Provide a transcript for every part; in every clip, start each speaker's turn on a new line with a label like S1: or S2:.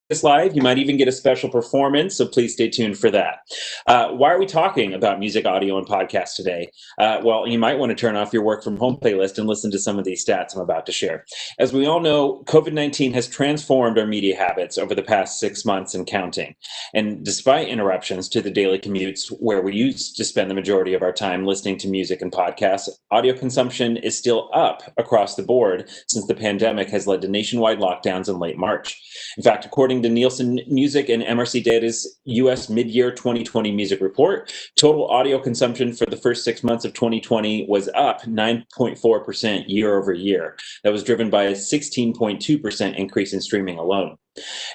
S1: this live. You might even get a special performance, so please stay tuned for that. Why are we talking about music, audio, and podcasts today? Well, you might want to turn off your work from home playlist and listen to some of these stats I'm about to share. As we all know, COVID-19 has transformed our media habits over the past 6 months and counting. And despite interruptions to the daily commutes where we used to spend the majority of our time listening to music and podcasts, audio consumption is still up across the board since the pandemic has led to nationwide lockdowns in late March. In fact, according to Nielsen Music and MRC Data's U.S. mid-year 2020 music report, total audio consumption for the first 6 months of 2020 was up 9.4% year over year. That was driven by a 16.2% increase in streaming alone.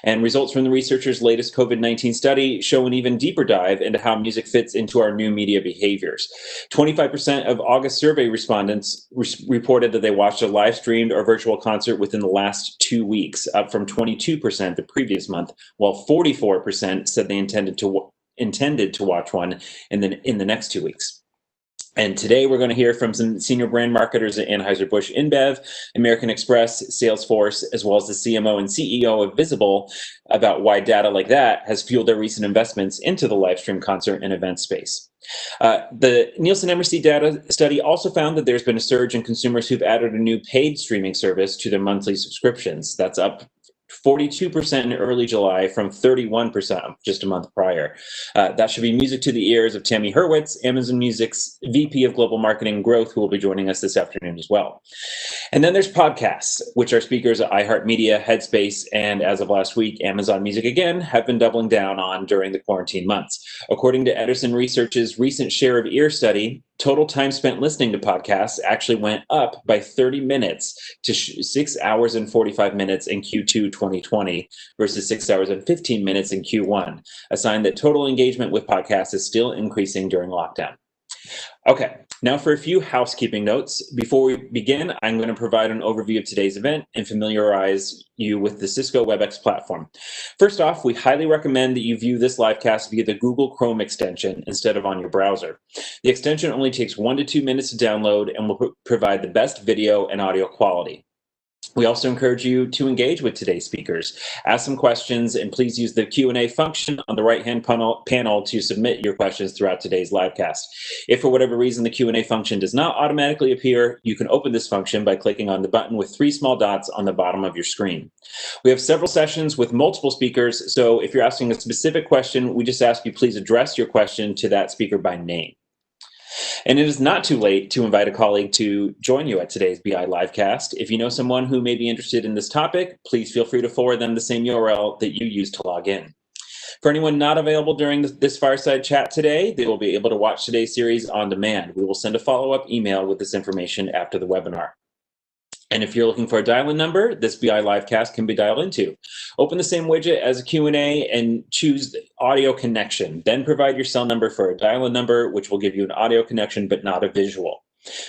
S1: And results from the researchers' latest COVID-19 study show an even deeper dive into how music fits into our new media behaviors. 25% of August survey respondents reported that they watched a live streamed or virtual concert within the last 2 weeks, up from 22% the previous month, while 44% said they intended to watch one in the next 2 weeks. And today we're going to hear from some senior brand marketers at Anheuser-Busch InBev, American Express, Salesforce, as well as the CMO and CEO of Visible about why data like that has fueled their recent investments into the live stream concert and event space. The Nielsen MRC data study also found that there's been a surge in consumers who've added a new paid streaming service to their monthly subscriptions. That's up 42% in early July from 31% just a month prior. That should be music to the ears of Tammy Hurwitz, Amazon Music's VP of Global Marketing and Growth, who will be joining us this afternoon as well. And then there's podcasts, which our speakers at iHeartMedia, Headspace, and as of last week, Amazon Music again have been doubling down on during the quarantine months. According to Edison Research's recent Share of Ear study, total time spent listening to podcasts actually went up by 30 minutes to 6 hours and 45 minutes in Q2 2020 versus 6 hours and 15 minutes in Q1, a sign that total engagement with podcasts is still increasing during lockdown. Okay, now for a few housekeeping notes. Before we begin, I'm going to provide an overview of today's event and familiarize you with the Cisco WebEx platform. First off, we highly recommend that you view this livecast via the Google Chrome extension instead of on your browser. The extension only takes 1 to 2 minutes to download and will provide the best video and audio quality. We also encourage you to engage with today's speakers. Ask some questions, and please use the Q&A function on the right-hand panel to submit your questions throughout today's livecast. If for whatever reason the Q&A function does not automatically appear, you can open this function by clicking on the button with 3 small dots on the bottom of your screen. We have several sessions with multiple speakers, so if you're asking a specific question, we just ask you please address your question to that speaker by name. And it is not too late to invite a colleague to join you at today's BI Livecast. If you know someone who may be interested in this topic, please feel free to forward them the same URL that you used to log in. For anyone not available during this fireside chat today, they will be able to watch today's series on demand. We will send a follow-up email with this information after the webinar. And if you're looking for a dial-in number, this BI Livecast can be dialed into. Open the same widget as a Q&A and choose the audio connection. Then provide your cell number for a dial-in number, which will give you an audio connection but not a visual.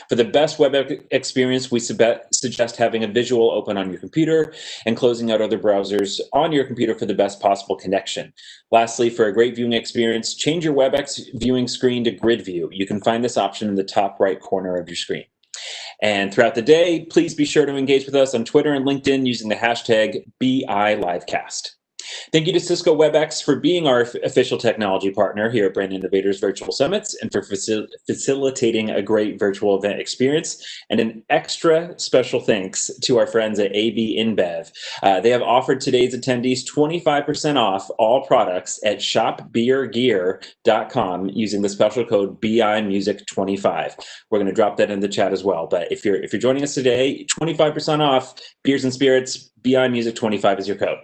S1: For the best web experience, we suggest having a visual open on your computer and closing out other browsers on your computer for the best possible connection. Lastly, for a great viewing experience, change your WebEx viewing screen to grid view. You can find this option in the top right corner of your screen. And throughout the day, please be sure to engage with us on Twitter and LinkedIn using the hashtag BILivecast. Thank you to Cisco WebEx for being our official technology partner here at Brand Innovators Virtual Summits and for facilitating a great virtual event experience. And an extra special thanks to our friends at AB InBev. They have offered today's attendees 25% off all products at shopbeergear.com using the special code BIMusic25. We're going to drop that in the chat as well. But if you're joining us today, 25% off beers and spirits. BI Music 25 is your code.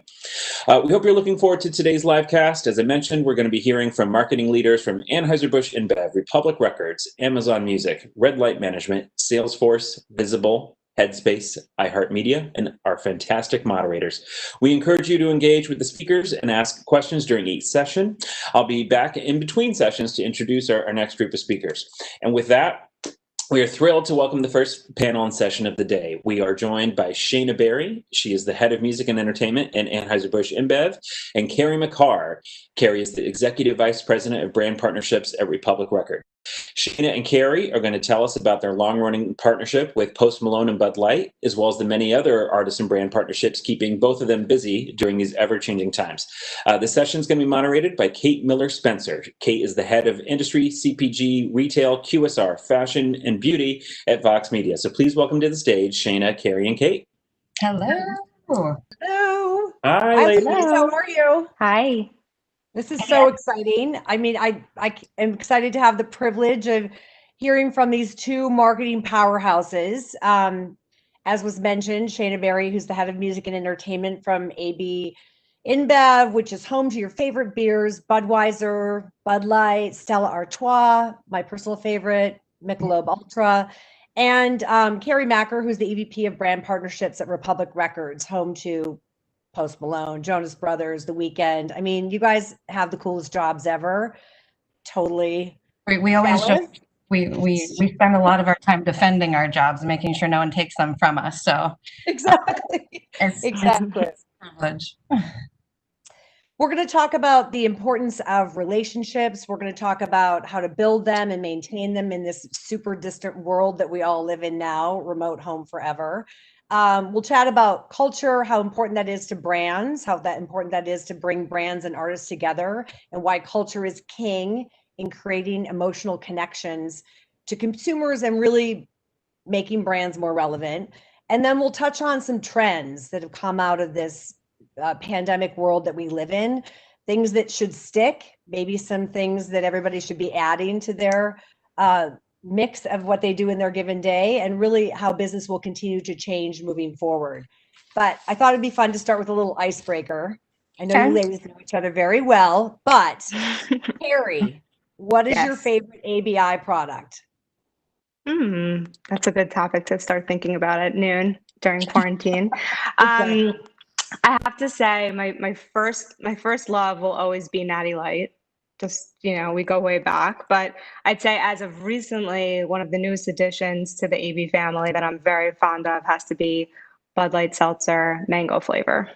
S1: We hope you're looking forward to today's livecast. As I mentioned, we're going to be hearing from marketing leaders from Anheuser-Busch InBev, Republic Records, Amazon Music, Red Light Management, Salesforce, Visible, Headspace, iHeartMedia, and our fantastic moderators. We encourage you to engage with the speakers and ask questions during each session. I'll be back in between sessions to introduce our next group of speakers. And with that, we are thrilled to welcome the first panel and session of the day. We are joined by Shayna Berry. She is the head of music and entertainment at Anheuser-Busch InBev, and Carrie McCarr. Carrie is the executive vice president of brand partnerships at Republic Records. Shayna and Carrie are going to tell us about their long-running partnership with Post Malone and Bud Light, as well as the many other artist and brand partnerships keeping both of them busy during these ever-changing times. The session is going to be moderated by Kate Miller Spencer. Kate is the head of industry, CPG, retail, QSR, fashion, and beauty at Vox Media. So please welcome to the stage Shayna, Carrie, and Kate.
S2: Hello.
S3: Hello.
S1: Hi,
S3: Hi,
S1: ladies.
S3: ladies. How are you?
S2: Hi.
S3: This is so exciting. I mean, I am excited to have the privilege of hearing from these two marketing powerhouses. As was mentioned, Shayna Berry, who's the head of music and entertainment from AB InBev, which is home to your favorite beers, Budweiser, Bud Light, Stella Artois, my personal favorite, Michelob Ultra, and Carrie Macker, who's the EVP of brand partnerships at Republic Records, home to Post Malone, Jonas Brothers, The Weeknd. I mean, you guys have the coolest jobs ever. Totally.
S2: We always
S3: jealous.
S2: just we spend a lot of our time defending our jobs, making sure no one takes them from us. So
S3: Exactly.
S2: it's
S3: Exactly.
S2: a privilege.
S3: We're going to talk about the importance of relationships. We're going to talk about how to build them and maintain them in this super distant world that we all live in now, remote home forever. We'll chat about culture, how important that is to brands, how that important that is to bring brands and artists together, and why culture is king in creating emotional connections to consumers and really making brands more relevant. And then we'll touch on some trends that have come out of this pandemic world that we live in, things that should stick, maybe some things that everybody should be adding to their mix of what they do in their given day, and really how business will continue to change moving forward. But I thought it'd be fun to start with a little icebreaker. I know you ladies know each other very well, but Carrie, what is your favorite ABI product?
S4: That's a good topic to start thinking about at noon during quarantine. I have to say my first love will always be Natty Light. Just, we go way back, but I'd say as of recently, one of the newest additions to the AB family that I'm very fond of has to be Bud Light Seltzer mango flavor.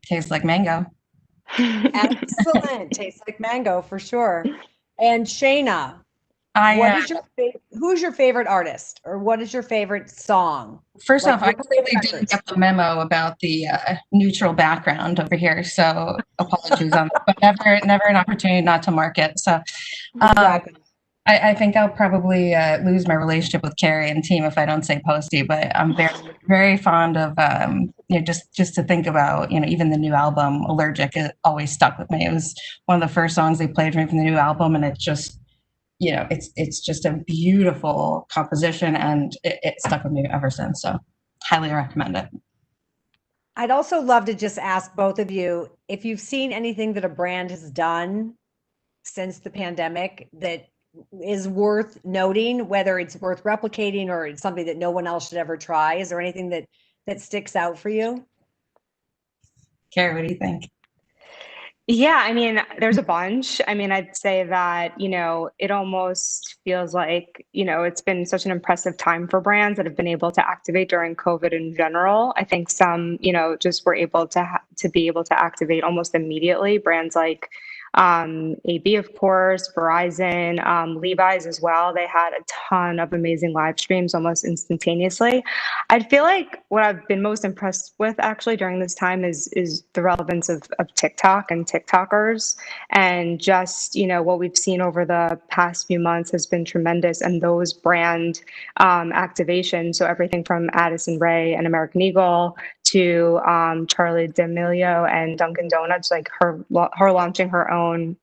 S2: Tastes like mango.
S3: Excellent. Tastes like mango for sure. And Shayna, who's your favorite artist, or what is your favorite song?
S2: First off, I clearly didn't get the memo about the neutral background over here, so apologies on that, but never an opportunity not to market. So
S3: Exactly.
S2: I think I'll probably lose my relationship with Carrie and team if I don't say Posty, but I'm very, very fond of, just to think about, even the new album, Allergic, it always stuck with me. It was one of the first songs they played for me from the new album, and it just, it's just a beautiful composition, and it stuck with me ever since. So highly recommend it.
S3: I'd also love to just ask both of you if you've seen anything that a brand has done since the pandemic that is worth noting, whether it's worth replicating or it's something that no one else should ever try. Is there anything that sticks out for you?
S2: Carrie, what do you think?
S4: Yeah, I mean, there's a bunch. I mean, I'd say that, it almost feels like, it's been such an impressive time for brands that have been able to activate during COVID in general. I think some, just were able to be able to activate almost immediately. Brands like AB, of course, Verizon, Levi's as well. They had a ton of amazing live streams almost instantaneously. I feel like what I've been most impressed with actually during this time is the relevance of TikTok and TikTokers, and just, what we've seen over the past few months has been tremendous. And those brand activations, so everything from Addison Rae and American Eagle to Charli D'Amelio and Dunkin' Donuts, like her launching her own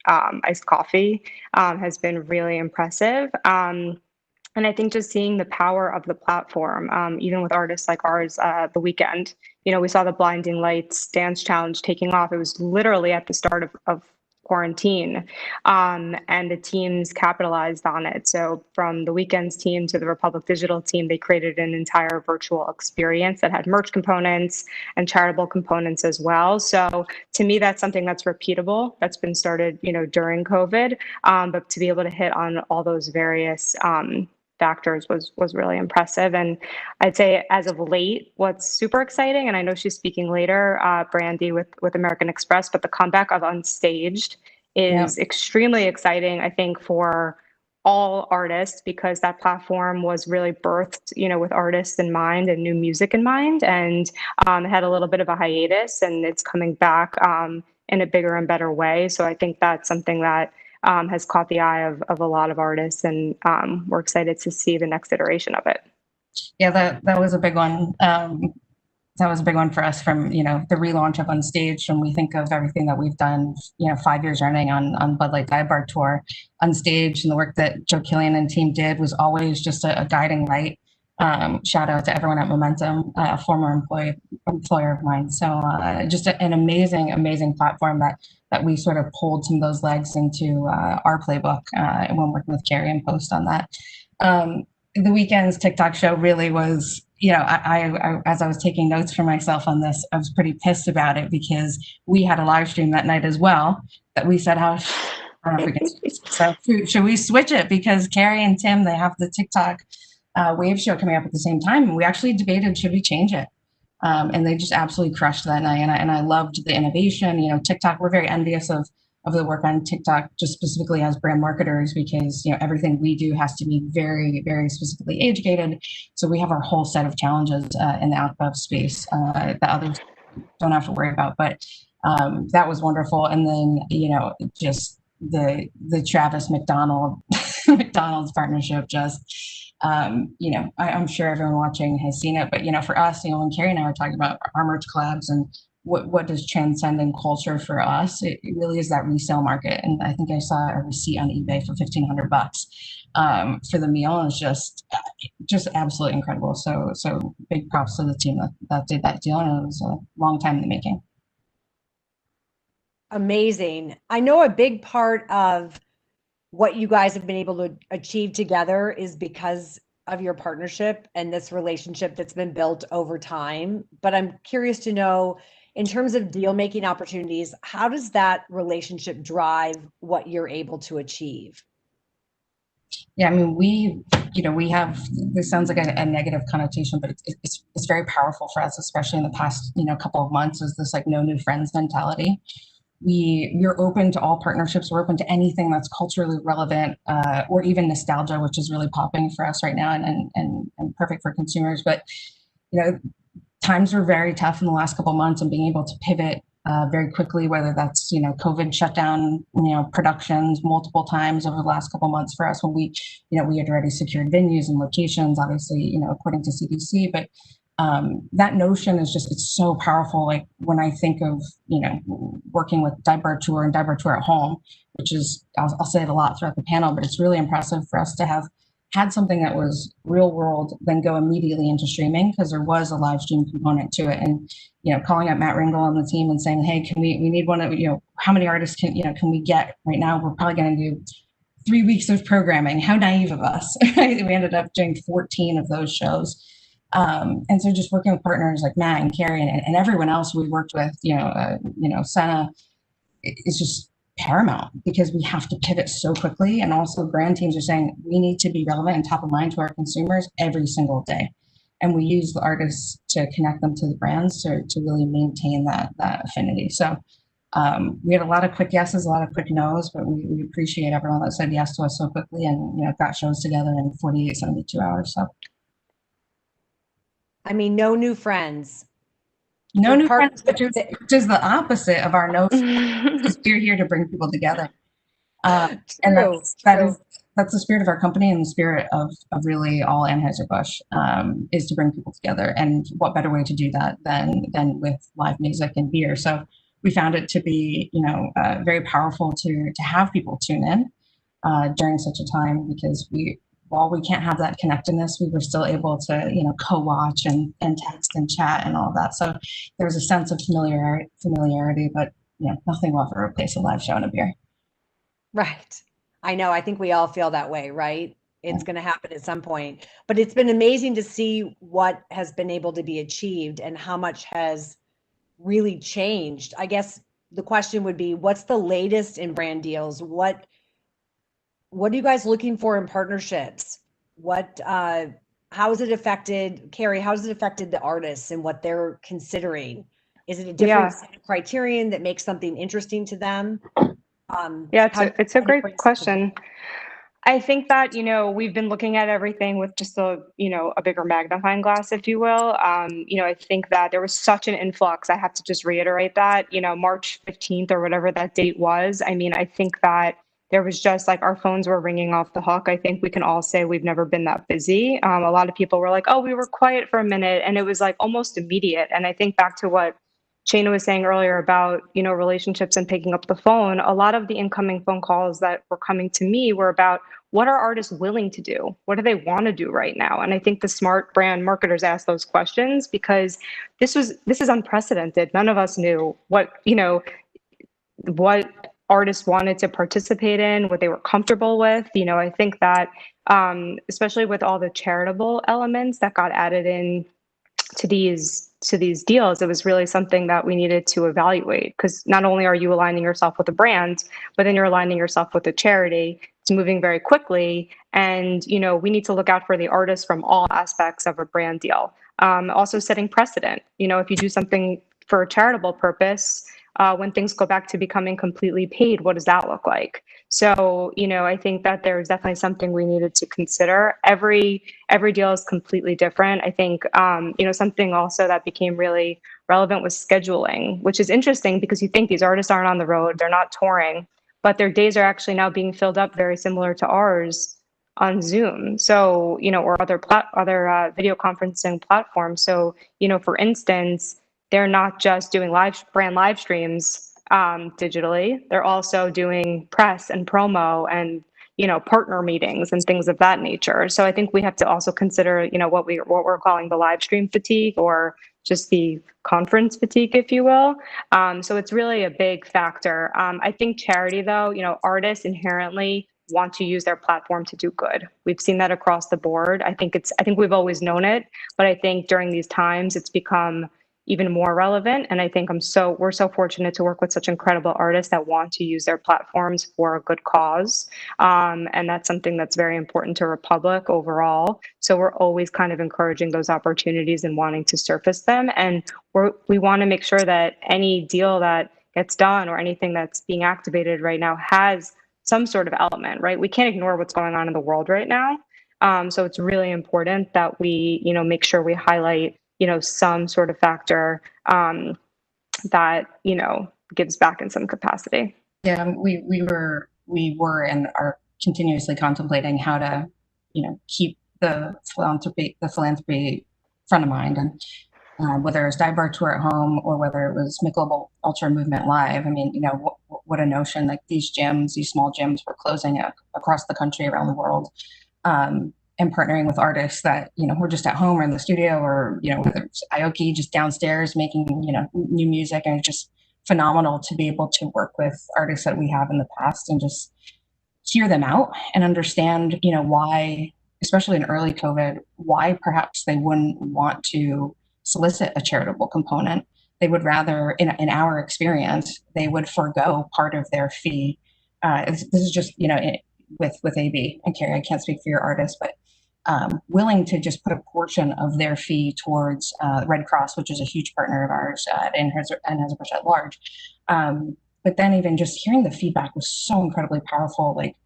S4: iced coffee has been really impressive. And I think just seeing the power of the platform, even with artists like ours, The Weeknd, we saw the Blinding Lights dance challenge taking off. It was literally at the start of quarantine, and the teams capitalized on it. So from The Weeknd's team to the Republic Digital team, they created an entire virtual experience that had merch components and charitable components as well. So to me, that's something that's repeatable, that's been started, during COVID, but to be able to hit on all those various factors was really impressive. And I'd say as of late, what's super exciting, and I know she's speaking later, Brandy with American Express, but the comeback of Unstaged is extremely exciting, I think, for all artists because that platform was really birthed, with artists in mind and new music in mind, and it had a little bit of a hiatus, and it's coming back in a bigger and better way. So I think that's something that has caught the eye of a lot of artists, and we're excited to see the next iteration of it.
S2: Yeah, that was a big one. That was a big one for us from, the relaunch of Unstage. When we think of everything that we've done, 5 years running on Bud Light Dive Bar Tour, Unstage and the work that Joe Killian and team did was always just a guiding light. Shout out to everyone at Momentum, a former employer of mine. So just an amazing, amazing platform that we sort of pulled some of those legs into our playbook when working with Carrie and Post on that. The Weeknd's TikTok show really was, I as I was taking notes for myself on this, I was pretty pissed about it because we had a live stream that night as well that we said, I don't know if we can, so should we switch it? Because Carrie and Tim, they have the TikTok wave show coming up at the same time. And we actually debated, should we change it? And they just absolutely crushed that night. And I loved the innovation. TikTok, we're very envious of the work on TikTok, just specifically as brand marketers, because everything we do has to be very, very specifically age gated. So we have our whole set of challenges in the outbound space that others don't have to worry about. But that was wonderful. And then just the Travis McDonald's partnership. Just I'm sure everyone watching has seen it. But for us, when Carrie and I were talking about our merch collabs and what does transcendent culture for us, it really is that resale market. And I think I saw a receipt on eBay for $1,500 for the meal, and it's just absolutely incredible. So big props to the team that did that deal, and it was a long time in the making.
S3: Amazing. I know a big part of what you guys have been able to achieve together is because of your partnership and this relationship that's been built over time. But I'm curious to know, in terms of deal making opportunities, how does that relationship drive what you're able to achieve?
S2: Yeah, I mean, we have, this sounds like a negative connotation, but it's very powerful for us, especially in the past, couple of months, is this like no new friends mentality. We're open to all partnerships. We're open to anything that's culturally relevant, or even nostalgia, which is really popping for us right now and perfect for consumers. But, times were very tough in the last couple of months, and being able to pivot very quickly, whether that's, COVID shut down, productions multiple times over the last couple of months for us when we had already secured venues and locations, obviously, according to CDC. But that notion is it's so powerful. Like when I think of, working with Dive Bar Tour and Dive Bar Tour at Home, which is, I'll say it a lot throughout the panel, but it's really impressive for us to have had something that was real world, then go immediately into streaming, because there was a live stream component to it. And, calling up Matt Ringel on the team and saying, hey, we need one of, how many artists can we get right now? We're probably going to do 3 weeks of programming. How naive of us. Right? We ended up doing 14 of those shows. And so just working with partners like Matt and Carrie and everyone else we worked with, Senna, is just paramount, because we have to pivot so quickly. And also brand teams are saying we need to be relevant and top of mind to our consumers every single day. And we use the artists to connect them to the brands to really maintain that affinity. So we had a lot of quick yeses, a lot of quick nos, but we appreciate everyone that said yes to us so quickly and, got shows together in 48, 72 hours. So.
S3: I mean, no new friends.
S2: No new friends, which is the opposite of our no friends. We're here to bring people together. And that's the spirit of our company, and the spirit of really all Anheuser-Busch, is to bring people together. And what better way to do that than with live music and beer? So we found it to be, very powerful to have people tune in during such a time, because while we can't have that connectedness, we were still able to, co-watch and text and chat and all of that. So there was a sense of familiarity, but nothing will ever replace a live show and a beer.
S3: Right. I know. I think we all feel that way, right? It's going to happen at some point, but it's been amazing to see what has been able to be achieved and how much has really changed. I guess the question would be, what's the latest in brand deals? What are you guys looking for in partnerships? How has it affected, Carrie, how has it affected the artists and what they're considering? Is it a different set of criterion that makes something interesting to them?
S4: It's a great question. I think that, we've been looking at everything with just a bigger magnifying glass, if you will. I think that there was such an influx. I have to just reiterate that, March 15th or whatever that date was. I mean, I think that there was just like our phones were ringing off the hook. I think we can all say we've never been that busy. A lot of people were like, oh, we were quiet for a minute, and it was like almost immediate. And I think back to what Shana was saying earlier about, relationships and picking up the phone. A lot of the incoming phone calls that were coming to me were about what are artists willing to do? What do they want to do right now? And I think the smart brand marketers ask those questions because this is unprecedented. None of us knew what artists wanted to participate in, what they were comfortable with. I think that especially with all the charitable elements that got added in to these deals, it was really something that we needed to evaluate, because not only are you aligning yourself with a brand, but then you're aligning yourself with a charity. It's moving very quickly, and we need to look out for the artists from all aspects of a brand deal. Also setting precedent. If you do something for a charitable purpose, when things go back to becoming completely paid, what does that look like? So, I think that there's definitely something we needed to consider. Every deal is completely different. I think, something also that became really relevant was scheduling, which is interesting because you think these artists aren't on the road, they're not touring, but their days are actually now being filled up very similar to ours on Zoom. So, or other video conferencing platforms. So, for instance, they're not just doing brand live streams digitally. They're also doing press and promo and partner meetings and things of that nature. So I think we have to also consider what we're calling the live stream fatigue, or just the conference fatigue, if you will. So it's really a big factor. I think charity, though, artists inherently want to use their platform to do good. We've seen that across the board. I think we've always known it, but I think during these times it's become even more relevant. And I think we're so fortunate to work with such incredible artists that want to use their platforms for a good cause. And that's something that's very important to Republic overall. So we're always kind of encouraging those opportunities and wanting to surface them. And we want to make sure that any deal that gets done or anything that's being activated right now has some sort of element, right? We can't ignore what's going on in the world right now. So it's really important that we, make sure we highlight some sort of factor that gives back in some capacity.
S2: Yeah, we were and are continuously contemplating how to keep the philanthropy front of mind, and whether it's Dive Bar Tour at Home or whether it was Michelob Ultra Movement Live. I mean, what a notion! Like these small gyms were closing across the country, around the world. And partnering with artists that, we're just at home or in the studio, or, whether it's Aoki just downstairs making, new music. And it's just phenomenal to be able to work with artists that we have in the past and just hear them out and understand, why, especially in early COVID, why perhaps they wouldn't want to solicit a charitable component. They would rather, in our experience, they would forego part of their fee. This is just, with AB and Carrie, I can't speak for your artists, but willing to just put a portion of their fee towards Red Cross, which is a huge partner of ours at Anheuser-Busch at large. But then even just hearing the feedback was so incredibly powerful. Like,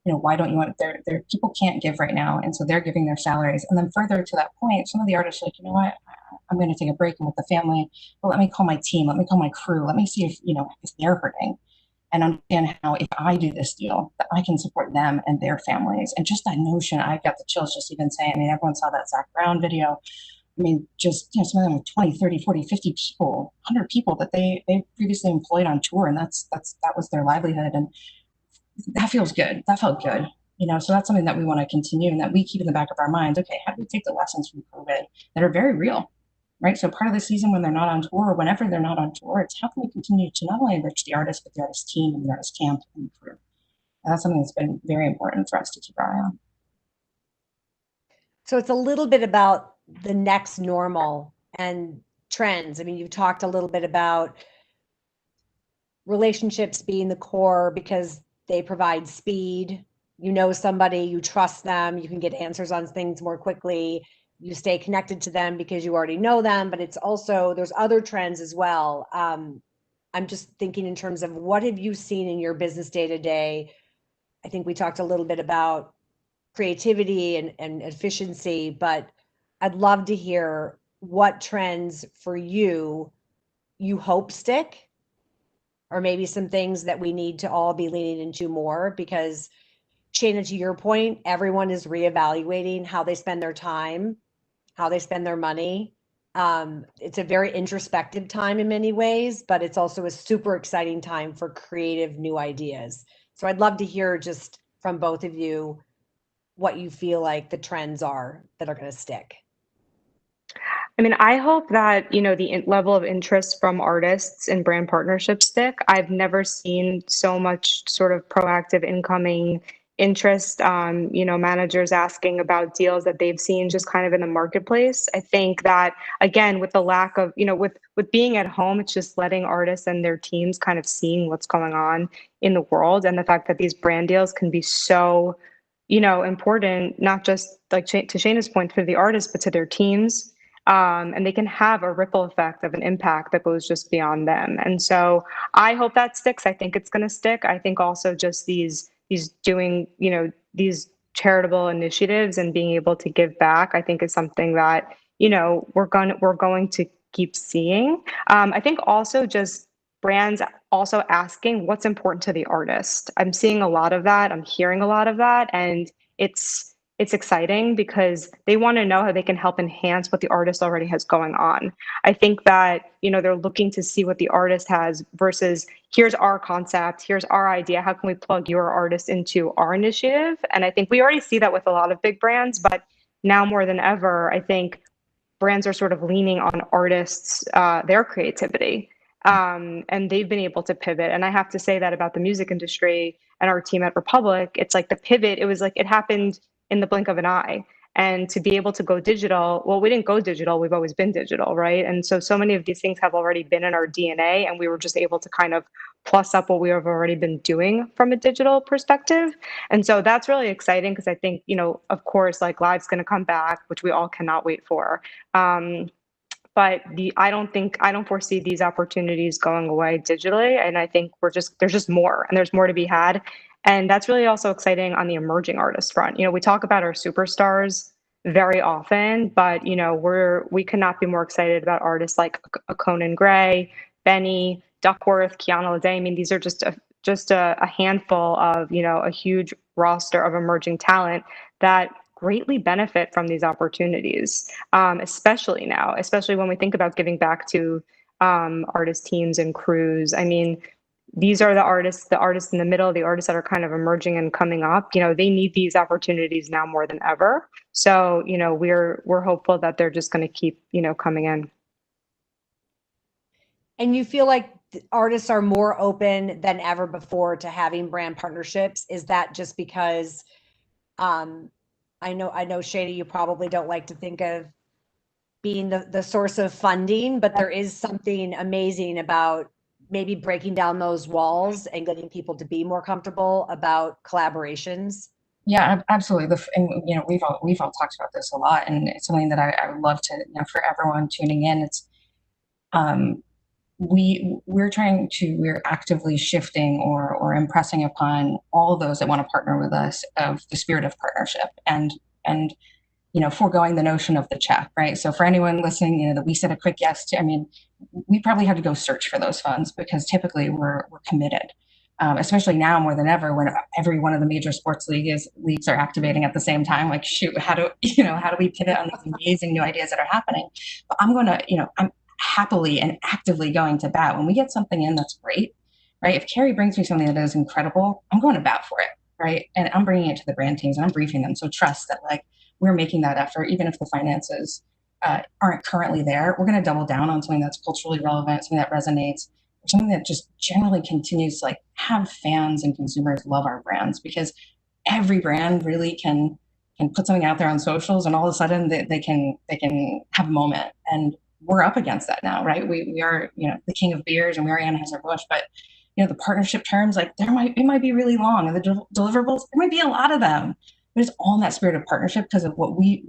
S2: why don't you want their people can't give right now, and so they're giving their salaries. And then further to that point, some of the artists are like, what, I'm going to take a break with the family, but let me call my team, let me call my crew, let me see if if they're hurting, and understand how if I do this deal, that I can support them and their families. And just that notion, I've got the chills just even saying. I mean, everyone saw that Zach Brown video. I mean, just some of them with 20, 30, 40, 50 people, 100 people that they previously employed on tour, and that was their livelihood, and that feels good. That felt good. So that's something that we want to continue and that we keep in the back of our minds. Okay, how do we take the lessons from COVID that are very real? Right. So part of the season when they're not on tour, or whenever they're not on tour, it's how can we continue to not only enrich the artist, but the artist team and the artist camp and the crew. And that's something that's been very important for us to keep our eye on.
S3: So it's a little bit about the next normal and trends. I mean, you've talked a little bit about relationships being the core because they provide speed. Somebody, you trust them, you can get answers on things more quickly. You stay connected to them because you already know them, but it's also, there's other trends as well. I'm just thinking in terms of what have you seen in your business day to day? I think we talked a little bit about creativity and efficiency, but I'd love to hear what trends for you hope stick, or maybe some things that we need to all be leaning into more, because Shana, to your point, everyone is reevaluating how they spend their time, how they spend their money. It's a very introspective time in many ways, but it's also a super exciting time for creative new ideas. So I'd love to hear just from both of you what you feel like the trends are that are going to stick.
S4: I mean, I hope that, the level of interest from artists in brand partnerships stick. I've never seen so much sort of proactive incoming interest, managers asking about deals that they've seen just kind of in the marketplace. I think that, again, with the lack of, with being at home, it's just letting artists and their teams kind of seeing what's going on in the world, and the fact that these brand deals can be so, important, not just like to Shana's point, for the artists, but to their teams. And they can have a ripple effect of an impact that goes just beyond them. And so I hope that sticks. I think it's going to stick. I think also just these doing, these charitable initiatives and being able to give back, I think is something that, we're going to keep seeing. I think also just brands also asking what's important to the artist. I'm seeing a lot of that. I'm hearing a lot of that. And it's exciting because they want to know how they can help enhance what the artist already has going on. I think that, they're looking to see what the artist has versus here's our concept, here's our idea, how can we plug your artist into our initiative? And I think we already see that with a lot of big brands, but now more than ever, I think brands are sort of leaning on artists, their creativity. And they've been able to pivot. And I have to say that about the music industry and our team at Republic. It's like the pivot, it was like it happened in the blink of an eye. And to be able to go digital, well, we didn't go digital, we've always been digital, right? And so many of these things have already been in our DNA, and we were just able to kind of plus up what we have already been doing from a digital perspective. And so that's really exciting because I think, of course, like live's going to come back, which we all cannot wait for. But I don't foresee these opportunities going away digitally. And I think there's just more, and there's more to be had. And that's really also exciting on the emerging artist front. We talk about our superstars very often, but we could not be more excited about artists like a Conan Gray, Benny, Duckworth, Kiana Lede. I mean, these are just a handful of, a huge roster of emerging talent that greatly benefit from these opportunities, especially now, especially when we think about giving back to artist teams and crews. I mean, these are the artists in the middle, the artists that are kind of emerging and coming up. They need these opportunities now more than ever. So, we're hopeful that they're just going to keep, coming in.
S3: And you feel like artists are more open than ever before to having brand partnerships? Is that just because, I know, Shana, you probably don't like to think of being the source of funding, but there is something amazing about maybe breaking down those walls and getting people to be more comfortable about collaborations?
S2: Yeah, absolutely. And we've all talked about this a lot, and it's something that I would love to, for everyone tuning in. It's we're actively shifting or impressing upon all of those that want to partner with us of the spirit of partnership and foregoing the notion of the check, right? So for anyone listening, that we said a quick yes to, we probably had to go search for those funds because typically we're committed, especially now more than ever when every one of the major sports leagues are activating at the same time. Like, shoot, how do we pivot on these amazing new ideas that are happening? But I'm happily and actively going to bat when we get something in that's great, right? If Carrie brings me something that is incredible, I'm going to bat for it, right? And I'm bringing it to the brand teams and I'm briefing them. So trust that we're making that effort, even if the finances aren't currently there. We're going to double down on something that's culturally relevant, something that resonates, something that just generally continues to have fans and consumers love our brands, because every brand really can put something out there on socials and all of a sudden they can have a moment. And we're up against that now, right? We are, the king of beers and we're Anheuser-Busch, but the partnership terms, it might be really long, and the deliverables, there might be a lot of them. But it's all in that spirit of partnership because of what we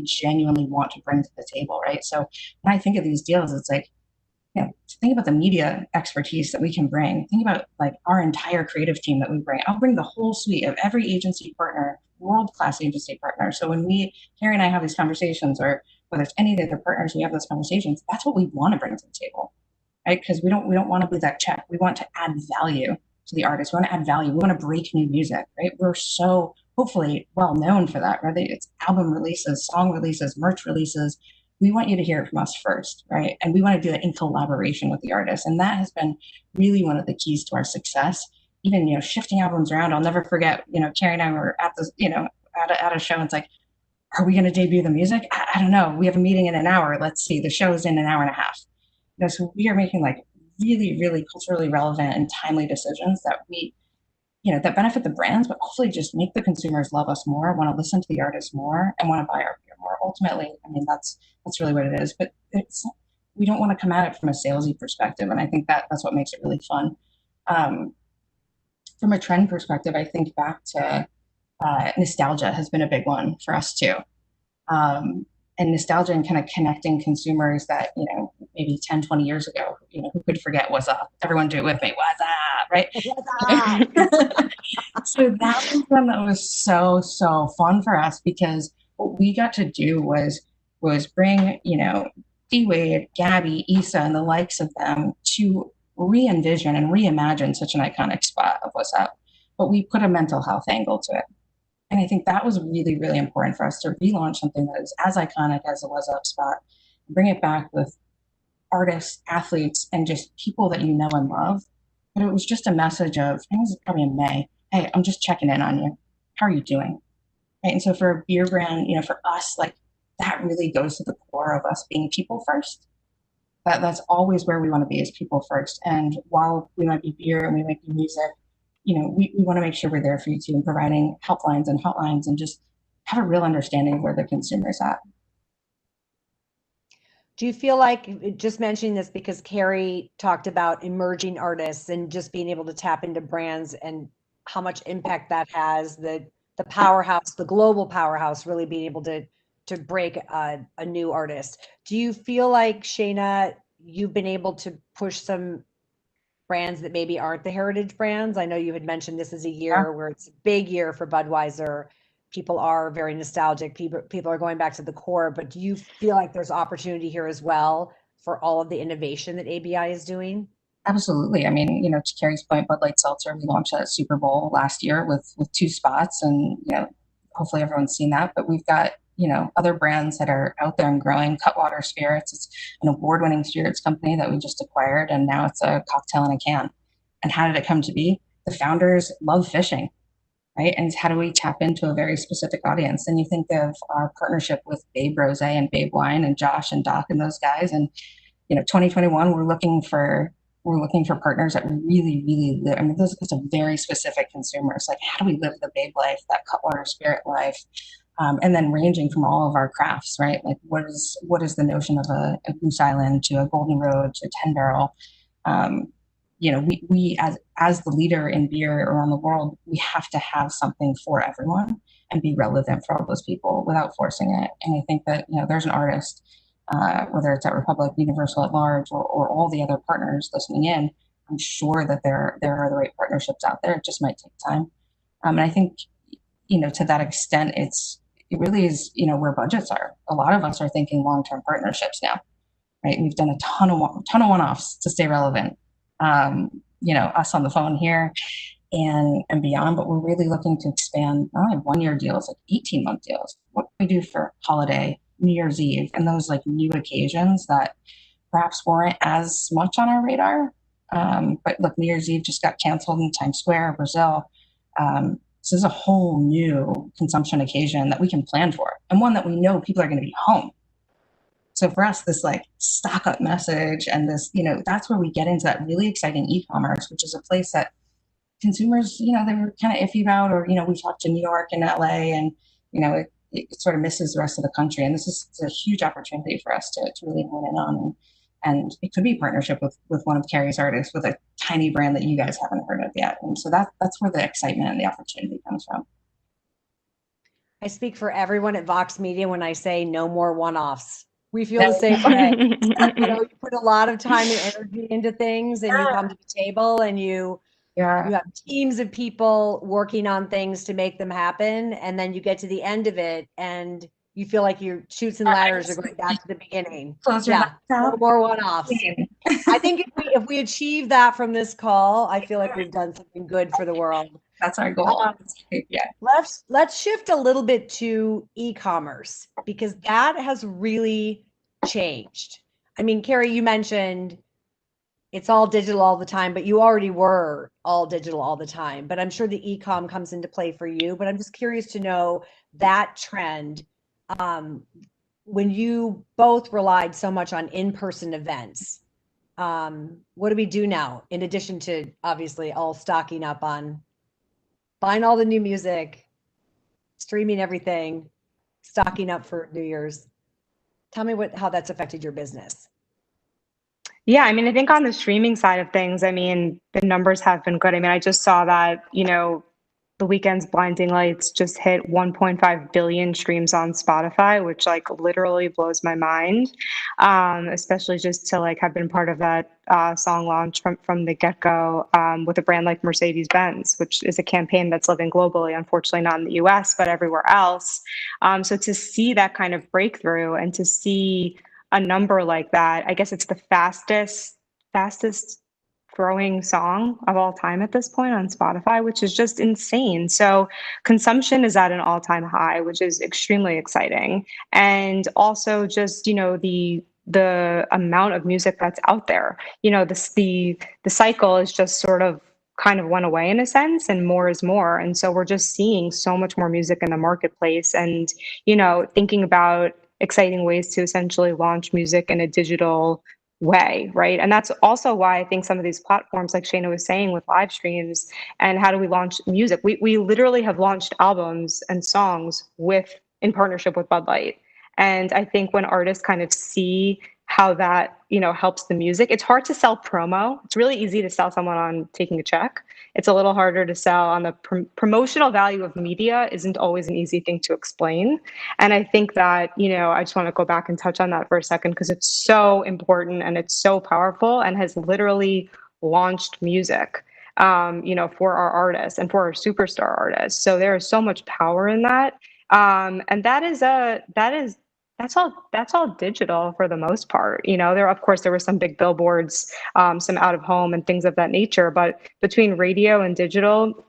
S2: genuinely want to bring to the table, right? So when I think of these deals, it's think about the media expertise that we can bring. Think about our entire creative team that we bring. I'll bring the whole suite of every agency partner world-class agency partners. So when Carrie and I have these conversations, or whether it's any of the other partners, we have those conversations, that's what we want to bring to the table, right? Because we don't want to be that check. We want to add value to the artist. We want to add value. We want to break new music, right? We're so hopefully well known for that, right? It's album releases, song releases, merch releases. We want you to hear it from us first, right? And we want to do it in collaboration with the artist. And that has been really one of the keys to our success. Even, shifting albums around. I'll never forget, Carrie and I were at this, at a show, and it's like, are we going to debut the music? I don't know. We have a meeting in an hour. Let's see. The show is in an hour and a half. So we are making like really, really culturally relevant and timely decisions that that benefit the brands, but hopefully just make the consumers love us more, want to listen to the artists more, and want to buy our beer more. Ultimately, I mean, that's really what it is. But we don't want to come at it from a salesy perspective, and I think that's what makes it really fun. From a trend perspective, I think back to nostalgia has been a big one for us too. And nostalgia and kind of connecting consumers that, maybe 10, 20 years ago, who could forget What's Up? Everyone do it with me. What's up, right? What's up? So that was one that was so, so fun for us, because what we got to do was bring, D Wade, Gabby, Issa, and the likes of them to re-envision and reimagine such an iconic spot of What's Up. But we put a mental health angle to it. And I think that was really, really important for us to relaunch something that is as iconic as the What's Up spot, bring it back with artists, athletes, and just people that you know and love. But it was just a message of, I think it was probably in May, hey, I'm just checking in on you. How are you doing? Right? And so for a beer brand, for us, like, that really goes to the core of us being people first. That's always where we want to be, is people first. And while we might be beer and we might be music, we want to make sure we're there for you too, and providing helplines and hotlines, and just have a real understanding of where the consumer's at.
S3: Do you feel like, just mentioning this because Carrie talked about emerging artists and just being able to tap into brands and how much impact that has, the powerhouse, the global powerhouse, really being able to break a new artist. Do you feel like, Shayna, you've been able to push some brands that maybe aren't the heritage brands? I know you had mentioned this is a year where it's a big year for Budweiser. People are very nostalgic. People are going back to the core, but do you feel like there's opportunity here as well for all of the innovation that ABI is doing?
S2: Absolutely. I mean, to Carrie's point, Bud Light Seltzer, we launched at Super Bowl last year with 2 spots, and hopefully everyone's seen that. But we've got other brands that are out there and growing. Cutwater Spirits, it's an award-winning spirits company that we just acquired, and now it's a cocktail in a can. And how did it come to be? The founders love fishing, right? And how do we tap into a very specific audience? And you think of our partnership with Babe Rosé and Babe Wine and Josh and Doc and those guys. And 2021, we're looking for partners that really, really live. I mean, it's a very specific consumer. It's like, how do we live the Babe life, that Cutwater Spirit life? And then ranging from all of our crafts, right? Like, what is the notion of a Goose Island to a Golden Road to 10 Barrel? We as the leader in beer around the world, we have to have something for everyone and be relevant for all those people without forcing it. And I think that there's an artist, whether it's at Republic, Universal at large, or all the other partners listening in. I'm sure that there are the right partnerships out there. It just might take time. And I think to that extent, it really is, where budgets are. A lot of us are thinking long-term partnerships now, right? We've done a ton of one-offs to stay relevant. Us on the phone here and beyond, but we're really looking to expand not only 1-year deals, like 18-month deals. What do we do for holiday, New Year's Eve, and those like new occasions that perhaps weren't as much on our radar? But look, New Year's Eve just got canceled in Times Square, Brazil. So there's a whole new consumption occasion that we can plan for, and one that we know people are going to be home. So for us, this like stock up message and this, that's where we get into that really exciting e-commerce, which is a place that consumers, they were kind of iffy about, or, we talked to New York and LA, and, it sort of misses the rest of the country. And this is a huge opportunity for us to really hone in on. And it could be a partnership with one of Carrie's artists, with a tiny brand that you guys haven't heard of yet. And so that's where the excitement and the opportunity comes from.
S3: I speak for everyone at Vox Media when I say no more one-offs. We feel the same way. You put a lot of time and energy into things, and you come to the table and you
S2: Yeah.
S3: You have teams of people working on things to make them happen. And then you get to the end of it and you feel like your chutes and ladders are going back to the beginning.
S2: Close your
S3: No
S2: laptop.
S3: more one-offs. I think if we achieve that from this call, I feel like we've done something good for the world.
S2: That's our goal. Yeah.
S3: Let's shift a little bit to e-commerce because that has really changed. I mean, Carrie, you mentioned it's all digital all the time, but you already were all digital all the time. But I'm sure the e-com comes into play for you. But I'm just curious to know that trend. When you both relied so much on in-person events, what do we do now in addition to obviously all stocking up on buying all the new music, streaming everything, stocking up for New Year's? Tell me how that's affected your business.
S4: Yeah, I mean, I think on the streaming side of things, I mean, the numbers have been good. I mean, I just saw that, The Weeknd's Blinding Lights just hit 1.5 billion streams on Spotify, which like literally blows my mind. Especially just to like have been part of that song launch from the get-go with a brand like Mercedes-Benz, which is a campaign that's living globally, unfortunately not in the US, but everywhere else. So to see that kind of breakthrough and to see a number like that, I guess it's the fastest growing song of all time at this point on Spotify, which is just insane. So consumption is at an all-time high, which is extremely exciting. And also just, the amount of music that's out there. The cycle is just sort of kind of went away in a sense, and more is more. And so we're just seeing so much more music in the marketplace and, thinking about exciting ways to essentially launch music in a digital way, right? And that's also why I think some of these platforms, like Shayna was saying, with live streams and how do we launch music? We literally have launched albums and songs in partnership with Bud Light. And I think when artists kind of see how that, helps the music, it's hard to sell promo. It's really easy to sell someone on taking a check. It's a little harder to sell on the promotional value of media isn't always an easy thing to explain. And I think that, I just want to go back and touch on that for a second because it's so important and it's so powerful and has literally launched music, for our artists and for our superstar artists. So there is so much power in that. And that's all digital for the most part. Of course there were some big billboards, some out of home and things of that nature, but between radio and digital,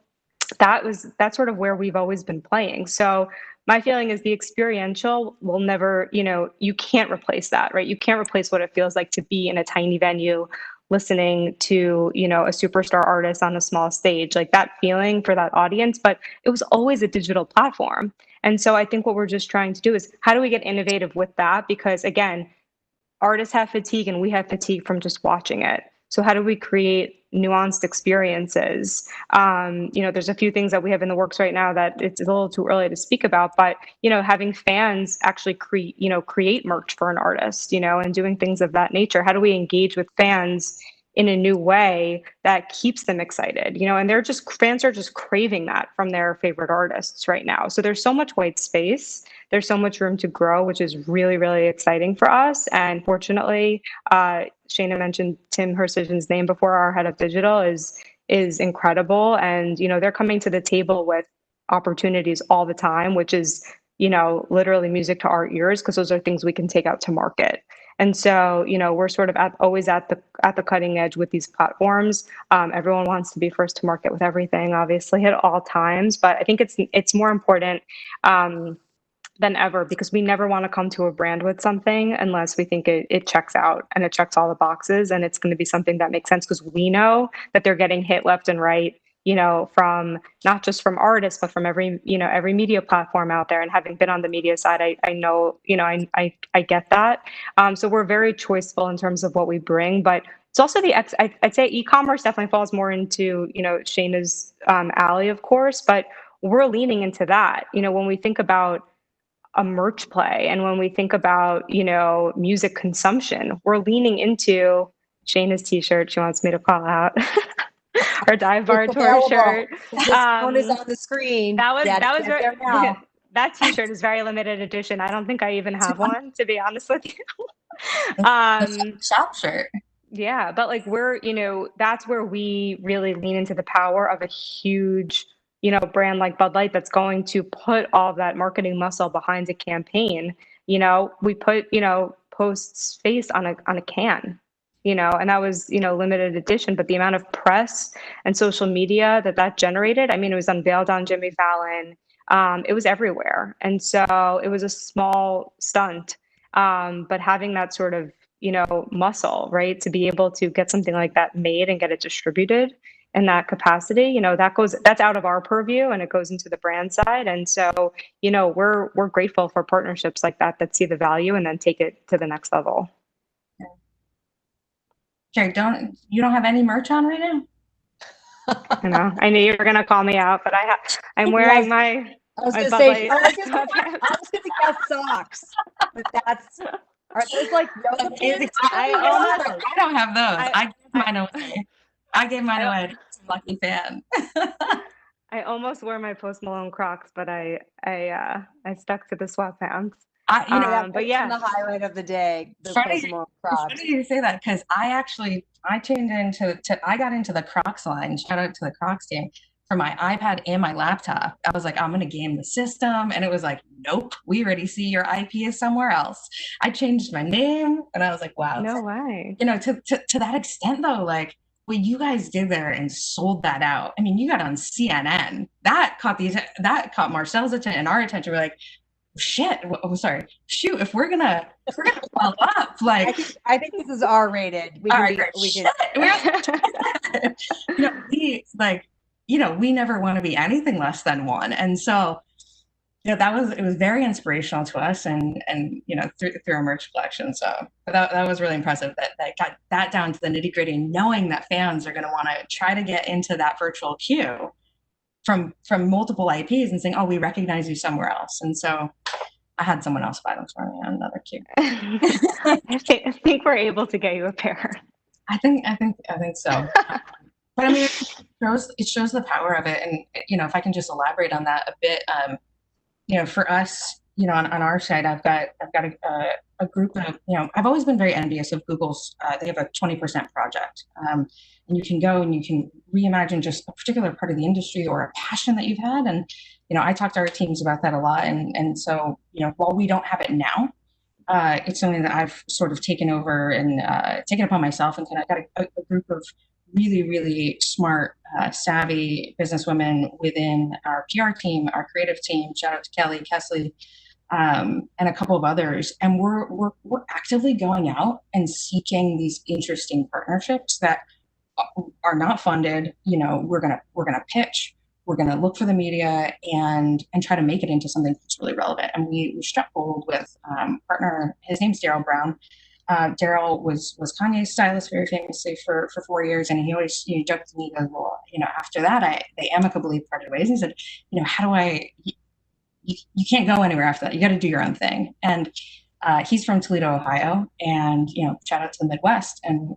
S4: that's sort of where we've always been playing. So my feeling is the experiential will never, you can't replace that, right? You can't replace what it feels like to be in a tiny venue listening to, a superstar artist on a small stage, like that feeling for that audience, but it was always a digital platform. And so I think what we're just trying to do is how do we get innovative with that? Because again, artists have fatigue and we have fatigue from just watching it. So how do we create nuanced experiences? There's a few things that we have in the works right now that it's a little too early to speak about, but, having fans actually create merch for an artist, and doing things of that nature. How do we engage with fans in a new way that keeps them excited, and fans are just craving that from their favorite artists right now. So there's so much white space. There's so much room to grow, which is really, really exciting for us. And fortunately, Shayna mentioned Tim Hersigen's name before. Our head of digital is incredible. And, they're coming to the table with opportunities all the time, which is, literally music to our ears, because those are things we can take out to market. And so, we're sort of always at the cutting edge with these platforms. Everyone wants to be first to market with everything, obviously, at all times. But I think it's more important than ever, because we never want to come to a brand with something unless we think it checks out and it checks all the boxes and it's going to be something that makes sense, because we know that they're getting hit left and right, from not just from artists, but from every media platform out there. And having been on the media side, I know, I get that. So we're very choiceful in terms of what we bring, but it's also I'd say e-commerce definitely falls more into, Shayna's alley, of course, but we're leaning into that. When we think about a merch play and when we think about, music consumption, we're leaning into Shayna's t-shirt. She wants me to call out. Our Dive Bar Tour shirt.
S3: This phone is on the screen.
S4: That was very, that t-shirt is very limited edition. I don't think I even have one, to be honest with you.
S2: Shop shirt.
S4: Yeah, but like that's where we really lean into the power of a huge, brand like Bud Light that's going to put all of that marketing muscle behind a campaign. We put, Post's face on a can, and that was, limited edition, but the amount of press and social media that generated, I mean, it was unveiled on Jimmy Fallon. It was everywhere. And so it was a small stunt. But having that sort of muscle, right? To be able to get something like that made and get it distributed in that capacity, that's out of our purview and it goes into the brand side. And so, we're grateful for partnerships like that see the value and then take it to the next level.
S2: Carrie, you don't have any merch on right now?
S4: I knew you were going to call me out, but I'm wearing my.
S3: I was going to
S4: Bud
S3: say,
S4: Light
S3: I was going to guess socks, but are those like yoga pants?
S2: I don't have those. I gave mine away. I gave mine away to some lucky fan.
S4: I almost wore my Post Malone Crocs, but I stuck to the sweatpants.
S3: But yeah, the highlight of the day. The
S2: Post Malone Crocs. It's funny you say that because I got into the Crocs line. Shout out to the Crocs team. For my iPad and my laptop. I was like, I'm going to game the system. And it was like, nope, we already see your IP is somewhere else. I changed my name and I was like, wow.
S4: No way.
S2: To that extent though, like what you guys did there and sold that out. I mean, you got on CNN. That caught Marcel's attention and our attention. We're like, shit. Shoot, if we're gonna well up, like
S3: I think this is R-rated.
S2: We never want to be anything less than one. And so, it was very inspirational to us and through our merch collection. So that was really impressive that got that down to the nitty gritty, knowing that fans are going to want to try to get into that virtual queue from multiple IPs and saying, oh, we recognize you somewhere else. And so I had someone else buy them for me on another queue.
S4: I think we're able to get you a pair.
S2: I think so. But I mean, it shows the power of it. And, if I can just elaborate on that a bit, for us, on our side, I've got a group of, I've always been very envious of Google's, they have a 20% project. And you can go and you can reimagine just a particular part of the industry or a passion that you've had. And, I talk to our teams about that a lot. And so, while we don't have it now, it's something that I've sort of taken over and taken upon myself and kind of got a group of really, really smart, savvy businesswomen within our PR team, our creative team. Shout out to Kelly, Kesley, and a couple of others. And we're actively going out and seeking these interesting partnerships that are not funded. We're gonna pitch. We're gonna look for the media and try to make it into something that's really relevant. And we struck gold with partner. His name's Daryl Brown. Daryl was Kanye's stylist very famously for 4 years, and he always joked to me, well, after that they amicably parted ways. And he said, how do I? You can't go anywhere after that. You got to do your own thing. And he's from Toledo, Ohio, and shout out to the Midwest. And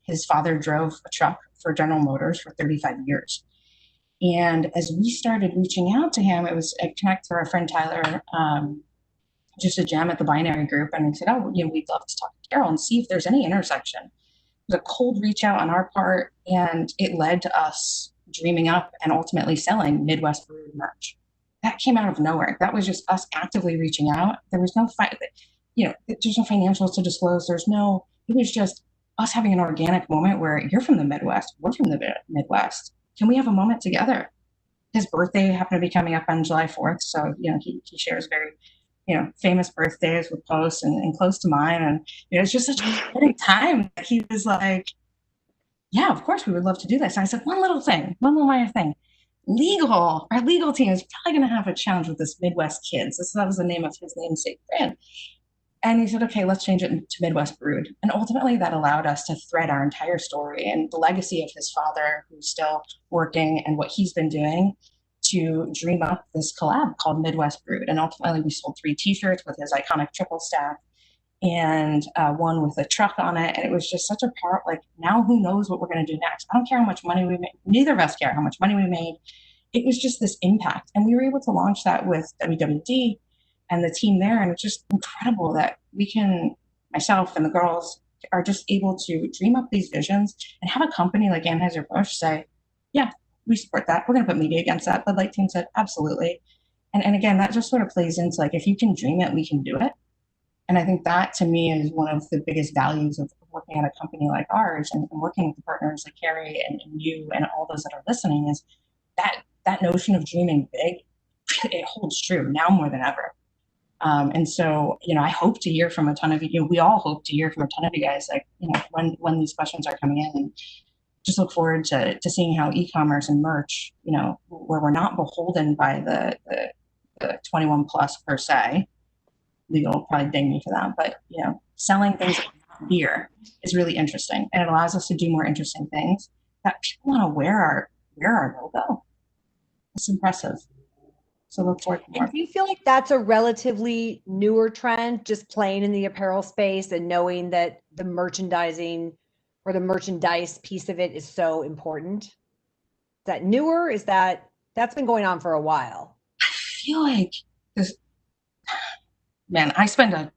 S2: his father drove a truck for General Motors for 35 years. And as we started reaching out to him, it was a connect to our friend Tyler. Just a gem at the Binary Group, and we said, oh, we'd love to talk to Daryl and see if there's any intersection. It was a cold reach out on our part, and it led to us dreaming up and ultimately selling Midwest Brewed merch. That came out of nowhere. That was just us actively reaching out. There was no there's no financials to disclose. It was just us having an organic moment where you're from the Midwest, we're from the Midwest. Can we have a moment together? His birthday happened to be coming up on July 4th, so he shares very famous birthdays with Post and close to mine. And it's just such a exciting time. He was like, yeah, of course we would love to do this. And I said, one little minor thing. Our legal team is probably going to have a challenge with this Midwest Kids. That was the name of his namesake brand. And he said, okay, let's change it to Midwest Brewed. And ultimately that allowed us to thread our entire story and the legacy of his father, who's still working, and what he's been doing to dream up this collab called Midwest Brewed. And ultimately we sold 3 t-shirts with his iconic triple stack and one with a truck on it. And it was just such a part, like, now who knows what we're going to do next? I don't care how much money we made. Neither of us care how much money we made. It was just this impact. And we were able to launch that with WWD and the team there. And it's just incredible that we can, myself and the girls, are just able to dream up these visions and have a company like Anheuser-Busch say, yeah, we support that. We're going to put media against that. Bud Light team said, absolutely. And again, that just sort of plays into like, if you can dream it, we can do it. And I think that to me is one of the biggest values of working at a company like ours and working with the partners like Carrie and you and all those that are listening is that notion of dreaming big, it holds true now more than ever. And so, I hope to hear from a ton of you. We all hope to hear from a ton of you guys, like, when these questions are coming in, and just look forward to seeing how e-commerce and merch, where we're not beholden by the 21 plus per se. Legal will probably ding me for that, but selling things like beer is really interesting, and it allows us to do more interesting things that people want to wear our logo. It's impressive. So look forward to more.
S3: And do you feel like that's a relatively newer trend, just playing in the apparel space and knowing that the merchandising or the merchandise piece of it is so important? Is that newer? That's been going on for a while?
S2: I feel like man, I spend a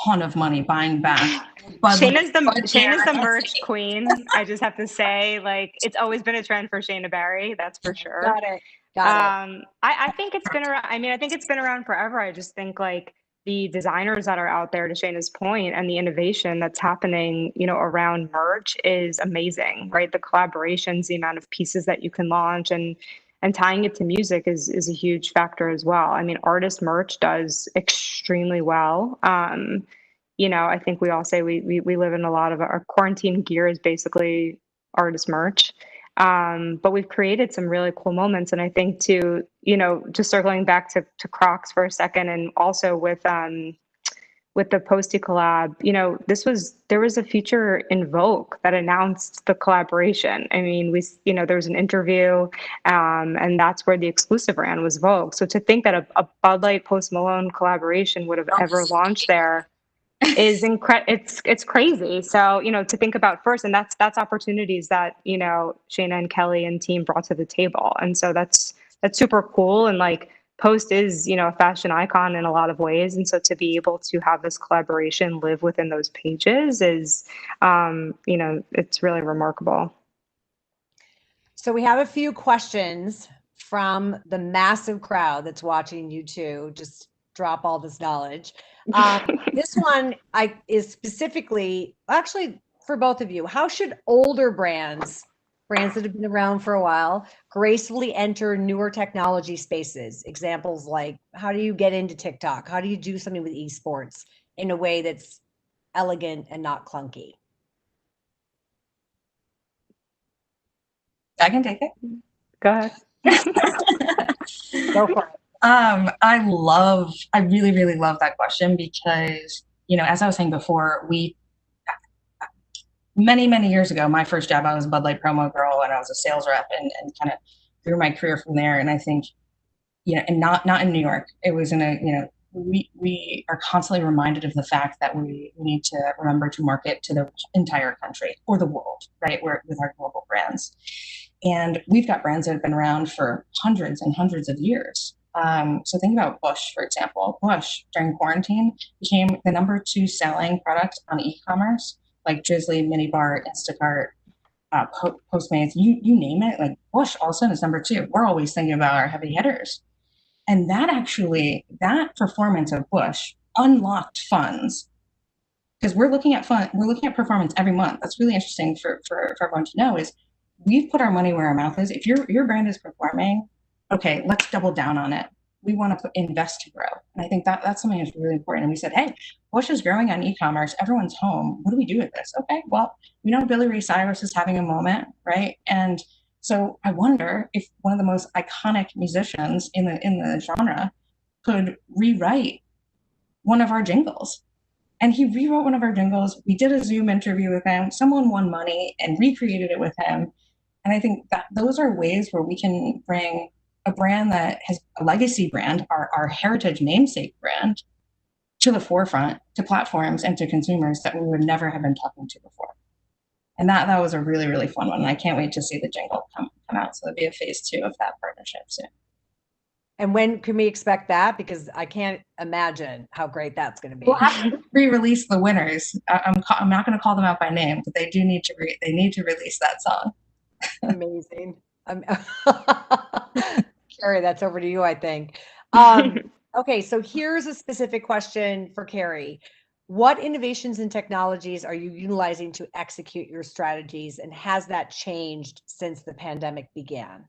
S2: ton of money buying back.
S4: Shayna's the merch queen. I just have to say, like, it's always been a trend for Shayna Barry. That's for sure.
S3: Got it.
S4: I think it's been around. I mean, I think it's been around forever. I just think like the designers that are out there, to Shayna's point, and the innovation that's happening, around merch is amazing, right? The collaborations, the amount of pieces that you can launch, and tying it to music is a huge factor as well. I mean, artist merch does extremely well. I think we all say we live in a lot of our quarantine gear is basically artist merch. But we've created some really cool moments. And I think just circling back to Crocs for a second, and also with the Posty collab, there was a feature in Vogue that announced the collaboration. I mean, there was an interview, and that's where the exclusive ran was Vogue. So to think that a Bud Light Post Malone collaboration would have ever launched there is it's crazy. So, to think about first, and that's opportunities that, Shayna and Kelly and team brought to the table. And so that's super cool. And like, Post is, a fashion icon in a lot of ways. And so to be able to have this collaboration live within those pages is, it's really remarkable.
S3: So we have a few questions from the massive crowd that's watching you two just drop all this knowledge. This one is specifically, actually for both of you, how should older brands that have been around for a while, gracefully enter newer technology spaces? Examples like, how do you get into TikTok? How do you do something with esports in a way that's elegant and not clunky?
S2: I can take it.
S4: Go ahead.
S3: Go for it.
S2: I really, really love that question because, as I was saying before, many, many years ago, my first job, I was a Bud Light promo girl and I was a sales rep and kind of grew my career from there. And I think, and not in New York, it was we are constantly reminded of the fact that we need to remember to market to the entire country or the world, right? With our global brands. And we've got brands that have been around for hundreds and hundreds of years. So think about Bush, for example. Bush, during quarantine, became the number 2 selling product on e-commerce, like Drizzly, Minibar, Instacart, Postmates, you name it. Like Bush all of a sudden is number 2. We're always thinking about our heavy hitters. And that performance of Bush unlocked funds, because we're looking at performance every month. That's really interesting for everyone to know is we've put our money where our mouth is. If your brand is performing, okay, let's double down on it. We want to invest to grow. And I think that's something that's really important. And we said, hey, Bush is growing on e-commerce. Everyone's home. What do we do with this? Okay, well, we know Billy Ray Cyrus is having a moment, right? And so I wonder if one of the most iconic musicians in the genre could rewrite one of our jingles. And he rewrote one of our jingles. We did a Zoom interview with him. Someone won money and recreated it with him. And I think that those are ways where we can bring a brand that has a legacy brand, our heritage namesake brand, to the forefront, to platforms and to consumers that we would never have been talking to before. And that was a really, really fun one. And I can't wait to see the jingle come out. So it'll be a phase 2 of that partnership soon.
S3: And when can we expect that? Because I can't imagine how great that's going to be.
S2: We'll have to re-release the winners. I'm not going to call them out by name, but they do need to release that song.
S3: Amazing. Carrie, that's over to you, I think. Okay, so here's a specific question for Carrie. What innovations and technologies are you utilizing to execute your strategies, and has that changed since the pandemic began?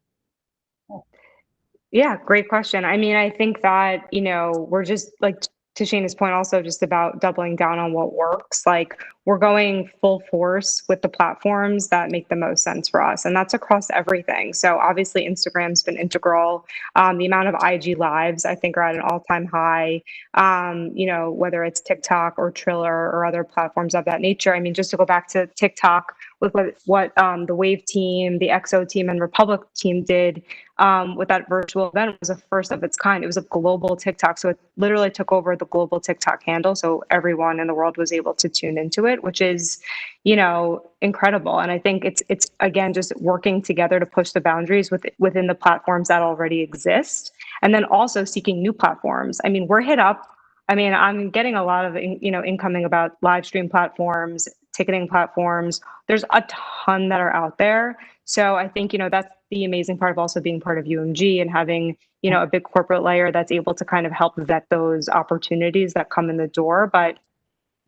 S4: Yeah, great question. I mean, I think that, we're just like to Shayna's point, also just about doubling down on what works. Like, we're going full force with the platforms that make the most sense for us. And that's across everything. So obviously Instagram's been integral. The amount of IG lives, I think, are at an all-time high. Whether it's TikTok or Triller or other platforms of that nature. I mean, just to go back to TikTok, with what the Wave team, the EXO team, and Republic team did with that virtual event, was a first of its kind. It was a global TikTok. So it literally took over the global TikTok handle. So everyone in the world was able to tune into it, which is, incredible. And I think it's again, just working together to push the boundaries within the platforms that already exist. And then also seeking new platforms. I mean, we're hit up. I mean, I'm getting a lot of, incoming about live stream platforms, ticketing platforms. There's a ton that are out there. So I think, that's the amazing part of also being part of UMG and having, a big corporate layer that's able to kind of help vet those opportunities that come in the door. But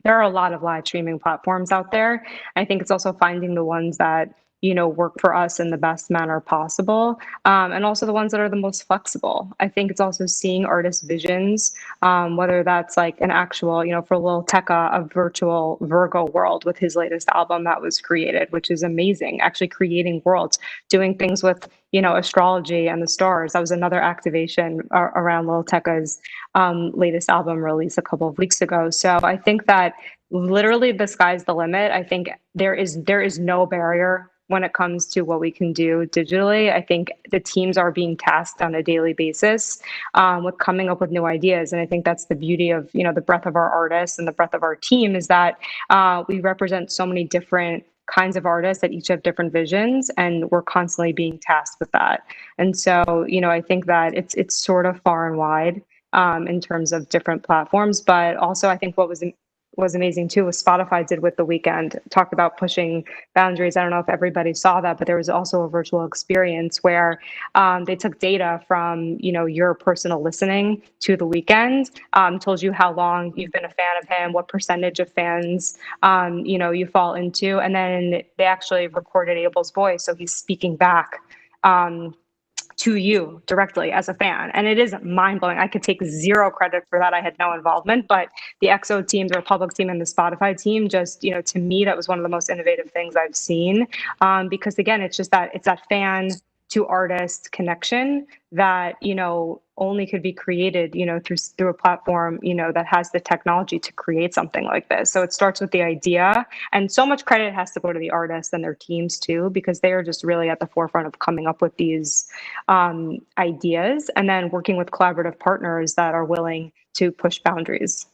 S4: there are a lot of live streaming platforms out there. I think it's also finding the ones that, work for us in the best manner possible. And also the ones that are the most flexible. I think it's also seeing artist visions, whether that's like an actual, for Lil Tecca, a virtual Virgo world with his latest album that was created, which is amazing. Actually creating worlds, doing things with, astrology and the stars. That was another activation around Lil Tecca's latest album release a couple of weeks ago. So I think that literally the sky's the limit. I think there is no barrier when it comes to what we can do digitally. I think the teams are being tasked on a daily basis with coming up with new ideas. And I think that's the beauty of, the breadth of our artists and the breadth of our team, is that we represent so many different kinds of artists that each have different visions, and we're constantly being tasked with that. And so, I think that it's sort of far and wide in terms of different platforms. But also, I think what was amazing too was Spotify did with The Weeknd, talked about pushing boundaries. I don't know if everybody saw that, but there was also a virtual experience where they took data from, your personal listening to The Weeknd, told you how long you've been a fan of him, what percentage of fans, you fall into. And then they actually recorded Abel's voice. So he's speaking back to you directly as a fan. And it is mind-blowing. I could take zero credit for that. I had no involvement, but the EXO team, the Republic team, and the Spotify team, just, to me, that was one of the most innovative things I've seen. Because again, it's that fan to artist connection that, only could be created, through a platform, that has the technology to create something like this. So it starts with the idea, and so much credit has to go to the artists and their teams too, because they are just really at the forefront of coming up with these ideas, and then working with collaborative partners that are willing to push boundaries.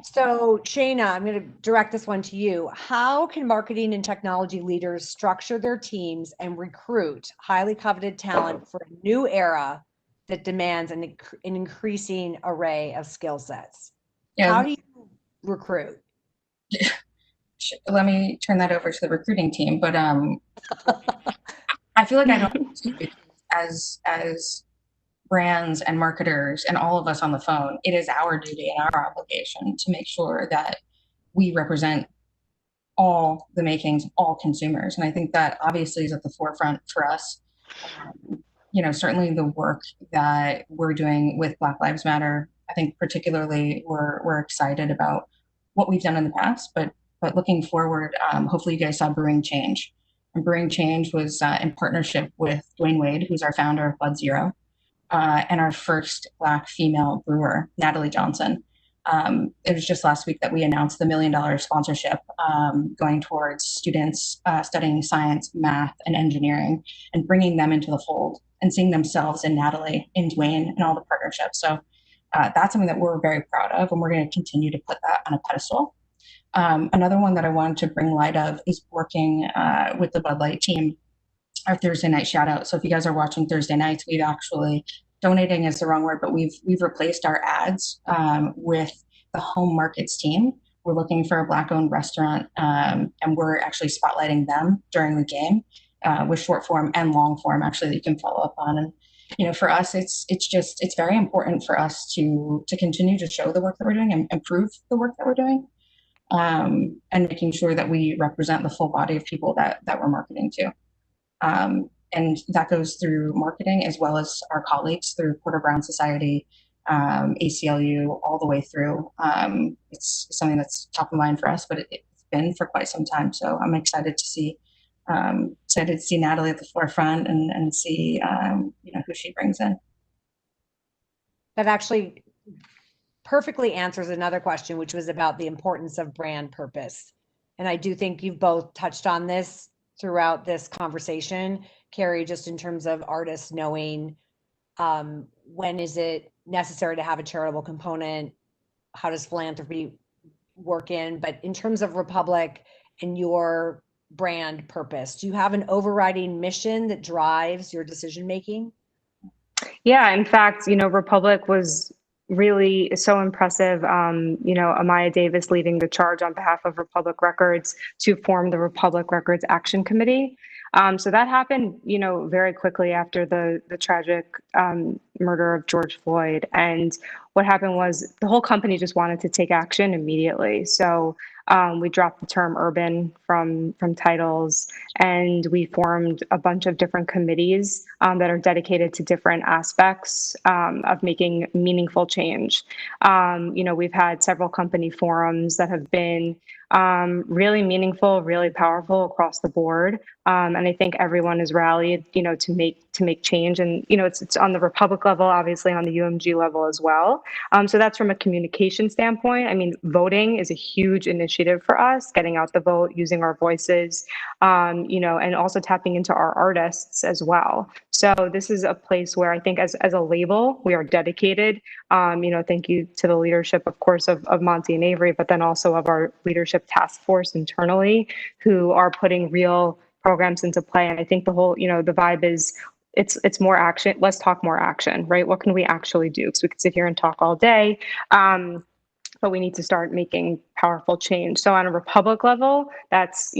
S3: So Shayna, I'm going to direct this one to you. How can marketing and technology leaders structure their teams and recruit highly coveted talent for a new era that demands an increasing array of skill sets?
S2: Yeah.
S3: How do you recruit?
S2: Let me turn that over to the recruiting team, but I feel like I don't, as brands and marketers and all of us on the phone, it is our duty and our obligation to make sure that we represent all the makings, all consumers. And I think that obviously is at the forefront for us. Certainly the work that we're doing with Black Lives Matter, I think particularly we're excited about what we've done in the past, but looking forward, hopefully you guys saw Brewing Change. And Brewing Change was in partnership with Dwayne Wade, who's our founder of Bud Zero. And our first Black female brewer, Natalie Johnson. It was just last week that we announced the $1 million sponsorship going towards students studying science, math, and engineering, and bringing them into the fold and seeing themselves in Natalie, in Dwayne, and all the partnerships. So that's something that we're very proud of, and we're going to continue to put that on a pedestal. Another one that I wanted to bring light of is working with the Bud Light team. our Thursday night shout out. So if you guys are watching Thursday nights, we've actually, donating is the wrong word, but we've replaced our ads with the home markets team. We're looking for a Black owned restaurant, and we're actually spotlighting them during the game with short form and long form actually that you can follow up on. And for us, it's very important for us to continue to show the work that we're doing and improve the work that we're doing, and making sure that we represent the full body of people that we're marketing to. And that goes through marketing as well as our colleagues through Porter Brown Society, ACLU, all the way through. It's something that's top of mind for us, but it's been for quite some time. So I'm excited to see Natalie at the forefront and see who she brings in.
S3: That actually perfectly answers another question, which was about the importance of brand purpose. And I do think you've both touched on this throughout this conversation, Carrie, just in terms of artists knowing when is it necessary to have a charitable component, how does philanthropy work in, but in terms of Republic and your brand purpose, do you have an overriding mission that drives your decision making?
S4: Yeah, in fact, Republic was really so impressive. Amaya Davis leading the charge on behalf of Republic Records to form the Republic Records Action Committee. So that happened, very quickly after the tragic murder of George Floyd. And what happened was the whole company just wanted to take action immediately. So we dropped the term urban from titles, and we formed a bunch of different committees that are dedicated to different aspects of making meaningful change. We've had several company forums that have been really meaningful, really powerful across the board. And I think everyone has rallied, to make change. And, it's on the Republic level, obviously on the UMG level as well. So that's from a communication standpoint. I mean, voting is a huge initiative for us, getting out the vote, using our voices, and also tapping into our artists as well. So this is a place where I think as a label, we are dedicated. Thank you to the leadership, of course, of Monty and Avery, but then also of our leadership task force internally, who are putting real programs into play. And I think the whole, the vibe is it's more action. Let's talk more action, right? What can we actually do? Because we could sit here and talk all day. But we need to start making powerful change. So on a Republic level, that's,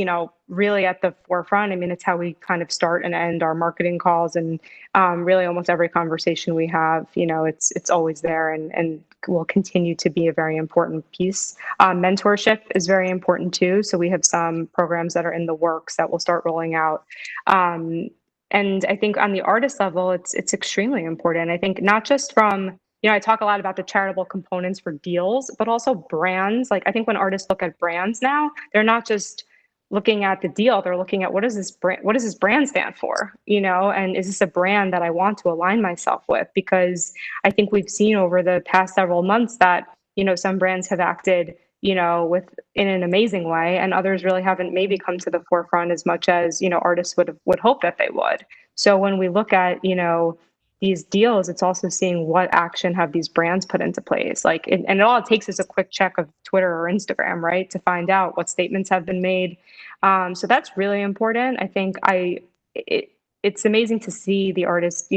S4: really at the forefront. I mean, it's how we kind of start and end our marketing calls, and really almost every conversation we have, it's always there and will continue to be a very important piece. Mentorship is very important too. So we have some programs that are in the works that will start rolling out. And I think on the artist level, it's extremely important. I think not just from, I talk a lot about the charitable components for deals, but also brands. Like, I think when artists look at brands now, they're not just looking at the deal, they're looking at what does this brand stand for, and is this a brand that I want to align myself with? Because I think we've seen over the past several months that, some brands have acted, in an amazing way, and others really haven't maybe come to the forefront as much as, artists would hope that they would. So when we look at, these deals, it's also seeing what action have these brands put into place. And all it takes is a quick check of Twitter or Instagram, right, to find out what statements have been made. So that's really important. I think it's amazing to see the artists,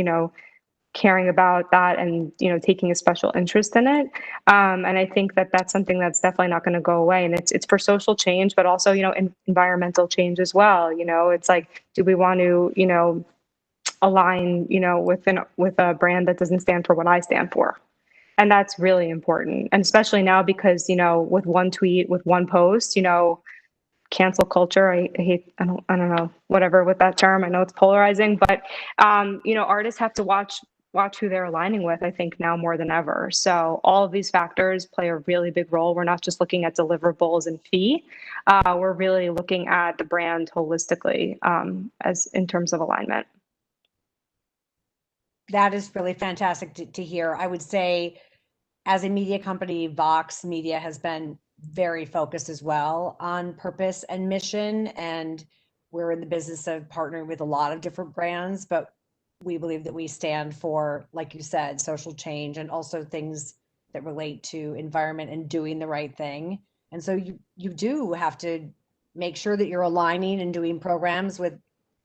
S4: caring about that and, taking a special interest in it. And I think that that's something that's definitely not going to go away. And it's for social change, but also, environmental change as well. It's like, do we want to, align, with a brand that doesn't stand for what I stand for? And that's really important. And especially now because, with one tweet, with one post, cancel culture, I don't know, whatever with that term. I know it's polarizing, but, artists have to watch who they're aligning with, I think now more than ever. So all of these factors play a really big role. We're not just looking at deliverables and fee. We're really looking at the brand holistically, as in terms of alignment.
S3: That is really fantastic to hear. I would say as a media company, Vox Media has been very focused as well on purpose and mission. And we're in the business of partnering with a lot of different brands, but we believe that we stand for, like you said, social change and also things that relate to environment and doing the right thing. And so you do have to make sure that you're aligning and doing programs with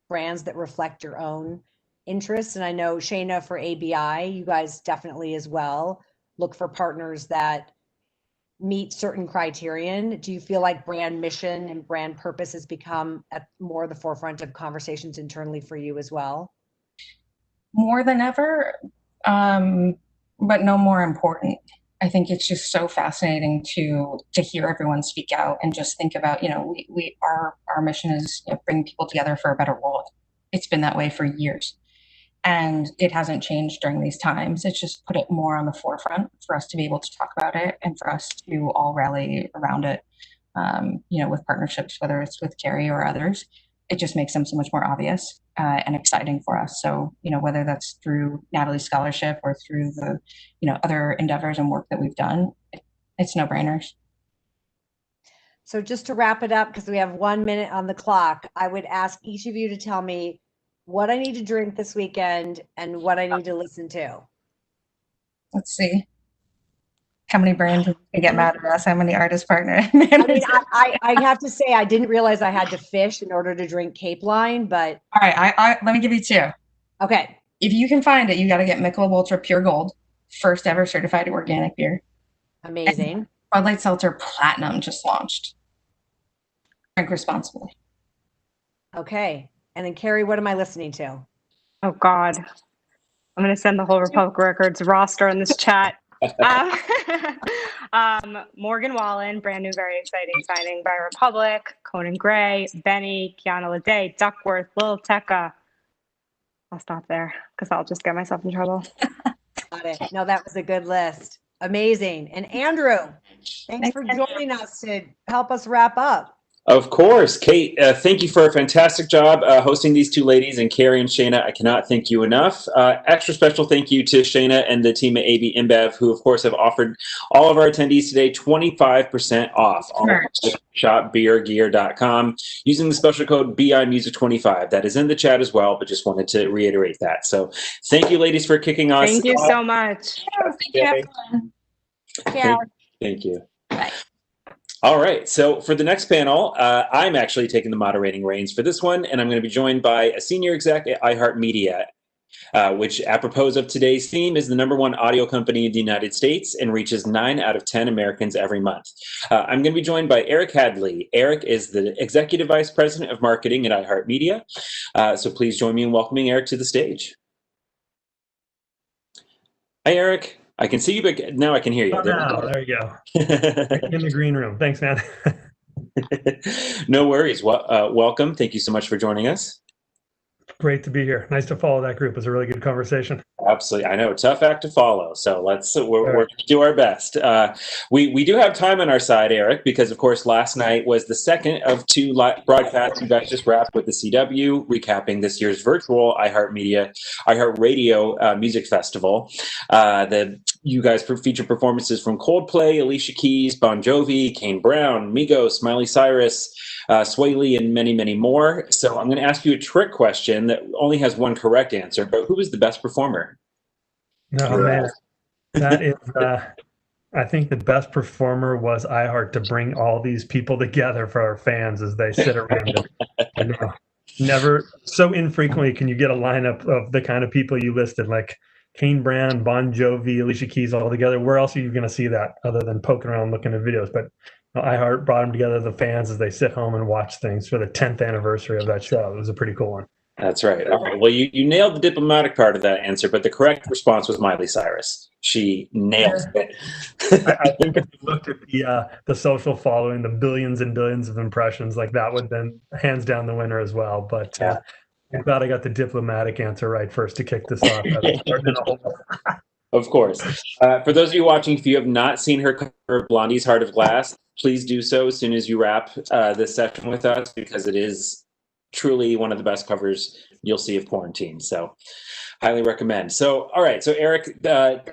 S3: brands that reflect your own interests. And I know Shayna for ABI, you guys definitely as well look for partners that meet certain criterion. Do you feel like brand mission and brand purpose has become at more the forefront of conversations internally for you as well?
S2: More than ever, but no more important. I think it's just so fascinating to hear everyone speak out and just think about, our mission is bring people together for a better world. It's been that way for years, and it hasn't changed during these times. It's just put it more on the forefront for us to be able to talk about it and for us to all rally around it. With partnerships, whether it's with Carrie or others, it just makes them so much more obvious and exciting for us. So, whether that's through Natalie's scholarship or through the, other endeavors and work that we've done, it's no brainers.
S3: So just to wrap it up, because we have 1 minute on the clock, I would ask each of you to tell me what I need to drink this weekend and what I need to listen to.
S2: Let's see. How many brands can get mad at us? How many artist partners?
S3: I mean, I have to say, I didn't realize I had to fish in order to drink Cape Line, but.
S2: All right, let me give you two.
S3: Okay.
S2: If you can find it, you got to get Michelob Ultra Pure Gold, first ever certified organic beer.
S3: Amazing.
S2: And Bud Light Seltzer Platinum just launched. Drink responsibly.
S3: Okay. And then Carrie, what am I listening to?
S4: Oh God, I'm going to send the whole Republic Records roster in this chat. Morgan Wallen, brand new, very exciting signing by Republic. Conan Gray, Benny, Kiana Lede, Duckworth, Lil Tecca. I'll stop there because I'll just get myself in trouble.
S3: Got it. No, that was a good list. Amazing. And Andrew, thanks for joining us to help us wrap up.
S1: Of course. Kate, thank you for a fantastic job hosting these two ladies, and Carrie and Shayna, I cannot thank you enough. Extra special thank you to Shayna and the team at AB InBev, who of course have offered all of our attendees today 25% off on shopbeergear.com using the special code BIMusic25. That is in the chat as well, but just wanted to reiterate that. So thank you, ladies, for kicking us.
S4: Thank you so much.
S1: Thank you.
S2: Bye.
S1: All right, so for the next panel, I'm actually taking the moderating reins for this one, and I'm going to be joined by a senior exec at iHeartMedia, which, apropos of today's theme, is the #1 audio company in the United States and reaches 9 out of 10 Americans every month. I'm going to be joined by Eric Hadley. Eric is the Executive Vice President of Marketing at iHeartMedia, so please join me in welcoming Eric to the stage. Hi, Eric. I can see you, but now I can hear you.
S5: Oh, there you go. In the green room. Thanks, man.
S1: No worries. Well, welcome. Thank you so much for joining us.
S5: Great to be here. Nice to follow that group. It was a really good conversation.
S1: Absolutely. I know, tough act to follow. So we're going to do our best. We do have time on our side, Eric, because of course last night was the second of 2 broadcasts you guys just wrapped with the CW, recapping this year's virtual iHeartRadio Music Festival. You guys feature performances from Coldplay, Alicia Keys, Bon Jovi, Kane Brown, Migos, Miley Cyrus, Sway Lee, and many, many more. So I'm going to ask you a trick question that only has one correct answer, but who is the best performer?
S5: No, man. That is, I think the best performer was iHeart to bring all these people together for our fans as they sit around and never, so infrequently can you get a lineup of the kind of people you listed, like Kane Brown, Bon Jovi, Alicia Keys all together. Where else are you going to see that other than poking around looking at videos? But iHeart brought them together, the fans, as they sit home and watch things for the 10th anniversary of that show. It was a pretty cool one.
S1: That's right. All right. Well, you nailed the diplomatic part of that answer, but the correct response was Miley Cyrus. She nailed it.
S5: I think if you looked at the social following, the billions and billions of impressions, like that would have been hands down the winner as well. But I'm glad I got the diplomatic answer right first to kick this off.
S1: Of course. For those of you watching, if you have not seen her cover Blondie's Heart of Glass, please do so as soon as you wrap this session with us, because it is truly one of the best covers you'll see of quarantine. So Highly recommend. So, all right. So, Eric,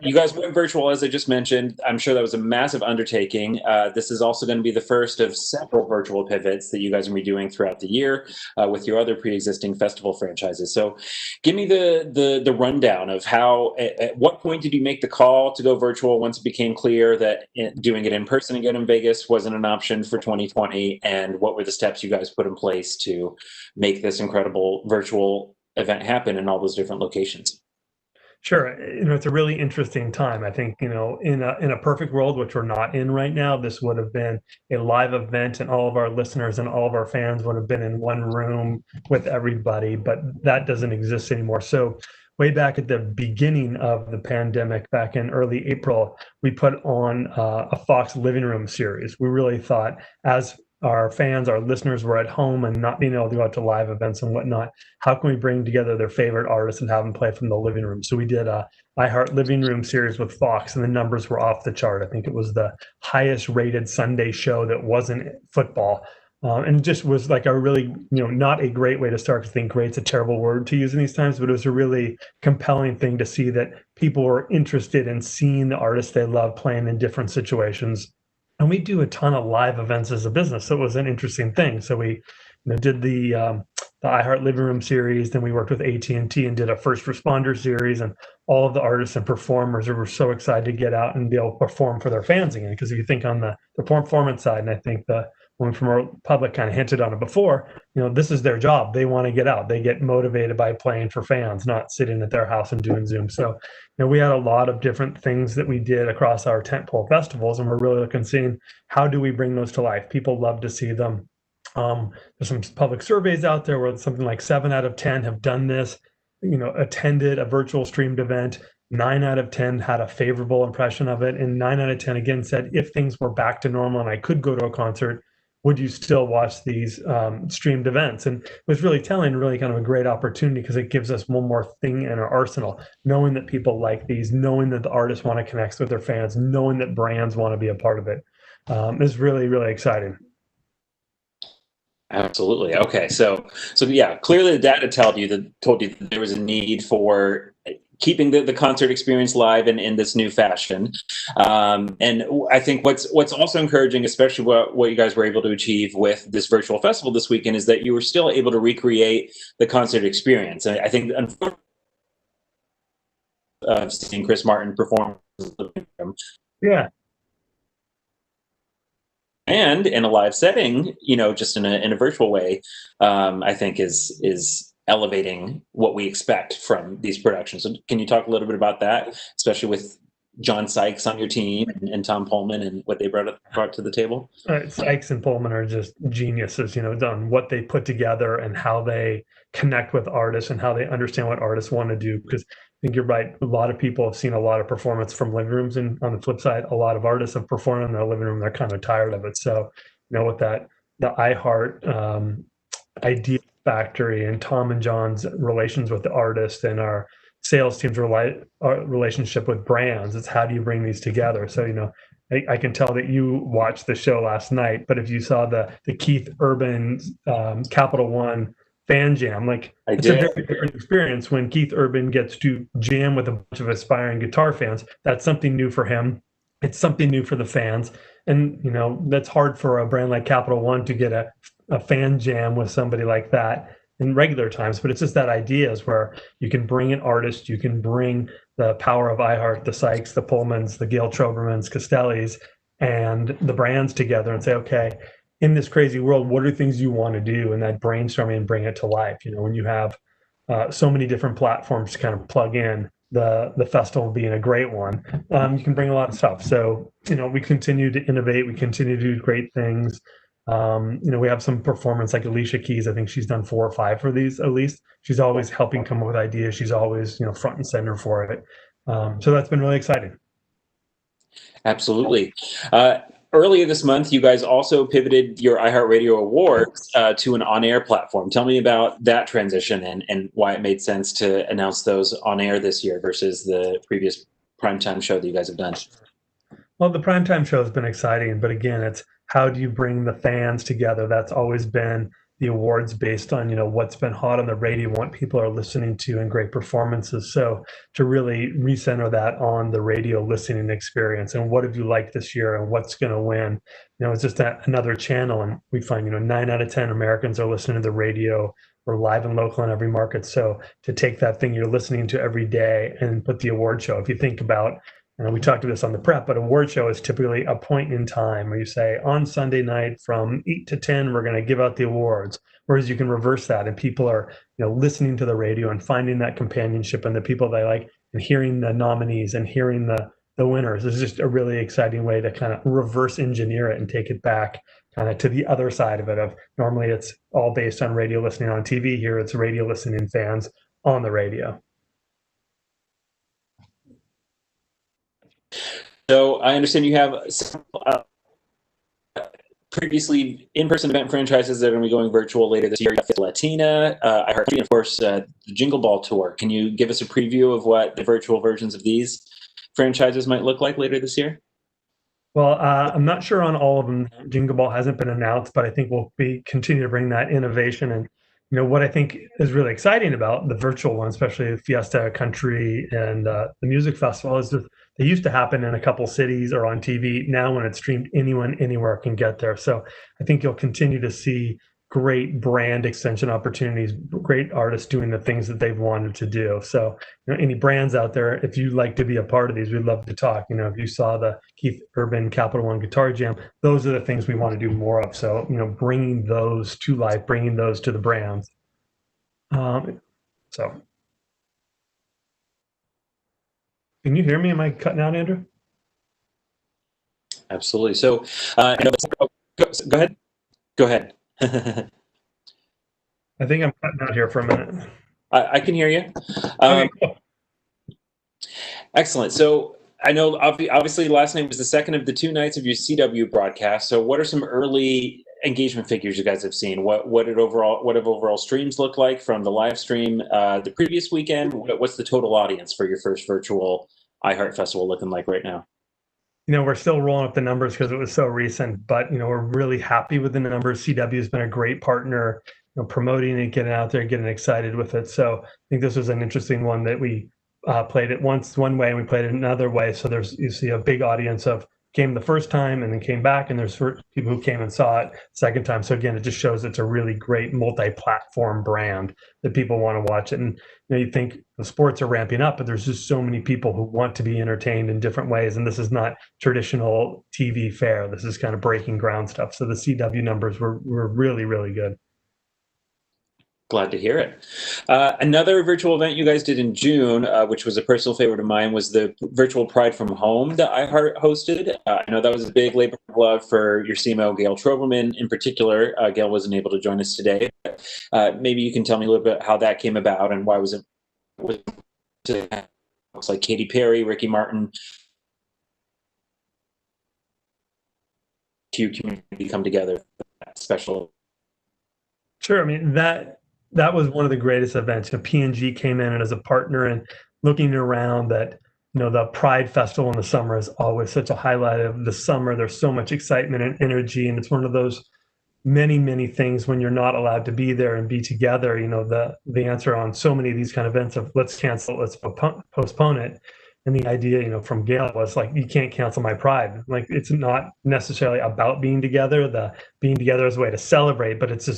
S1: you guys went virtual, as I just mentioned. I'm sure that was a massive undertaking. This is also going to be the first of several virtual pivots that you guys will be doing throughout the year with your other pre-existing festival franchises. So, give me the rundown of how. At what point did you make the call to go virtual? Once it became clear that doing it in person again in Vegas wasn't an option for 2020, and what were the steps you guys put in place to make this incredible virtual event happen in all those different locations?
S5: Sure. It's a really interesting time. I think, in a perfect world, which we're not in right now, this would have been a live event and all of our listeners and all of our fans would have been in one room with everybody, but that doesn't exist anymore. So way back at the beginning of the pandemic, back in early April, we put on a Fox Living Room series. We really thought, as our fans, our listeners were at home and not being able to go out to live events and whatnot, how can we bring together their favorite artists and have them play from the living room? So we did a iHeart Living Room series with Fox, and the numbers were off the chart. I think it was the highest rated Sunday show that wasn't football. And it just was like a really, not a great way to start, because I think great's a terrible word to use in these times, but it was a really compelling thing to see that people were interested in seeing the artists they love playing in different situations. And we do a ton of live events as a business, so it was an interesting thing. So we did the iHeart Living Room series, then we worked with AT&T and did a first responder series, and all of the artists and performers were so excited to get out and be able to perform for their fans again. Because if you think on the performance side, and I think the Women from Our Public kind of hinted on it before, this is their job. They want to get out. They get motivated by playing for fans, not sitting at their house and doing Zoom. So we had a lot of different things that we did across our tentpole festivals, and we're really looking, seeing how do we bring those to life. People love to see them. There's some public surveys out there where something like 7 out of 10 have done this, attended a virtual streamed event. 9 out of 10 had a favorable impression of it, and 9 out of 10 again said, if things were back to normal and I could go to a concert, would you still watch these streamed events? And it was really telling, really kind of a great opportunity, because it gives us one more thing in our arsenal, knowing that people like these, knowing that the artists want to connect with their fans, knowing that brands want to be a part of it. Is really, really exciting.
S1: Absolutely. Okay. So yeah, clearly the data told you that there was a need for keeping the concert experience live in this new fashion. And I think what's also encouraging, especially what you guys were able to achieve with this virtual festival this weekend, is that you were still able to recreate the concert experience. I think, unfortunately, seeing Chris Martin perform,
S5: yeah,
S1: and in a live setting, just in a virtual way, I think is elevating what we expect from these productions. So can you talk a little bit about that, especially with John Sykes on your team and Tom Pullman and what they brought to the table?
S5: Sykes and Pullman are just geniuses, on what they put together and how they connect with artists and how they understand what artists want to do. Because I think you're right. A lot of people have seen a lot of performance from living rooms, and on the flip side, a lot of artists have performed in their living room. They're kind of tired of it. So, with that, the iHeart Idea Factory and Tom and John's relations with the artist and our sales team's relationship with brands, it's how do you bring these together? So, I can tell that you watched the show last night, but if you saw the Keith Urban Capital One fan jam, it's a very different experience when Keith Urban gets to jam with a bunch of aspiring guitar fans. That's something new for him. It's something new for the fans. And, that's hard for a brand like Capital One to get a fan jam with somebody like that in regular times. But it's just that idea is where you can bring an artist, you can bring the power of iHeart, the Sykes, the Pullmans, the Gail Trobermans, Castellis, and the brands together and say, okay, in this crazy world, what are things you want to do? And that brainstorming and bring it to life. When you have so many different platforms to kind of plug in, the festival being a great one, you can bring a lot of stuff. So, we continue to innovate. We continue to do great things. We have some performance like Alicia Keys. I think she's done 4 or 5 for these at least. She's always helping come up with ideas. She's always, front and center for it. So that's been really exciting.
S1: Absolutely. Earlier this month, you guys also pivoted your iHeartRadio Awards to an on-air platform. Tell me about that transition and why it made sense to announce those on air this year versus the previous primetime show that you guys have done.
S5: Well, the primetime show has been exciting, but again, it's how do you bring the fans together? That's always been the awards based on, what's been hot on the radio, what people are listening to, and great performances. So to really recenter that on the radio listening experience and what have you liked this year and what's going to win, it's just another channel. And we find, 9 out of 10 Americans are listening to the radio. We're live and local in every market. So to take that thing you're listening to every day and put the award show, if you think about, we talked about this on the prep, but award show is typically a point in time where you say on Sunday night from 8 to 10, we're going to give out the awards. Whereas you can reverse that and people are, listening to the radio and finding that companionship and the people they like and hearing the nominees and hearing the winners. Is just a really exciting way to kind of reverse engineer it and take it back kind of to the other side of it. Of normally it's all based on radio listening on TV. Here it's radio listening fans on the radio.
S1: So I understand you have previously in-person event franchises that are going to be going virtual later this year. You have Latina, iHeart, and of course, the Jingle Ball Tour. Can you give us a preview of what the virtual versions of these franchises might look like later this year?
S5: Well, I'm not sure on all of them. Jingle Ball hasn't been announced, but I think we'll continue to bring that innovation. And what I think is really exciting about the virtual one, especially Fiesta Country and the music festival, is that they used to happen in a couple cities or on TV. Now, when it's streamed, anyone, anywhere can get there. So I think you'll continue to see great brand extension opportunities, great artists doing the things that they've wanted to do. So, any brands out there, if you'd like to be a part of these, we'd love to talk. If you saw the Keith Urban Capital One Guitar Jam, those are the things we want to do more of. So, bringing those to life, bringing those to the brands. So, can you hear me? Am I cutting out, Andrew?
S1: Absolutely. So, go ahead. Go ahead.
S5: I think I'm cutting out here for a minute.
S1: I can hear you.
S5: Okay, cool.
S1: Excellent. So I know obviously last night was the second of the 2 nights of your CW broadcast. So what are some early engagement figures you guys have seen? What have overall streams look like from the live stream the previous weekend? What's the total audience for your first virtual iHeart Festival looking like right now?
S5: We're still rolling up the numbers because it was so recent, but we're really happy with the numbers. CW has been a great partner, promoting it, getting out there, getting excited with it. So I think this was an interesting one that we played it once one way and we played it another way. So you see a big audience of came the first time and then came back, and there's people who came and saw it second time. So again, it just shows it's a really great multi-platform brand that people want to watch it. And you think the sports are ramping up, but there's just so many people who want to be entertained in different ways. And this is not traditional TV fare. This is kind of breaking ground stuff. So the CW numbers were really, really good.
S1: Glad to hear it. Another virtual event you guys did in June, which was a personal favorite of mine, was the virtual Pride from Home that iHeart hosted. I know that was a big labor of love for your CMO, Gail Troberman, in particular. Gail wasn't able to join us today. Maybe you can tell me a little bit how that came about and why was it looks like Katy Perry, Ricky Martin, community come together for that special.
S5: Sure. I mean, that was one of the greatest events. P&G came in and as a partner, and looking around that, the Pride Festival in the summer is always such a highlight of the summer. There's so much excitement and energy, and it's one of those many, many things when you're not allowed to be there and be together. The answer on so many of these kind of events of let's cancel, let's postpone it. And the idea, from Gail was like, you can't cancel my Pride. Like, it's not necessarily about being together. The being together is a way to celebrate, but it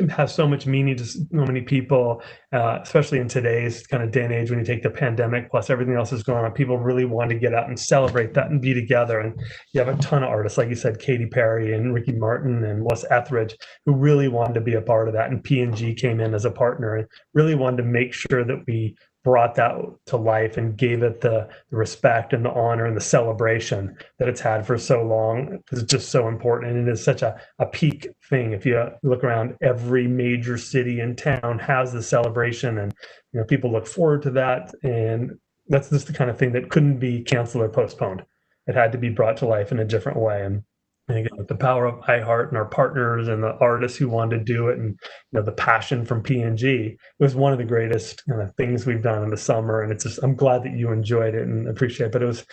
S5: has so much meaning to so many people, especially in today's kind of day and age when you take the pandemic plus everything else is going on. People really want to get out and celebrate that and be together. And you have a ton of artists, like you said, Katy Perry and Ricky Martin and Wes Etheridge, who really wanted to be a part of that. And P&G came in as a partner and really wanted to make sure that we brought that to life and gave it the respect and the honor and the celebration that it's had for so long. It's just so important. And it is such a peak thing. If you look around, every major city and town has the celebration, and people look forward to that. And that's just the kind of thing that couldn't be canceled or postponed. It had to be brought to life in a different way. And And again, with the power of iHeart and our partners and the artists who wanted to do it, and the passion from P&G, it was one of the greatest things we've done in the summer. And it's just, I'm glad that you enjoyed it and appreciate it. But it was,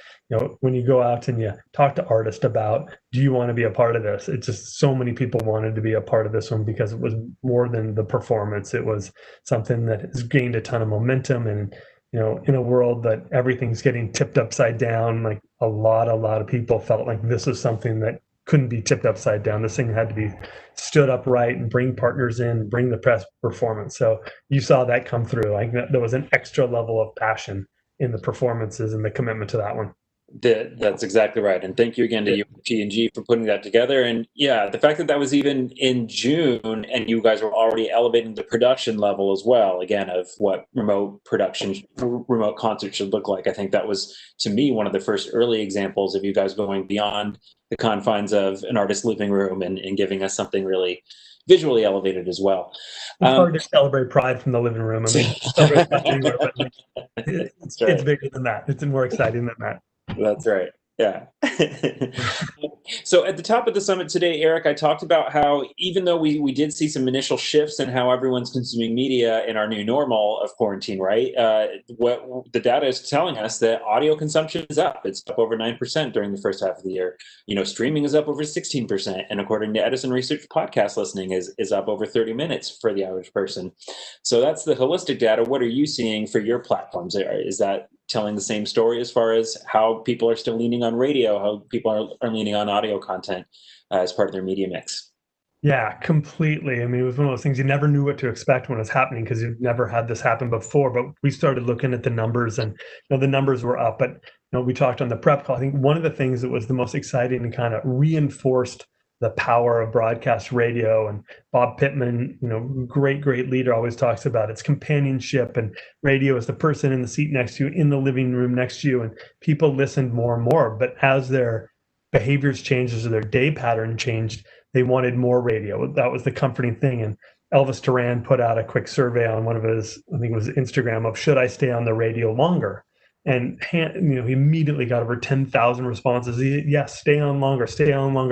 S5: when you go out and you talk to artists about, do you want to be a part of this? It's just so many people wanted to be a part of this one because it was more than the performance. It was something that has gained a ton of momentum. And in a world that everything's getting tipped upside down, like a lot of people felt like this is something that couldn't be tipped upside down. This thing had to be stood upright and bring partners in, bring the best performance. So you saw that come through. Like there was an extra level of passion in the performances and the commitment to that one.
S1: That's exactly right. And thank you again to you, P&G, for putting that together. And yeah, the fact that that was even in June and you guys were already elevating the production level as well, again, of what remote concert should look like. I think that was, to me, one of the first early examples of you guys going beyond the confines of an artist's living room and giving us something really visually elevated as well.
S5: It's hard to celebrate Pride from the living room. I mean, celebrate Pride anywhere, but it's bigger than that. It's more exciting than that.
S1: That's right. Yeah. So at the top of the summit today, Eric, I talked about how even though we did see some initial shifts in how everyone's consuming media in our new normal of quarantine, right? What the data is telling us that audio consumption is up. It's up over 9% during the first half of the year. Streaming is up over 16%. And according to Edison Research, podcast listening is up over 30 minutes for the average person. So that's the holistic data. What are you seeing for your platforms? Is that telling the same story as far as how people are still leaning on radio, how people are leaning on audio content as part of their media mix?
S5: Yeah, completely. I mean, it was one of those things you never knew what to expect when it was happening because you've never had this happen before. But we started looking at the numbers and the numbers were up. But we talked on the prep call. I think one of the things that was the most exciting and kind of reinforced the power of broadcast radio, and Bob Pittman, great leader, always talks about its companionship, and radio is the person in the seat next to you, in the living room next to you, and people listened more and more. But as their behaviors changed, as their day pattern changed, they wanted more radio. That was the comforting thing. And Elvis Duran put out a quick survey on one of his, I think it was Instagram, of should I stay on the radio longer? And he immediately got over 10,000 responses. Yes, stay on longer.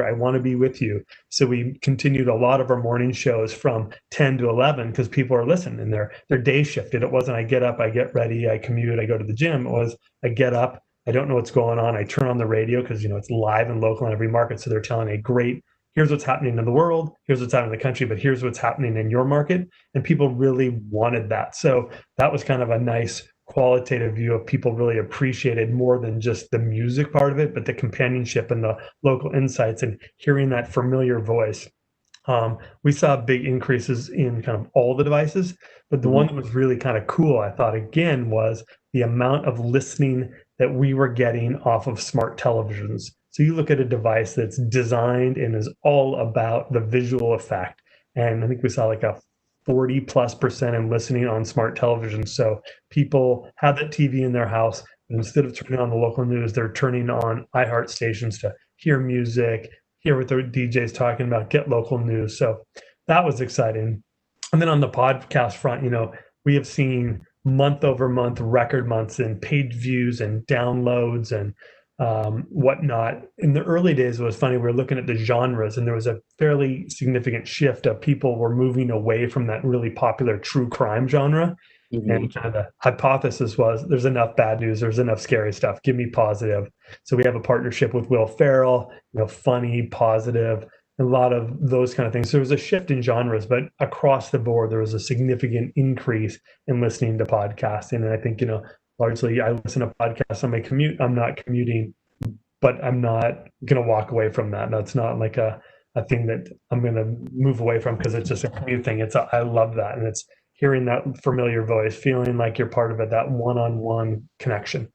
S5: I want to be with you. So we continued a lot of our morning shows from 10 to 11 because people are listening and their day shifted. It wasn't I get up, I get ready, I commute, I go to the gym. It was I get up, I don't know what's going on. I turn on the radio because it's live and local in every market. So they're telling a great, here's what's happening in the world, here's what's happening in the country, but here's what's happening in your market. And people really wanted that. So that was kind of a nice qualitative view of people really appreciated more than just the music part of it, but the companionship and the local insights and hearing that familiar voice. We saw big increases in kind of all the devices, but the one that was really kind of cool, I thought, again, was the amount of listening that we were getting off of smart televisions. So you look at a device that's designed and is all about the visual effect. And I think we saw like a 40+% in listening on smart television. So people have that TV in their house, and instead of turning on the local news, they're turning on iHeart stations to hear music, hear what their DJ's talking about, get local news. So that was exciting. And then on the podcast front, we have seen month over month record months in page views and downloads and whatnot. In the early days, it was funny. We were looking at the genres, and there was a fairly significant shift of people were moving away from that really popular true crime genre. Mm-hmm. And kind of the hypothesis was there's enough bad news, there's enough scary stuff. Give me positive. So we have a partnership with Will Ferrell, funny, positive, a lot of those kind of things. So there was a shift in genres, but across the board, there was a significant increase in listening to podcasting. And I think, largely, I listen to podcasts on my commute. I'm not commuting, but I'm not going to walk away from that. That's not like a thing that I'm going to move away from because it's just a commute thing. I love that. And it's hearing that familiar voice, feeling like you're part of it, that one-on-one connection.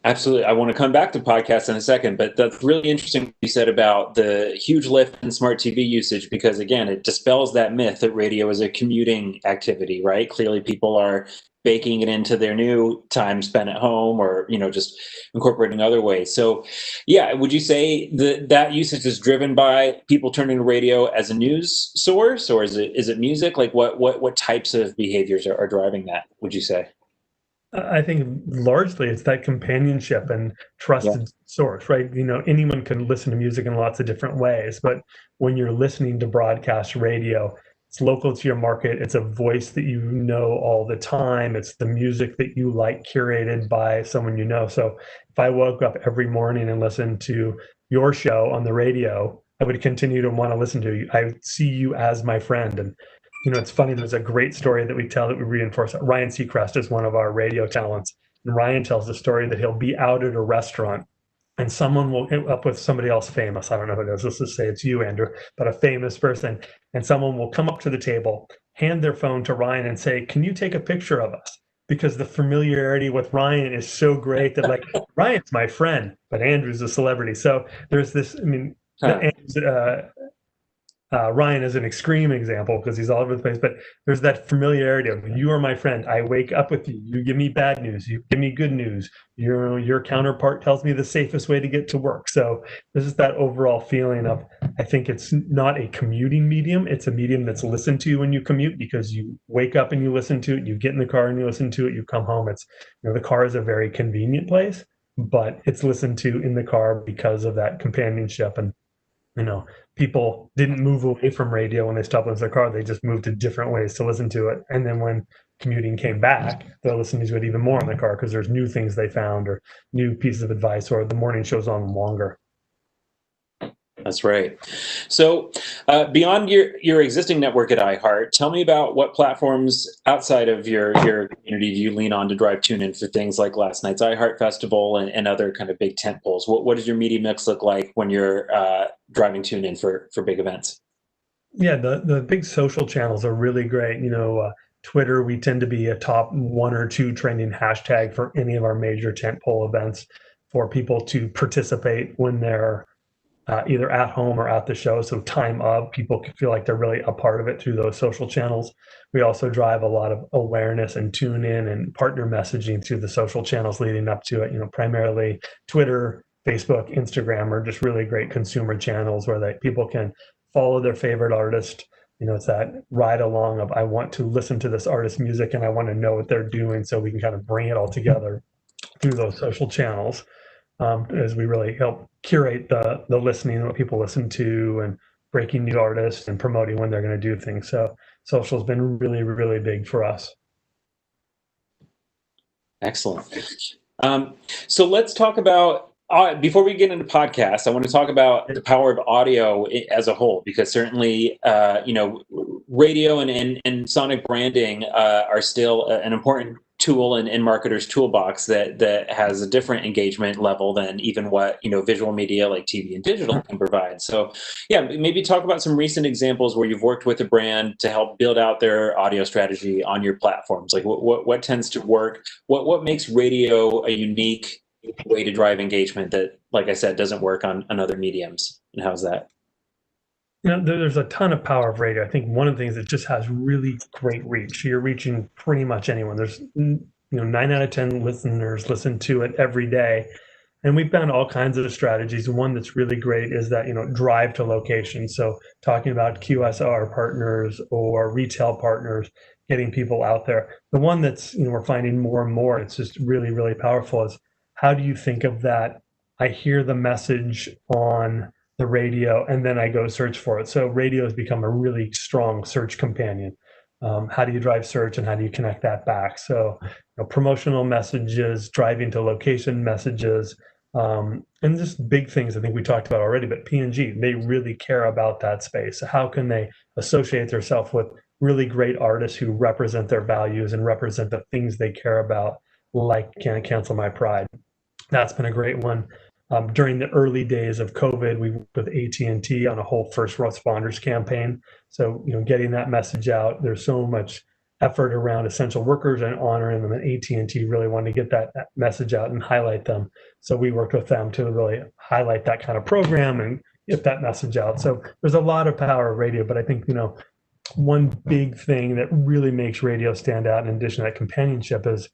S1: Absolutely. I want to come back to podcasts in a second, but that's really interesting what you said about the huge lift in smart TV usage, because again, it dispels that myth that radio is a commuting activity, right? Clearly people are baking it into their new time spent at home or, just incorporating other ways. So yeah, would you say that usage is driven by people turning to radio as a news source, or is it music? Like what types of behaviors are driving that, would you say?
S5: I think largely it's that companionship and trusted source, right? Anyone can listen to music in lots of different ways, but when you're listening to broadcast radio, it's local to your market. It's a voice that you know all the time. It's the music that you like curated by someone you know. So if I woke up every morning and listened to your show on the radio, I would continue to want to listen to you. I see you as my friend. And it's funny, there's a great story that we tell that we reinforce. Ryan Seacrest is one of our radio talents. And Ryan tells the story that he'll be out at a restaurant and someone will get up with somebody else famous. I don't know who it is. Let's just say it's you, Andrew, but a famous person. And someone will come up to the table, hand their phone to Ryan and say, "Can you take a picture of us?" Because the familiarity with Ryan is so great that, like, Ryan's my friend, but Andrew's a celebrity. So there's this, Ryan is an extreme example because he's all over the place, but there's that familiarity of, you are my friend. I wake up with you. You give me bad news. You give me good news. Your counterpart tells me the safest way to get to work. So this is that overall feeling of, I think it's not a commuting medium. It's a medium that's listened to when you commute, because you wake up and you listen to it. You get in the car and you listen to it. You come home. It's, the car is a very convenient place, but it's listened to in the car because of that companionship. And people didn't move away from radio when they stopped in their car. They just moved to different ways to listen to it. And then when commuting came back, they're listening to it even more in the car because there's new things they found or new pieces of advice, or the morning show's on longer.
S1: That's right. So beyond your existing network at iHeart, tell me about what platforms outside of your community do you lean on to drive tune in for things like last night's iHeart Festival and other kind of big tent poles? What does your media mix look like when you're driving tune in for big events?
S5: Yeah, the big social channels are really great. Twitter, we tend to be a top 1 or 2 trending hashtag for any of our major tentpole events for people to participate when they're either at home or at the show. So time of, people can feel like they're really a part of it through those social channels. We also drive a lot of awareness and tune in and partner messaging through the social channels leading up to it. Primarily Twitter, Facebook, Instagram are just really great consumer channels where people can follow their favorite artist. It's that ride along of, I want to listen to this artist's music and I want to know what they're doing, so we can kind of bring it all together through those social channels. As we really help curate the listening and what people listen to, and breaking new artists and promoting when they're going to do things. So social has been really, really big for us.
S1: Excellent. So let's talk about, before we get into podcasts, I want to talk about the power of audio as a whole, because certainly, radio and sonic branding are still an important tool in marketers' toolbox that has a different engagement level than even what visual media like TV and digital can provide. So, yeah, maybe talk about some recent examples where you've worked with a brand to help build out their audio strategy on your platforms. Like what tends to work? What makes radio a unique way to drive engagement that, like I said, doesn't work on other mediums? And how's that?
S5: There's a ton of power of radio. I think one of the things that just has really great reach. You're reaching pretty much anyone. There's 9 out of 10 listeners listen to it every day. And we've found all kinds of strategies. One that's really great is that, drive to location. So talking about QSR partners or retail partners, getting people out there. The one that's, we're finding more and more, it's just really, really powerful, is how do you think of that? I hear the message on the radio and then I go search for it. So radio has become a really strong search companion. How do you drive search and how do you connect that back? So promotional messages, driving to location messages, and just big things I think we talked about already, but P&G, they really care about that space. How can they associate themselves with really great artists who represent their values and represent the things they care about, like Can't Cancel My Pride? That's been a great one. During the early days of COVID, we worked with AT&T on a whole first responders campaign. So, getting that message out, there's so much effort around essential workers and honoring them, and AT&T really wanted to get that message out and highlight them. So we worked with them to really highlight that kind of program and get that message out. So there's a lot of power of radio, but I think, one big thing that really makes radio stand out, in addition to that companionship, is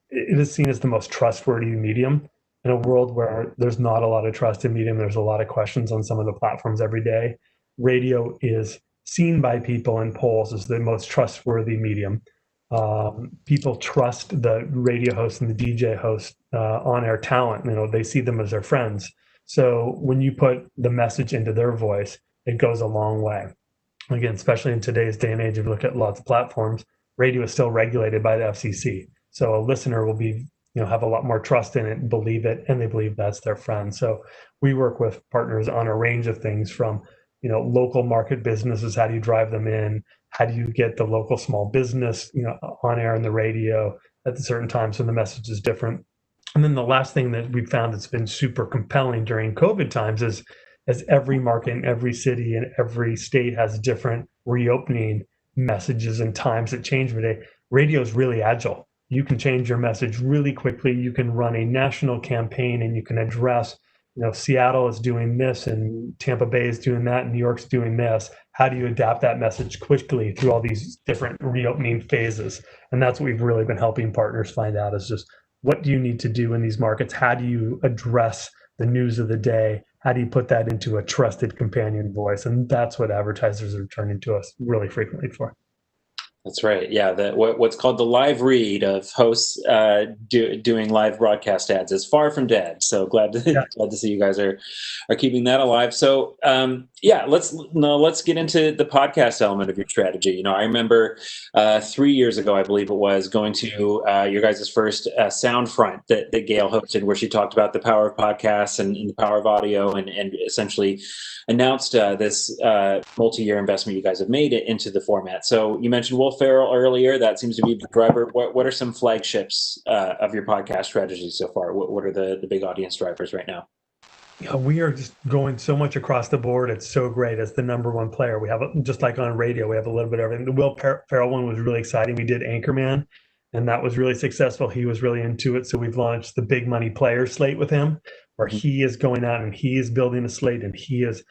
S5: it is seen as the most trustworthy medium. In a world where there's not a lot of trust in medium, there's a lot of questions on some of the platforms every day. Radio is seen by people in polls as the most trustworthy medium. People trust the radio host and the DJ host on-air talent. They see them as their friends. So when you put the message into their voice, it goes a long way. Again, especially in today's day and age, if you look at lots of platforms, radio is still regulated by the FCC. So a listener will be, have a lot more trust in it, believe it, and they believe that's their friend. So we work with partners on a range of things from, local market businesses. How do you drive them in? How do you get the local small business, on air on the radio at a certain time so the message is different? And then the last thing that we found that's been super compelling during COVID times is, as every market in every city and every state has different reopening messages and times that change every day, radio is really agile. You can change your message really quickly. You can run a national campaign and you can address, Seattle is doing this and Tampa Bay is doing that and New York's doing this. How do you adapt that message quickly through all these different reopening phases? And that's what we've really been helping partners find out, is just, what do you need to do in these markets? How do you address the news of the day? How do you put that into a trusted companion voice? And that's what advertisers are turning to us really frequently for.
S1: That's right. Yeah, what's called the live read of hosts doing live broadcast ads is far from dead. So glad to see you guys are keeping that alive. So let's get into the podcast element of your strategy. I remember 3 years ago, I believe it was, going to your guys' first Soundfront that Gail hosted, where she talked about the power of podcasts and the power of audio, and essentially announced this multi-year investment you guys have made into the format. So you mentioned Will Ferrell earlier. That seems to be the driver. What are some flagships of your podcast strategy so far? What are the big audience drivers right now?
S5: Yeah, we are just going so much across the board. It's so great. As the number one player, we have, just like on radio, we have a little bit of everything. The Will Ferrell one was really exciting. We did Anchorman, and that was really successful. He was really into it. So we've launched the Big Money Player slate with him, where he is going out and he is building a slate and he is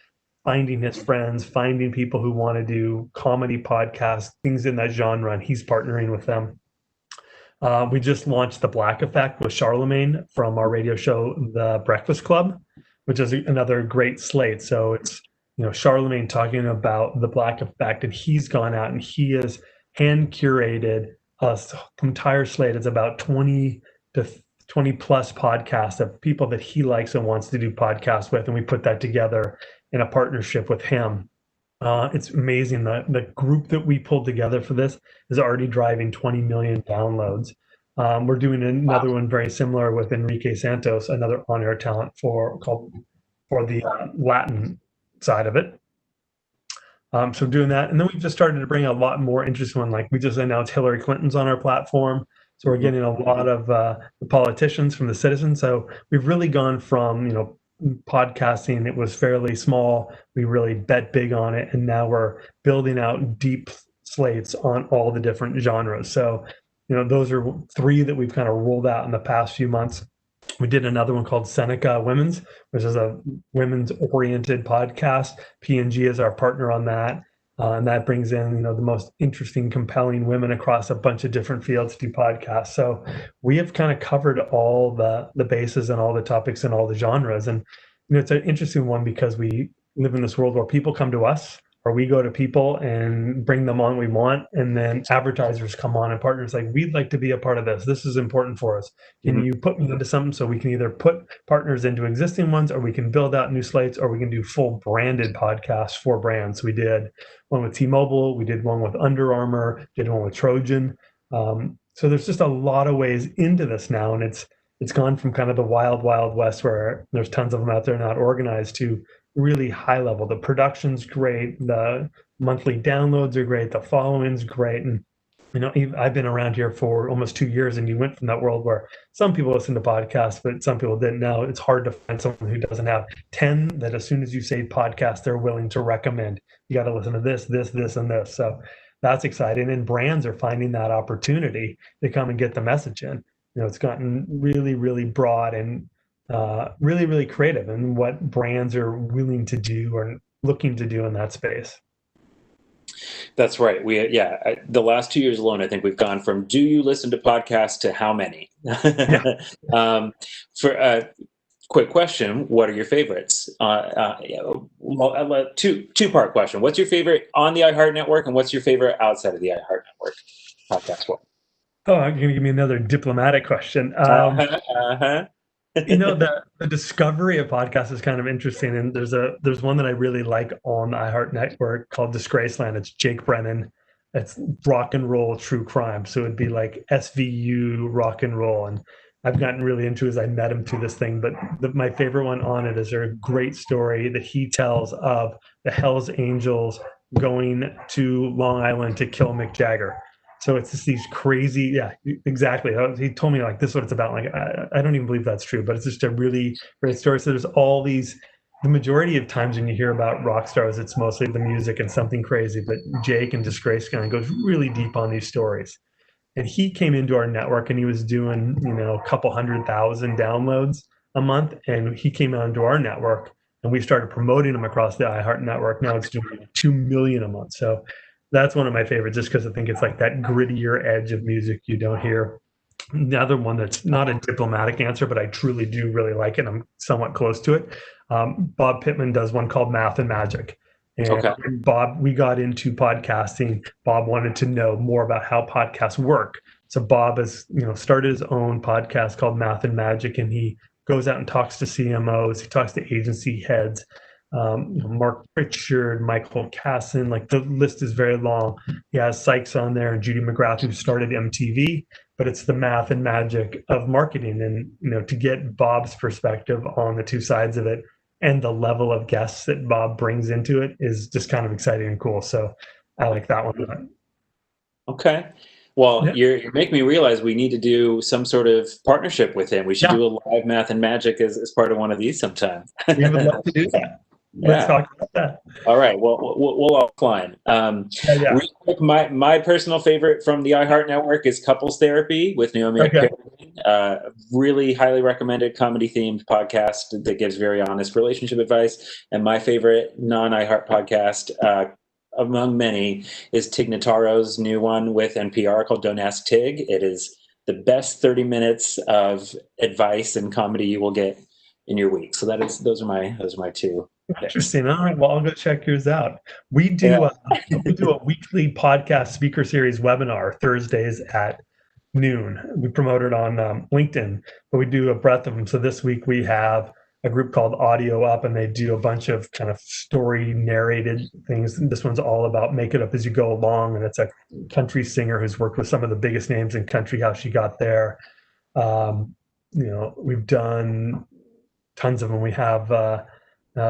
S5: finding his friends, finding people who want to do comedy podcasts, things in that genre, and he's partnering with them. We just launched The Black Effect with Charlemagne from our radio show, The Breakfast Club, which is another great slate. So it's, Charlemagne talking about The Black Effect, and he's gone out and he has hand curated an entire slate. It's about 20 plus podcasts of people that he likes and wants to do podcasts with, and we put that together in a partnership with him. It's amazing. The group that we pulled together for this is already driving 20 million downloads. We're doing another one very similar with Enrique Santos, another on-air talent for the Latin side of it. So doing that. And then we've just started to bring a lot more interesting one. Like we just announced Hillary Clinton's on our platform. So we're getting a lot of the politicians from the citizens. So we've really gone from, podcasting, it was fairly small. We really bet big on it. And now we're building out deep slates on all the different genres. So, those are three that we've kind of rolled out in the past few months. We did another one called Seneca Women's, which is a women's oriented podcast. P&G is our partner on that. And that brings in, the most interesting, compelling women across a bunch of different fields to do podcasts. So we have kind of covered all the bases and all the topics and all the genres. And, it's an interesting one because we live in this world where people come to us, or we go to people and bring them on we want. And then advertisers come on and partners like, we'd like to be a part of this. This is important for us. Can you put me into something so we can either put partners into existing ones, or we can build out new slates, or we can do full branded podcasts for brands. We did one with T-Mobile. We did one with Under Armour, did one with Trojan. So there's just a lot of ways into this now. And it's gone from kind of the wild, wild west where there's tons of them out there not organized to really high level. The production's great. The monthly downloads are great. The following's great. And, I've been around here for almost 2 years, and you went from that world where some people listen to podcasts, but some people didn't. Now it's hard to find someone who doesn't have 10 that as soon as you say podcast, they're willing to recommend. You got to listen to this, and this. So that's exciting. And brands are finding that opportunity to come and get the message in. It's gotten really, really broad and really, really creative in what brands are willing to do or looking to do in that space.
S1: That's right. The last 2 years alone, I think we've gone from do you listen to podcasts to how many? For a quick question, what are your favorites? Two-part question. What's your favorite on the iHeart Network, and what's your favorite outside of the iHeart Network podcast?
S5: Oh, you're going to give me another diplomatic question.
S1: Uh-huh.
S5: The discovery of podcasts is kind of interesting, and there's one that I really like on the iHeart Network called Disgraceland. It's Jake Brennan. It's rock and roll true crime, so it'd be like SVU rock and roll. And I've gotten really into it as I met him through this thing. But my favorite one on it is there a great story that he tells of the Hells Angels going to Long Island to kill Mick Jagger. So it's just these crazy, yeah, exactly. He told me like this is what it's about. Like I don't even believe that's true, but it's just a really great story. So there's all these. The majority of times when you hear about rock stars, it's mostly the music and something crazy. But Jake and Disgrace kind of goes really deep on these stories. And he came into our network and he was doing a couple 100,000 downloads a month, and he came onto our network and we started promoting him across the iHeart network. Now it's doing 2 million a month. So that's one of my favorites, just because I think it's like that grittier edge of music you don't hear. Another one that's not a diplomatic answer, but I truly do really like it. I'm somewhat close to it. Bob Pittman does one called Math and Magic. And
S1: Okay.
S5: Bob, we got into podcasting. Bob wanted to know more about how podcasts work. So Bob has, started his own podcast called Math and Magic, and he goes out and talks to CMOs. He talks to agency heads. Mark Pritchard, Michael Casson, like the list is very long. He has Sykes on there and Judy McGrath, who started MTV, but it's the math and magic of marketing. And, to get Bob's perspective on the two sides of it and the level of guests that Bob brings into it is just kind of exciting and cool. So I like that one.
S1: Okay. Well,
S5: Yeah.
S1: you're making me realize we need to do some sort of partnership with him. We should
S5: Yeah.
S1: do a live Math and Magic as part of one of these sometime.
S5: We would love to do that. Let's
S1: Yeah.
S5: talk about that.
S1: All right. Well, we'll offline.
S5: Yeah.
S1: Real quick, my personal favorite from the iHeart Network is Couples Therapy with Naomi
S5: Okay.
S1: Ekperigin. Really highly recommended comedy-themed podcast that gives very honest relationship advice. And my favorite non-iHeart podcast, among many, is Tig Notaro's new one with NPR called Don't Ask Tig. It is the best 30 minutes of advice and comedy you will get in your week. So those are my two.
S5: Interesting. All right. Well, I'll go check yours out. We do a weekly podcast speaker series webinar Thursdays at noon. We promote it on LinkedIn, but we do a breadth of them. So this week we have a group called Audio Up, and they do a bunch of kind of story narrated things. And this one's all about make it up as you go along. And it's a country singer who's worked with some of the biggest names in country, how she got there. We've done tons of them. We have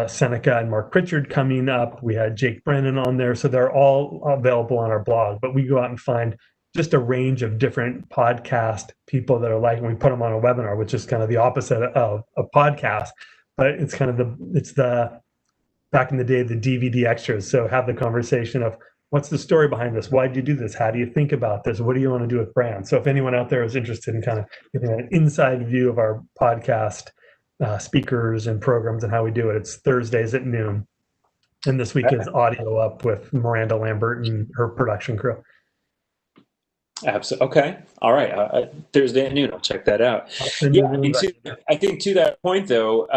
S5: Seneca and Mark Pritchard coming up. We had Jake Brennan on there. So they're all available on our blog, but we go out and find just a range of different podcast people that are like, and we put them on a webinar, which is kind of the opposite of a podcast, but it's kind of it's the back in the day, the DVD extras. So have the conversation of what's the story behind this? Why did you do this? How do you think about this? What do you want to do with brands? So if anyone out there is interested in kind of getting an inside view of our podcast, speakers and programs and how we do it, it's Thursdays at noon. And this week is Audio Up with Miranda Lambert and her production crew.
S1: Absolutely. Okay. All right. Thursday at noon. I'll check that out. Yeah. I think to that point, though,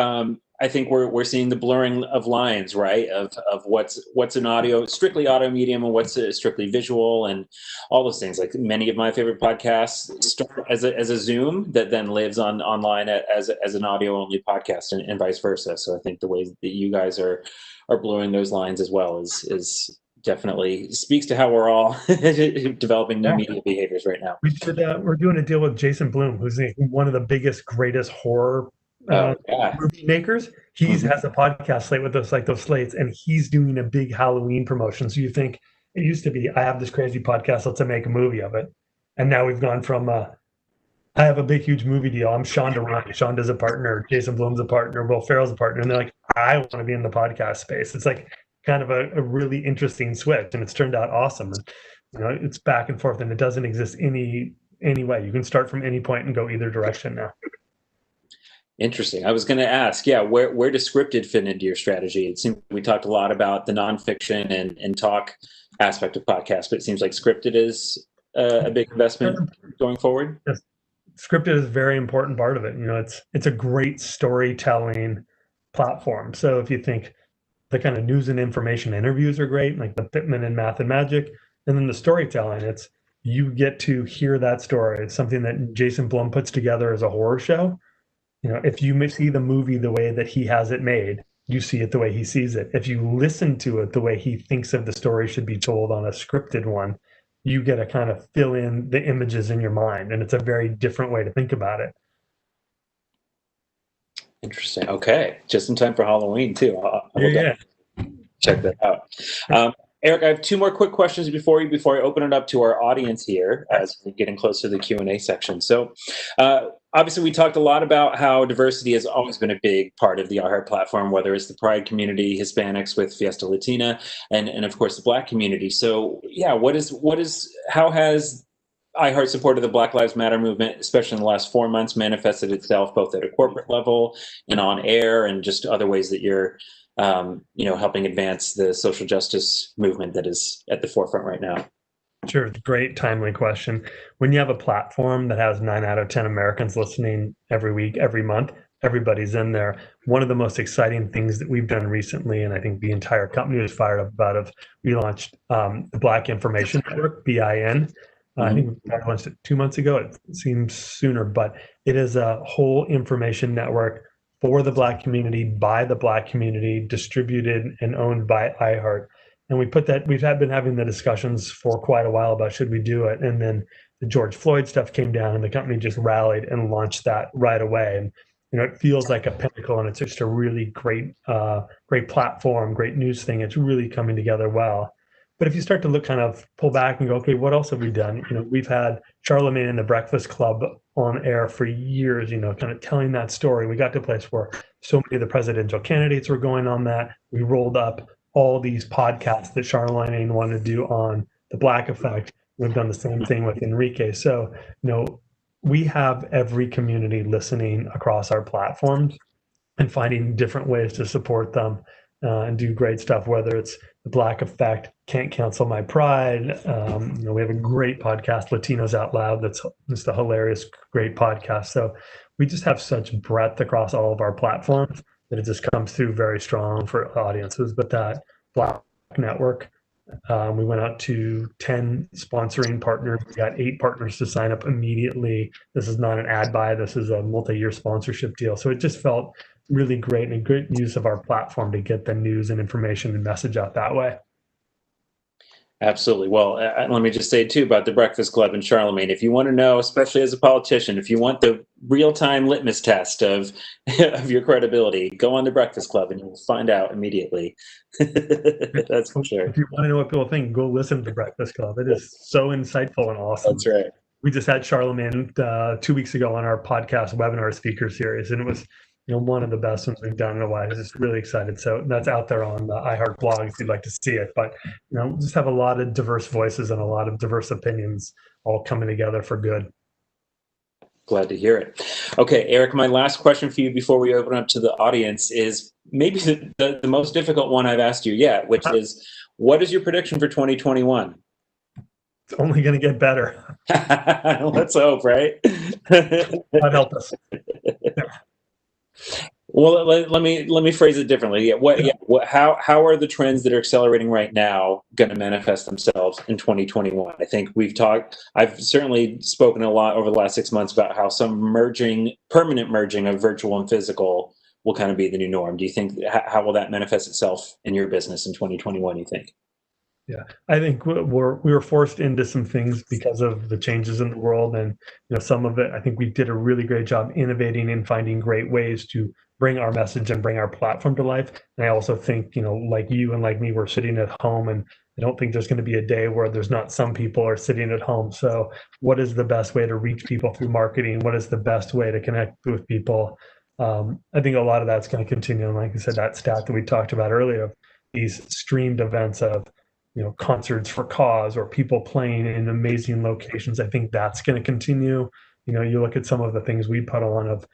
S1: I think we're seeing the blurring of lines, right? Of what's an strictly audio medium, and what's a strictly visual, and all those things. Like many of my favorite podcasts start as a Zoom that then lives online as an audio only podcast, and vice versa. So I think the way that you guys are blurring those lines as well is definitely speaks to how we're all developing new media behaviors right now.
S5: We're doing a deal with Jason Blum, who's one of the biggest, greatest horror movie makers. He has a podcast slate with those slates, and he's doing a big Halloween promotion. So you think it used to be, I have this crazy podcast, let's make a movie of it. And now we've gone from, I have a big, huge movie deal. I'm Shonda Rhimes. Shonda's a partner. Jason Blum's a partner. Will Ferrell's a partner. And they're like, I want to be in the podcast space. It's like kind of a really interesting switch, and it's turned out awesome. And it's back and forth, and it doesn't exist any way. You can start from any point and go either direction now.
S1: Interesting. I was going to ask, where does scripted fit into your strategy? It seems we talked a lot about the nonfiction and talk aspect of podcasts, but it seems like scripted is a big investment going forward.
S5: Yes. Scripted is a very important part of it. It's a great storytelling platform. So if you think the kind of news and information interviews are great, like the Pittman and Math and Magic, and then the storytelling, it's you get to hear that story. It's something that Jason Blum puts together as a horror show. If you see the movie the way that he has it made, you see it the way he sees it. If you listen to it the way he thinks of the story should be told on a scripted one, you get to kind of fill in the images in your mind. And it's a very different way to think about it.
S1: Interesting. Okay. Just in time for Halloween, too.
S5: Yeah.
S1: Check that out. Eric, I have two more quick questions before I open it up to our audience here as we're getting close to the Q&A section. So obviously we talked a lot about how diversity has always been a big part of the iHeart platform, whether it's the Pride community, Hispanics with Fiesta Latina, and of course the Black community. So yeah, how has iHeart support of the Black Lives Matter movement, especially in the last 4 months, manifested itself both at a corporate level and on air, and just other ways that you're helping advance the social justice movement that is at the forefront right now?
S5: Sure. Great, timely question. When you have a platform that has 9 out of 10 Americans listening every week, every month, everybody's in there. One of the most exciting things that we've done recently, and I think the entire company was fired up about, we launched the Black Information Network, BIN. I think we launched it 2 months ago. It seems sooner, but it is a whole information network for the Black community, by the Black community, distributed and owned by iHeart. And we've been having the discussions for quite a while about should we do it. And then the George Floyd stuff came down and the company just rallied and launched that right away. And, it feels like a pinnacle, and it's just a really great platform, great news thing. It's really coming together well. But if you start to pull back and go, okay, what else have we done? We've had Charlamagne and the Breakfast Club on air for years, kind of telling that story. We got to a place where so many of the presidential candidates were going on that. We rolled up all these podcasts that Charlamagne wanted to do on the Black Effect. We've done the same thing with Enrique. So, we have every community listening across our platforms and finding different ways to support them and do great stuff, whether it's the Black Effect, Can't Cancel My Pride. We have a great podcast, Latinos Out Loud. That's just a hilarious, great podcast. So we just have such breadth across all of our platforms that it just comes through very strong for audiences. But that Black Network, we went out to 10 sponsoring partners. We got 8 partners to sign up immediately. This is not an ad buy. This is a multi-year sponsorship deal. So it just felt really great and a good use of our platform to get the news and information and message out that way.
S1: Absolutely. Well, let me just say too about the Breakfast Club and Charlamagne, if you want to know, especially as a politician, if you want the real-time litmus test of your credibility, go on the Breakfast Club and you'll find out immediately. That's for sure.
S5: If you want to know what people think, go listen to the Breakfast Club. It is so insightful and awesome.
S1: That's right.
S5: We just had Charlamagne 2 weeks ago on our podcast webinar speaker series, and it was one of the best ones we've done in a while. I was just really excited. So that's out there on the iHeart blog if you'd like to see it. But just have a lot of diverse voices and a lot of diverse opinions all coming together for good.
S1: Glad to hear it. Okay, Eric, my last question for you before we open up to the audience is maybe the most difficult one I've asked you yet, which is, what is your prediction for 2021?
S5: It's only going to get better.
S1: Let's hope, right?
S5: God help us.
S1: Well, let me phrase it differently. How are the trends that are accelerating right now going to manifest themselves in 2021? I think I've certainly spoken a lot over the last 6 months about how some permanent merging of virtual and physical will kind of be the new norm. Do you think, how will that manifest itself in your business in 2021, you think?
S5: Yeah, I think we were forced into some things because of the changes in the world, and some of it, I think we did a really great job innovating and finding great ways to bring our message and bring our platform to life. And I also think, like you and like me, we're sitting at home, and I don't think there's going to be a day where there's not some people are sitting at home. So what is the best way to reach people through marketing? What is the best way to connect with people? I think a lot of that's going to continue. And like I said, that stat that we talked about earlier, these streamed events of concerts for cause or people playing in amazing locations, I think that's going to continue. You look at some of the things we put on, of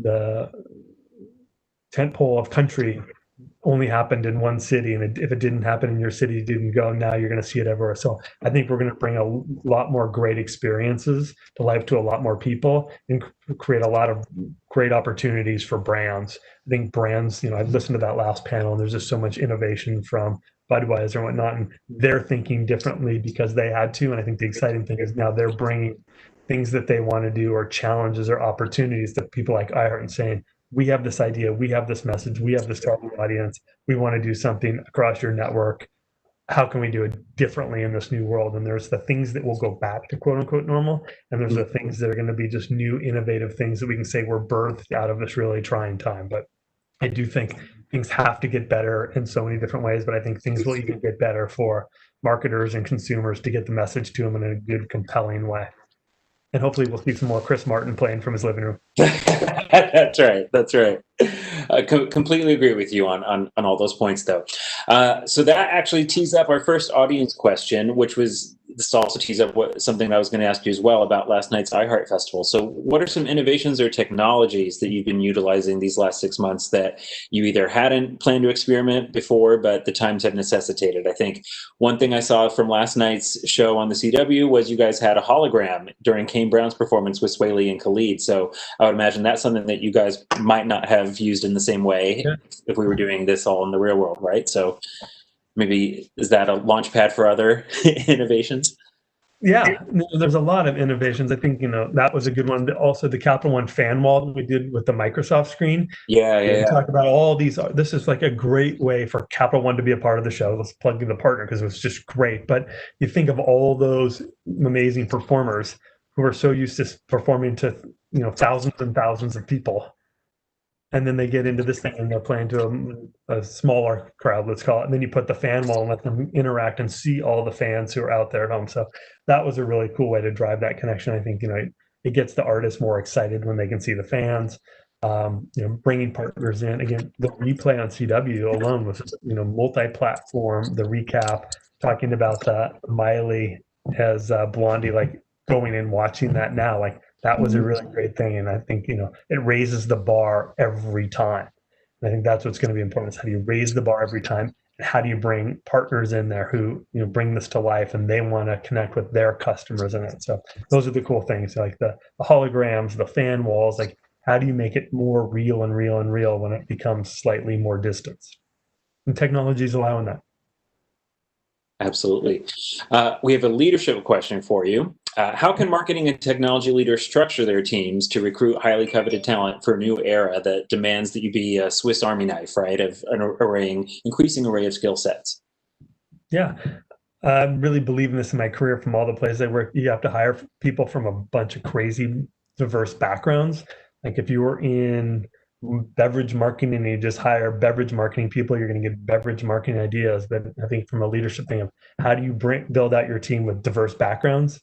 S5: the tentpole of country only happened in one city, and if it didn't happen in your city, you didn't go. Now you're going to see it everywhere. So I think we're going to bring a lot more great experiences to life to a lot more people, and create a lot of great opportunities for brands. I think brands, I listened to that last panel, and there's just so much innovation from Budweiser and whatnot, and they're thinking differently because they had to. And I think the exciting thing is now they're bringing things that they want to do or challenges or opportunities to people like iHeart and saying, we have this idea, we have this message, we have this target audience, we want to do something across your network. How can we do it differently in this new world? And there's the things that will go back to quote unquote normal. And there's the things that are going to be just new, innovative things that we can say were birthed out of this really trying time. But I do think things have to get better in so many different ways, but I think things will even get better for marketers and consumers to get the message to them in a good, compelling way. And hopefully we'll see some more Chris Martin playing from his living room.
S1: That's right. That's right. Completely agree with you on all those points, though. So that actually tees up our first audience question, which was this also tees up something I was going to ask you as well about last night's iHeart Festival. So what are some innovations or technologies that you've been utilizing these last 6 months that you either hadn't planned to experiment before, but the times have necessitated? I think one thing I saw from last night's show on the CW was you guys had a hologram during Kane Brown's performance with Sway Lee and Khalid. So I would imagine that's something that you guys might not have used in the same way if we were doing this all in the real world, right? So maybe is that a launch pad for other innovations?
S5: Yeah, there's a lot of innovations. I think, that was a good one. Also, the Capital One fan wall that we did with the Microsoft screen.
S1: Yeah.
S5: Talk about all these. This is like a great way for Capital One to be a part of the show. Let's plug in the partner because it was just great. But you think of all those amazing performers who are so used to performing to, thousands and thousands of people. And then they get into this thing and they're playing to a smaller crowd, let's call it. And then you put the fan wall and let them interact and see all the fans who are out there at home. So that was a really cool way to drive that connection. I think, it gets the artists more excited when they can see the fans, bringing partners in. Again, the replay on CW alone was, multi-platform, the recap, talking about that. Miley has Blondie, like going and watching that now, like, that was a really great thing. And I think, it raises the bar every time. And I think that's what's going to be important is how do you raise the bar every time? And how do you bring partners in there who, bring this to life and they want to connect with their customers in it. So those are the cool things, like the holograms, the fan walls, like how do you make it more real and real and real when it becomes slightly more distance? And technology is allowing that.
S1: Absolutely. We have a leadership question for you. How can marketing and technology leaders structure their teams to recruit highly coveted talent for a new era that demands that you be a Swiss Army knife, right, of an increasing array of skill sets?
S5: Yeah, I really believe in this in my career from all the places I work. You have to hire people from a bunch of crazy, diverse backgrounds. Like if you were in beverage marketing and you just hire beverage marketing people, you're going to get beverage marketing ideas. But I think from a leadership thing of how do you build out your team with diverse backgrounds,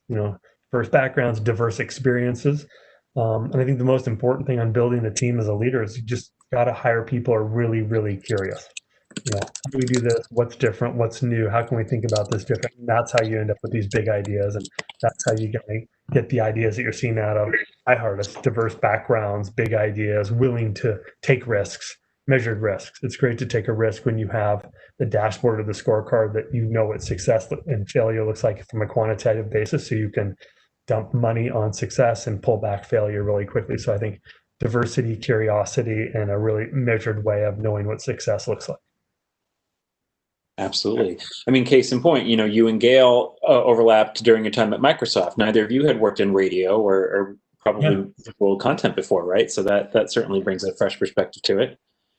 S5: diverse experiences. And I think the most important thing on building a team as a leader is you just got to hire people who are really, really curious. How do we do this? What's different? What's new? How can we think about this different? And that's how you end up with these big ideas. And that's how you get the ideas that you're seeing out of iHeart, diverse backgrounds, big ideas, willing to take risks, measured risks. It's great to take a risk when you have the dashboard or the scorecard that what success and failure looks like from a quantitative basis. So you can dump money on success and pull back failure really quickly. So I think diversity, curiosity, and a really measured way of knowing what success looks like.
S1: Absolutely. I mean, case in point, you and Gail overlapped during your time at Microsoft. Neither of you had worked in radio or probably visual content before, right? So that certainly brings a fresh perspective to it.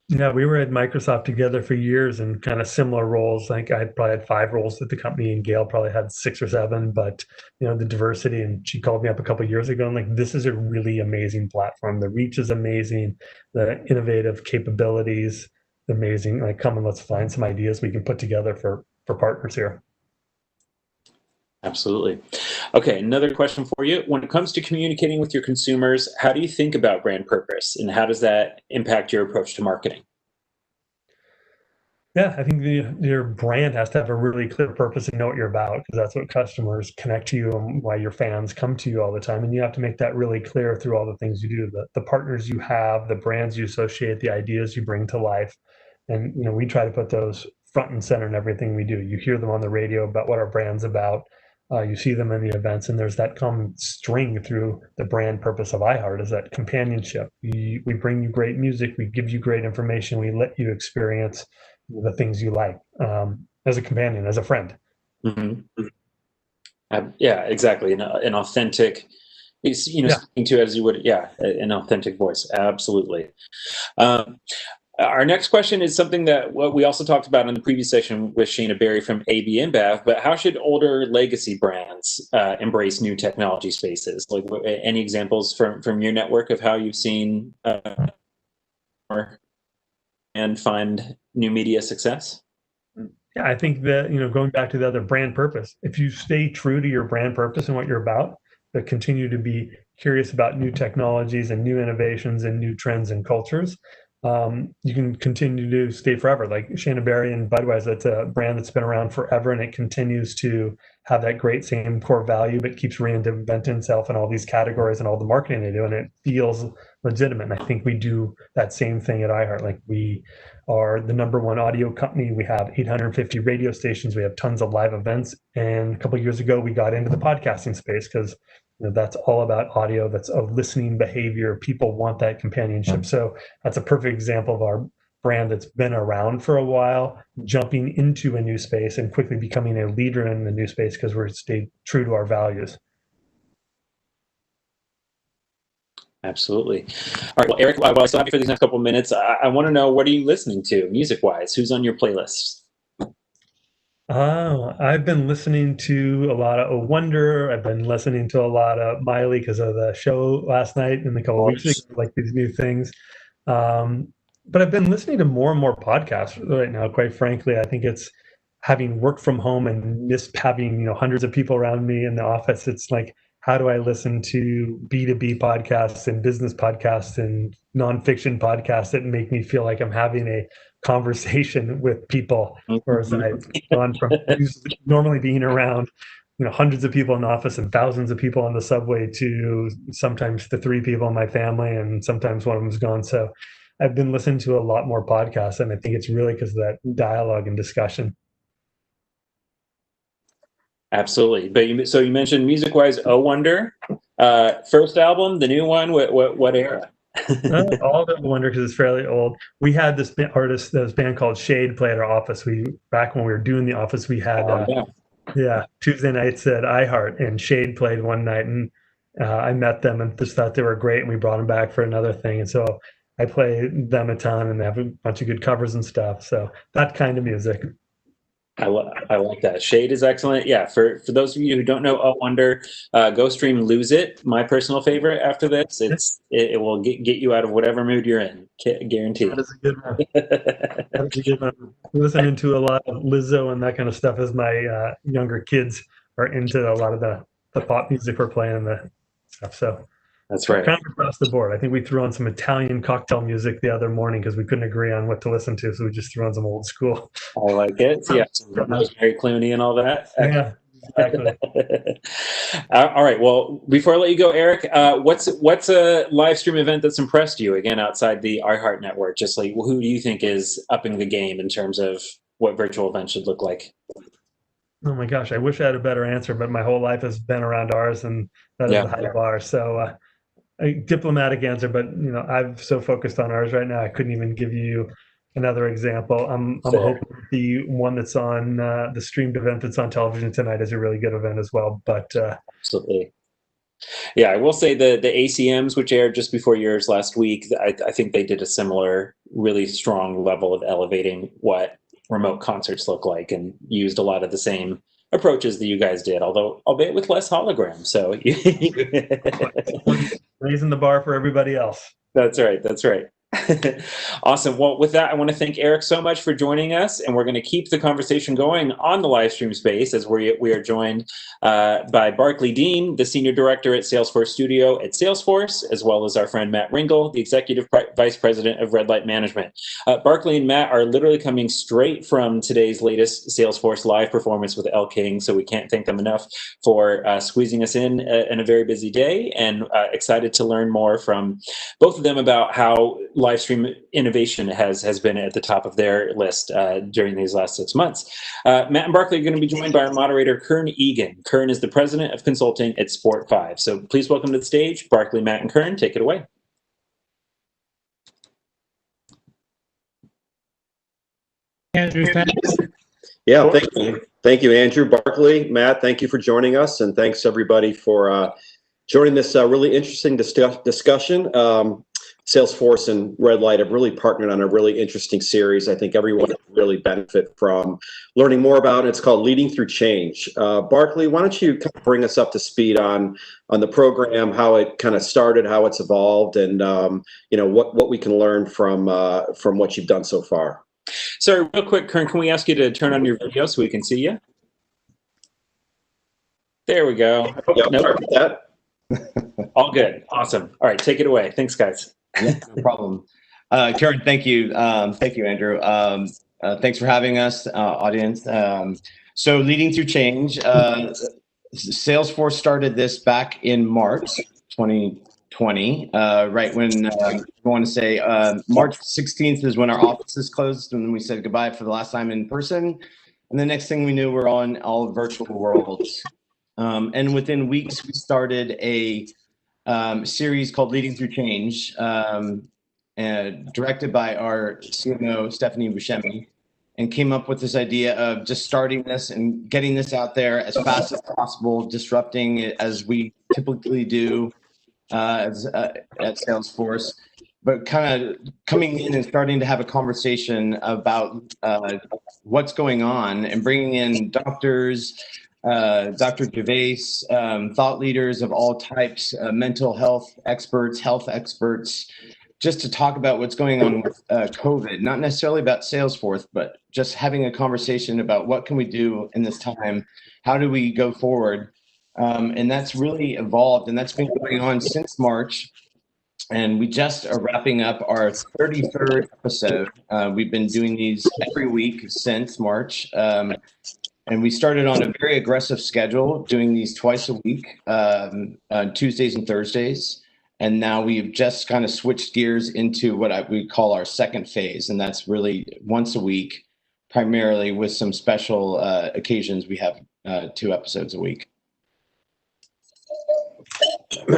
S5: Yeah, we were at Microsoft together for years in kind of similar roles. I think I probably had 5 roles at the company and Gail probably had 6 or 7, but the diversity, and she called me up a couple of years ago and like, this is a really amazing platform. The reach is amazing. The innovative capabilities, amazing. Like, come and let's find some ideas we can put together for partners here.
S1: Absolutely. Okay, another question for you. When it comes to communicating with your consumers, how do you think about brand purpose and how does that impact your approach to marketing?
S5: Yeah, I think your brand has to have a really clear purpose and know what you're about, because that's what customers connect to you and why your fans come to you all the time. And you have to make that really clear through all the things you do, the partners you have, the brands you associate, the ideas you bring to life. And, we try to put those front and center in everything we do. You hear them on the radio about what our brand's about. You see them in the events, and there's that common string through the brand purpose of iHeart is that companionship. We bring you great music. We give you great information. We let you experience the things you like. as a companion, as a friend.
S1: Mm-hmm. Yeah, exactly. An authentic, speaking to as you would, an authentic voice. Absolutely. Our next question is something that we also talked about in the previous session with Shana Berry from AB InBev, but how should older legacy brands embrace new technology spaces? Like any examples from your network of how you've seen and find new media success?
S5: Yeah, I think that, going back to the other brand purpose, if you stay true to your brand purpose and what you're about, but continue to be curious about new technologies and new innovations and new trends and cultures, you can continue to stay forever. Like Shana Berry and Budweiser, that's a brand that's been around forever, and it continues to have that great same core value, but keeps reinventing itself in all these categories and all the marketing they do, and it feels legitimate. And I think we do that same thing at iHeart. Like, we are the #1 audio company. We have 850 radio stations. We have tons of live events. And a couple of years ago, we got into the podcasting space because that's all about audio. That's a listening behavior. People want that companionship. So that's a perfect example of our brand that's been around for a while, jumping into a new space and quickly becoming a leader in the new space because we're stayed true to our values.
S1: Absolutely. All right. Well, Eric, while I still have you for these next couple of minutes, I want to know, what are you listening to music-wise? Who's on your playlists?
S5: Oh, I've been listening to a lot of Oh Wonder. I've been listening to a lot of Miley because of the show last night and a couple of weeks ago, like these new things. But I've been listening to more and more podcasts right now, quite frankly. I think it's having worked from home and missed having, hundreds of people around me in the office. It's like, how do I listen to B2B podcasts and business podcasts and nonfiction podcasts that make me feel like I'm having a conversation with people, whereas I've gone from normally being around hundreds of people in the office and thousands of people on the subway to sometimes the 3 people in my family, and sometimes one of them's gone. So I've been listening to a lot more podcasts, and I think it's really because of that dialogue and discussion.
S1: Absolutely. But so you mentioned music-wise, Oh Wonder, first album, the new one. What era?
S5: All of it Wonder, because it's fairly old. We had this artist, this band called Shade, play at our office. Back when we were doing the office, we had Tuesday nights at iHeart, and Shade played one night, and I met them and just thought they were great, and we brought them back for another thing. And so I play them a ton, and they have a bunch of good covers and stuff. So that kind of music.
S1: I like that. Shade is excellent. Yeah, for those of you who don't know Oh Wonder, go stream Lose It, my personal favorite after this. It will get you out of whatever mood you're in, guaranteed.
S5: That is a good one. That is a good one. Listening to a lot of Lizzo and that kind of stuff as my younger kids are into a lot of the pop music we're playing and the stuff. So
S1: that's right.
S5: Kind of across the board. I think we threw on some Italian cocktail music the other morning because we couldn't agree on what to listen to, so we just threw on some old school.
S1: I like it. So, yeah, Rosemary Clooney and all that.
S5: Yeah, exactly.
S1: All right. Well, before I let you go, Eric, what's a live stream event that's impressed you, again, outside the iHeart network? Just like, who do you think is upping the game in terms of what virtual events should look like?
S5: Oh my gosh, I wish I had a better answer, but my whole life has been around ours, and that is the high bar. So a diplomatic answer, but I'm so focused on ours right now, I couldn't even give you another example. I'm hoping the one that's on the streamed event that's on television tonight is a really good event as well. But
S1: absolutely. Yeah, I will say the ACMs, which aired just before yours last week, I think they did a similar, really strong level of elevating what remote concerts look like, and used a lot of the same approaches that you guys did, albeit with less hologram. So
S5: raising the bar for everybody else.
S1: That's right. That's right. Awesome. Well, with that, I want to thank Eric so much for joining us, and we're going to keep the conversation going on the live stream space as we are joined by Barclay Dean, the Senior Director at Salesforce Studio at Salesforce, as well as our friend Matt Ringel, the Executive Vice President of Red Light Management. Barclay and Matt are literally coming straight from today's latest Salesforce live performance with Elle King, so we can't thank them enough for squeezing us in a very busy day, and excited to learn more from both of them about how live stream innovation has been at the top of their list during these last 6 months. Matt and Barclay are going to be joined by our moderator, Kern Egan. Kern is the president of consulting at Sport5. So please welcome to the stage, Barclay, Matt, and Kern. Take it away.
S6: Andrew, thanks. Yeah, thank you. Thank you, Andrew, Barkley, Matt, thank you for joining us. And thanks everybody for joining this really interesting discussion. Salesforce and Red Light have really partnered on a really interesting series. I think everyone will really benefit from learning more about it. It's called Leading Through Change. Barkley, why don't you kind of bring us up to speed on the program, how it kind of started, how it's evolved, and what we can learn from what you've done so far.
S1: Sorry, real quick, Kern, can we ask you to turn on your video so we can see you? There we go.
S6: Yep, sorry about that.
S1: All good. Awesome. All right, take it away. Thanks, guys.
S7: Yeah, no problem. Karen, thank you. Thank you, Andrew. Thanks for having us, audience. So Leading Through Change, Salesforce started this back in March 2020, right when I want to say March 16th is when our offices closed and we said goodbye for the last time in person. And the next thing we knew, we're on all virtual worlds. And within weeks, we started a series called Leading Through Change, directed by our CMO, Stephanie Buscemi, and came up with this idea of just starting this and getting this out there as fast as possible, disrupting it as we typically do at Salesforce, but kind of coming in and starting to have a conversation about what's going on and bringing in doctors, Dr. Gervais, thought leaders of all types, mental health experts, just to talk about what's going on with COVID, not necessarily about Salesforce, but just having a conversation about what can we do in this time? How do we go forward? And that's really evolved, and that's been going on since March. And we just are wrapping up our 33rd episode. We've been doing these every week since March. And we started on a very aggressive schedule, doing these twice a week, on Tuesdays and Thursdays. And now we've just kind of switched gears into what we call our second phase. And that's really once a week, primarily with some special occasions. We have 2 episodes a week.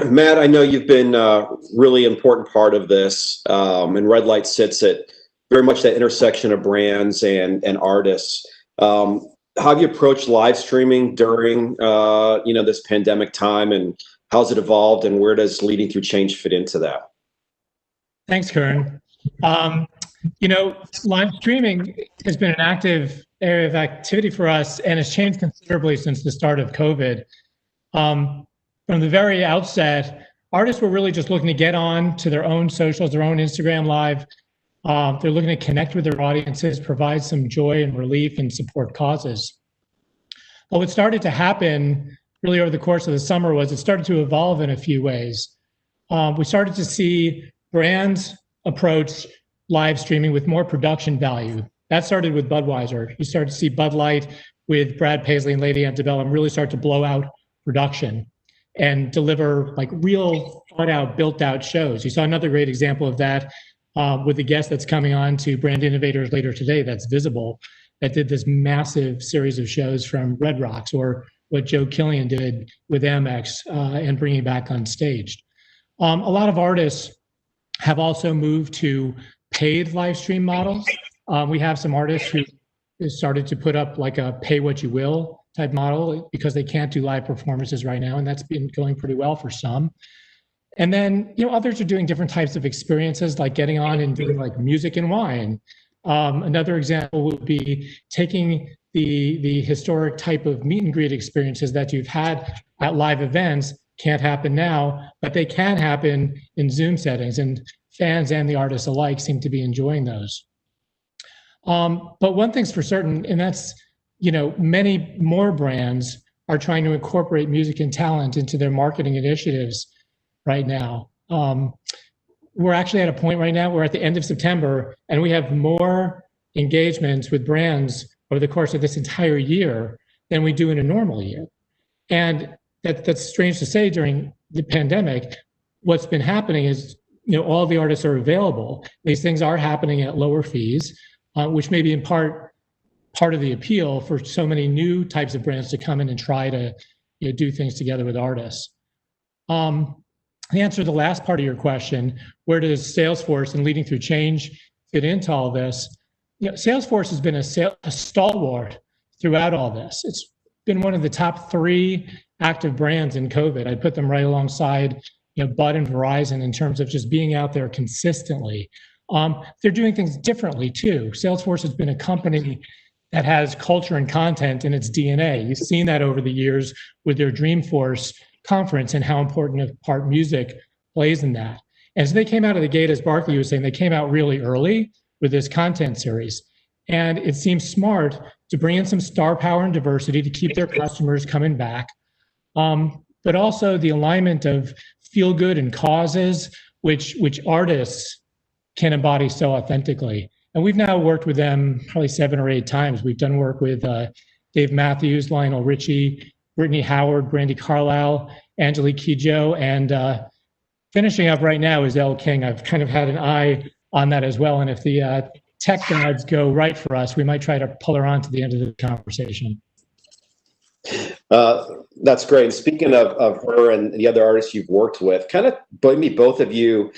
S6: Matt, I know you've been a really important part of this, and Red Light sits at very much that intersection of brands and artists. How have you approached live streaming during this pandemic time, and how's it evolved, and where does Leading Through Change fit into that?
S8: Thanks, Kern. Live streaming has been an active area of activity for us and has changed considerably since the start of COVID. From the very outset, artists were really just looking to get on to their own socials, their own Instagram Live. They're looking to connect with their audiences, provide some joy and relief, and support causes. But what started to happen really over the course of the summer was it started to evolve in a few ways. We started to see brands approach live streaming with more production value. That started with Budweiser. You started to see Bud Light with Brad Paisley and Lady Antebellum really start to blow out production and deliver like real thought out, built out shows. You saw another great example of that with the guest that's coming on to Brand Innovators later today, that's Visible, that did this massive series of shows from Red Rocks, or what Joe Killian did with Amex and bringing it back on stage. A lot of artists have also moved to paid live stream models. We have some artists who started to put up like a pay what you will type model because they can't do live performances right now, and that's been going pretty well for some. And then, others are doing different types of experiences, like getting on and doing like music and wine. Another example would be taking the historic type of meet and greet experiences that you've had at live events, can't happen now, but they can happen in Zoom settings, and fans and the artists alike seem to be enjoying those. But one thing's for certain, and that's, many more brands are trying to incorporate music and talent into their marketing initiatives right now. We're actually at a point right now, we're at the end of September, and we have more engagements with brands over the course of this entire year than we do in a normal year. And that's strange to say during the pandemic. What's been happening is, all the artists are available. These things are happening at lower fees, which may be in part of the appeal for so many new types of brands to come in and try to do things together with artists. The answer to the last part of your question, where does Salesforce and Leading Through Change fit into all this? Salesforce has been a stalwart throughout all this. It's been one of the top 3 active brands in COVID. I'd put them right alongside, Bud and Verizon in terms of just being out there consistently. They're doing things differently too. Salesforce has been a company that has culture and content in its DNA. You've seen that over the years with their Dreamforce conference and how important a part music plays in that. And so they came out of the gate, as Barclay was saying, they came out really early with this content series. And it seems smart to bring in some star power and diversity to keep their customers coming back. But also the alignment of feel good and causes, which artists can embody so authentically. And we've now worked with them probably 7 or 8 times. We've done work with Dave Matthews, Lionel Richie, Brittany Howard, Brandy Carlisle, Angelique Kidjo, and finishing up right now is Elle King. I've kind of had an eye on that as well. And if the tech gods go right for us, we might try to pull her on to the end of the conversation.
S6: That's great. Speaking of her and the other artists you've worked with, kind of maybe both of you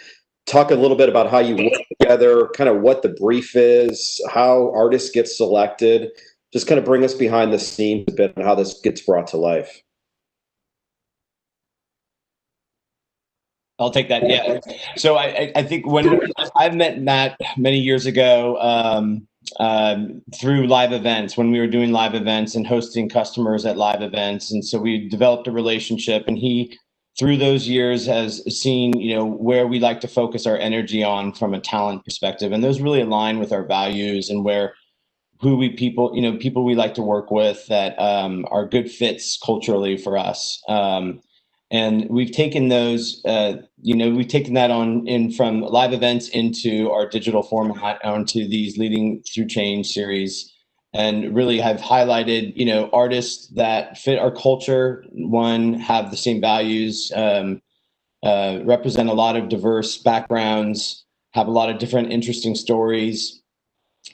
S6: talk a little bit about how you work together, kind of what the brief is, how artists get selected. Just kind of bring us behind the scenes a bit on how this gets brought to life.
S7: I'll take that. Yeah. So I think when I've met Matt many years ago through live events, when we were doing live events and hosting customers at live events. And so we developed a relationship, and he, through those years, has seen, where we like to focus our energy on from a talent perspective. And those really align with our values and people we like to work with that are good fits culturally for us. And we've taken those, we've taken that from live events into our digital format, onto these Leading Through Change series, and really have highlighted, artists that fit our culture, have the same values, represent a lot of diverse backgrounds, have a lot of different interesting stories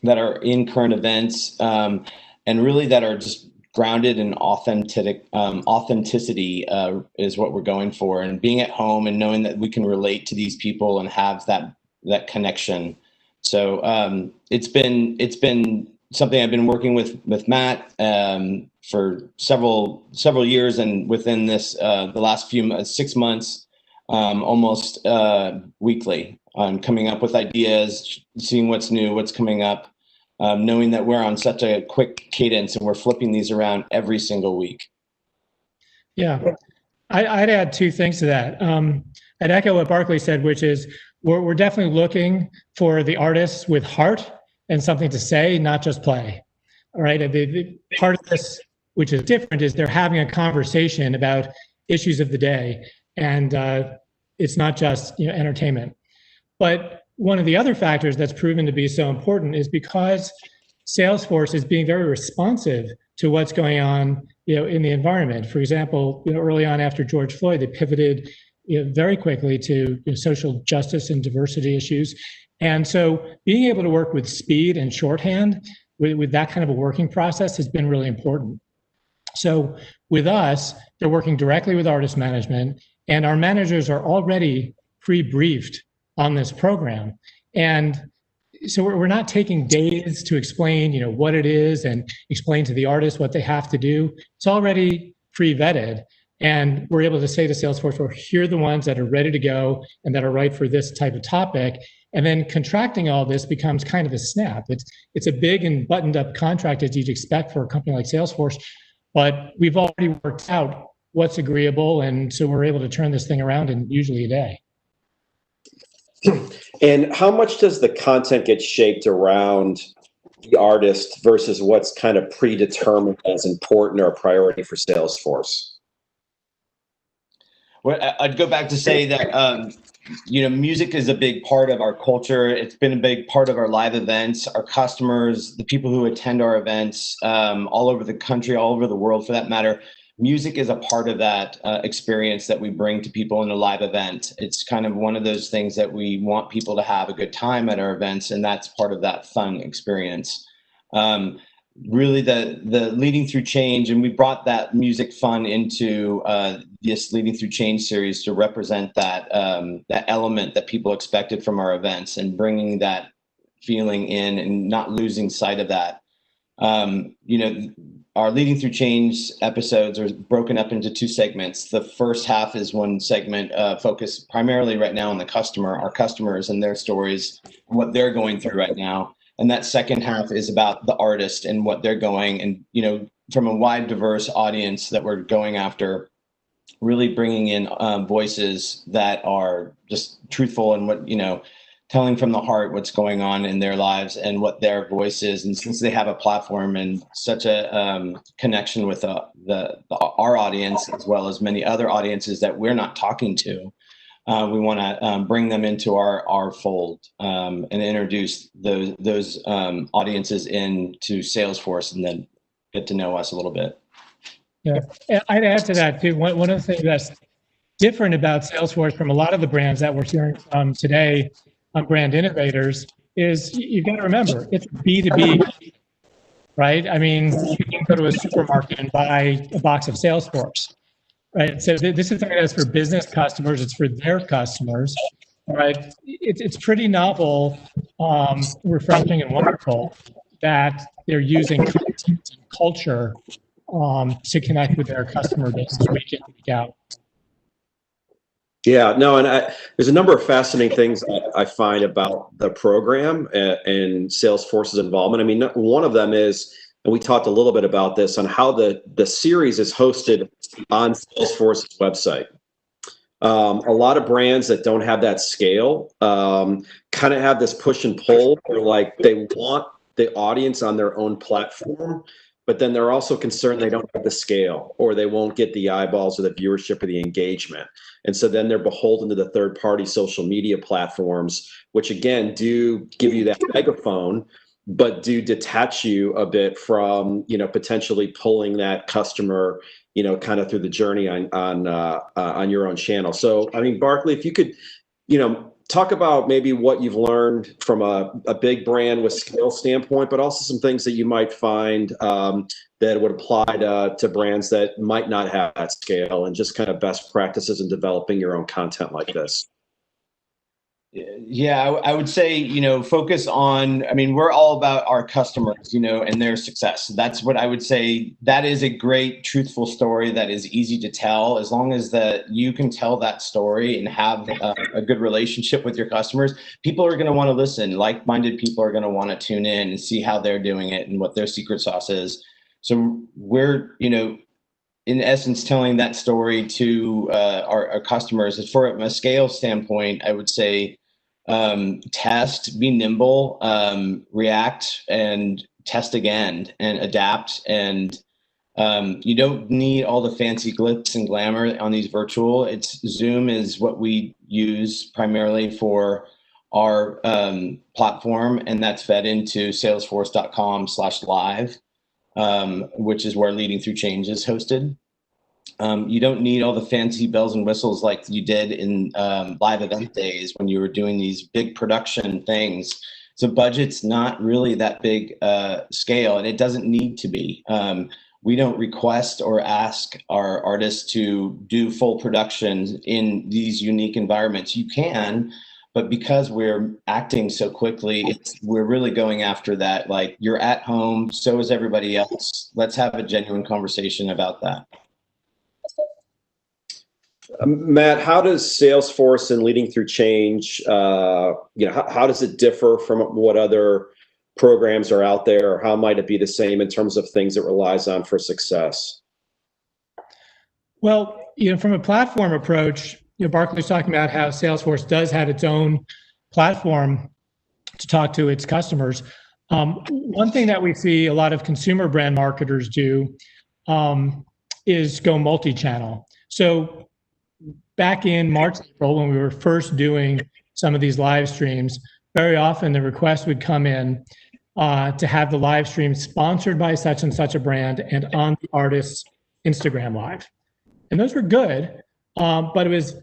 S7: that are in current events, and really that are just grounded in authenticity is what we're going for, and being at home and knowing that we can relate to these people and have that connection. So it's been something I've been working with Matt for several years, and within this the last 6 months, almost weekly, on coming up with ideas, seeing what's new, what's coming up. Knowing that we're on such a quick cadence and we're flipping these around every single week.
S8: Yeah, I'd add 2 things to that. I'd echo what Barclay said, which is we're definitely looking for the artists with heart and something to say, not just play. All right, the part of this, which is different, is they're having a conversation about issues of the day, and it's not just entertainment. But one of the other factors that's proven to be so important is because Salesforce is being very responsive to what's going on, in the environment. For example, early on after George Floyd, they pivoted very quickly to social justice and diversity issues. And so being able to work with speed and shorthand with that kind of a working process has been really important. So with us, they're working directly with artist management, and our managers are already pre-briefed on this program. And so we're not taking days to explain, what it is and explain to the artist what they have to do. It's already pre-vetted. And we're able to say to Salesforce, well, here are the ones that are ready to go and that are right for this type of topic. And then contracting all this becomes kind of a snap. It's a big and buttoned up contract, as you'd expect for a company like Salesforce, but we've already worked out what's agreeable. And so we're able to turn this thing around in usually a day.
S6: And how much does the content get shaped around the artist versus what's kind of predetermined as important or a priority for Salesforce?
S7: Well, I'd go back to say that, music is a big part of our culture. It's been a big part of our live events, our customers, the people who attend our events, all over the country, all over the world for that matter. Music is a part of that experience that we bring to people in a live event. It's kind of one of those things that we want people to have a good time at our events, and that's part of that fun experience. Really, the Leading Through Change, and we brought that music fun into this Leading Through Change series to represent that that element that people expected from our events, and bringing that feeling in and not losing sight of that. our Leading Through Change episodes are broken up into two segments. The first half is one segment focused primarily right now on the customer, our customers and their stories, what they're going through right now. And that second half is about the artist and what they're going, and, you know, from a wide, diverse audience that we're going after, really bringing in voices that are just truthful and what, you know, telling from the heart what's going on in their lives and what their voice is. And since they have a platform and such a connection with our audience, as well as many other audiences that we're not talking to, we want to bring them into our fold and introduce those audiences into Salesforce, and then get to know us a little bit.
S8: Yeah, I'd add to that too. One of the things that's different about Salesforce from a lot of the brands that we're hearing from today on Brand Innovators is you've got to remember, it's B2B, right? I mean, you can go to a supermarket and buy a box of Salesforce, right? So this is something that's for business customers, it's for their customers, right? It's pretty novel, refreshing and wonderful that they're using culture to connect with their customer base week in, week out.
S6: Yeah, no, and there's a number of fascinating things I find about the program and Salesforce's involvement. I mean, one of them is, and we talked a little bit about this, on how the series is hosted on Salesforce's website. A lot of brands that don't have that scale kind of have this push and pull, where like they want the audience on their own platform, but then they're also concerned they don't have the scale, or they won't get the eyeballs or the viewership or the engagement. And so then they're beholden to the third-party social media platforms, which again do give you that megaphone, but do detach you a bit from, you know, potentially pulling that customer, you know, kind of through the journey on your own channel. So, I mean, Barclay, if you could, you know, talk about maybe what you've learned from a big brand with scale standpoint, but also some things that you might find that would apply to brands that might not have that scale, and just kind of best practices in developing your own content like this.
S7: Yeah, I would say, you know, focus on, I mean, we're all about our customers, you know, and their success. That's what I would say. That is a great, truthful story that is easy to tell. As long as that you can tell that story and have a good relationship with your customers, people are going to want to listen. Like-minded people are going to want to tune in and see how they're doing it and what their secret sauce is. So we're, you know, in essence, telling that story to our customers. As from a scale standpoint, I would say, test, be nimble, react, and test again, and adapt. And you don't need all the fancy glitz and glamour on these virtual. Zoom is what we use primarily for our platform, and that's fed into salesforce.com/live, which is where Leading Through Change is hosted. You don't need all the fancy bells and whistles like you did in live event days when you were doing these big production things. So budget's not really that big scale, and it doesn't need to be. We don't request or ask our artists to do full productions in these unique environments. You can, but because we're acting so quickly, we're really going after that. Like, you're at home, so is everybody else. Let's have a genuine conversation about that.
S6: Matt, how does Salesforce and Leading Through Change, you know, how does it differ from what other programs are out there, or how might it be the same in terms of things it relies on for success?
S8: Well, you know, from a platform approach, you know, Barclay's talking about how Salesforce does have its own platform to talk to its customers. One thing that we see a lot of consumer brand marketers do is go multi-channel. So back in March, April, when we were first doing some of these live streams, very often the request would come in to have the live stream sponsored by such and such a brand and on the artist's Instagram Live. And those were good, but it was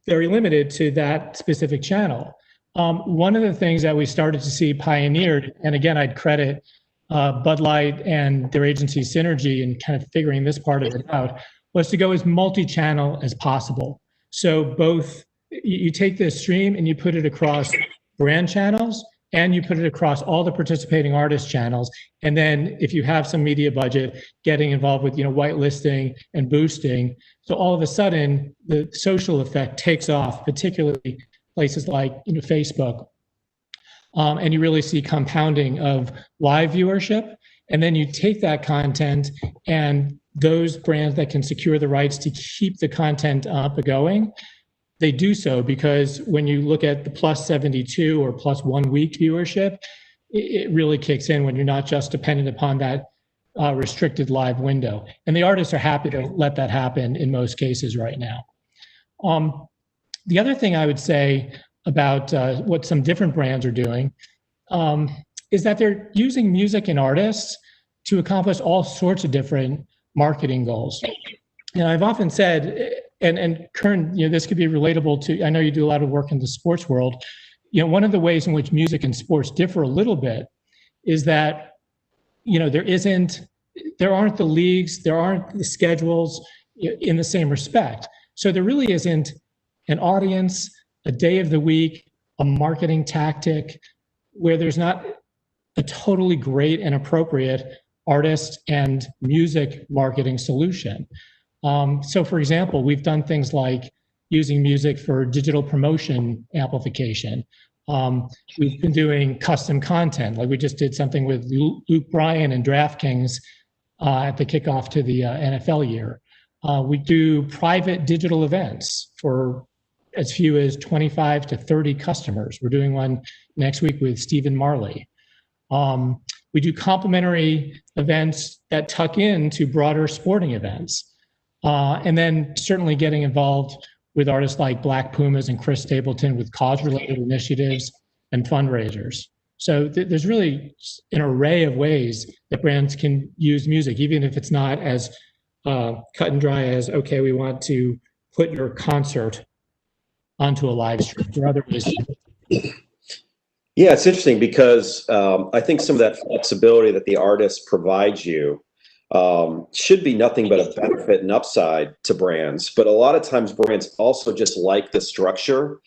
S8: very limited to that specific channel. One of the things that we started to see pioneered, and again, I'd credit Bud Light and their agency Synergy in kind of figuring this part of it out, was to go as multi-channel as possible. So both, you take the stream and you put it across brand channels and you put it across all the participating artist channels. And then if you have some media budget, getting involved with, whitelisting and boosting. So all of a sudden the social effect takes off, particularly places like, Facebook. And you really see compounding of live viewership. And then you take that content, and those brands that can secure the rights to keep the content up and going, they do so, because when you look at the plus 72 or plus 1 week viewership, it really kicks in when you're not just dependent upon that restricted live window. And the artists are happy to let that happen in most cases right now. The other thing I would say about what some different brands are doing is that they're using music and artists to accomplish all sorts of different marketing goals. And I've often said, and Kern, this could be relatable to, I know you do a lot of work in the sports world. One of the ways in which music and sports differ a little bit is that, there aren't the leagues, there aren't the schedules in the same respect. So there really isn't an audience, a day of the week, a marketing tactic where there's not a totally great and appropriate artist and music marketing solution. So for example, we've done things like using music for digital promotion amplification. We've been doing custom content, like we just did something with Luke Bryan and DraftKings at the kickoff to the NFL year. We do private digital events for as few as 25 to 30 customers. We're doing one next week with Stephen Marley. We do complimentary events that tuck into broader sporting events. And then certainly getting involved with artists like Black Pumas and Chris Stapleton with cause-related initiatives and fundraisers. So there's really an array of ways that brands can use music, even if it's not as cut and dry as, okay, we want to put your concert onto a live stream. There are other ways.
S6: Yeah, it's interesting because I think some of that flexibility that the artist provides you should be nothing but a benefit and upside to brands. But a lot of times brands also just like the structure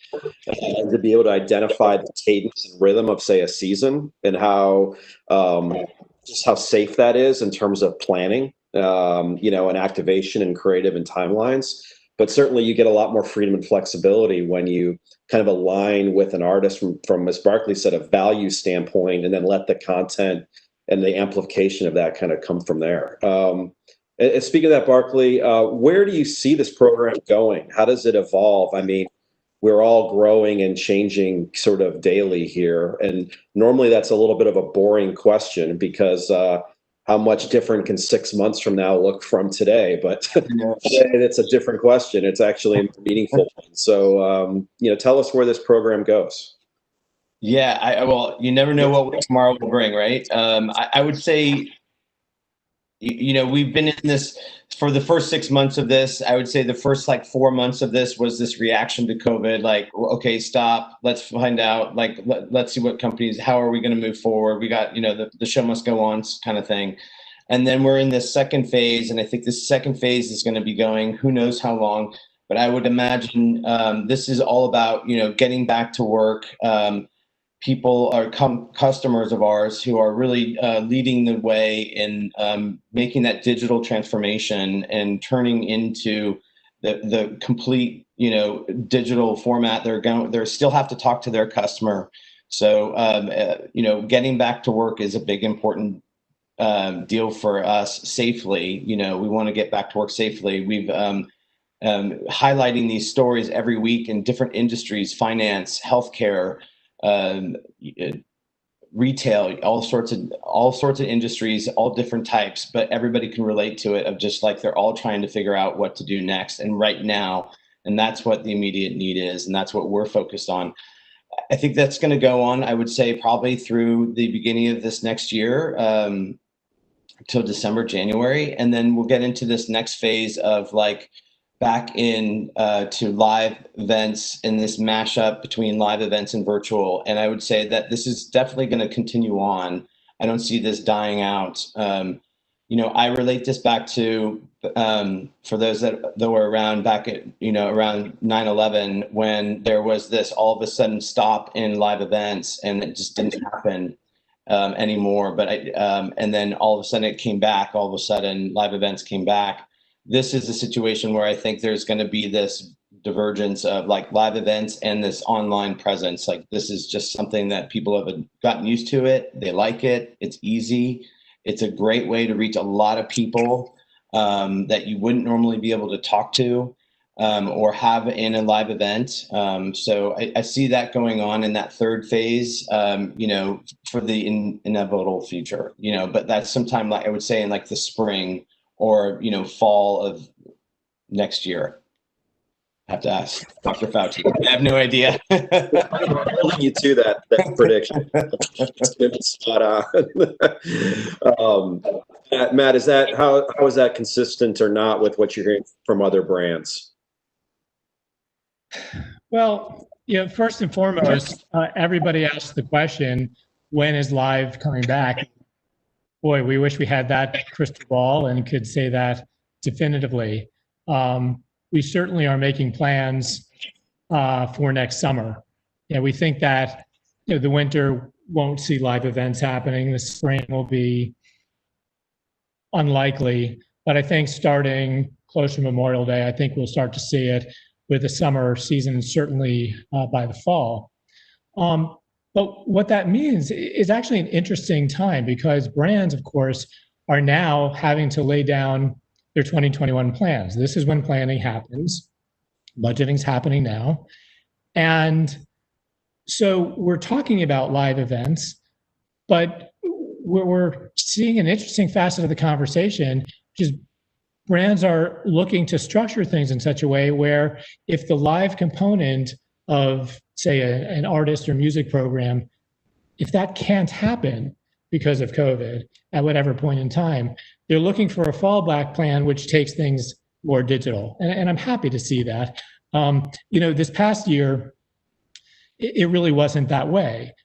S6: and to be able to identify the cadence and rhythm of, say, a season, and how just how safe that is in terms of planning, and activation and creative and timelines. But certainly you get a lot more freedom and flexibility when you kind of align with an artist from as Barclay said, a value standpoint, and then let the content and the amplification of that kind of come from there. And speaking of that, Barclay, where do you see this program going? How does it evolve? I mean, we're all growing and changing sort of daily here. And normally that's a little bit of a boring question because how much different can 6 months from now look from today? But it's a different question. It's actually a meaningful one. So, tell us where this program goes.
S7: Yeah, well, you never know what tomorrow will bring, right? I would say, we've been in this for the first 6 months of this. I would say the first 4 months of this was this reaction to COVID, okay, stop, let's find out, let's see what companies, how are we going to move forward? We got, the show must go on kind of thing. And then we're in this second phase, and I think this second phase is going to be going, who knows how long, but I would imagine this is all about, getting back to work. People are customers of ours who are really leading the way in making that digital transformation and turning into the complete, digital format. They still have to talk to their customer. So, getting back to work is a big, important deal for us safely. We want to get back to work safely. We've highlighting these stories every week in different industries, finance, healthcare, retail, all sorts of industries, all different types, but everybody can relate to it, of just they're all trying to figure out what to do next and right now. And that's what the immediate need is. And that's what we're focused on. I think that's going to go on, I would say, probably through the beginning of this next year, till December, January. And then we'll get into this next phase of back in to live events in this mashup between live events and virtual. And I would say that this is definitely going to continue on. I don't see this dying out. I relate this back to for those that were around back at, around 9/11, when there was this all of a sudden stop in live events, and it just didn't happen anymore. But and then all of a sudden it came back. All of a sudden live events came back. This is a situation where I think there's going to be this divergence of like live events and this online presence. Like, this is just something that people have gotten used to it. They like it. It's easy. It's a great way to reach a lot of people that you wouldn't normally be able to talk to or have in a live event. So I see that going on in that third phase, for the inevitable future, but that's sometime, like I would say, in like the spring or, fall of next year. I have to ask Dr. Fauci. I have no idea.
S6: Holding you to that prediction. It's been spot on. Matt, is that how is that consistent or not with what you're hearing from other brands?
S8: Well, first and foremost, everybody asks the question, when is live coming back? Boy, we wish we had that crystal ball and could say that definitively. We certainly are making plans for next summer. We think that the winter won't see live events happening. The spring will be unlikely, but I think starting close to Memorial Day, I think we'll start to see it with the summer season, certainly by the fall. But what that means is actually an interesting time, because brands, of course, are now having to lay down their 2021 plans. This is when planning happens. Budgeting's happening now. And so we're talking about live events, but we're seeing an interesting facet of the conversation, which is brands are looking to structure things in such a way where if the live component of, say, an artist or music program, if that can't happen because of COVID at whatever point in time, they're looking for a fallback plan which takes things more digital. And I'm happy to see that. This past year, it really wasn't that way.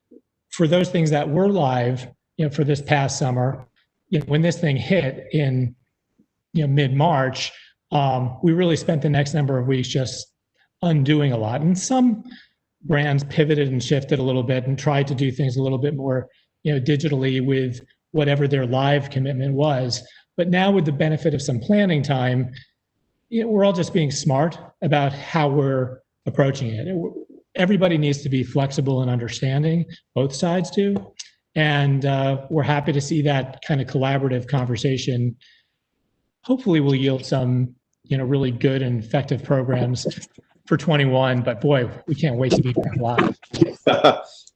S8: For those things that were live, for this past summer, when this thing hit in mid-March, we really spent the next number of weeks just undoing a lot. And some brands pivoted and shifted a little bit and tried to do things a little bit more digitally with whatever their live commitment was. But now, with the benefit of some planning time, we're all just being smart about how we're approaching it. Everybody needs to be flexible and understanding, both sides do. And we're happy to see that kind of collaborative conversation hopefully will yield some, really good and effective programs for 21. But boy, we can't wait to be back live.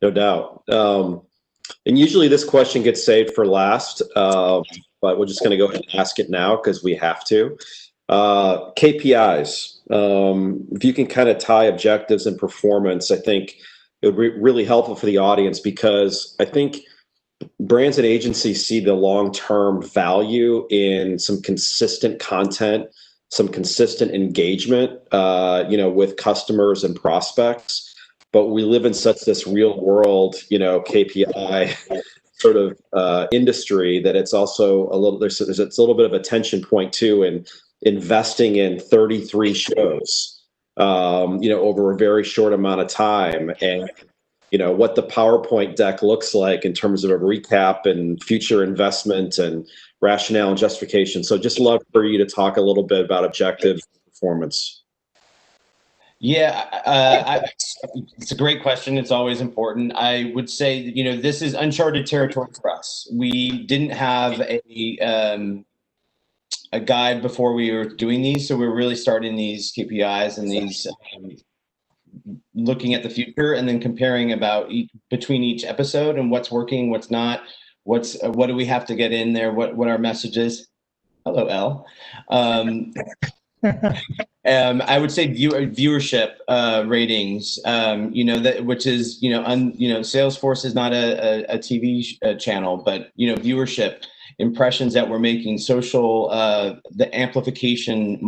S6: No doubt. And usually this question gets saved for last, but we're just going to go ahead and ask it now because we have to. KPIs. If you can kind of tie objectives and performance, I think it would be really helpful for the audience, because I think brands and agencies see the long-term value in some consistent content, some consistent engagement, with customers and prospects. But we live in such this real world, KPI sort of industry, that it's also a little, it's a little bit of a tension point too, in investing in 33 shows, over a very short amount of time, and what the PowerPoint deck looks like in terms of a recap and future investment and rationale and justification. So just love for you to talk a little bit about objective performance.
S7: Yeah, it's a great question. It's always important. I would say, this is uncharted territory for us. We didn't have a guide before we were doing these, so we're really starting these KPIs and these looking at the future and then comparing between each episode and what's working, what's not, what do we have to get in there, what our message is. Hello, Elle. I would say viewership ratings, which is, Salesforce is not a TV channel, but, viewership, impressions that we're making, social, the amplification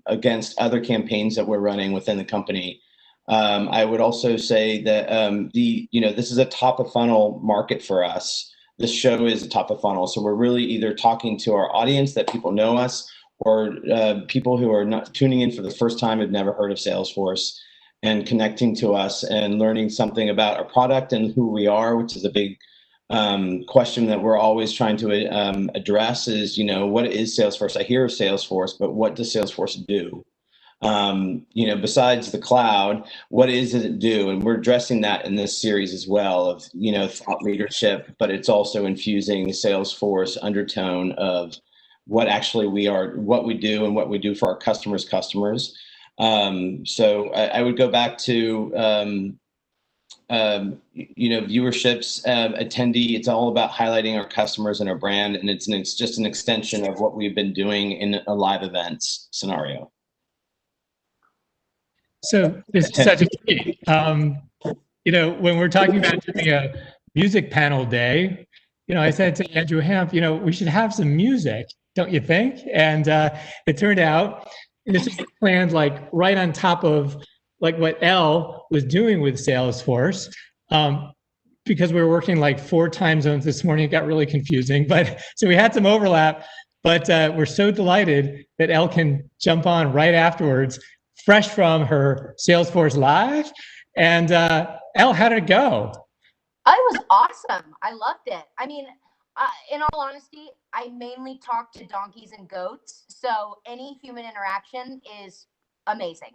S7: against other campaigns that we're running within the company. I would also say that, this is a top of funnel market for us. This show is a top of funnel. So we're really either talking to our audience that people know us, or people who are not tuning in for the first time, have never heard of Salesforce, and connecting to us and learning something about our product and who we are, which is a big question that we're always trying to address is, what is Salesforce? I hear of Salesforce, but what does Salesforce do? Besides the cloud, what does it do? And we're addressing that in this series as well of, thought leadership, but it's also infusing Salesforce undertone of what actually we are, what we do, and what we do for our customers' customers. So I would go back to, viewerships, attendee. It's all about highlighting our customers and our brand, and it's just an extension of what we've been doing in a live events scenario.
S8: So this is such a key. When we're talking about doing a music panel day, I said to Andrew Hamp, we should have some music, don't you think? And it turned out this was planned like right on top of like what Elle was doing with Salesforce, because we were working like 4 time zones this morning. It got really confusing, but so we had some overlap. But we're so delighted that Elle can jump on right afterwards, fresh from her Salesforce Live. And Elle, how did it go?
S9: It was awesome. I loved it. I mean, in all honesty, I mainly talk to donkeys and goats, so any human interaction is amazing.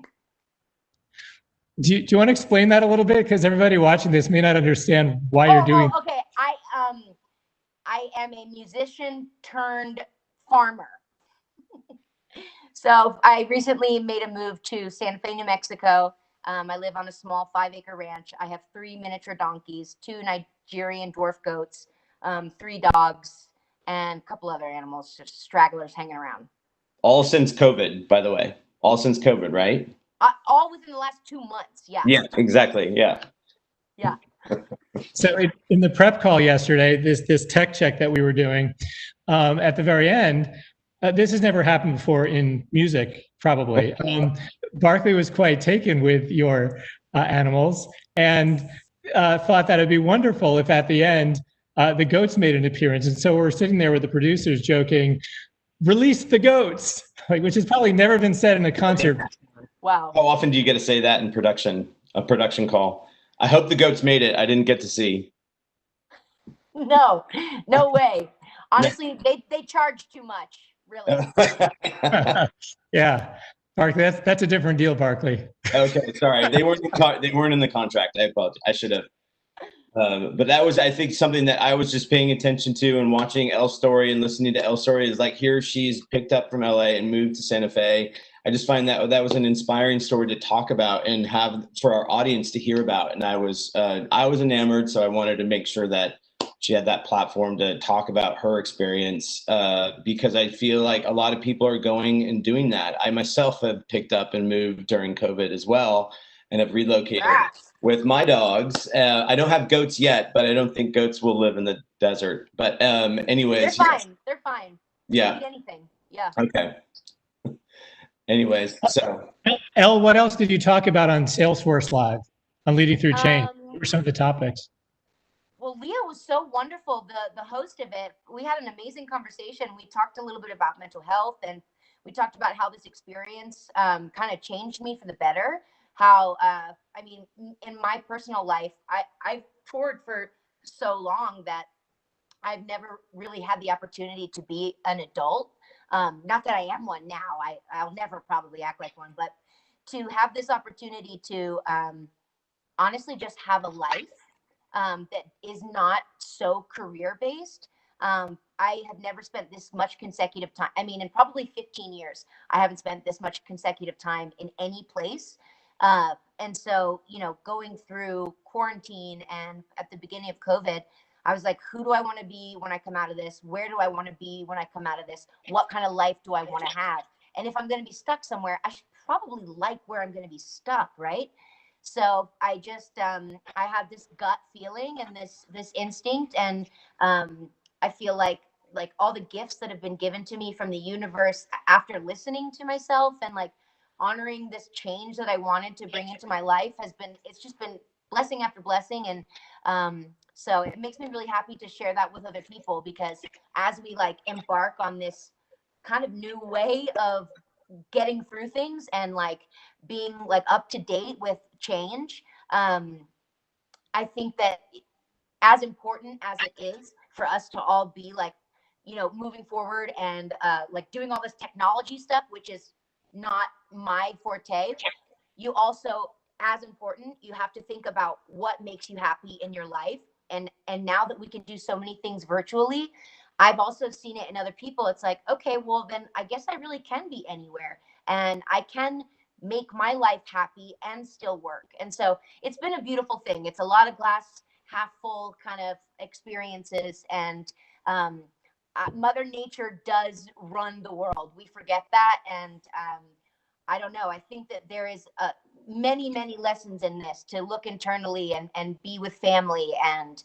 S8: Do you want to explain that a little bit? Because everybody watching this may not understand why you're doing.
S9: Okay. I am a musician turned farmer. So I recently made a move to Santa Fe, New Mexico. I live on a small 5-acre ranch. I have 3 miniature donkeys, 2 Nigerian dwarf goats, 3 dogs, and a couple other animals, just stragglers hanging around.
S7: All since COVID, by the way. All since COVID, right?
S9: All within the last 2 months. Yeah.
S7: Yeah, exactly. Yeah.
S9: Yeah.
S8: So in the prep call yesterday, this tech check that we were doing, at the very end, this has never happened before in music, probably. Barclay was quite taken with your animals and thought that it'd be wonderful if at the end the goats made an appearance. And so we're sitting there with the producers joking, "Release the goats," which has probably never been said in a concert.
S9: Wow.
S7: How often do you get to say that in a production call? I hope the goats made it. I didn't get to see.
S9: No way. Honestly, they charge too much, really.
S8: Yeah. Barclay, that's a different deal, Barclay.
S7: Okay, sorry. They weren't in the contract. I apologize. I should have. But that was, I think, something that I was just paying attention to and watching Elle's story and listening to Elle's story is like, here she's picked up from LA and moved to Santa Fe. I just find that was an inspiring story to talk about and have for our audience to hear about. And I was enamored, so I wanted to make sure that she had that platform to talk about her experience, because I feel like a lot of people are going and doing that. I myself have picked up and moved during COVID as well and have relocated with my dogs. I don't have goats yet, but I don't think goats will live in the desert. But anyways.
S9: They're fine. They're fine.
S7: Yeah.
S9: They don't eat anything. Yeah.
S7: Okay. Anyways, so.
S8: Elle, what else did you talk about on Salesforce Live on Leading Through Change? What were some of the topics?
S9: Well, Leah was so wonderful, the host of it. We had an amazing conversation. We talked a little bit about mental health, and we talked about how this experience kind of changed me for the better. How, I mean, in my personal life, I've toured for so long that I've never really had the opportunity to be an adult. Not that I am one now. I'll never probably act like one, but to have this opportunity to honestly just have a life that is not so career-based. I have never spent this much consecutive time. I mean, in probably 15 years, I haven't spent this much consecutive time in any place. And so, going through quarantine and at the beginning of COVID, I was like, who do I want to be when I come out of this? Where do I want to be when I come out of this? What kind of life do I want to have? And if I'm going to be stuck somewhere, I should probably like where I'm going to be stuck, right? So I just, I have this gut feeling and this instinct. And I feel like all the gifts that have been given to me from the universe after listening to myself and like honoring this change that I wanted to bring into my life it's just been blessing after blessing. And so it makes me really happy to share that with other people, because as we like embark on this kind of new way of getting through things and like being like up to date with change. I think that as important as it is for us to all be like, you know, moving forward and like doing all this technology stuff, which is not my forte, you also, as important, you have to think about what makes you happy in your life. And now that we can do so many things virtually, I've also seen it in other people. It's like, okay, well then I guess I really can be anywhere and I can make my life happy and still work. And so it's been a beautiful thing. It's a lot of glass half full kind of experiences. And Mother Nature does run the world. We forget that. And I don't know. I think that there is many, many lessons in this to look internally and be with family and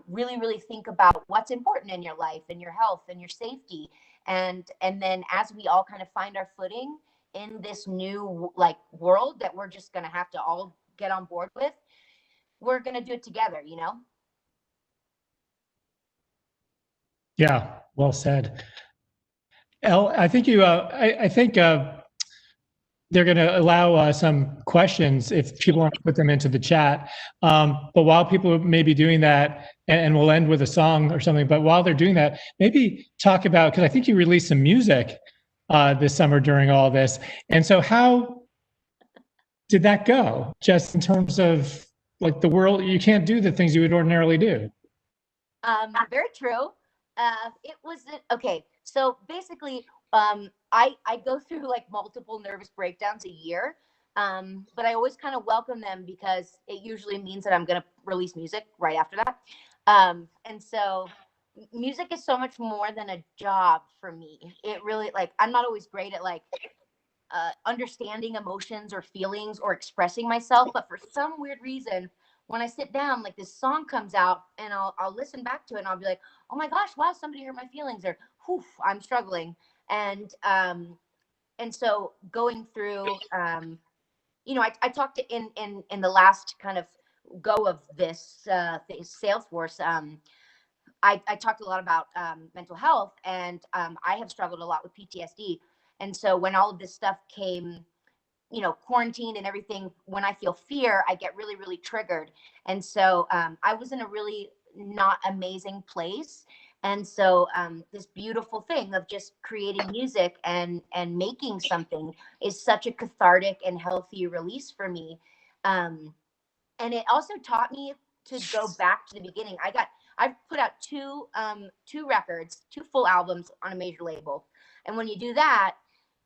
S9: really, really think about what's important in your life and your health and your safety. And then as we all kind of find our footing in this new like world that we're just going to have to all get on board with, we're going to do it together, you know?
S8: Yeah, well said. Elle, I think I think they're going to allow some questions if people want to put them into the chat. But while people may be doing that, and we'll end with a song or something, but while they're doing that, maybe talk about, because I think you released some music this summer during all this. And so how did that go? Just in terms of like the world, you can't do the things you would ordinarily do.
S9: Very true. It was, okay. So basically, I go through like multiple nervous breakdowns a year, but I always kind of welcome them because it usually means that I'm going to release music right after that. And so music is so much more than a job for me. It really, like, I'm not always great at like understanding emotions or feelings or expressing myself, but for some weird reason, when I sit down, like this song comes out and I'll listen back to it and I'll be like, oh my gosh, wow, somebody hurt my feelings, or whew, I'm struggling. And so going through, you know, I talked to in the last kind of go of this Salesforce, I talked a lot about mental health, and I have struggled a lot with PTSD. And so when all of this stuff came, you know, quarantine and everything, when I feel fear, I get really, really triggered. And so I was in a really not amazing place. And so this beautiful thing of just creating music and making something is such a cathartic and healthy release for me. And it also taught me to go back to the beginning. I've put out two records, 2 full albums on a major label. And when you do that,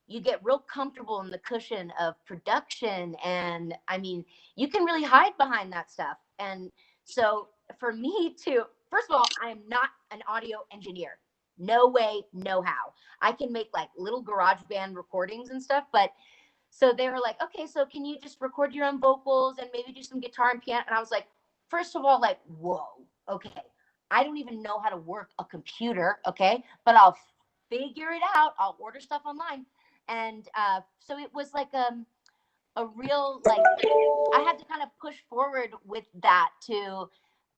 S9: you get real comfortable in the cushion of production. And I mean, you can really hide behind that stuff. And so for me to, first of all, I am not an audio engineer. No way, no how. I can make like little garage band recordings and stuff. But so they were like, okay, so can you just record your own vocals and maybe do some guitar and piano? And I was like, first of all, like, whoa, okay. I don't even know how to work a computer, okay? But I'll figure it out. I'll order stuff online. And so it was like a real, like, I had to kind of push forward with that to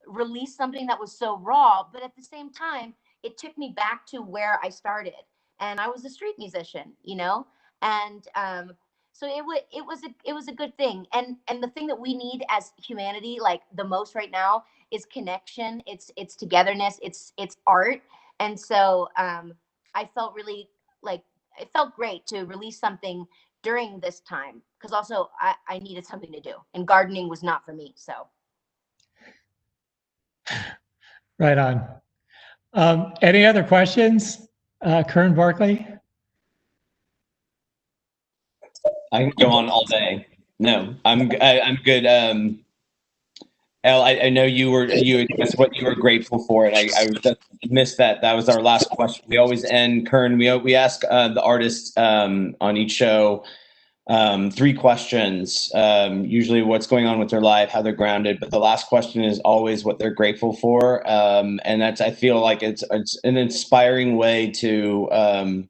S9: release something that was so raw, but at the same time, it took me back to where I started. And I was a street musician, you know? And so it was a good thing. And the thing that we need as humanity, like the most right now, is connection. It's togetherness. It's art. And so I felt really like, it felt great to release something during this time, because also I needed something to do, and gardening was not for me. So.
S8: Right on. Any other questions? Kern Barkley?
S7: I can go on all day. No, I'm good. Elle, I know that's what you were grateful for, and I just missed that. That was our last question. We always end, Kern. We ask the artists on each show 3 questions. Usually, what's going on with their life, how they're grounded. But the last question is always what they're grateful for, and that's, I feel like it's an inspiring way to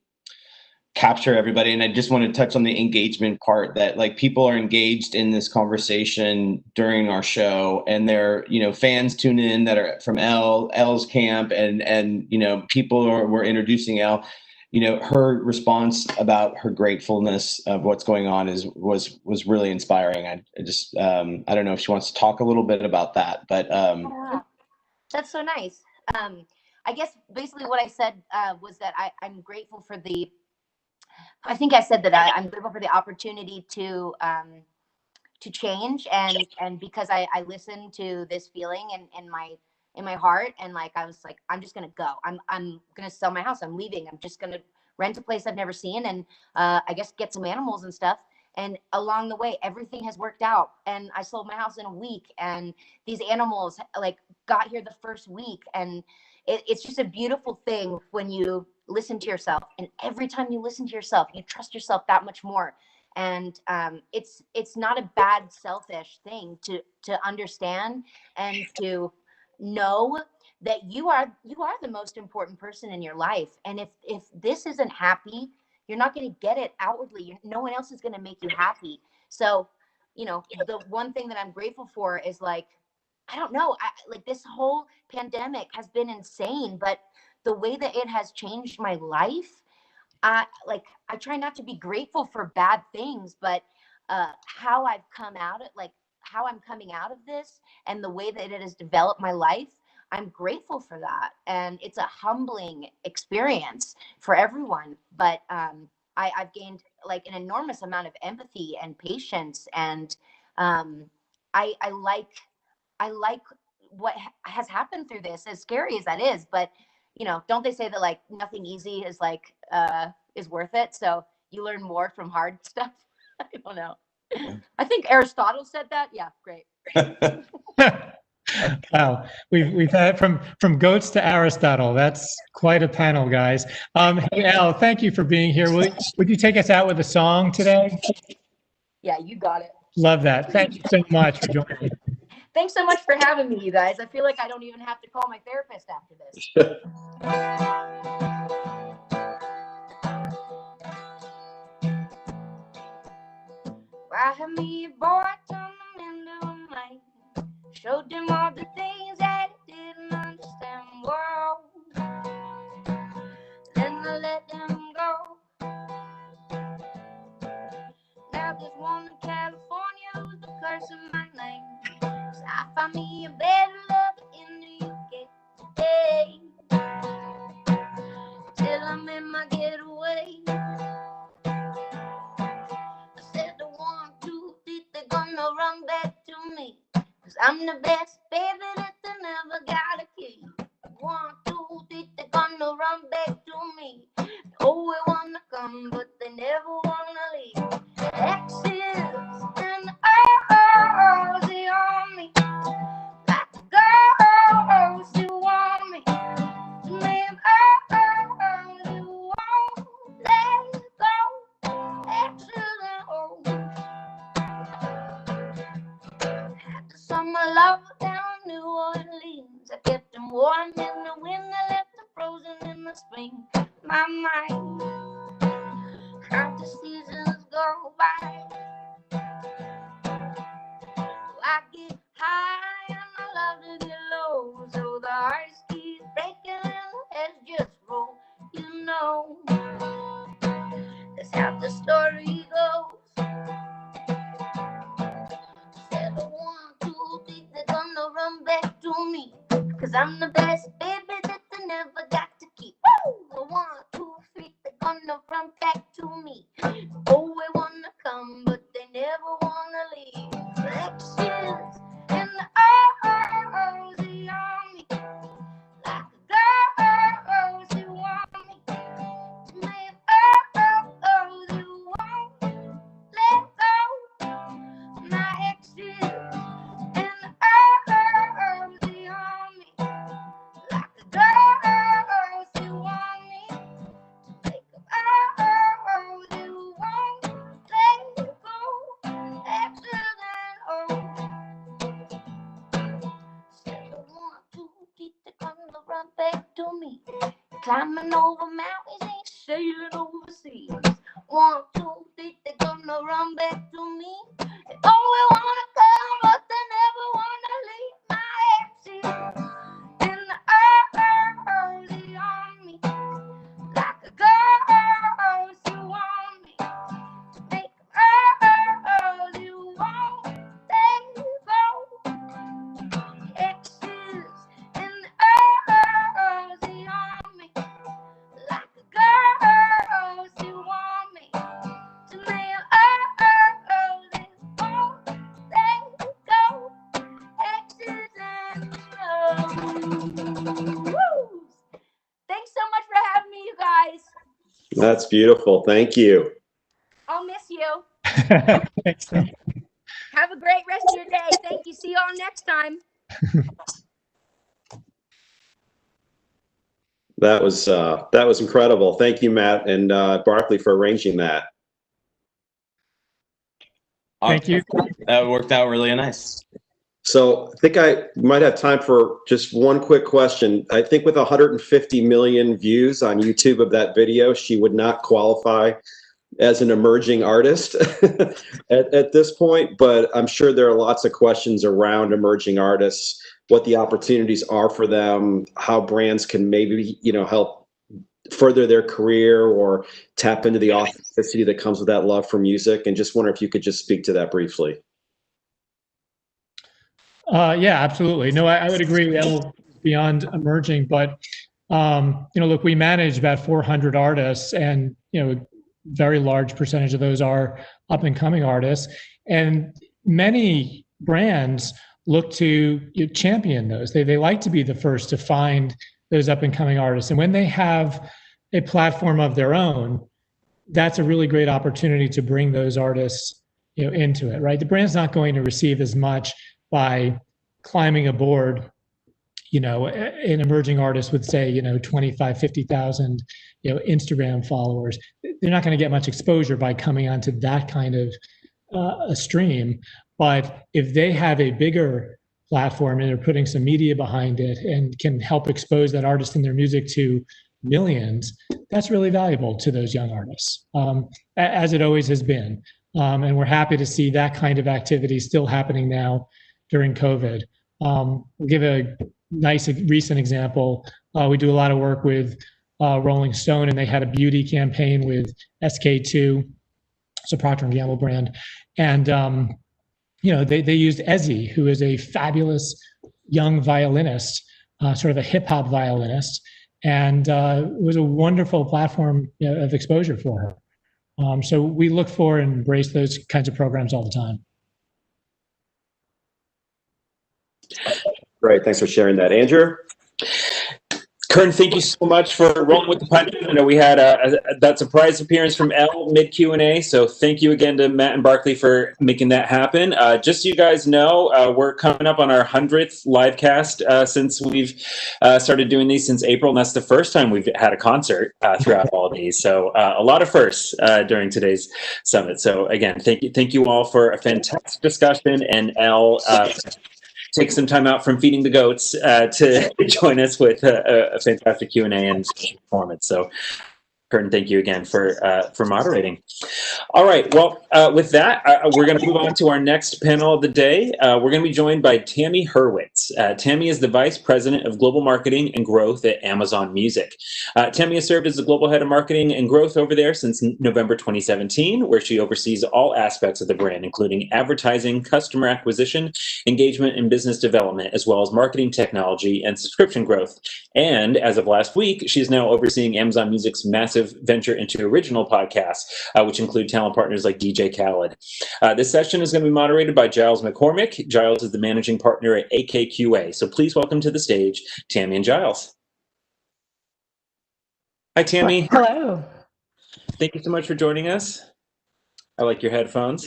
S7: capture everybody. And I just want to touch on the engagement part, that like people are engaged in this conversation during our show, and they're, you know, fans tune in that are from Elle's camp, and you know, people we're introducing Elle. her response about her gratefulness of what's going on was really inspiring. I just I don't know if she wants to talk a little bit about that, but
S9: Yeah, that's so nice. I guess basically what I said was that I'm grateful for I think I said that I'm grateful for the opportunity to change, and because I listened to this feeling in my heart, and like I was like, I'm just gonna go. I'm gonna sell my house. I'm leaving. I'm just gonna rent a place I've never seen, and I guess get some animals and stuff. And along the way, everything has worked out, and I sold my house in a week, and these animals like got here the first week, and it's just a beautiful thing when you listen to yourself, and every time you listen to yourself, you trust yourself that much more. And it's not a bad selfish thing to understand and to know that you are the most important person in your life. And if this isn't happy, you're not going to get it outwardly. No one else is going to make you happy. So the one thing that I'm grateful for is like, I don't know, like this whole pandemic has been insane, but the way that it has changed my life, I try not to be grateful for bad things, but how I've come out of how I'm coming out of this and the way that it has developed my life, I'm grateful for that. And it's a humbling experience for everyone. But I've gained like an enormous amount of empathy and patience. And I like what has happened through this, as scary as that is. But don't they say that like nothing easy is worth it? So you learn more from hard stuff. I don't know. I think Aristotle said that. Yeah, great.
S8: Wow, we've had from goats to Aristotle. That's quite a panel, guys. Hey Al, thank you for being here. Would you take us out with a song today?
S9: Yeah, you got it.
S8: Love that. Thank you so much for joining me.
S9: Thanks so much for having me, you guys. I feel like I don't even have to call my therapist after this. I had me a boy, turned him into a man. Showed him all the things that he didn't understand. Whoa. Then I let him go. Now there's one in California who's the curse of my name. So I find me a better lover in the UK today. Till I'm in my getaway. I said the 1, 2, 3, they're gonna run back to me. Cause I'm the best baby that they never gotta keep. 1, 2, 3, they're gonna run back to me. Oh, they wanna come, but they never wanna leave. Exes and O's, they on me. Like girls who want me. Man, O's who won't let go. Exes and O's. Had the summer love down New Orleans. I kept them warm in the winter, left them frozen in the spring. My mind, how the seasons go by. I get high and I love to get low, so the hearts keep breaking and the heads just roll. You know, that's how the story goes. Said the 1, 2, 3, they're gonna run back to me. Cause I'm the best baby that they never got to keep. Woo! The 1, 2, 3, they're gonna run back to me. Oh, they wanna come, but they never wanna leave. Exes and the O's, they on me. Like the girls who want me. Man, O's who won't let go. My exes and the O's, they on me. Like the girls who want me. Take O's who won't let go. Exes and O's. Said the 1, 2, 3, they're gonna run back to me. Climbing over mountains, ain't sailing overseas. 1, 2, 3, they're gonna run back to me. They always wanna come, but they never wanna leave. My exes and the O's, they on me. Like a girl Woo! Thanks so much for having me, you guys.
S6: That's beautiful. Thank you.
S9: I'll miss you.
S8: Thanks, Tim.
S9: Have a great rest of your day. Thank you. See you all next time.
S6: That was incredible. Thank you, Matt and Barkley, for arranging that.
S8: Thank you.
S7: That worked out really nice.
S6: So I think I might have time for just one quick question. I think with 150 million views on YouTube of that video, she would not qualify as an emerging artist at this point, but I'm sure there are lots of questions around emerging artists, what the opportunities are for them, how brands can maybe, help further their career or tap into the authenticity that comes with that love for music. And just wonder if you could just speak to that briefly.
S8: Yeah, absolutely. No, I would agree. Beyond emerging, but look, we manage about 400 artists, and a very large percentage of those are up and coming artists, and many brands look to champion those. They like to be the first to find those up and coming artists, and when they have a platform of their own, that's a really great opportunity to bring those artists into it. Right, the brand's not going to receive as much by climbing aboard, an emerging artist with, say, 25, 50,000, Instagram followers. They're not going to get much exposure by coming onto that kind of a stream. But if they have a bigger platform and they're putting some media behind it and can help expose that artist and their music to millions, that's really valuable to those young artists, as it always has been. And we're happy to see that kind of activity still happening now during COVID. We'll give a nice recent example. We do a lot of work with Rolling Stone, and they had a beauty campaign with SK2, it's a Procter & Gamble brand. And, they used Ezzy, who is a fabulous young violinist, sort of a hip hop violinist. And it was a wonderful platform of exposure for her. So we look for and embrace those kinds of programs all the time.
S6: Great. Thanks for sharing that. Andrew?
S1: Curtin, thank you so much for rolling with the punches. I know we had that surprise appearance from Elle mid Q&A, so thank you again to Matt and Barkley for making that happen. Just so you guys know, we're coming up on our 100th live cast since we've started doing these since April, and that's the first time we've had a concert throughout all of these. So a lot of firsts during today's summit. So again, thank you all for a fantastic discussion, and Elle, take some time out from feeding the goats to join us with a fantastic Q&A and performance. So, Curtin, thank you again for moderating. All right, well, with that, we're going to move on to our next panel of the day. We're going to be joined by Tammy Hurwitz. Tammy is the Vice President of Global Marketing and Growth at Amazon Music. Tammy has served as the Global Head of Marketing and Growth over there since November 2017, where she oversees all aspects of the brand, including advertising, customer acquisition, engagement, and business development, as well as marketing technology and subscription growth. And as of last week, she's now overseeing Amazon Music's massive venture into original podcasts, which include talent partners like DJ Khaled. This session is going to be moderated by Giles McCormick. Giles is the managing partner at AKQA. So please welcome to the stage, Tammy and Giles. Hi, Tammy.
S10: Hello.
S1: Thank you so much for joining us. I like your headphones.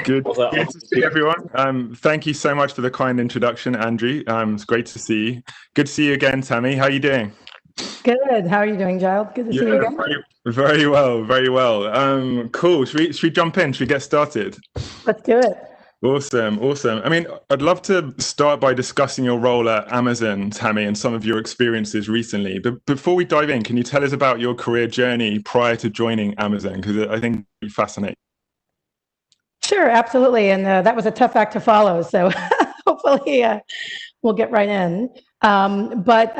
S11: Good to see everyone. Thank you so much for the kind introduction, Andrew. It's great to see you. Good to see you again, Tammy. How are you doing?
S10: Good. How are you doing, Giles? Good to see you again.
S11: Very well, very well. Cool. Should we jump in? Should we get started?
S10: Let's do it.
S11: Awesome. I mean, I'd love to start by discussing your role at Amazon, Tammy, and some of your experiences recently. But before we dive in, can you tell us about your career journey prior to joining Amazon? Because I think it's fascinating.
S10: Sure, absolutely. And that was a tough act to follow. So hopefully we'll get right in. But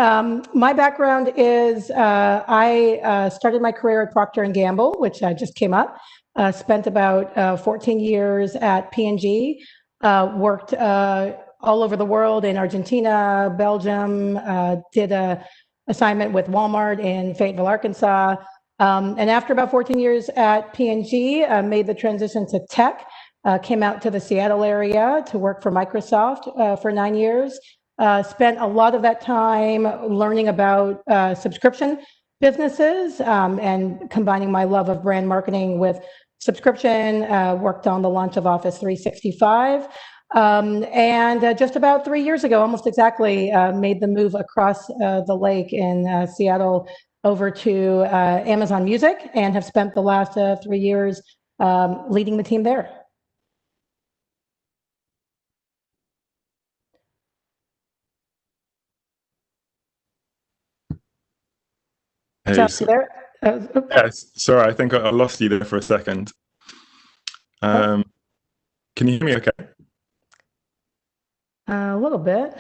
S10: my background is I started my career at Procter & Gamble, which just came up. Spent about 14 years at P&G, worked all over the world in Argentina, Belgium, did a assignment with Walmart in Fayetteville, Arkansas. And after about 14 years at P&G, made the transition to tech, came out to the Seattle area to work for Microsoft for 9 years. Spent a lot of that time learning about subscription businesses and combining my love of brand marketing with subscription, worked on the launch of Office 365. And just about 3 years ago, almost exactly, made the move across the lake in Seattle over to Amazon Music, and have spent the last 3 years leading the team there.
S11: Hey,
S10: So there.
S11: yes, sorry, I think I lost you there for a second. Can you hear me okay?
S10: A little bit.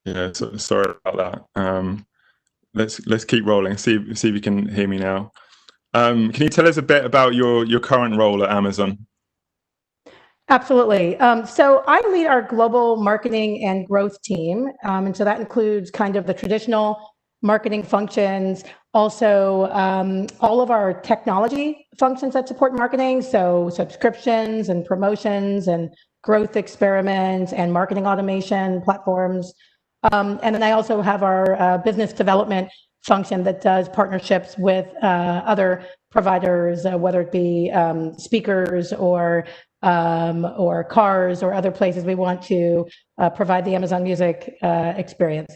S11: Yeah, sorry about that. Let's keep rolling. See if you can hear me now. Can you tell us a bit about your current role at Amazon?
S10: Absolutely. So I lead our global marketing and growth team. And so that includes kind of the traditional marketing functions, also all of our technology functions that support marketing. So subscriptions and promotions and growth experiments and marketing automation platforms. And then I also have our business development function that does partnerships with other providers, whether it be speakers or cars or other places we want to provide the Amazon Music experience.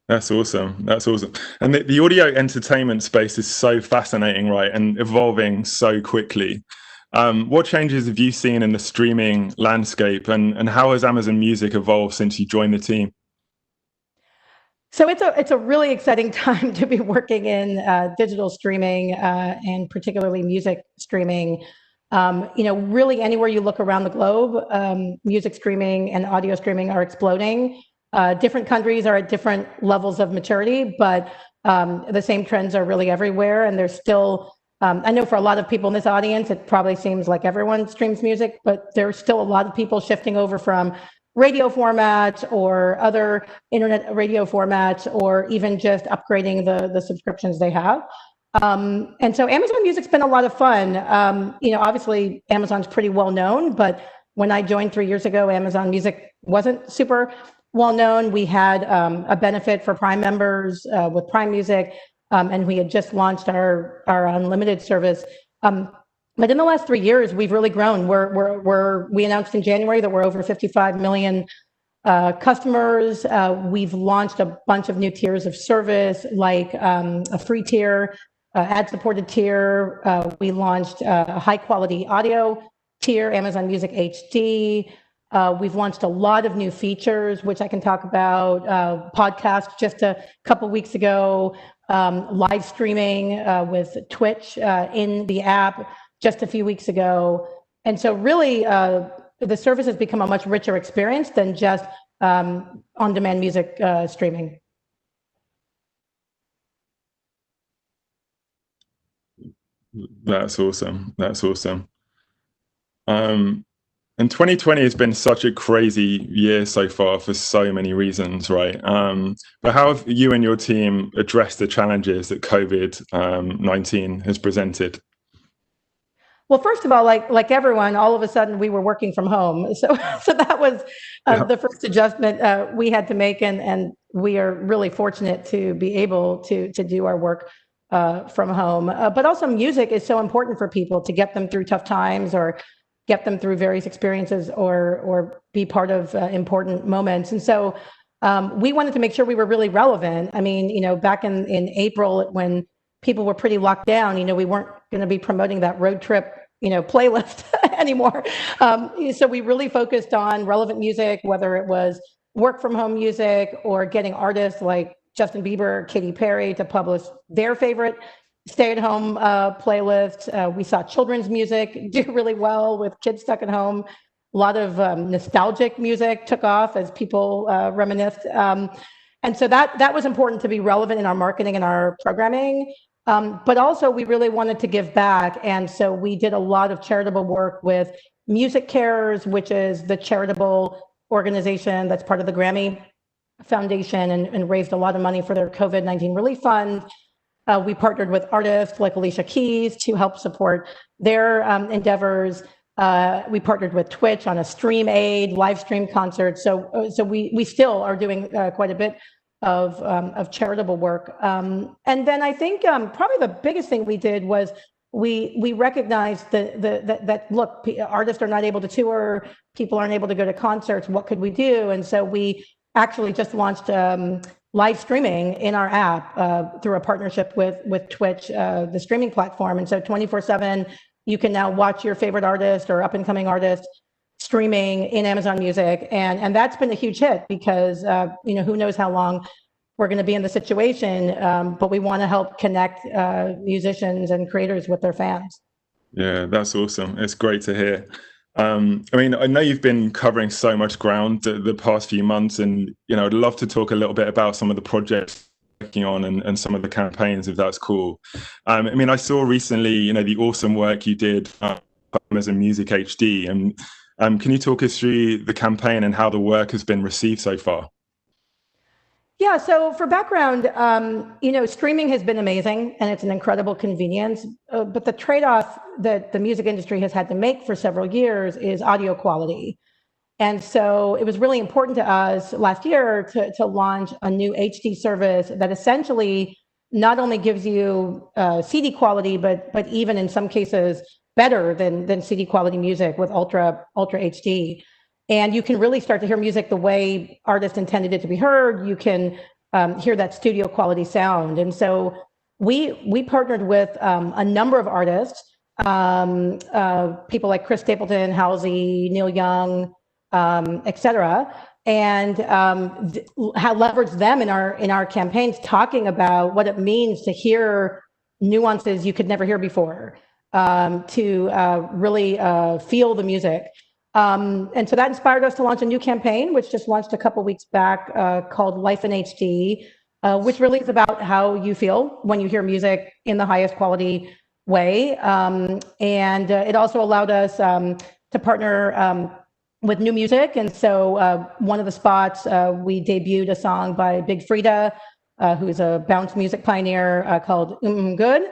S11: That's awesome. That's awesome. And the audio entertainment space is so fascinating, right? And evolving so quickly. What changes have you seen in the streaming landscape, and how has Amazon Music evolved since you joined the team?
S10: So it's a really exciting time to be working in digital streaming and particularly music streaming. Really anywhere you look around the globe, music streaming and audio streaming are exploding. Different countries are at different levels of maturity, but the same trends are really everywhere. And there's still, I know for a lot of people in this audience, it probably seems like everyone streams music, but there's still a lot of people shifting over from radio formats or other internet radio formats, or even just upgrading the subscriptions they have. And so Amazon Music's been a lot of fun. Obviously Amazon's pretty well known, but when I joined 3 years ago, Amazon Music wasn't super well known. We had a benefit for Prime members with Prime Music, and we had just launched our unlimited service. But in the last 3 years, we've really grown. We announced in January that we're over 55 million customers. We've launched a bunch of new tiers of service, like a free tier, ad-supported tier. We launched a high-quality audio tier, Amazon Music HD. We've launched a lot of new features, which I can talk about. Podcast just a couple weeks ago, live streaming with Twitch in the app just a few weeks ago. And so really, the service has become a much richer experience than just on-demand music streaming.
S11: That's awesome. That's awesome. And 2020 has been such a crazy year so far for so many reasons, right? But how have you and your team addressed the challenges that COVID-19 has presented?
S10: Well, first of all, like everyone, all of a sudden we were working from home. So that was the first adjustment we had to make, and we are really fortunate to be able to do our work from home. But also music is so important for people to get them through tough times or get them through various experiences or be part of important moments. And so we wanted to make sure we were really relevant. I mean, back in April when people were pretty locked down, we weren't going to be promoting that road trip, playlist anymore. So we really focused on relevant music, whether it was work from home music or getting artists like Justin Bieber, Katy Perry to publish their favorite stay-at-home playlists. We saw children's music do really well with kids stuck at home. A lot of nostalgic music took off as people reminisced. And so that was important to be relevant in our marketing and our programming. But also we really wanted to give back. And so we did a lot of charitable work with Music Cares, which is the charitable organization that's part of the Grammy Foundation, and raised a lot of money for their COVID-19 relief fund. We partnered with artists like Alicia Keys to help support their endeavors. We partnered with Twitch on a Stream Aid live stream concert. So we still are doing quite a bit of charitable work. And then I think probably the biggest thing we did was we recognized that look, artists are not able to tour, people aren't able to go to concerts. What could we do? And so we actually just launched live streaming in our app through a partnership with Twitch, the streaming platform. And so 24/7, you can now watch your favorite artist or up and coming artist streaming in Amazon Music. And that's been a huge hit because, who knows how long we're going to be in the situation, but we want to help connect musicians and creators with their fans.
S11: Yeah, that's awesome. It's great to hear. I know you've been covering so much ground the past few months, and I'd love to talk a little bit about some of the projects you're working on and some of the campaigns, if that's cool. I saw recently, the awesome work you did as a Music HD, and can you talk us through the campaign and how the work has been received so far?
S10: Yeah, so for background, streaming has been amazing and it's an incredible convenience, but the trade-off that the music industry has had to make for several years is audio quality. And so it was really important to us last year to launch a new HD service that essentially not only gives you CD quality, but even in some cases better than CD quality music with Ultra HD. And you can really start to hear music the way artists intended it to be heard. You can hear that studio quality sound. And so we partnered with a number of artists, people like Chris Stapleton, Halsey, Neil Young, etc., and how leveraged them in our campaigns, talking about what it means to hear nuances you could never hear before, to really feel the music. And so that inspired us to launch a new campaign, which just launched a couple weeks back, called Life in HD, which really is about how you feel when you hear music in the highest quality way. And it also allowed us to partner with new music. And so one of the spots, we debuted a song by Big Frida, who's a bounce music pioneer, called Good.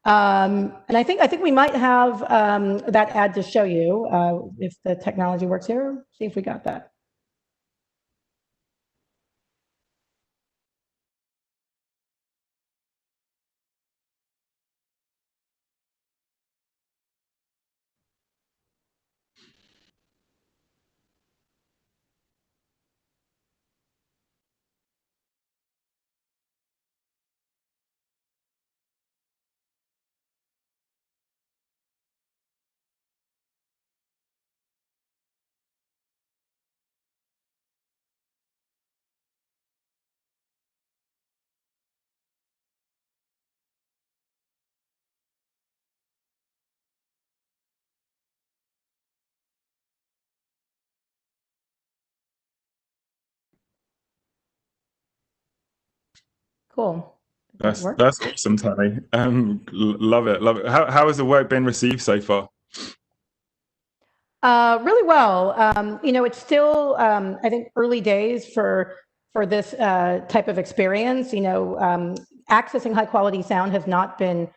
S10: And I think we might have that ad to show you if the technology works here. See if we got that. Cool.
S11: That's awesome, Tammy. Love it. How has the work been received so far?
S10: Really well. It's still, I think, early days for this type of experience. Accessing high quality sound has not been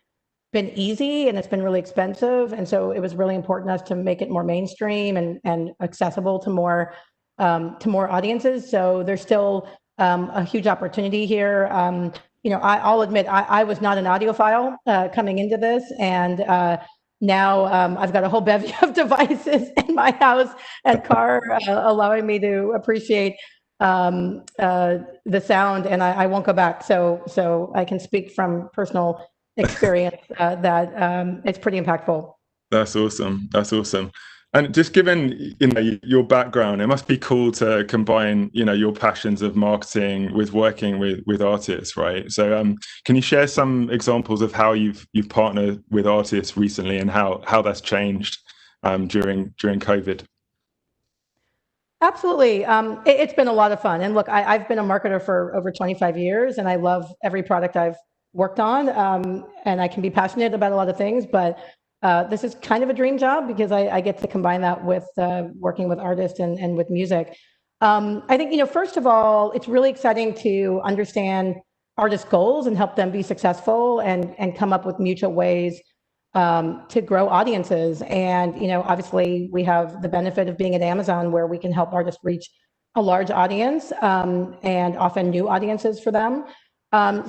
S10: easy, and it's been really expensive. And so it was really important to us to make it more mainstream and accessible to more audiences. So there's still a huge opportunity here. I'll admit I was not an audiophile coming into this, and now I've got a whole bevy of devices in my house and car, allowing me to appreciate the sound, and I won't go back. So I can speak from personal experience that it's pretty impactful.
S11: That's awesome. That's awesome. And just given your background, it must be cool to combine your passions of marketing with working with artists, right? So can you share some examples of how you've partnered with artists recently and how that's changed during COVID?
S10: Absolutely. It's been a lot of fun. And look, I've been a marketer for over 25 years, and I love every product I've worked on. And I can be passionate about a lot of things, but this is kind of a dream job because I get to combine that with working with artists and with music. I think, first of all, it's really exciting to understand artists' goals and help them be successful and come up with mutual ways to grow audiences. And, obviously we have the benefit of being at Amazon, where we can help artists reach a large audience, and often new audiences for them.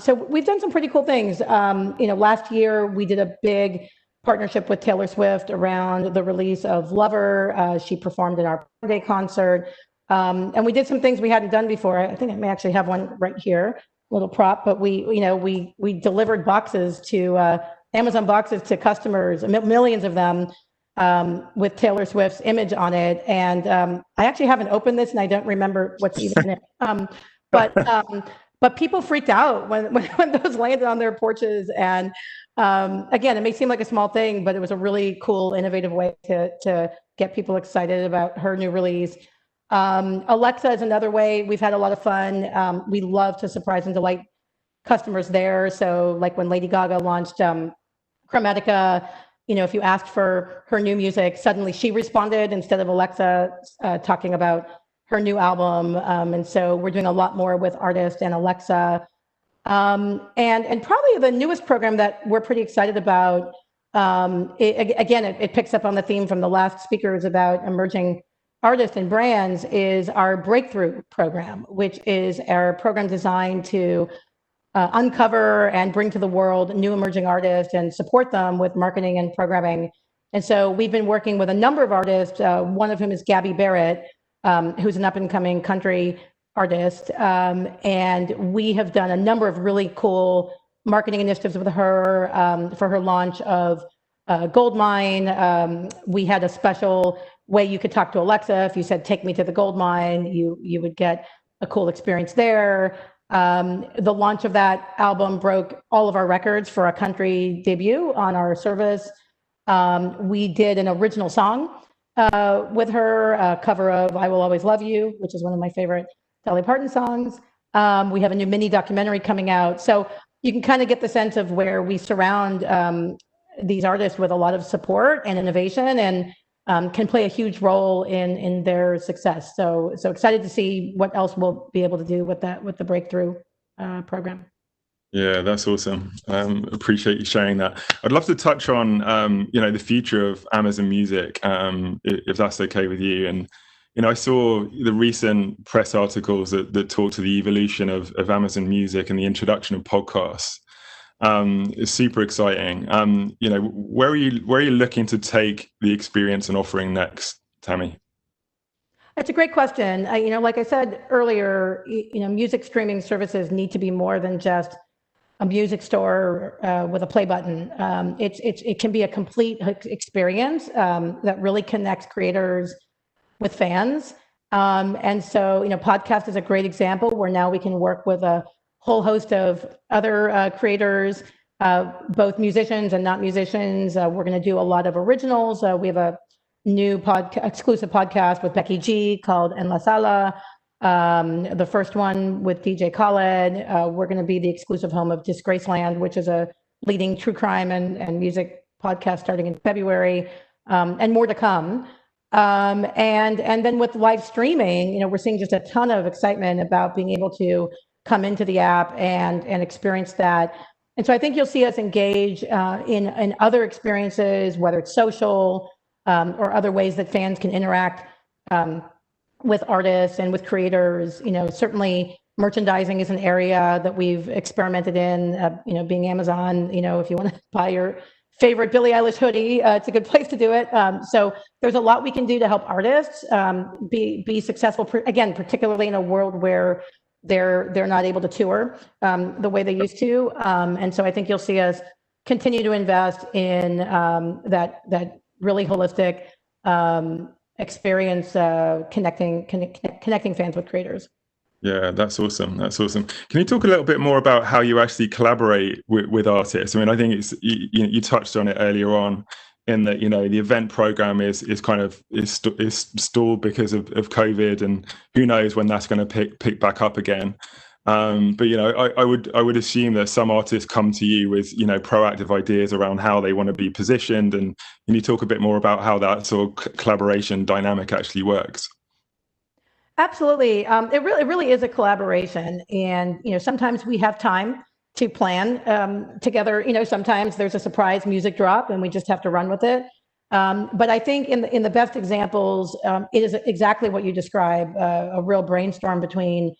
S10: So we've done some pretty cool things. Last year we did a big partnership with Taylor Swift around the release of Lover. She performed in our Day concert. And we did some things we hadn't done before. I think I may actually have one right here, little prop, but we delivered boxes to Amazon boxes to customers, millions of them, with Taylor Swift's image on it. And I actually haven't opened this, and I don't remember what's even in it. But people freaked out when those landed on their porches. And again, it may seem like a small thing, but it was a really cool, innovative way to get people excited about her new release. Alexa is another way we've had a lot of fun. We love to surprise and delight customers there. So like when Lady Gaga launched Chromatica, if you asked for her new music, suddenly she responded instead of Alexa talking about her new album. And so we're doing a lot more with artists and Alexa. And probably the newest program that we're pretty excited about, it picks up on the theme from the last speakers about emerging artists and brands, is our Breakthrough program, which is our program designed to uncover and bring to the world new emerging artists and support them with marketing and programming. And so we've been working with a number of artists, one of whom is Gabby Barrett, who's an up-and-coming country artist. And we have done a number of really cool marketing initiatives with her for her launch of Goldmine. We had a special way you could talk to Alexa. If you said, "Take me to the Goldmine," you would get a cool experience there. The launch of that album broke all of our records for a country debut on our service. We did an original song with her, a cover of "I Will Always Love You," which is one of my favorite Dolly Parton songs. We have a new mini documentary coming out. So you can kind of get the sense of where we surround these artists with a lot of support and innovation, and can play a huge role in their success. So excited to see what else we'll be able to do with the Breakthrough program.
S11: Yeah, that's awesome. Appreciate you sharing that. I'd love to touch on, the future of Amazon Music, if that's okay with you. And, I saw the recent press articles that talk to the evolution of Amazon Music and the introduction of podcasts. It's super exciting. Where are you looking to take the experience and offering next, Tammy?
S10: That's a great question. Like I said earlier, music streaming services need to be more than just a music store with a play button. It can be a complete experience that really connects creators with fans. And so, podcast is a great example where now we can work with a whole host of other creators, both musicians and not musicians. We're going to do a lot of originals. We have a new exclusive podcast with Becky G called En La Sala. The first one with DJ Khaled. We're going to be the exclusive home of Disgraceland, which is a leading true crime and music podcast starting in February, and more to come. And then with live streaming, we're seeing just a ton of excitement about being able to come into the app and experience that. And so I think you'll see us engage in other experiences, whether it's social or other ways that fans can interact with artists and with creators. Certainly merchandising is an area that we've experimented in, being Amazon. If you want to buy your favorite Billie Eilish hoodie, it's a good place to do it. So there's a lot we can do to help artists be successful, again, particularly in a world where they're not able to tour the way they used to. And so I think you'll see us continue to invest in that really holistic experience, connecting fans with creators.
S11: Yeah, that's awesome. That's awesome. Can you talk a little bit more about how you actually collaborate with artists? I mean, I think it's you touched on it earlier on, in that the event program is stalled because of COVID, and who knows when that's going to pick back up again. But I would assume that some artists come to you with proactive ideas around how they want to be positioned, and can you talk a bit more about how that sort of collaboration dynamic actually works?
S10: Absolutely. It really is a collaboration. And, sometimes we have time to plan together. Sometimes there's a surprise music drop and we just have to run with it. But I think in the best examples, it is exactly what you describe, a real brainstorm between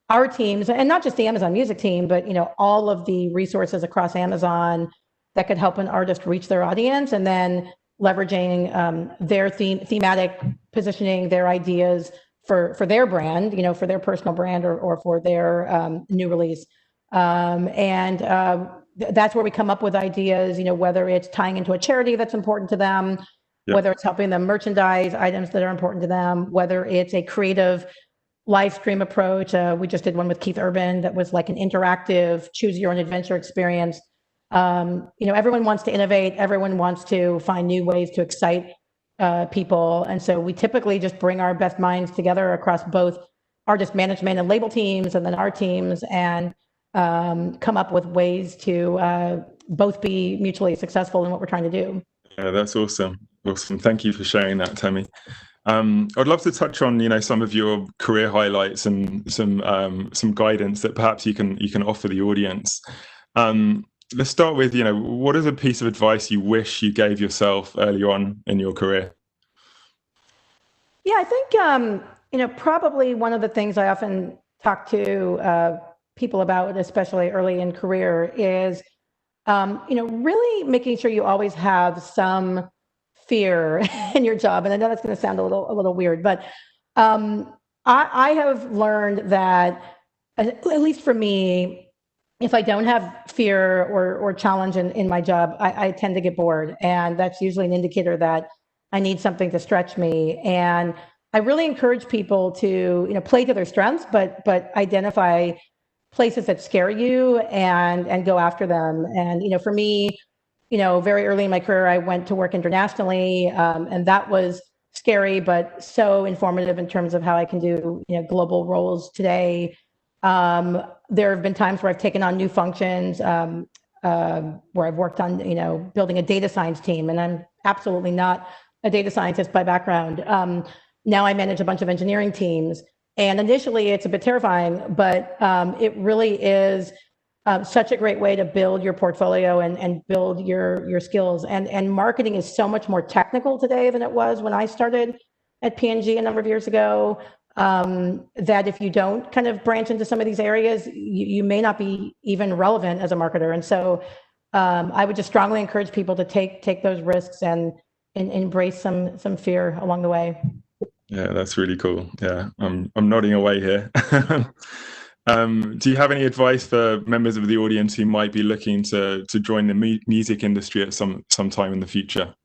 S10: our teams, and not just the Amazon Music team, but all of the resources across Amazon that could help an artist reach their audience, and then leveraging their thematic positioning, their ideas for their brand, for their personal brand or for their new release. That's where we come up with ideas, whether it's tying into a charity that's important to them, whether it's helping them merchandise items that are important to them, whether it's a creative live stream approach. We just did one with Keith Urban that was like an interactive choose your own adventure experience. Everyone wants to innovate. Everyone wants to find new ways to excite people. And so we typically just bring our best minds together across both artist management and label teams, and then our teams, and come up with ways to both be mutually successful in what we're trying to do.
S11: Yeah, that's awesome. Awesome. Thank you for sharing that, Tammy. I'd love to touch on, some of your career highlights and some guidance that perhaps you can offer the audience. Let's start with, what is a piece of advice you wish you gave yourself early on in your career?
S10: Yeah, I think, probably one of the things I often talk to people about, especially early in career, is, really making sure you always have some fear in your job. And I know that's going to sound a little weird, but I have learned that, at least for me, if I don't have fear or challenge in my job, I tend to get bored. And that's usually an indicator that I need something to stretch me. And I really encourage people to, play to their strengths, but identify places that scare you and go after them. And, for me, very early in my career, I went to work internationally, and that was scary, but so informative in terms of how I can do, global roles today. There have been times where I've taken on new functions, where I've worked on, building a data science team, and I'm absolutely not a data scientist by background. Now I manage a bunch of engineering teams, and initially it's a bit terrifying, but it really is such a great way to build your portfolio and build your skills. And marketing is so much more technical today than it was when I started at P&G a number of years ago. That if you don't kind of branch into some of these areas, you may not be even relevant as a marketer. And so I would just strongly encourage people to take those risks and embrace some fear along the way.
S11: Yeah, that's really cool. Yeah, I'm nodding away here. Do you have any advice for members of the audience who might be looking to join the music industry at some time in the future?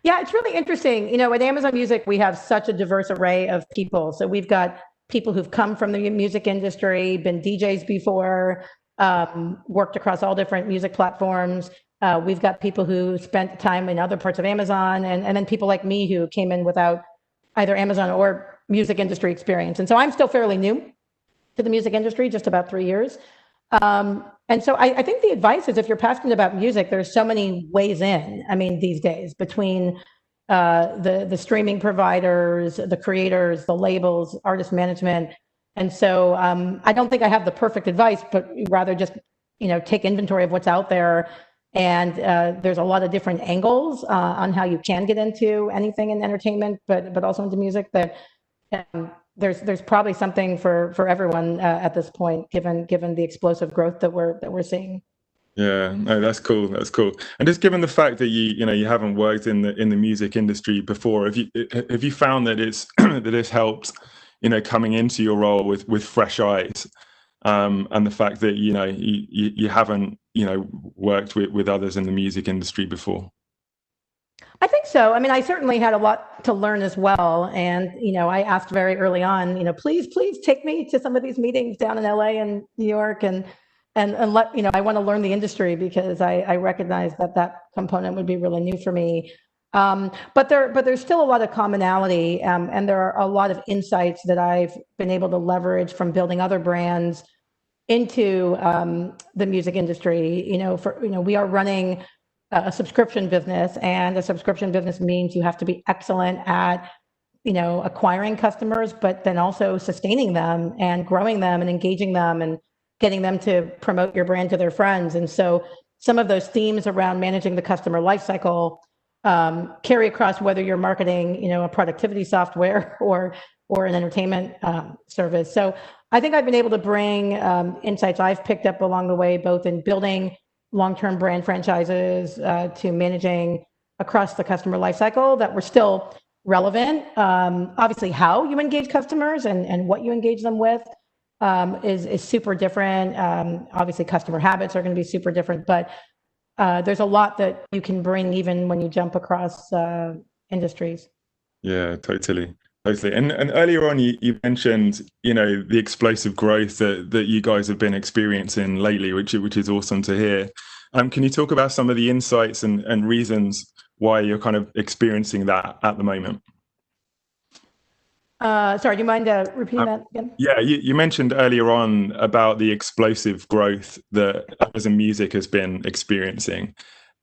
S10: Yeah, it's really interesting. At Amazon Music, we have such a diverse array of people. So we've got people who've come from the music industry, been DJs before, worked across all different music platforms. We've got people who spent time in other parts of Amazon, and then people like me who came in without either Amazon or music industry experience. And so I'm still fairly new to the music industry, just about 3 years. And so I think the advice is, if you're passionate about music, there's so many ways in. I mean, these days, between the streaming providers, the creators, the labels, artist management. And so I don't think I have the perfect advice, but rather just, take inventory of what's out there. And there's a lot of different angles on how you can get into anything in entertainment, but also into music, that there's probably something for everyone at this point, given the explosive growth that we're seeing.
S11: Yeah, no, that's cool. That's cool. And just given the fact that you haven't worked in the music industry before, have you found that it's helped, coming into your role with fresh eyes, and the fact that you haven't worked with others in the music industry before?
S10: I think so. I mean, I certainly had a lot to learn as well. And, I asked very early on, please take me to some of these meetings down in LA and New York, and let, I want to learn the industry, because I recognize that component would be really new for me. But there's still a lot of commonality, and there are a lot of insights that I've been able to leverage from building other brands into the music industry. We are running a subscription business, and a subscription business means you have to be excellent at, acquiring customers, but then also sustaining them and growing them and engaging them. And getting them to promote your brand to their friends. And so some of those themes around managing the customer lifecycle carry across whether you're marketing, a productivity software or an entertainment service. So I think I've been able to bring insights I've picked up along the way, both in building long-term brand franchises to managing across the customer lifecycle that were still relevant. Obviously, how you engage customers and what you engage them with is super different. Obviously, customer habits are going to be super different, but there's a lot that you can bring even when you jump across industries.
S11: Yeah, totally. And earlier on, you mentioned, the explosive growth that you guys have been experiencing lately, which is awesome to hear. Can you talk about some of the insights and reasons why you're kind of experiencing that at the moment?
S10: Sorry, do you mind repeating that again?
S11: Yeah, you mentioned earlier on about the explosive growth that Amazon Music has been experiencing.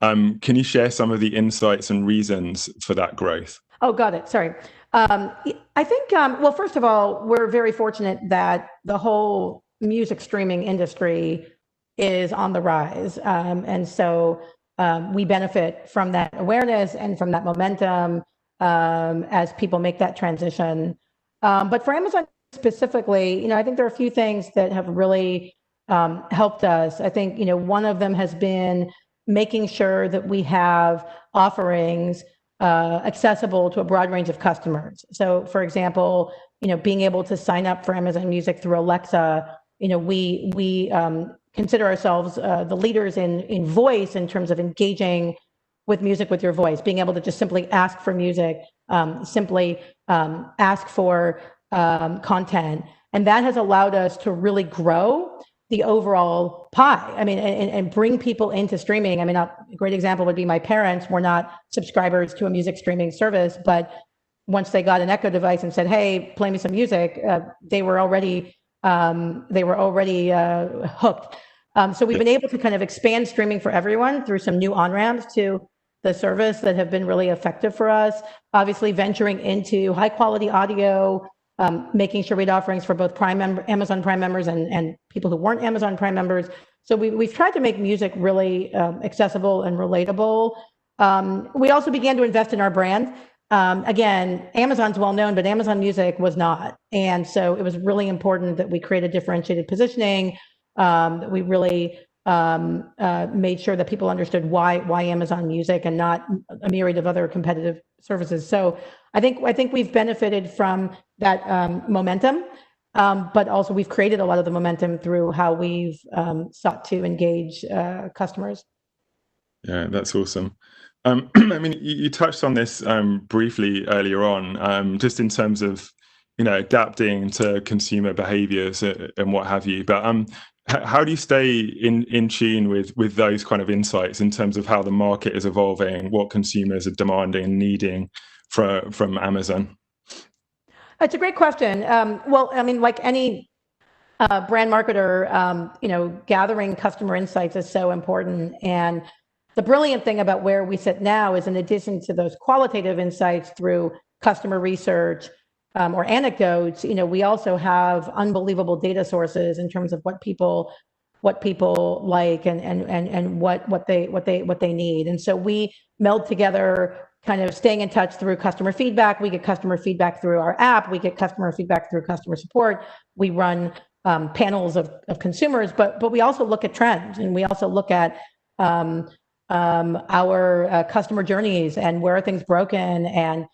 S11: Can you share some of the insights and reasons for that growth?
S10: Oh, got it. Sorry. I think, well, first of all, we're very fortunate that the whole music streaming industry is on the rise. And so we benefit from that awareness and from that momentum as people make that transition. But for Amazon specifically, I think there are a few things that have really helped us. I think, one of them has been making sure that we have offerings accessible to a broad range of customers. So, for example, being able to sign up for Amazon Music through Alexa, we consider ourselves the leaders in voice in terms of engaging with music with your voice, being able to just simply ask for music, simply ask for content. And that has allowed us to really grow the overall pie. I mean, and bring people into streaming. I mean, a great example would be my parents were not subscribers to a music streaming service, but once they got an Echo device and said, "Hey, play me some music," they were already hooked. So we've been able to kind of expand streaming for everyone through some new on-ramps to the service that have been really effective for us. Obviously, venturing into high quality audio, making sure we had offerings for both Amazon Prime members and people who weren't Amazon Prime members. So we've tried to make music really accessible and relatable. We also began to invest in our brand. Again, Amazon's well known, but Amazon Music was not. And so it was really important that we create a differentiated positioning, that we really made sure that people understood why Amazon Music and not a myriad of other competitive services. So I think we've benefited from that momentum, but also we've created a lot of the momentum through how we've sought to engage customers.
S11: Yeah, that's awesome. I mean, you touched on this briefly earlier on, just in terms of adapting to consumer behaviors and what have you. But how do you stay in tune with those kind of insights in terms of how the market is evolving, what consumers are demanding and needing from Amazon?
S10: It's a great question. Well, I mean, like any brand marketer, gathering customer insights is so important. And the brilliant thing about where we sit now is, in addition to those qualitative insights through customer research or anecdotes, we also have unbelievable data sources in terms of what people like and what they need. And so we meld together, kind of staying in touch through customer feedback. We get customer feedback through our app. We get customer feedback through customer support. We run panels of consumers, but we also look at trends, and we also look at our customer journeys and where are things broken, and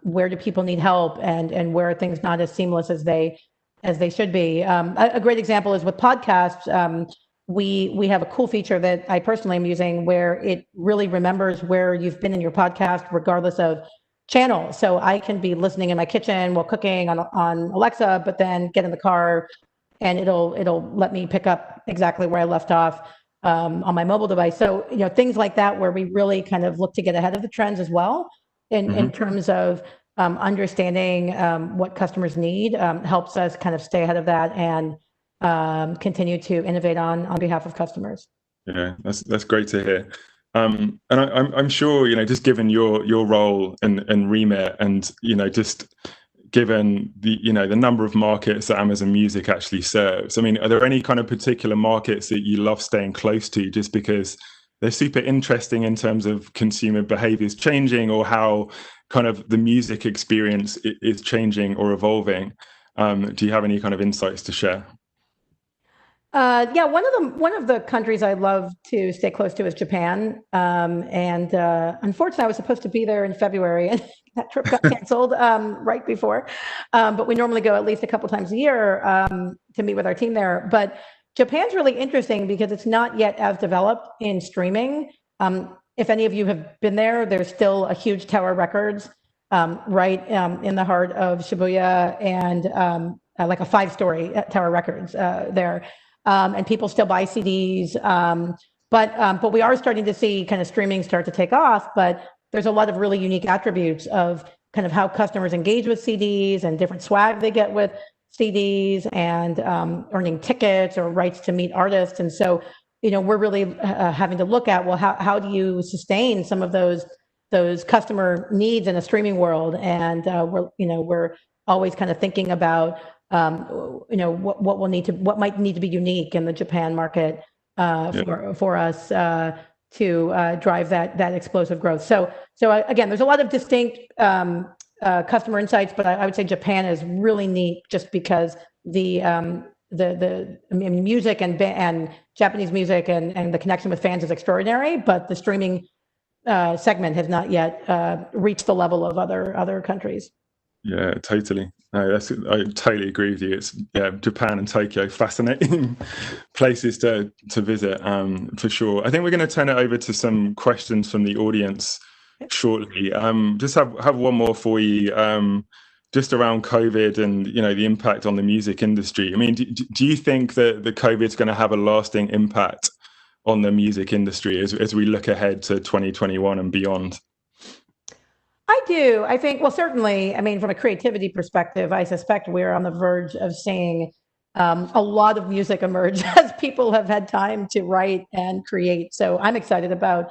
S10: where do people need help, and where are things not as seamless as they should be. A great example is with podcasts. We have a cool feature that I personally am using where it really remembers where you've been in your podcast, regardless of channel. So I can be listening in my kitchen while cooking on Alexa, but then get in the car and it'll let me pick up exactly where I left off on my mobile device. So, things like that, where we really kind of look to get ahead of the trends as well in terms of understanding what customers need, helps us kind of stay ahead of that and continue to innovate on behalf of customers.
S11: Yeah, that's great to hear. And I'm sure, just given your role and remit, and just given the number of markets that Amazon Music actually serves. I mean, are there any kind of particular markets that you love staying close to just because they're super interesting in terms of consumer behaviors changing, or how kind of the music experience is changing or evolving? Do you have any kind of insights to share?
S10: Yeah, one of the countries I love to stay close to is Japan. And unfortunately, I was supposed to be there in February, and that trip got canceled right before. But we normally go at least a couple times a year to meet with our team there. But Japan's really interesting because it's not yet as developed in streaming. If any of you have been there, there's still a huge Tower Records right in the heart of Shibuya, and like a 5-story Tower Records there. And people still buy CDs, but we are starting to see kind of streaming start to take off. But there's a lot of really unique attributes of kind of how customers engage with CDs and different swag they get with CDs, and earning tickets or rights to meet artists. And so, we're really having to look at, well, how do you sustain some of those customer needs in a streaming world? And we're always kind of thinking about what might need to be unique in the Japan market for us to drive that explosive growth. So again, there's a lot of distinct customer insights, but I would say Japan is really neat just because the music and Japanese music and the connection with fans is extraordinary, but the streaming segment has not yet reached the level of other countries.
S11: Yeah, totally. No, I totally agree with you. It's Japan and Tokyo, fascinating places to visit, for sure. I think we're going to turn it over to some questions from the audience shortly. Just have one more for you, just around COVID and the impact on the music industry. I mean, do you think that the COVID is going to have a lasting impact on the music industry as we look ahead to 2021 and beyond?
S10: I do. I think, well, certainly, I mean, from a creativity perspective, I suspect we're on the verge of seeing a lot of music emerge as people have had time to write and create. So I'm excited about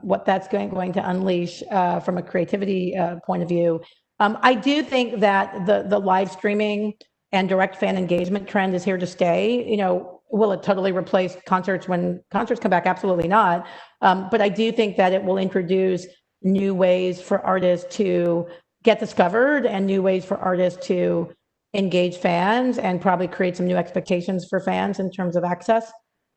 S10: what that's going to unleash from a creativity point of view. I do think that the live streaming and direct fan engagement trend is here to stay. Will it totally replace concerts when concerts come back? Absolutely not. But I do think that it will introduce new ways for artists to get discovered and new ways for artists to engage fans, and probably create some new expectations for fans in terms of access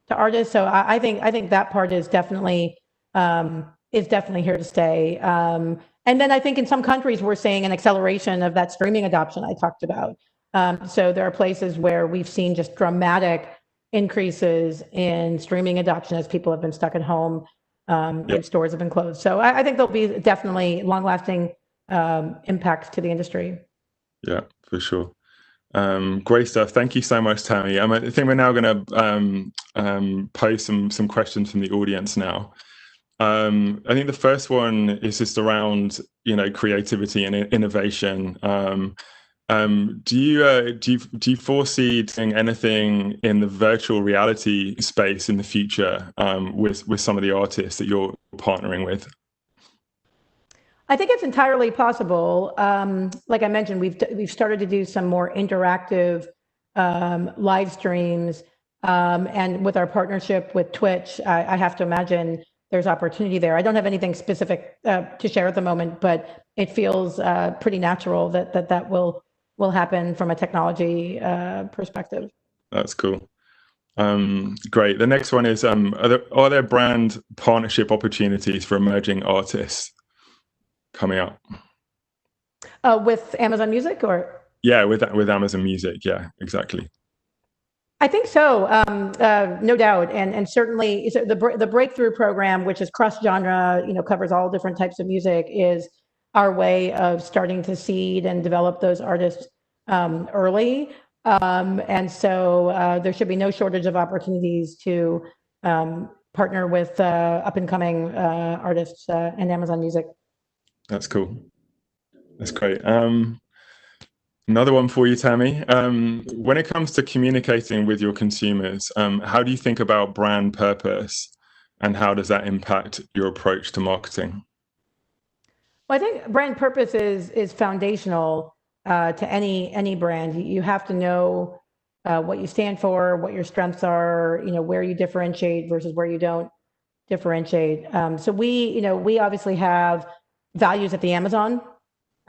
S10: to artists. So I think that part is definitely here to stay. And then I think in some countries we're seeing an acceleration of that streaming adoption I talked about. So there are places where we've seen just dramatic increases in streaming adoption as people have been stuck at home. And stores have been closed. So I think there'll be definitely long-lasting impacts to the industry.
S11: Yeah, for sure. Great stuff. Thank you so much, Tammy. I think we're now going to pose some questions from the audience now. I think the first one is just around creativity and innovation. Do you foresee doing anything in the virtual reality space in the future with some of the artists that you're partnering with?
S10: I think it's entirely possible. Like I mentioned, we've started to do some more interactive live streams, and with our partnership with Twitch, I have to imagine there's opportunity there. I don't have anything specific to share at the moment, but it feels pretty natural that will happen from a technology perspective.
S11: That's cool. Great. The next one is, are there brand partnership opportunities for emerging artists coming up?
S10: With Amazon Music, or?
S11: Yeah, with Amazon Music. Yeah, exactly.
S10: I think so, no doubt, and certainly the Breakthrough program, which is cross-genre, covers all different types of music, is our way of starting to seed and develop those artists early. And so there should be no shortage of opportunities to partner with up-and-coming artists and Amazon Music.
S11: That's cool. That's great. Another one for you, Tammy. When it comes to communicating with your consumers, how do you think about brand purpose, and how does that impact your approach to marketing?
S10: Well, I think brand purpose is foundational. to any brand. You have to know what you stand for, what your strengths are, where you differentiate versus where you don't differentiate. So we obviously have values at the Amazon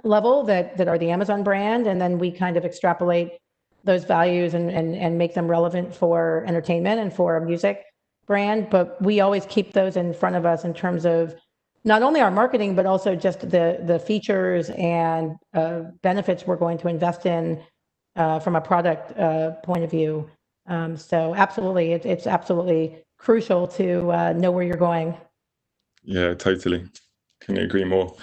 S10: level that are the Amazon brand, and then we kind of extrapolate those values and make them relevant for entertainment and for a music brand. But we always keep those in front of us in terms of not only our marketing, but also just the features and benefits we're going to invest in from a product point of view. So absolutely, it's absolutely crucial to know where you're going.
S11: Yeah, totally. Couldn't agree more.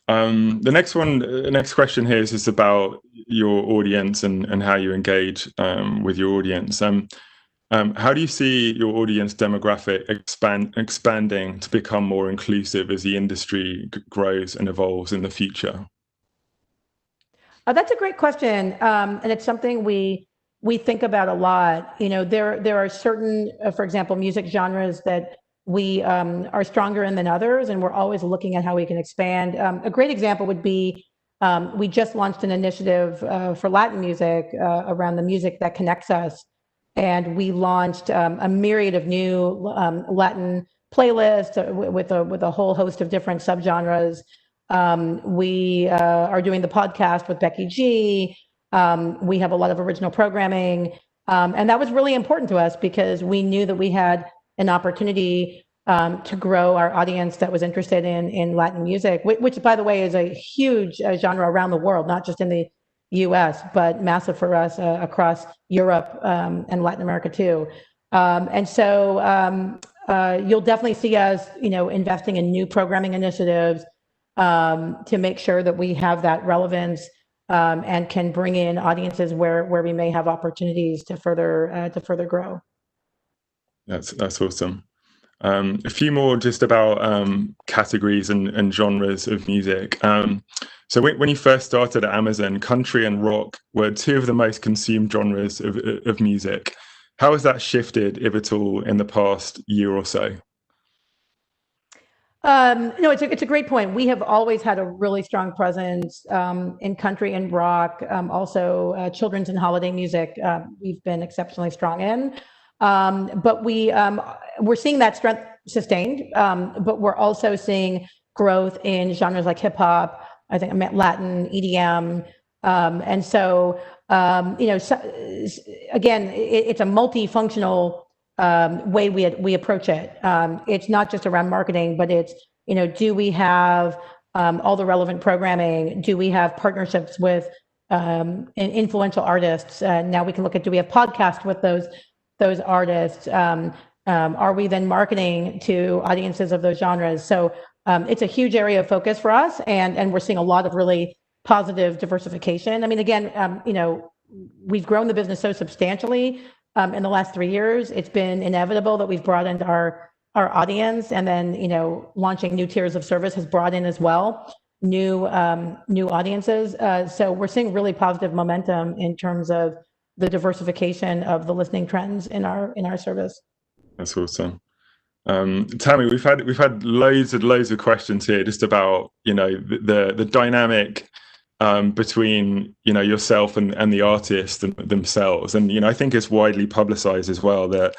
S11: The next question here is just about your audience and how you engage with your audience. How do you see your audience demographic expanding to become more inclusive as the industry grows and evolves in the future?
S10: That's a great question, and it's something we think about a lot. There are certain, for example, music genres that we are stronger in than others, and we're always looking at how we can expand. A great example would be we just launched an initiative for Latin music around the music that connects us, and we launched a myriad of new Latin playlists with a whole host of different subgenres. We are doing the podcast with Becky G. We have a lot of original programming, and that was really important to us because we knew that we had an opportunity to grow our audience that was interested in Latin music, which by the way is a huge genre around the world, not just in the US, but massive for us across Europe and Latin America too. And so you'll definitely see us, investing in new programming initiatives to make sure that we have that relevance and can bring in audiences where we may have opportunities to further grow.
S11: That's awesome. A few more just about categories and genres of music. So when you first started at Amazon, country and rock were two of the most consumed genres of music. How has that shifted, if at all, in the past year or so?
S10: It's a great point. We have always had a really strong presence in country and rock, also children's and holiday music. We've been exceptionally strong in. But we're seeing that strength sustained, but we're also seeing growth in genres like hip hop, I think I meant Latin, EDM. And so, again, it's a multifunctional way we approach it. It's not just around marketing, but it's, do we have all the relevant programming? Do we have partnerships with influential artists? Now we can look at, do we have podcasts with those artists? Are we then marketing to audiences of those genres? So it's a huge area of focus for us, and we're seeing a lot of really positive diversification. I mean, again, we've grown the business so substantially in the last 3 years. It's been inevitable that we've brought into our audience, and then launching new tiers of service has brought in as well new audiences. So we're seeing really positive momentum in terms of the diversification of the listening trends in our service.
S11: That's awesome. Tammy, we've had loads of questions here just about the dynamic between yourself and the artist themselves, and I think it's widely publicized as well that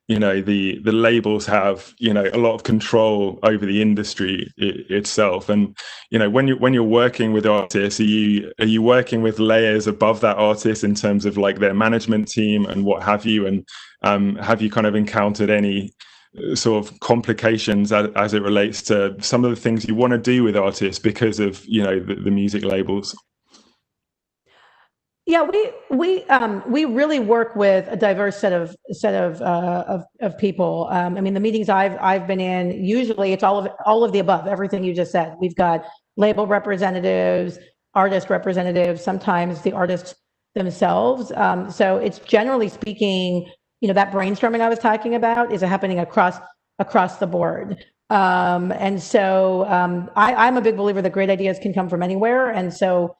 S11: the labels have a lot of control over the industry itself. And when you're working with artists, are you working with layers above that artist in terms of like their management team and what have you? And have you kind of encountered any sort of complications as it relates to some of the things you want to do with artists because of the music labels?
S10: Yeah, we really work with a diverse set of people. I mean, the meetings I've been in, usually it's all of the above, everything you just said. We've got label representatives, artist representatives, sometimes the artists themselves. So it's generally speaking, that brainstorming I was talking about is happening across the board. And so I'm a big believer that great ideas can come from anywhere. And so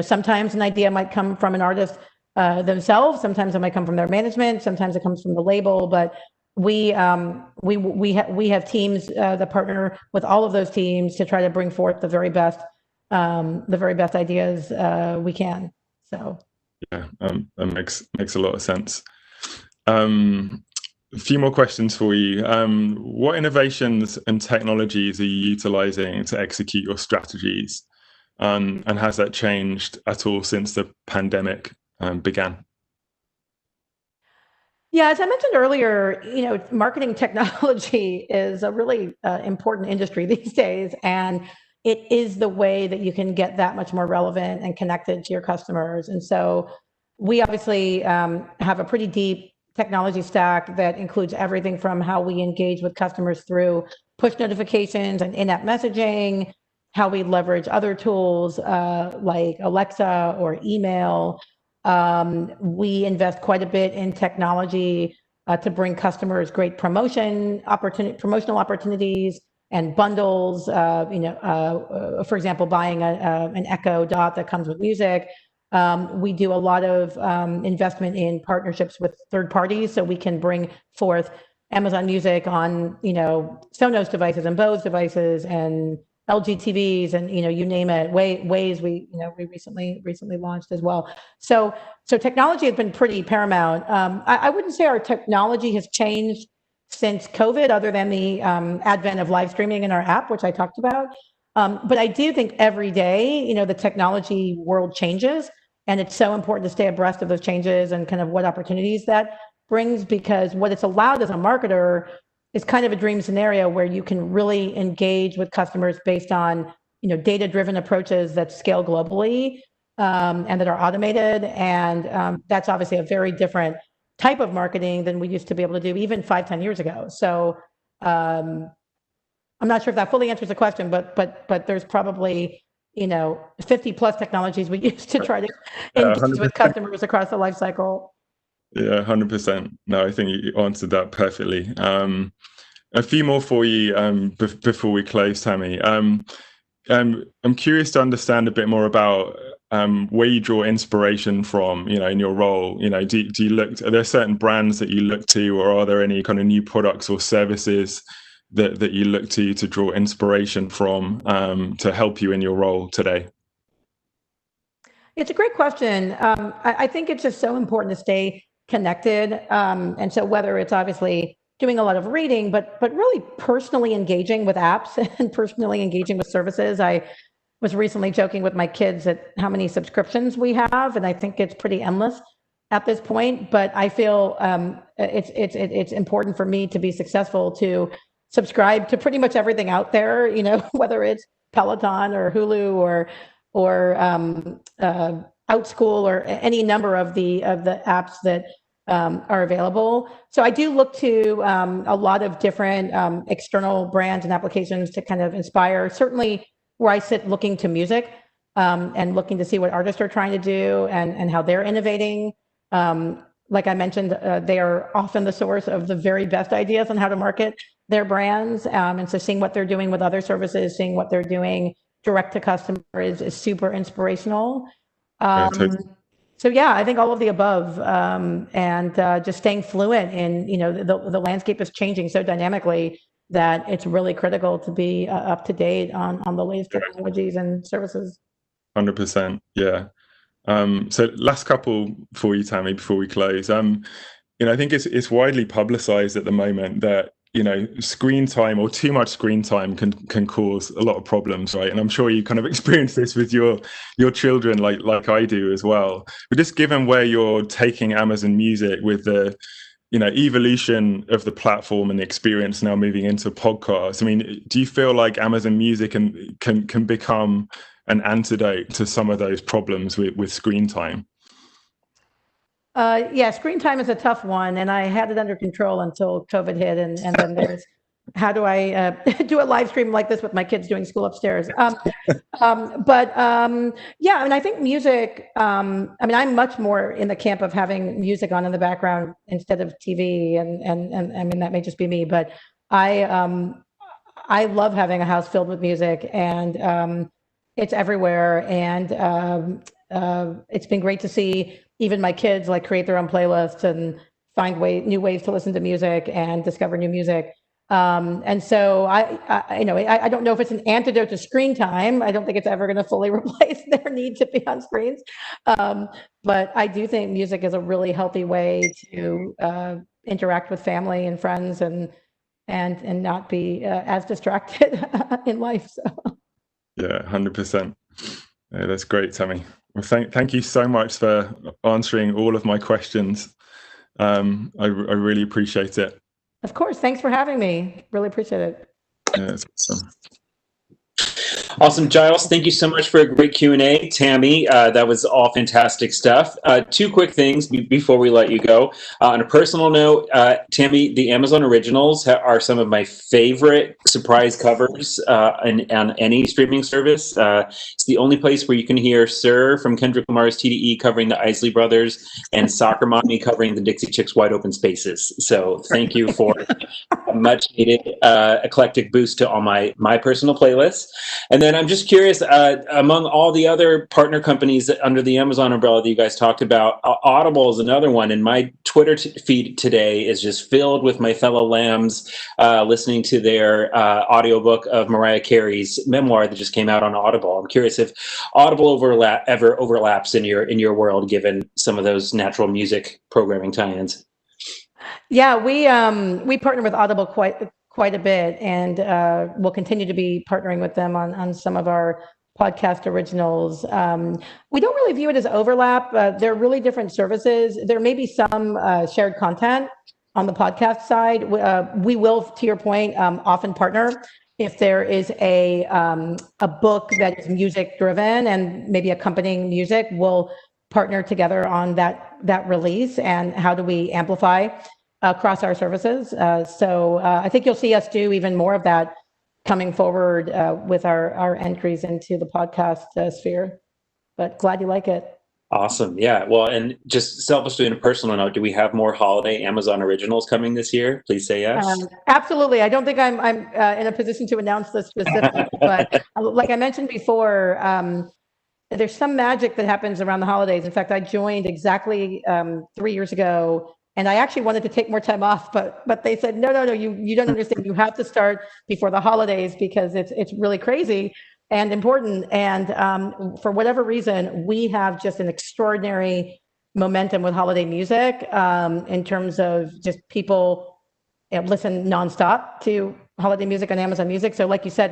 S10: sometimes an idea might come from an artist themselves. Sometimes it might come from their management. Sometimes it comes from the label. But we have teams that partner with all of those teams to try to bring forth the very best the very best ideas we can. So
S11: yeah, that makes a lot of sense. A few more questions for you. What innovations and technologies are you utilizing to execute your strategies? And has that changed at all since the pandemic began?
S10: Yeah, as I mentioned earlier, marketing technology is a really important industry these days, and it is the way that you can get that much more relevant and connected to your customers. And so we obviously have a pretty deep technology stack that includes everything from how we engage with customers through push notifications and in-app messaging, how we leverage other tools like Alexa or email. We invest quite a bit in technology to bring customers great promotional opportunities and bundles. For example, buying an Echo Dot that comes with music. We do a lot of investment in partnerships with third parties, so we can bring forth Amazon Music on Sonos devices and Bose devices and LG TVs and you name it. Waze we recently launched as well. So technology has been pretty paramount. I wouldn't say our technology has changed since COVID, other than the advent of live streaming in our app, which I talked about. But I do think every day, the technology world changes, and it's so important to stay abreast of those changes and kind of what opportunities that brings, because what it's allowed as a marketer is kind of a dream scenario where you can really engage with customers based on, data-driven approaches that scale globally and that are automated. And that's obviously a very different type of marketing than we used to be able to do even 5-10 years ago. So I'm not sure if that fully answers the question, but there's probably 50 plus technologies we use to try to engage with customers across the life cycle.
S11: Yeah, 100%. No, I think you answered that perfectly. A few more for you before we close, Tammy. I'm curious to understand a bit more about where you draw inspiration from, in your role. Do you look? Are there certain brands that you look to, or are there any kind of new products or services that you look to draw inspiration from to help you in your role today?
S10: It's a great question. I think it's just so important to stay connected. And so whether it's obviously doing a lot of reading, but really personally engaging with apps and personally engaging with services. I was recently joking with my kids at how many subscriptions we have, and I think it's pretty endless at this point. But I feel it's important for me to be successful to subscribe to pretty much everything out there. Whether it's Peloton or Hulu or OutSchool or any number of the apps that are available. So I do look to a lot of different external brands and applications to kind of inspire. Certainly where I sit looking to music and looking to see what artists are trying to do and how they're innovating. Like I mentioned, they are often the source of the very best ideas on how to market their brands. And so seeing what they're doing with other services, seeing what they're doing direct to customer is super inspirational. So yeah, I think all of the above, and just staying fluent in, the landscape is changing so dynamically that it's really critical to be up to date on the latest technologies and services.
S11: 100%. Yeah. So last couple for you, Tammy, before we close. I think it's widely publicized at the moment that screen time or too much screen time can cause a lot of problems, right? And I'm sure you kind of experience this with your children, like I do as well. But just given where you're taking Amazon Music with the evolution of the platform and the experience now moving into podcasts, I mean, do you feel like Amazon Music can become an antidote to some of those problems with screen time?
S10: Yeah, screen time is a tough one, and I had it under control until COVID hit, and then there's how do I do a live stream like this with my kids doing school upstairs? But yeah, I mean, I think music. I mean, I'm much more in the camp of having music on in the background instead of TV, and I mean that may just be me, but I love having a house filled with music, and it's everywhere, and it's been great to see even my kids create their own playlists and find new ways to listen to music and discover new music. And so I don't know if it's an antidote to screen time. I don't think it's ever going to fully replace their need to be on screens. But I do think music is a really healthy way to interact with family and friends and not be as distracted in life. So.
S11: Yeah, 100%. Yeah, that's great, Tammy. Well, thank you so much for answering all of my questions. I really appreciate it.
S10: Of course. Thanks for having me. Really appreciate it.
S11: Yeah, it's awesome.
S1: Awesome, Giles. Thank you so much for a great Q&A. Tammy, that was all fantastic stuff. Two quick things before we let you go. On a personal note, Tammy, the Amazon Originals are some of my favorite surprise covers on any streaming service. It's the only place where you can hear Sir from Kendrick Lamar's TDE covering the Isley Brothers and Soccer Mommy covering the Dixie Chicks Wide Open Spaces. So thank you for a much needed eclectic boost to all my personal playlists. And then I'm just curious, among all the other partner companies under the Amazon umbrella that you guys talked about, Audible is another one. And my Twitter feed today is just filled with my fellow lambs listening to their audiobook of Mariah Carey's memoir that just came out on Audible. I'm curious if Audible ever overlaps in your world, given some of those natural music programming tie-ins.
S10: Yeah, we partner with Audible quite a bit, and we'll continue to be partnering with them on some of our podcast originals. We don't really view it as overlap. They're really different services. There may be some shared content on the podcast side. We will, to your point, often partner if there is a book that is music driven and maybe accompanying music. We'll partner together on that release and how do we amplify across our services. So I think you'll see us do even more of that coming forward with our entries into the podcast sphere. But glad you like it.
S1: Awesome. Yeah. Well, and just selfishly and a personal note, do we have more holiday Amazon originals coming this year? Please say yes.
S10: Absolutely. I don't think I'm in a position to announce the specifics, but like I mentioned before, there's some magic that happens around the holidays. In fact, I joined exactly 3 years ago, and I actually wanted to take more time off, but they said, no, you don't understand. You have to start before the holidays because it's really crazy and important. And for whatever reason, we have just an extraordinary momentum with holiday music in terms of just people listen nonstop to holiday music on Amazon Music. So like you said,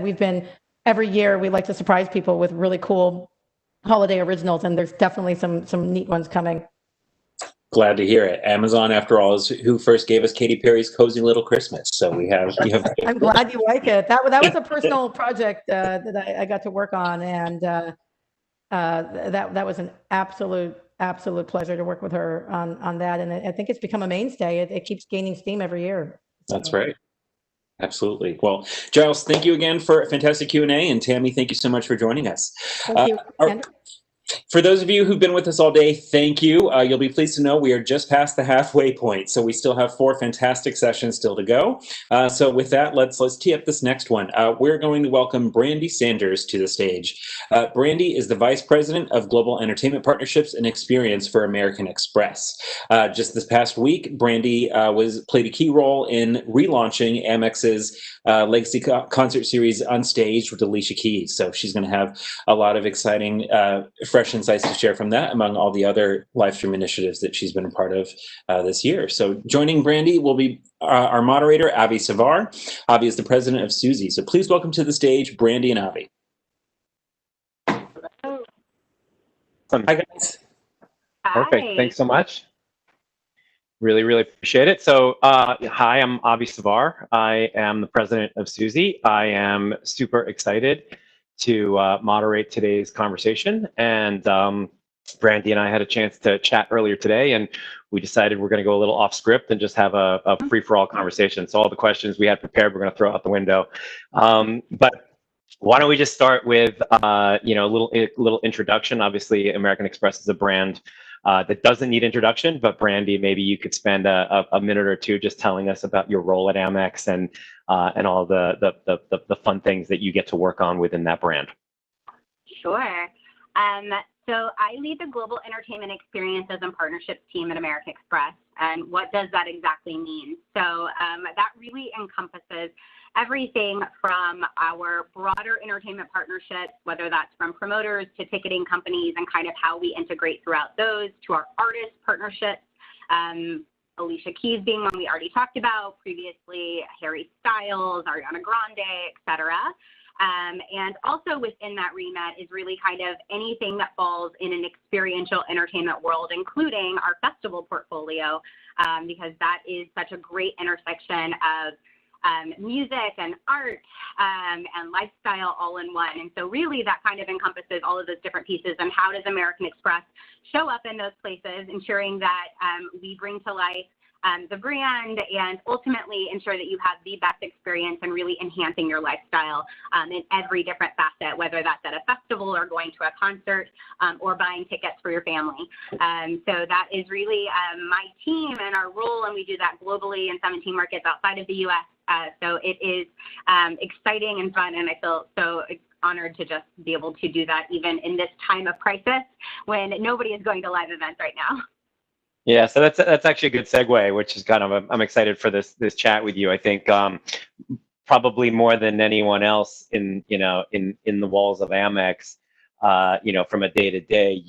S10: every year we like to surprise people with really cool holiday originals, and there's definitely some neat ones coming.
S1: Glad to hear it. Amazon, after all, is who first gave us Katy Perry's Cozy Little Christmas. So we have.
S10: I'm glad you like it. That was a personal project that I got to work on, and that was an absolute pleasure to work with her on that. And I think it's become a mainstay. It keeps gaining steam every year. So.
S1: That's right. Absolutely. Well, Giles, thank you again for a fantastic Q&A, and Tammy, thank you so much for joining us.
S10: Thank you.
S1: For those of you who've been with us all day, thank you. You'll be pleased to know we are just past the halfway point, so we still have 4 fantastic sessions still to go. So with that, let's tee up this next one. We're going to welcome Brandy Sanders to the stage. Brandy is the Vice President of Global Entertainment Partnerships and Experience for American Express. Just this past week, Brandy played a key role in relaunching Amex's Legacy Concert Series Unstaged with Alicia Keys. So she's going to have a lot of exciting fresh insights to share from that, among all the other live stream initiatives that she's been a part of this year. So joining Brandy will be our moderator, Avi Savar. Avi is the president of Suzy. So please welcome to the stage, Brandy and Avi.
S12: Hello.
S1: Hi, guys.
S12: Perfect. Hi. Thanks so much. Really appreciate it. So hi, I'm Avi Savar. I am the president of Suzy. I am super excited to moderate today's conversation. And Brandy and I had a chance to chat earlier today, and we decided we're going to go a little off script and just have a free-for-all conversation. So all the questions we had prepared, we're going to throw out the window. But why don't we just start with a little introduction? Obviously, American Express is a brand that doesn't need introduction, but Brandy, maybe you could spend a minute or two just telling us about your role at Amex and all the fun things that you get to work on within that brand.
S13: Sure. So I lead the global entertainment experiences and partnerships team at American Express. And what does that exactly mean? So that really encompasses everything from our broader entertainment partnerships, whether that's from promoters to ticketing companies and kind of how we integrate throughout those, to our artist partnerships, Alicia Keys being one we already talked about previously, Harry Styles, Ariana Grande, etc. And also within that remit is really kind of anything that falls in an experiential entertainment world, including our festival portfolio, because that is such a great intersection of music and art and lifestyle all in one. And so really that kind of encompasses all of those different pieces. And how does American Express show up in those places, ensuring that we bring to life the brand and ultimately ensure that you have the best experience and really enhancing your lifestyle in every different facet, whether that's at a festival or going to a concert or buying tickets for your family. So that is really my team and our role, and we do that globally in 17 markets outside of the US. So it is exciting and fun, and I feel so honored to just be able to do that even in this time of crisis when nobody is going to live events right now.
S12: Yeah, so that's actually a good segue, which is kind of I'm excited for this chat with you. I think probably more than anyone else in the walls of Amex, from a day to day,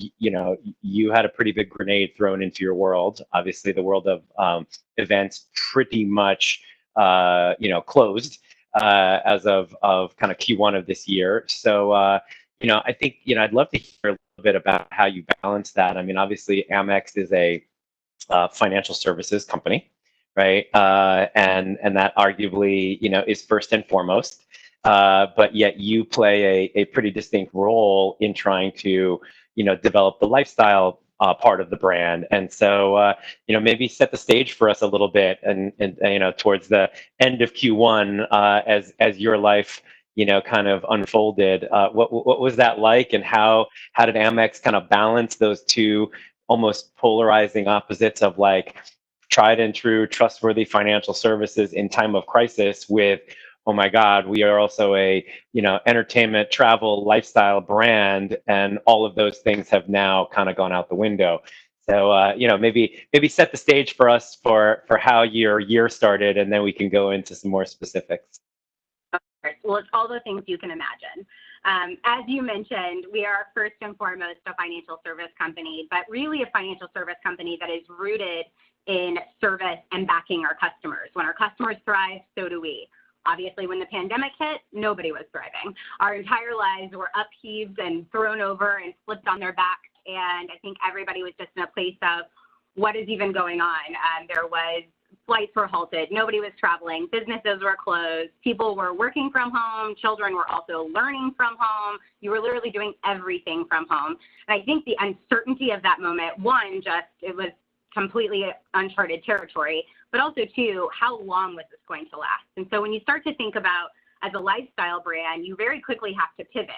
S12: you had a pretty big grenade thrown into your world. Obviously, the world of events pretty much closed as of kind of Q1 of this year. So I think I'd love to hear a little bit about how you balance that. I mean, obviously, Amex is a financial services company, right? And that arguably, is first and foremost. But yet you play a pretty distinct role in trying to, develop the lifestyle part of the brand. And so, maybe set the stage for us a little bit, and towards the end of Q1, as your life, kind of unfolded. What was that like, and how did Amex kind of balance those two almost polarizing opposites of like tried and true, trustworthy financial services in time of crisis with, oh my God, we are also a, entertainment, travel, lifestyle brand, and all of those things have now kind of gone out the window. So, maybe set the stage for us for how your year started, and then we can go into some more specifics.
S13: Well, it's all the things you can imagine. As you mentioned, we are first and foremost a financial service company, but really a financial service company that is rooted in service and backing our customers. When our customers thrive, so do we. Obviously, when the pandemic hit, nobody was thriving. Our entire lives were upheaved and thrown over and flipped on their backs. And I think everybody was just in a place of what is even going on. There was flights were halted. Nobody was traveling. Businesses were closed. People were working from home. Children were also learning from home. You were literally doing everything from home. And I think the uncertainty of that moment, one, it was completely uncharted territory, but also two, how long was this going to last? And so when you start to think about as a lifestyle brand, you very quickly have to pivot.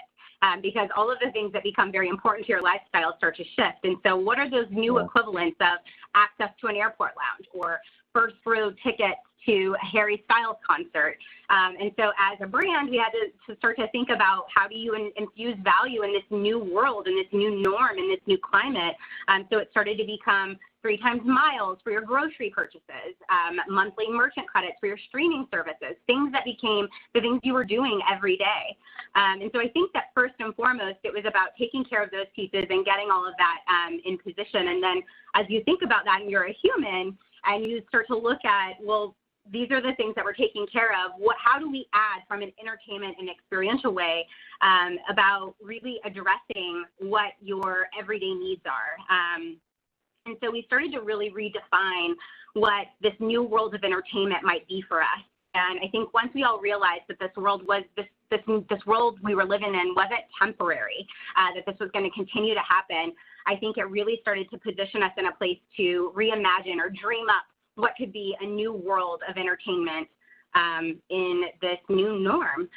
S13: Because all of the things that become very important to your lifestyle start to shift. And so what are those new equivalents of access to an airport lounge or first row tickets to a Harry Styles concert? And so as a brand, we had to start to think about how do you infuse value in this new world, in this new norm, in this new climate. So it started to become 3 times miles for your grocery purchases, monthly merchant credits for your streaming services, things that became the things you were doing every day. And so I think that first and foremost, it was about taking care of those pieces and getting all of that in position. And then as you think about that and you're a human and you start to look at, well, these are the things that we're taking care of. How do we add from an entertainment and experiential way about really addressing what your everyday needs are? And so we started to really redefine what this new world of entertainment might be for us. And I think once we all realized that this world was this world we were living in wasn't temporary, that this was going to continue to happen, I think it really started to position us in a place to reimagine or dream up what could be a new world of entertainment in this new norm.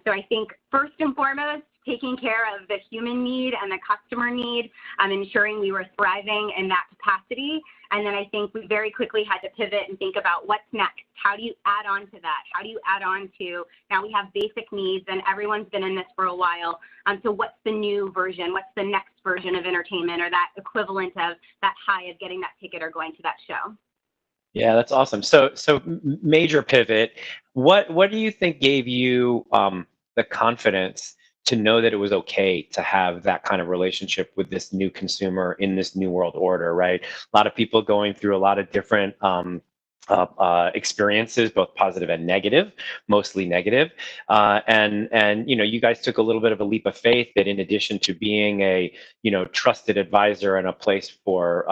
S13: So I think first and foremost, taking care of the human need and the customer need, ensuring we were thriving in that capacity. And then I think we very quickly had to pivot and think about what's next. How do you add on to that? How do you add on to, now we have basic needs and everyone's been in this for a while. So what's the new version? What's the next version of entertainment or that equivalent of that high of getting that ticket or going to that show?
S12: Yeah, that's awesome. So major pivot. What do you think gave you the confidence to know that it was okay to have that kind of relationship with this new consumer in this new world order, right? A lot of people going through a lot of different experiences, both positive and negative, mostly negative. And you guys took a little bit of a leap of faith that, in addition to being a trusted advisor and a place for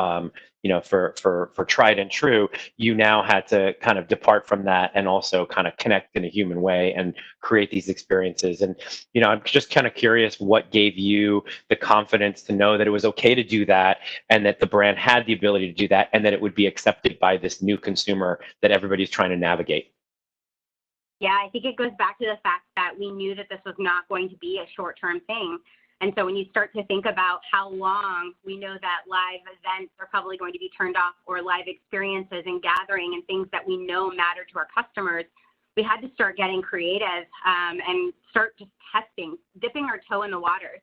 S12: for tried and true, you now had to kind of depart from that and also kind of connect in a human way and create these experiences. And I'm just kind of curious, what gave you the confidence to know that it was okay to do that, and that the brand had the ability to do that, and that it would be accepted by this new consumer that everybody's trying to navigate?
S13: Yeah, I think it goes back to the fact that we knew that this was not going to be a short-term thing. And so when you start to think about how long we know that live events are probably going to be turned off, or live experiences and gathering and things that we know matter to our customers, we had to start getting creative and start just testing, dipping our toe in the waters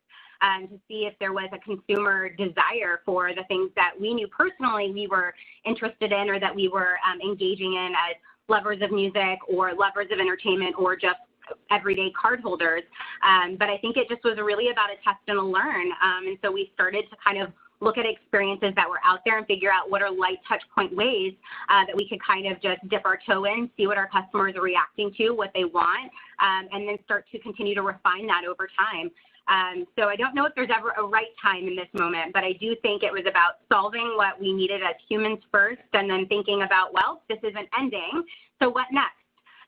S13: to see if there was a consumer desire for the things that we knew personally we were interested in, or that we were engaging in as lovers of music or lovers of entertainment or just everyday card holders. But I think it just was really about a test and a learn. And so we started to kind of look at experiences that were out there and figure out what are light touch point ways that we could kind of just dip our toe in, see what our customers are reacting to, what they want, and then start to continue to refine that over time. So I don't know if there's ever a right time in this moment, but I do think it was about solving what we needed as humans first, and then thinking about, well, this isn't ending, so what next?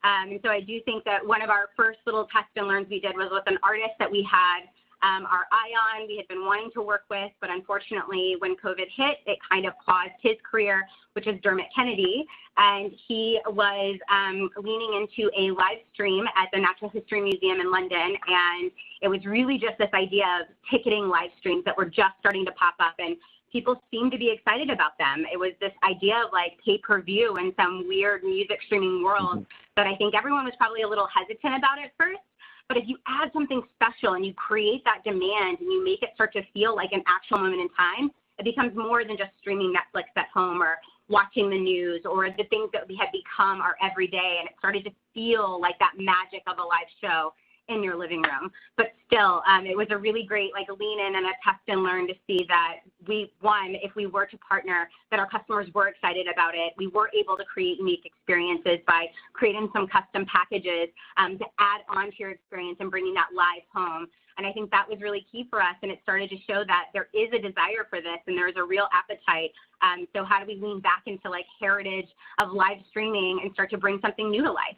S13: And so I do think that one of our first little test and learns we did was with an artist that we had our eye on, we had been wanting to work with, but unfortunately when COVID hit, it kind of paused his career, which is Dermot Kennedy. And he was leaning into a live stream at the Natural History Museum in London. And it was really just this idea of ticketing live streams that were just starting to pop up, and people seemed to be excited about them. It was this idea of like pay-per-view in some weird music streaming world that I think everyone was probably a little hesitant about at first. But if you add something special and you create that demand and you make it start to feel like an actual moment in time, it becomes more than just streaming Netflix at home or watching the news or the things that we had become our everyday. And it started to feel like that magic of a live show in your living room. But still, it was a really great like lean in and a test and learn to see that if we were to partner, that our customers were excited about it. We were able to create unique experiences by creating some custom packages to add on to your experience and bringing that live home. And I think that was really key for us. And it started to show that there is a desire for this and there's a real appetite. So how do we lean back into like heritage of live streaming and start to bring something new to life?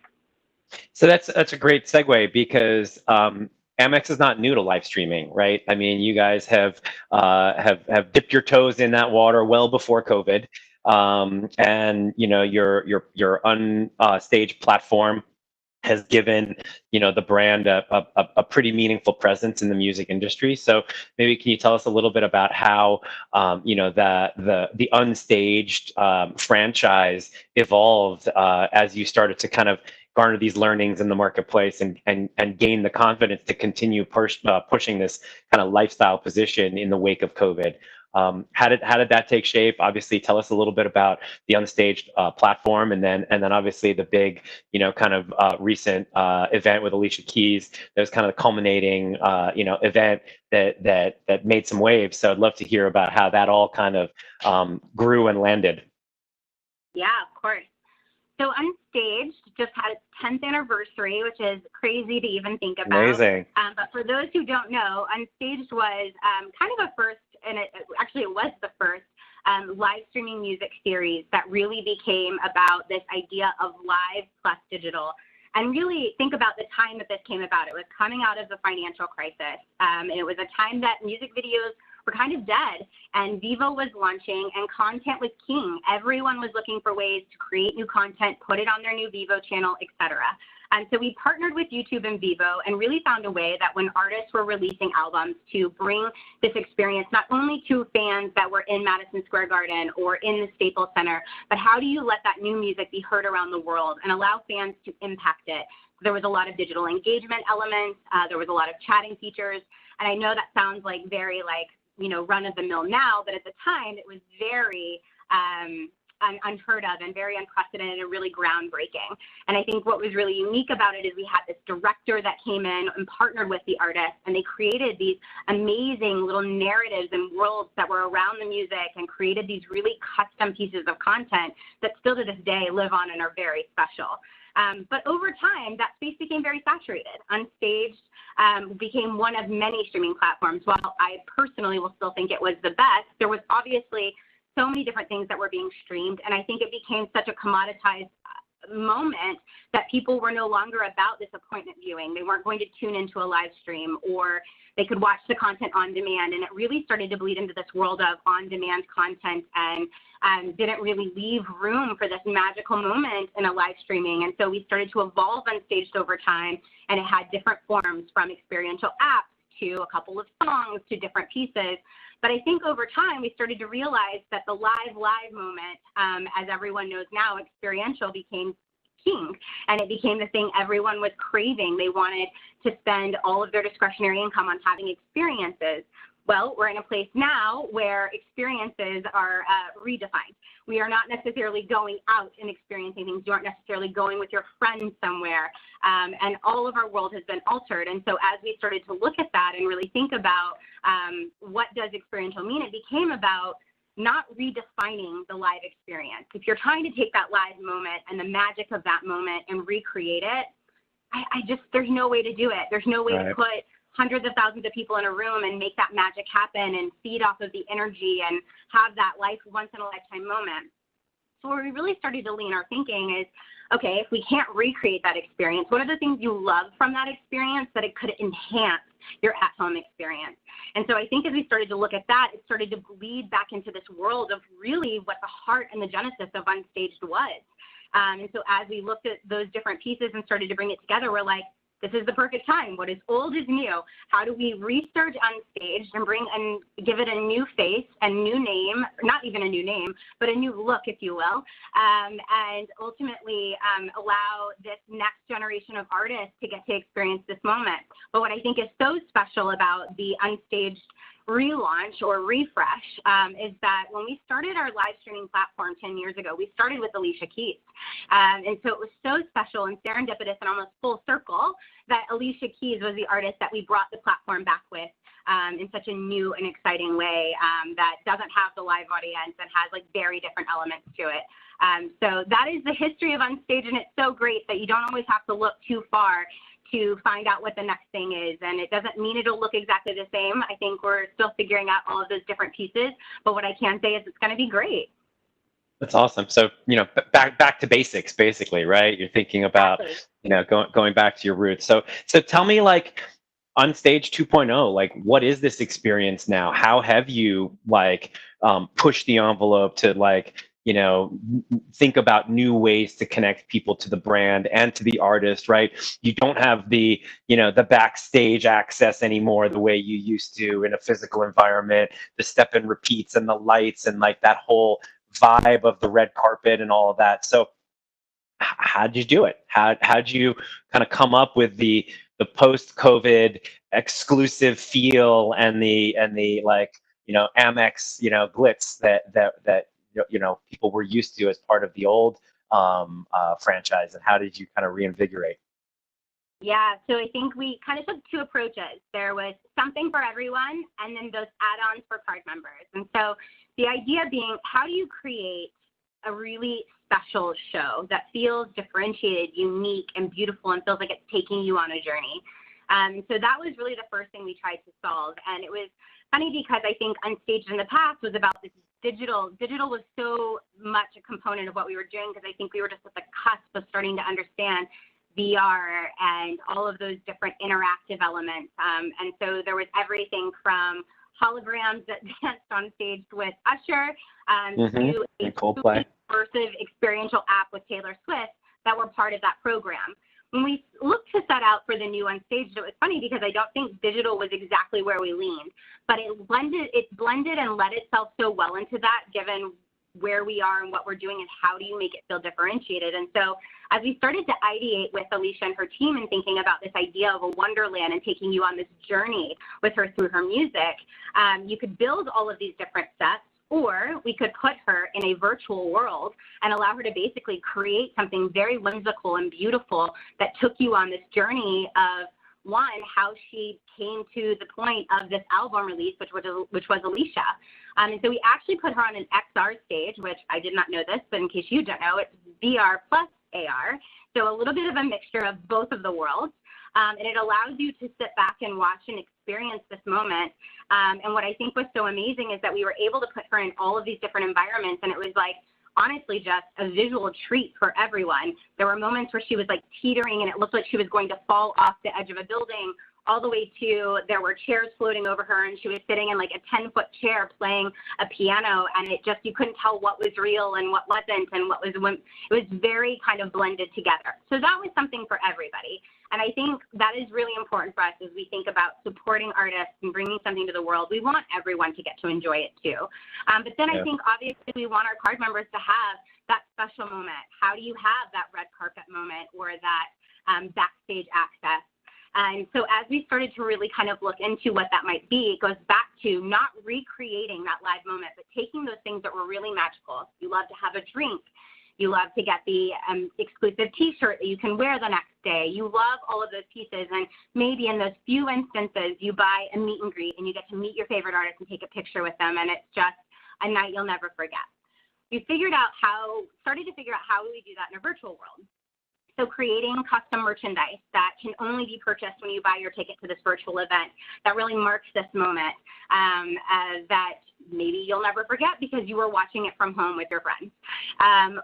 S12: So that's a great segue, because Amex is not new to live streaming, right? I mean, you guys have dipped your toes in that water well before COVID, and your Unstage platform has given the brand a pretty meaningful presence in the music industry. So maybe can you tell us a little bit about how the Unstaged franchise evolved as you started to kind of garner these learnings in the marketplace and gain the confidence to continue pushing this kind of lifestyle position in the wake of COVID. How did that take shape? Obviously, tell us a little bit about the Unstaged platform, and then obviously the big kind of recent event with Alicia Keys. That was kind of the culminating event that made some waves. So I'd love to hear about how that all kind of grew and landed.
S13: Yeah, of course. So Unstaged just had its 10th anniversary, which is crazy to even think about.
S12: Amazing.
S13: But for those who don't know, Unstaged was kind of a first, and it was the first live streaming music series that really became about this idea of live plus digital. And really think about the time that this came about. It was coming out of the financial crisis. And it was a time that music videos were kind of dead, and Vevo was launching and content was king. Everyone was looking for ways to create new content, put it on their new Vevo channel, etc. And so we partnered with YouTube and Vevo and really found a way that when artists were releasing albums, to bring this experience not only to fans that were in Madison Square Garden or in the Staples Center, but how do you let that new music be heard around the world and allow fans to impact it? There was a lot of digital engagement elements. There was a lot of chatting features. And I know that sounds like very run of the mill now, but at the time it was very unheard of and very unprecedented and really groundbreaking. And I think what was really unique about it is we had this director that came in and partnered with the artists, and they created these amazing little narratives and worlds that were around the music and created these really custom pieces of content that still to this day live on and are very special. But over time, that space became very saturated. Unstaged became one of many streaming platforms. While I personally will still think it was the best, there was obviously so many different things that were being streamed, and I think it became such a commoditized moment that people were no longer about this appointment viewing. They weren't going to tune into a live stream, or they could watch the content on demand, and it really started to bleed into this world of on-demand content and didn't really leave room for this magical moment in a live streaming. And so we started to evolve Unstaged over time, and it had different forms, from experiential apps to a couple of songs to different pieces. But I think over time, we started to realize that the live moment, as everyone knows now, experiential became king, and it became the thing everyone was craving. They wanted to spend all of their discretionary income on having experiences. Well, we're in a place now where experiences are redefined. We are not necessarily going out and experiencing things. You aren't necessarily going with your friends somewhere. And all of our world has been altered. And so as we started to look at that and really think about what does experiential mean, it became about not redefining the live experience. If you're trying to take that live moment and the magic of that moment and recreate it, there's no way to do it. There's no way to put hundreds of thousands of people in a room and make that magic happen and feed off of the energy and have that once in a lifetime moment. So where we really started to lean our thinking is, okay, if we can't recreate that experience, what are the things you love from that experience that it could enhance your at-home experience? And so I think as we started to look at that, it started to bleed back into this world of really what the heart and the genesis of Unstaged was. And so as we looked at those different pieces and started to bring it together, we're like, this is the perfect time. What is old is new. How do we research Unstaged and give it a new face and new name, not even a new name, but a new look, if you will, and ultimately allow this next generation of artists to get to experience this moment. But what I think is so special about the Unstaged relaunch or refresh is that when we started our live streaming platform 10 years ago, we started with Alicia Keys. And so it was so special and serendipitous and almost full circle that Alicia Keys was the artist that we brought the platform back with in such a new and exciting way that doesn't have the live audience and has like very different elements to it. So that is the history of Unstaged, and it's so great that you don't always have to look too far to find out what the next thing is. And it doesn't mean it'll look exactly the same. I think we're still figuring out all of those different pieces, but what I can say is it's going to be great.
S12: That's awesome. So, back to basics, basically, right? You're thinking about, going back to your roots. So tell me, like, Unstaged 2.0, like, what is this experience now? How have you pushed the envelope to think about new ways to connect people to the brand and to the artist, right? You don't have the backstage access anymore the way you used to in a physical environment, the step and repeats and the lights and that whole vibe of the red carpet and all of that. So how'd you do it? How'd you kind of come up with the post-COVID exclusive feel and the Amex, glitz that people were used to as part of the old franchise, and how did you kind of reinvigorate?
S13: Yeah, so I think we kind of took two approaches. There was something for everyone, and then those add-ons for card members. And so the idea being, how do you create a really special show that feels differentiated, unique, and beautiful, and feels like it's taking you on a journey? So that was really the first thing we tried to solve. And it was funny because I think Unstaged in the past was about this digital. Digital was so much a component of what we were doing because I think we were just at the cusp of starting to understand VR and all of those different interactive elements. And so there was everything from holograms that danced on stage with Usher to a immersive experiential app with Taylor Swift that were part of that program. When we looked to set out for the new Unstaged, it was funny because I don't think digital was exactly where we leaned, but it blended and led itself so well into that, given where we are and what we're doing and how do you make it feel differentiated. And so as we started to ideate with Alicia and her team and thinking about this idea of a wonderland and taking you on this journey with her through her music, you could build all of these different sets, Or we could put her in a virtual world and allow her to basically create something very whimsical and beautiful that took you on this journey of, one, how she came to the point of this album release, which was Alicia. And so we actually put her on an XR stage, which I did not know this, but in case you don't know, it's VR plus AR. So a little bit of a mixture of both of the worlds. And it allows you to sit back and watch and experience this moment. And what I think was so amazing is that we were able to put her in all of these different environments, and it was like, honestly, just a visual treat for everyone. There were moments where she was like teetering and it looked like she was going to fall off the edge of a building, all the way to there were chairs floating over her and she was sitting in like a 10-foot chair playing a piano, and it just, you couldn't tell what was real and what wasn't, and it was very kind of blended together. So that was something for everybody. And I think that is really important for us as we think about supporting artists and bringing something to the world. We want everyone to get to enjoy it too. But then I think obviously we want our card members to have that special moment. How do you have that red carpet moment or that backstage access? And so as we started to really kind of look into what that might be, it goes back to not recreating that live moment, but taking those things that were really magical. You love to have a drink. You love to get the exclusive t-shirt that you can wear the next day. You love all of those pieces. And maybe in those few instances, you buy a meet and greet and you get to meet your favorite artist and take a picture with them. And it's just a night you'll never forget. We started to figure out how we do that in a virtual world. So creating custom merchandise that can only be purchased when you buy your ticket to this virtual event that really marks this moment that maybe you'll never forget because you were watching it from home with your friends.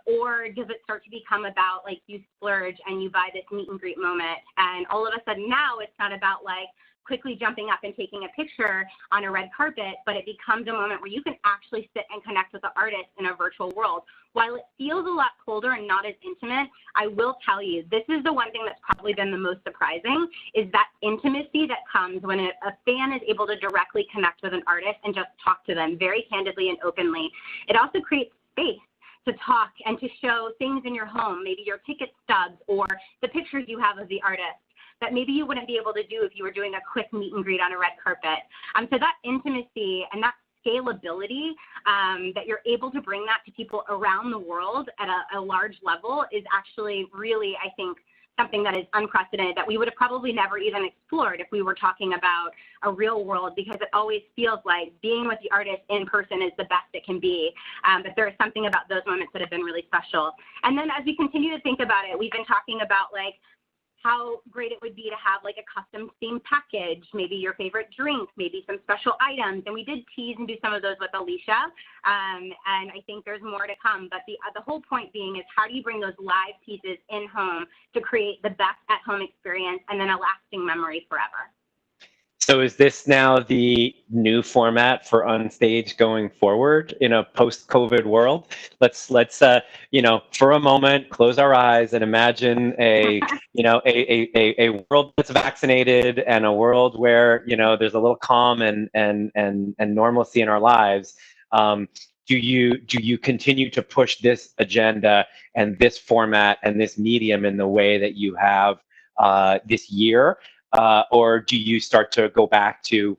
S13: Or does it start to become about like you splurge and you buy this meet and greet moment, and all of a sudden now it's not about like quickly jumping up and taking a picture on a red carpet, but it becomes a moment where you can actually sit and connect with the artist in a virtual world. While it feels a lot colder and not as intimate, I will tell you, this is the one thing that's probably been the most surprising, is that intimacy that comes when a fan is able to directly connect with an artist and just talk to them very candidly and openly. It also creates space to talk and to show things in your home, maybe your ticket stubs or the pictures you have of the artist, that maybe you wouldn't be able to do if you were doing a quick meet and greet on a red carpet. So that intimacy and that scalability, that you're able to bring that to people around the world at a large level is actually really, I think, something that is unprecedented that we would have probably never even explored if we were talking about a real world, because it always feels like being with the artist in person is the best it can be. But there is something about those moments that have been really special. And then as we continue to think about it, we've been talking about like how great it would be to have like a custom themed package, maybe your favorite drink, maybe some special items. And we did tease and do some of those with Alicia. And I think there's more to come. But the whole point being is how do you bring those live pieces in home to create the best at home experience and then a lasting memory forever?
S12: So is this now the new format for Unstage going forward in a post-COVID world? Let's for a moment close our eyes and imagine a world that's vaccinated and a world where there's a little calm and normalcy in our lives. Do you continue to push this agenda and this format and this medium in the way that you have this year? Or do you start to go back to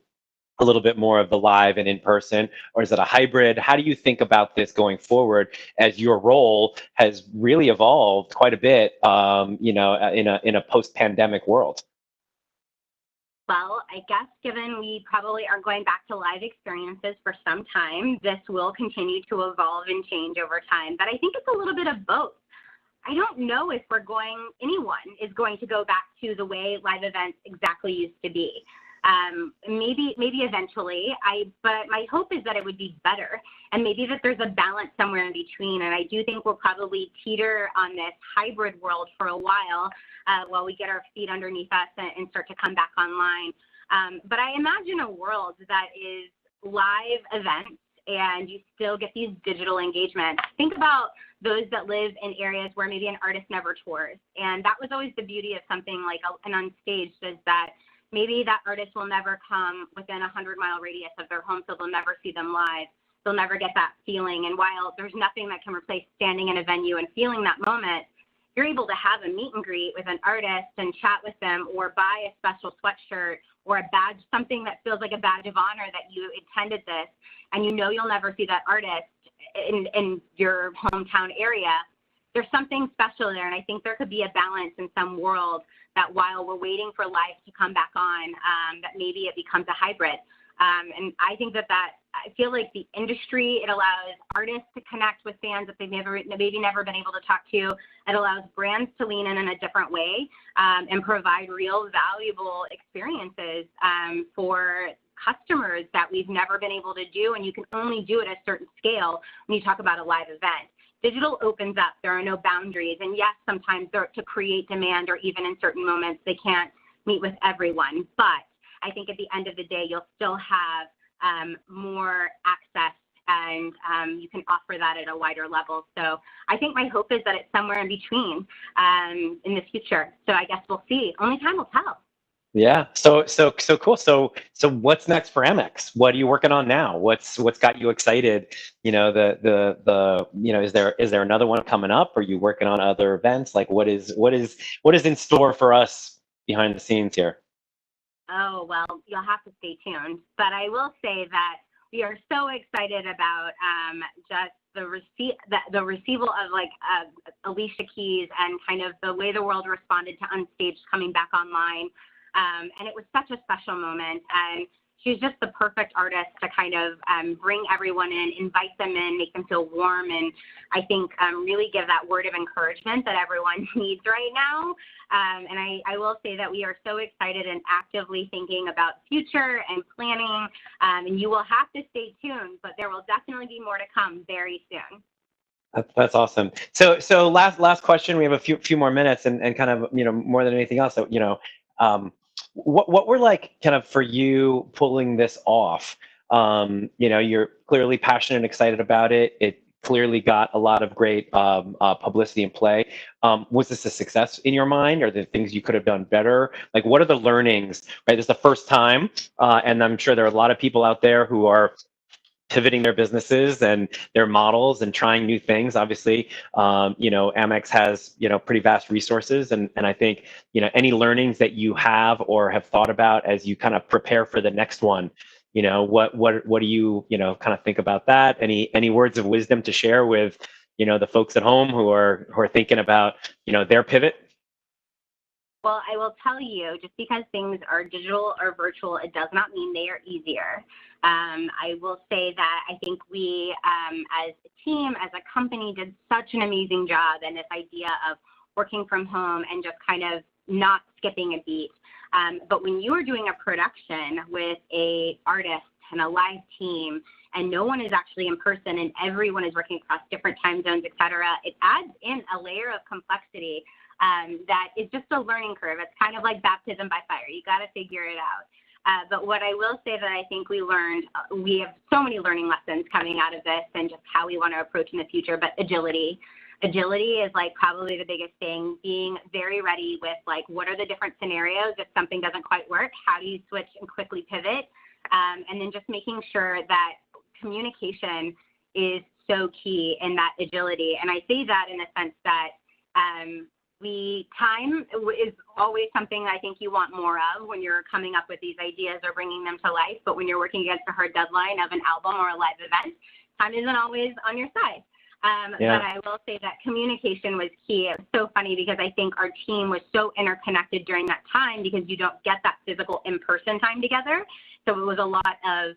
S12: a little bit more of the live and in person, or is it a hybrid? How do you think about this going forward as your role has really evolved quite a bit, in a post-pandemic world?
S13: Well, I guess given we probably are going back to live experiences for some time, this will continue to evolve and change over time. But I think it's a little bit of both. I don't know if anyone is going to go back to the way live events exactly used to be. Maybe eventually, but my hope is that it would be better, and maybe that there's a balance somewhere in between. And I do think we'll probably teeter on this hybrid world for a while we get our feet underneath us and start to come back online. But I imagine a world that is live events and you still get these digital engagements. Think about those that live in areas where maybe an artist never tours. And that was always the beauty of something like an Unstage, is that maybe that artist will never come within a 100-mile radius of their home, so they'll never see them live. They'll never get that feeling. And while there's nothing that can replace standing in a venue and feeling that moment, you're able to have a meet and greet with an artist and chat with them, or buy a special sweatshirt or a badge, something that feels like a badge of honor that you attended this, and you know you'll never see that artist in your hometown area, there's something special there. And I think there could be a balance in some world that while we're waiting for live to come back on, that maybe it becomes a hybrid. And I think that I feel like the industry, it allows artists to connect with fans that they've maybe never been able to talk to. It allows brands to lean in a different way and provide real valuable experiences for customers that we've never been able to do. And you can only do it at a certain scale when you talk about a live event. Digital opens up, there are no boundaries. And yes, sometimes to create demand, or even in certain moments, they can't meet with everyone. But I think at the end of the day, you'll still have more access, and you can offer that at a wider level. So I think my hope is that it's somewhere in between in the future. So I guess we'll see. Only time will tell.
S12: Yeah. So cool. So what's next for Amex? What are you working on now? What's got you excited? You know, is there another one coming up? Are you working on other events? Like what is in store for us behind the scenes here?
S13: Oh, well, you'll have to stay tuned. But I will say that we are so excited about just the receival of Alicia Keys and kind of the way the world responded to Unstaged coming back online. And it was such a special moment. And she's just the perfect artist to kind of bring everyone in, invite them in, make them feel warm, and I think really give that word of encouragement that everyone needs right now. And I will say that we are so excited and actively thinking about future and planning, and you will have to stay tuned, but there will definitely be more to come very soon.
S12: That's awesome. So last question. We have a few more minutes, and kind of, you know, more than anything else, you know, what were like kind of for you pulling this off? You know, you're clearly passionate and excited about it. It clearly got a lot of great publicity and play. Was this a success in your mind? Are there things you could have done better? Like, what are the learnings? Right, this is the first time, and I'm sure there are a lot of people out there who are pivoting their businesses and their models and trying new things. Obviously, you know, Amex has, you know, pretty vast resources, and I think, you know, any learnings that you have or have thought about as you kind of prepare for the next one, you know, what do you, you know, kind of think about that? Any words of wisdom to share with, you know, the folks at home who are thinking about, you know, their pivot?
S13: Well, I will tell you, just because things are digital or virtual, it does not mean they are easier. I will say that I think we, as a team, as a company, did such an amazing job in this idea of working from home and just kind of not skipping a beat. But when you are doing a production with an artist and a live team, and no one is actually in person, and everyone is working across different time zones, et cetera, it adds in a layer of complexity that is just a learning curve. It's kind of like baptism by fire. You got to figure it out. But what I will say that I think we learned, we have so many learning lessons coming out of this, and just how we want to approach in the future. But agility is like probably the biggest thing. Being very ready with like, what are the different scenarios if something doesn't quite work? How do you switch and quickly pivot? And then just making sure that communication is so key in that agility. And I say that in the sense that time is always something I think you want more of when you're coming up with these ideas or bringing them to life. But when you're working against a hard deadline of an album or a live event, time isn't always on your side. But I will say that communication was key. It was so funny because I think our team was so interconnected during that time because you don't get that physical in-person time together. So it was a lot of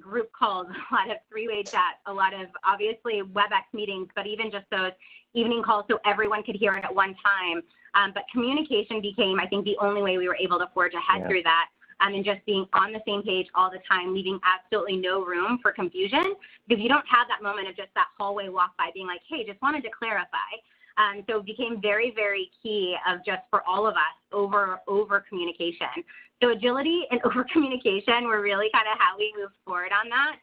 S13: group calls, a lot of three-way chat, a lot of obviously WebEx meetings, but even just those evening calls so everyone could hear it at one time. But communication became, I think, the only way we were able to forge ahead through that. And just being on the same page all the time, leaving absolutely no room for confusion, because you don't have that moment of just that hallway walk by being like, hey, just wanted to clarify. So it became very, very key of just for all of us over communication. So agility and over communication were really kind of how we moved forward on that.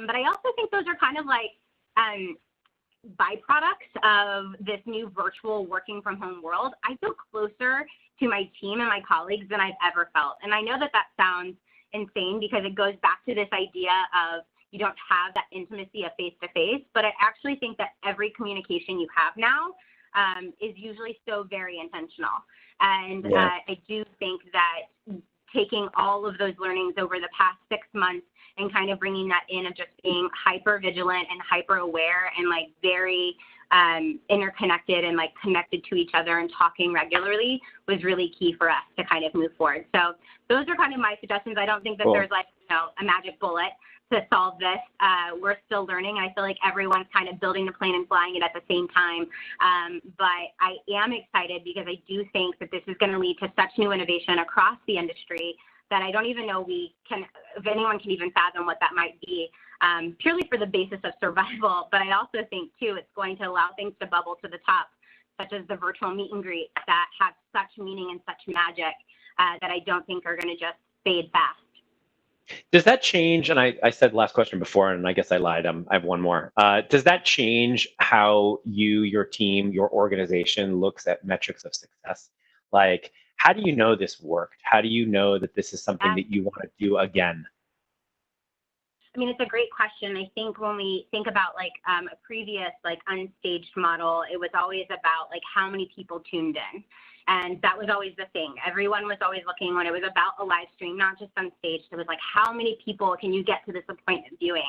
S13: But I also think those are kind of like byproducts of this new virtual working from home world. I feel closer to my team and my colleagues than I've ever felt. And I know that that sounds insane because it goes back to this idea of you don't have that intimacy of face-to-face, but I actually think that every communication you have now is usually so very intentional. And I do think that taking all of those learnings over the past 6 months and kind of bringing that in of just being hyper vigilant and hyper aware and like very interconnected and like connected to each other and talking regularly was really key for us to kind of move forward. So those are kind of my suggestions. I don't think that there's like, a magic bullet to solve this. We're still learning. I feel like everyone's kind of building the plane and flying it at the same time. But I am excited because I do think that this is going to lead to such new innovation across the industry that I don't even know if anyone can even fathom what that might be, purely for the basis of survival. But I also think, too, it's going to allow things to bubble to the top, such as the virtual meet and greets that have such meaning and such magic that I don't think are going to just fade fast.
S12: Does that change, and I said last question before, and I guess I lied, I have one more. Does that change how you, your team, your organization looks at metrics of success? Like, how do you know this worked? How do you know that this is something that you want to do again?
S13: I mean, it's a great question. I think when we think about like a previous like unstaged model, it was always about like how many people tuned in. And that was always the thing. Everyone was always looking when it was about a live stream, not just on stage. It was like, how many people can you get to this appointment viewing?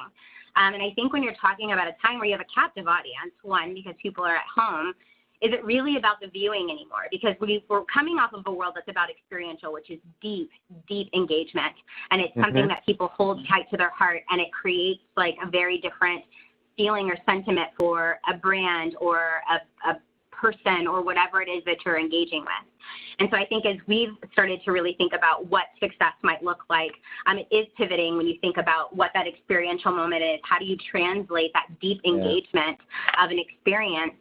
S13: And I think when you're talking about a time where you have a captive audience, one, because people are at home, is it really about the viewing anymore? Because we're coming off of a world that's about experiential, which is deep, deep engagement. And it's something that people hold tight to their heart, and it creates like a very different feeling or sentiment for a brand or a person or whatever it is that you're engaging with. And so I think as we've started to really think about what success might look like, it is pivoting when you think about what that experiential moment is. How do you translate that deep engagement of an experience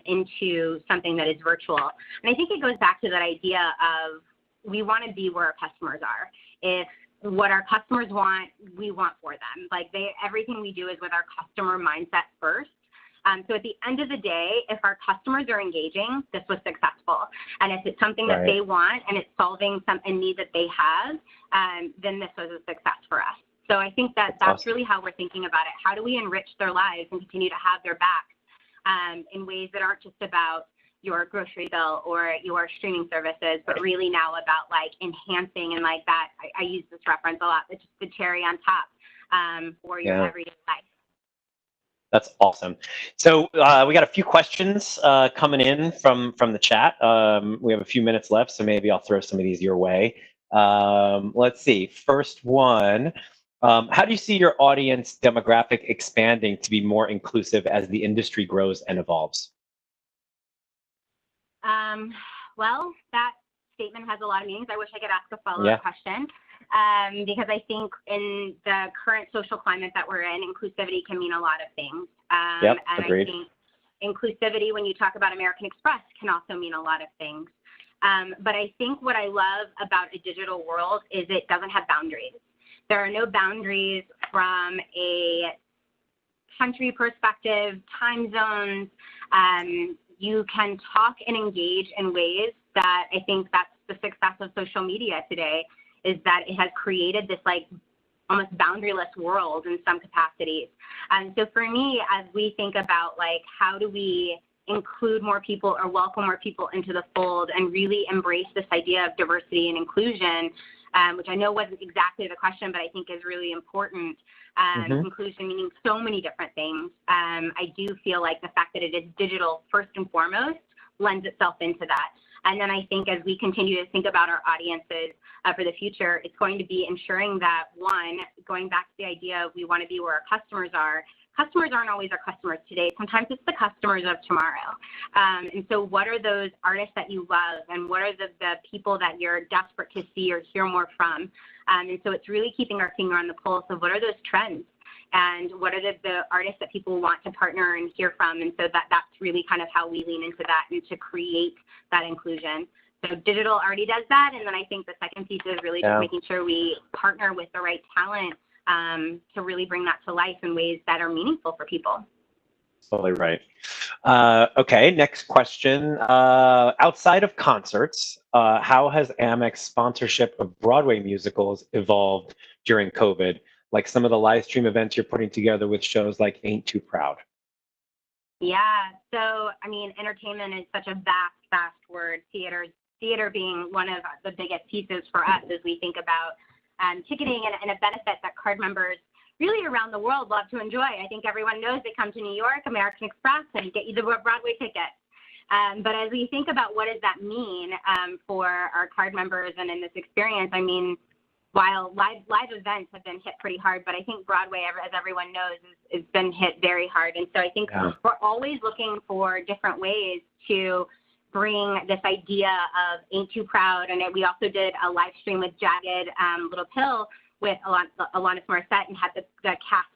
S13: into something that is virtual? And I think it goes back to that idea of we want to be where our customers are. If what our customers want, we want for them. Like everything we do is with our customer mindset first. So at the end of the day, if our customers are engaging, this was successful. And if it's something that they want and it's solving a need that they have, then this was a success for us. So I think that that's really how we're thinking about it. How do we enrich their lives and continue to have their back in ways that aren't just about your grocery bill or your streaming services, but really now about like enhancing and like that. I use this reference a lot, but just the cherry on top for your everyday life.
S12: That's awesome. So we got a few questions coming in from the chat. We have a few minutes left, so maybe I'll throw some of these your way. Let's see. First one, how do you see your audience demographic expanding to be more inclusive as the industry grows and evolves?
S13: Well, that statement has a lot of meanings. I wish I could ask a follow-up question. Because I think in the current social climate that we're in, inclusivity can mean a lot of things. And
S12: agreed.
S13: I think inclusivity, when you talk about American Express, can also mean a lot of things. But I think what I love about a digital world is it doesn't have boundaries. There are no boundaries from a country perspective, time zones. You can talk and engage in ways that I think that's the success of social media today, is that it has created this like almost boundaryless world in some capacities. And so for me, as we think about like, how do we include more people or welcome more people into the fold and really embrace this idea of diversity and inclusion, which I know wasn't exactly the question, but I think is really important. Inclusion meaning so many different things. I do feel like the fact that it is digital first and foremost lends itself into that. And then I think as we continue to think about our audiences for the future, it's going to be ensuring that, one, going back to the idea of we want to be where our customers are. Customers aren't always our customers today. Sometimes it's the customers of tomorrow. And so what are those artists that you love, and what are the people that you're desperate to see or hear more from? And so it's really keeping our finger on the pulse of what are those trends, and what are the artists that people want to partner and hear from. And so that's really kind of how we lean into that and to create that inclusion. So digital already does that. And then I think the second piece is really just making sure we partner with the right talent to really bring that to life in ways that are meaningful for people.
S12: Totally right. Okay, next question. Outside of concerts, how has Amex sponsorship of Broadway musicals evolved during COVID? Like some of the live stream events you're putting together with shows like Ain't Too Proud.
S13: Yeah, so I mean, entertainment is such a vast word. Theater theater being one of the biggest pieces for us as we think about ticketing and a benefit that card members really around the world love to enjoy. I think everyone knows they come to New York, American Express, and get you the Broadway ticket. But as we think about what does that mean for our card members and in this experience, I mean, while live events have been hit pretty hard, but I think Broadway, as everyone knows, has been hit very hard. And so I think we're always looking for different ways to bring this idea of Ain't Too Proud. And we also did a live stream with Jagged Little Pill with Alanis Morissette and had the cast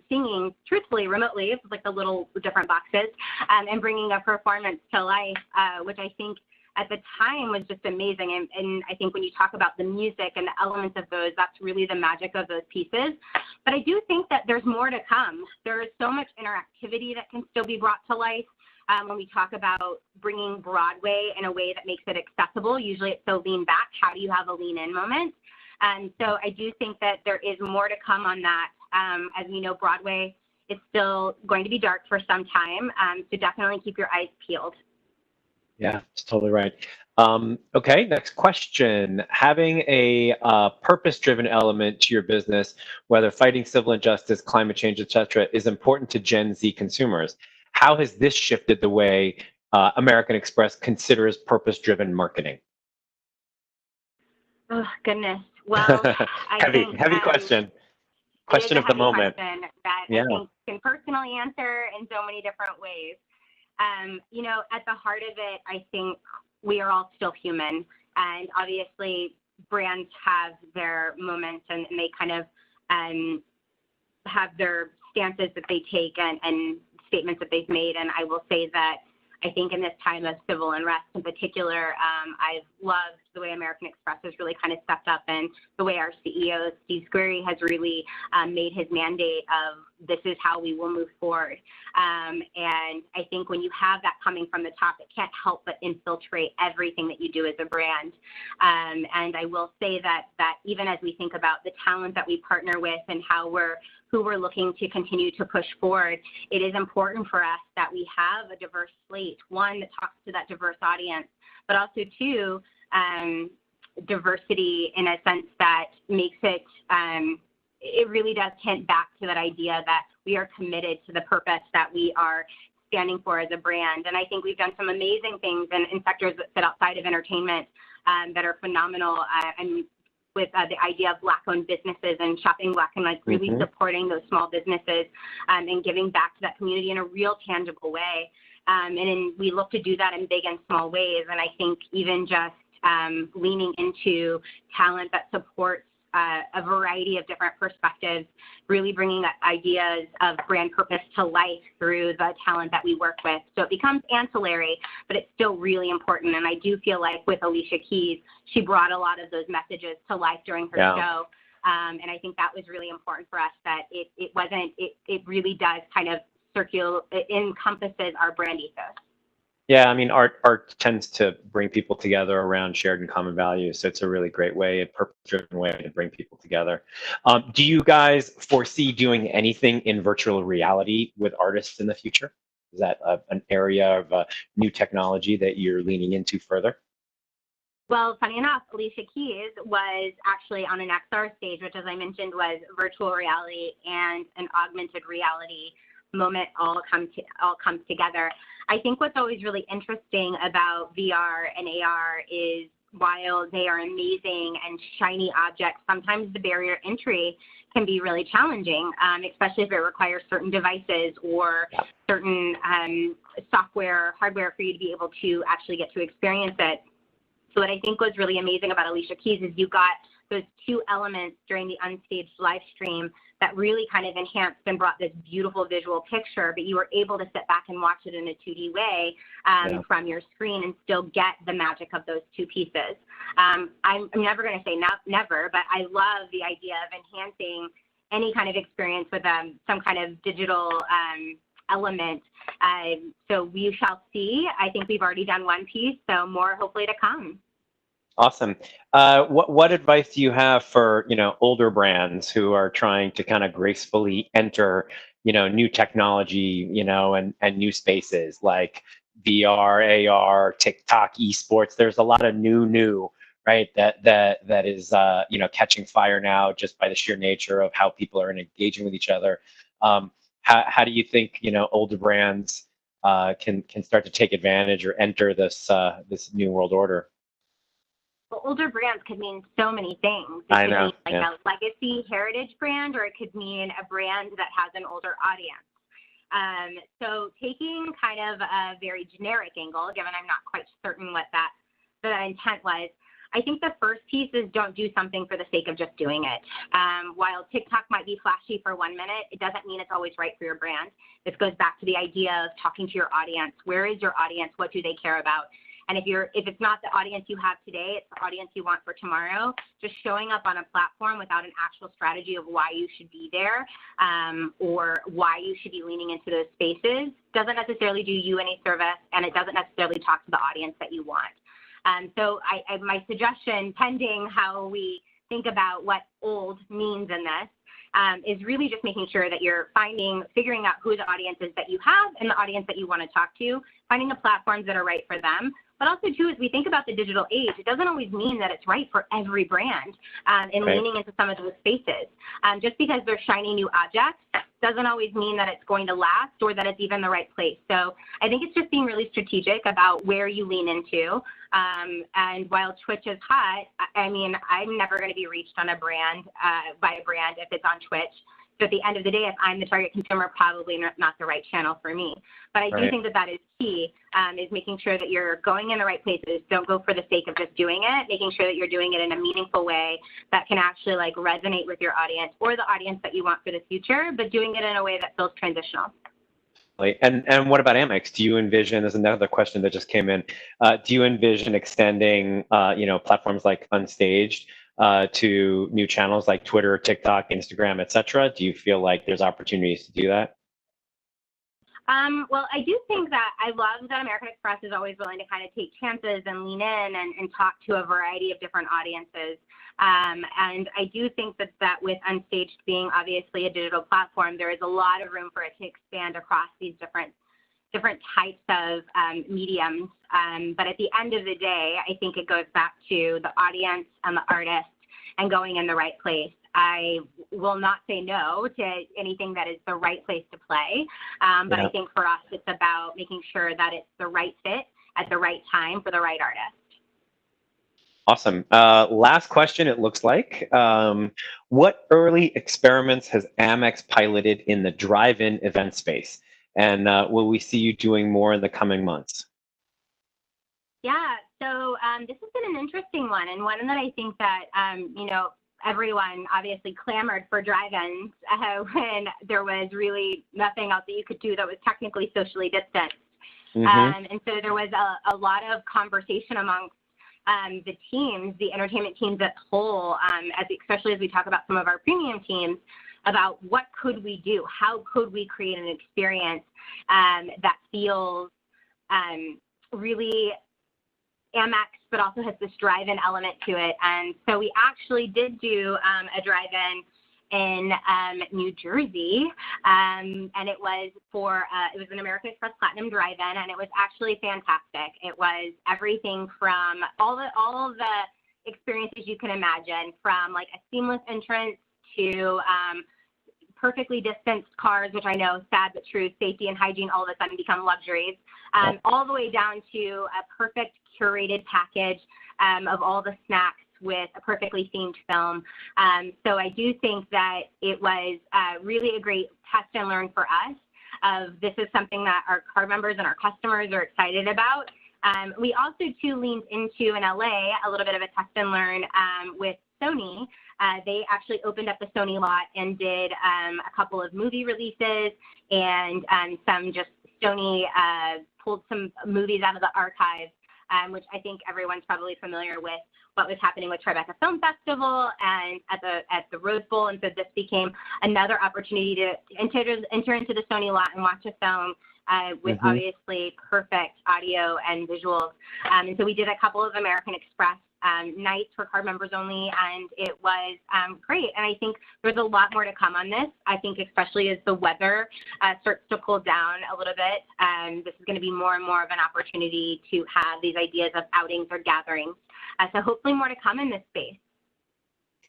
S13: singing truthfully remotely. It was like the little different boxes and bringing a performance to life, which I think at the time was just amazing. And I think when you talk about the music and the elements of those, that's really the magic of those pieces. But I do think that there's more to come. There is so much interactivity that can still be brought to life. When we talk about bringing Broadway in a way that makes it accessible, usually it's so lean back. How do you have a lean in moment? So I do think that there is more to come on that. As we know, Broadway is still going to be dark for some time. So definitely keep your eyes peeled.
S12: Yeah, that's totally right. Okay, next question. Having a purpose-driven element to your business, whether fighting civil injustice, climate change, etc., is important to Gen Z consumers. How has this shifted the way American Express considers purpose-driven marketing?
S13: Oh, goodness. Well,
S12: heavy question. Question of the moment.
S13: Question that I think can personally answer in so many different ways. You know, at the heart of it, I think we are all still human. And obviously, brands have their moments and they kind of have their stances that they take and statements that they've made. And I will say that I think in this time of civil unrest in particular, I've loved the way American Express has really kind of stepped up and the way our CEO, Steve Squeri, has really made his mandate of this is how we will move forward. And I think when you have that coming from the top, it can't help but infiltrate everything that you do as a brand. And I will say that even as we think about the talent that we partner with and who we're looking to continue to push forward, it is important for us that we have a diverse slate, one that talks to that diverse audience, but also two, diversity in a sense that makes it, it really does hint back to that idea that we are committed to the purpose that we are standing for as a brand. And I think we've done some amazing things in sectors that sit outside of entertainment that are phenomenal. And with the idea of Black-owned businesses and Shopping Black and like really supporting those small businesses and giving back to that community in a real tangible way. We look to do that in big and small ways. And I think even just leaning into talent that supports a variety of different perspectives, really bringing ideas of brand purpose to life through the talent that we work with. So it becomes ancillary, but it's still really important. And I do feel like with Alicia Keys, she brought a lot of those messages to life during her show. And I think that was really important for us, that it really does kind of it encompasses our brand ethos.
S12: Yeah, I mean, art tends to bring people together around shared and common values. So it's a really great way, a purpose-driven way to bring people together. Do you guys foresee doing anything in virtual reality with artists in the future? Is that an area of new technology that you're leaning into further?
S13: Well, funny enough, Alicia Keys was actually on an XR stage, which, as I mentioned, was virtual reality and an augmented reality moment all comes together. I think what's always really interesting about VR and AR is while they are amazing and shiny objects, sometimes the barrier to entry can be really challenging, especially if it requires certain devices or certain software, hardware for you to be able to actually get to experience it. So what I think was really amazing about Alicia Keys is you got those two elements during the Unstaged live stream that really kind of enhanced and brought this beautiful visual picture, but you were able to sit back and watch it in a 2D way from your screen and still get the magic of those two pieces. I'm never going to say never, but I love the idea of enhancing any kind of experience with some kind of digital element. So we shall see. I think we've already done one piece, so more hopefully to come.
S12: Awesome. What advice do you have for, older brands who are trying to kind of gracefully enter, new technology, and new spaces? Like, VR, AR, TikTok, esports. There's a lot of new, right? That is catching fire now just by the sheer nature of how people are engaging with each other. How do you think older brands can start to take advantage or enter this new world order?
S13: Well, older brands could mean so many things. It
S12: I
S13: could
S12: know,
S13: mean like
S12: yeah.
S13: a legacy heritage brand, or it could mean a brand that has an older audience. So taking kind of a very generic angle, given I'm not quite certain what that intent was, I think the first piece is don't do something for the sake of just doing it. While TikTok might be flashy for 1 minute, it doesn't mean it's always right for your brand. This goes back to the idea of talking to your audience. Where is your audience? What do they care about? And if it's not the audience you have today, it's the audience you want for tomorrow, just showing up on a platform without an actual strategy of why you should be there or why you should be leaning into those spaces doesn't necessarily do you any service, and it doesn't necessarily talk to the audience that you want. So my suggestion, pending how we think about what old means in this, is really just making sure that you're figuring out who the audience is that you have and the audience that you want to talk to, finding the platforms that are right for them. But also, too, as we think about the digital age, it doesn't always mean that it's right for every brand in
S12: Right.
S13: leaning into some of those spaces. Just because they're shiny new objects doesn't always mean that it's going to last or that it's even the right place. So I think it's just being really strategic about where you lean into. And while Twitch is hot, I mean, I'm never going to be reached on a brand by a brand if it's on Twitch. So at the end of the day, if I'm the target consumer, probably not the right channel for me. But I do
S12: Right.
S13: think that is key, is making sure that you're going in the right places. Don't go for the sake of just doing it, making sure that you're doing it in a meaningful way that can actually like resonate with your audience or the audience that you want for the future, but doing it in a way that feels transitional.
S12: And what about Amex? Do you envision, there's another question that just came in, do you envision extending platforms like Unstaged to new channels like Twitter, TikTok, Instagram, et cetera? Do you feel like there's opportunities to do that?
S13: Well, I do think that I love that American Express is always willing to kind of take chances and lean in and talk to a variety of different audiences. And I do think that with Unstaged being obviously a digital platform, there is a lot of room for it to expand across these different types of mediums. But at the end of the day, I think it goes back to the audience and the artist and going in the right place. I will not say no to anything that is the right place to play. But I think for us, it's about making sure that it's the right fit at the right time for the right artist.
S12: Awesome. Last question, it looks like. What early experiments has Amex piloted in the drive-in event space? And will we see you doing more in the coming months?
S13: Yeah, so this has been an interesting one, and one that I think that, everyone obviously clamored for drive-ins when there was really nothing else that you could do that was technically socially distanced.
S12: Mm-hmm.
S13: And so there was a lot of conversation amongst the teams, the entertainment teams as a whole, especially as we talk about some of our premium teams, about what could we do? How could we create an experience that feels really Amex, but also has this drive-in element to it. And so we actually did do a drive-in in New Jersey, and it was an American Express Platinum drive-in, and it was actually fantastic. It was everything from all the experiences you can imagine, from like a seamless entrance to perfectly distanced cars, which I know, sad but true, safety and hygiene all of a sudden become luxuries, all the way down to a perfect curated package of all the snacks with a perfectly themed film. So I do think that it was really a great test and learn for us. This is something that our card members and our customers are excited about. We also too leaned into in LA a little bit of a test and learn with Sony. They actually opened up the Sony lot and did a couple of movie releases and some just Sony pulled some movies out of the archives, which I think everyone's probably familiar with what was happening with Tribeca Film Festival and at the Rose Bowl. And so this became another opportunity to enter into the Sony lot and watch a film with obviously perfect audio and visuals. And so we did a couple of American Express nights for card members only, and it was great. And I think there's a lot more to come on this. I think especially as the weather starts to cool down a little bit, this is going to be more and more of an opportunity to have these ideas of outings or gatherings. So hopefully more to come in this space.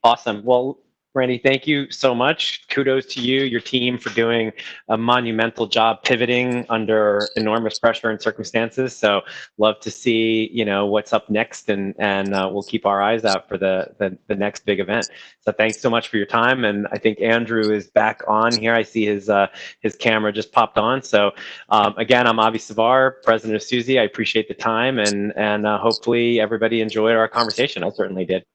S12: Awesome. Well, Brandy, thank you so much. Kudos to you, your team, for doing a monumental job pivoting under enormous pressure and circumstances. So love to see, what's up next, and we'll keep our eyes out for the next big event. So thanks so much for your time. And I think Andrew is back on here. I see his camera just popped on. So again, I'm Avi Savar, president of Suzy. I appreciate the time, and hopefully everybody enjoyed our conversation. I certainly did.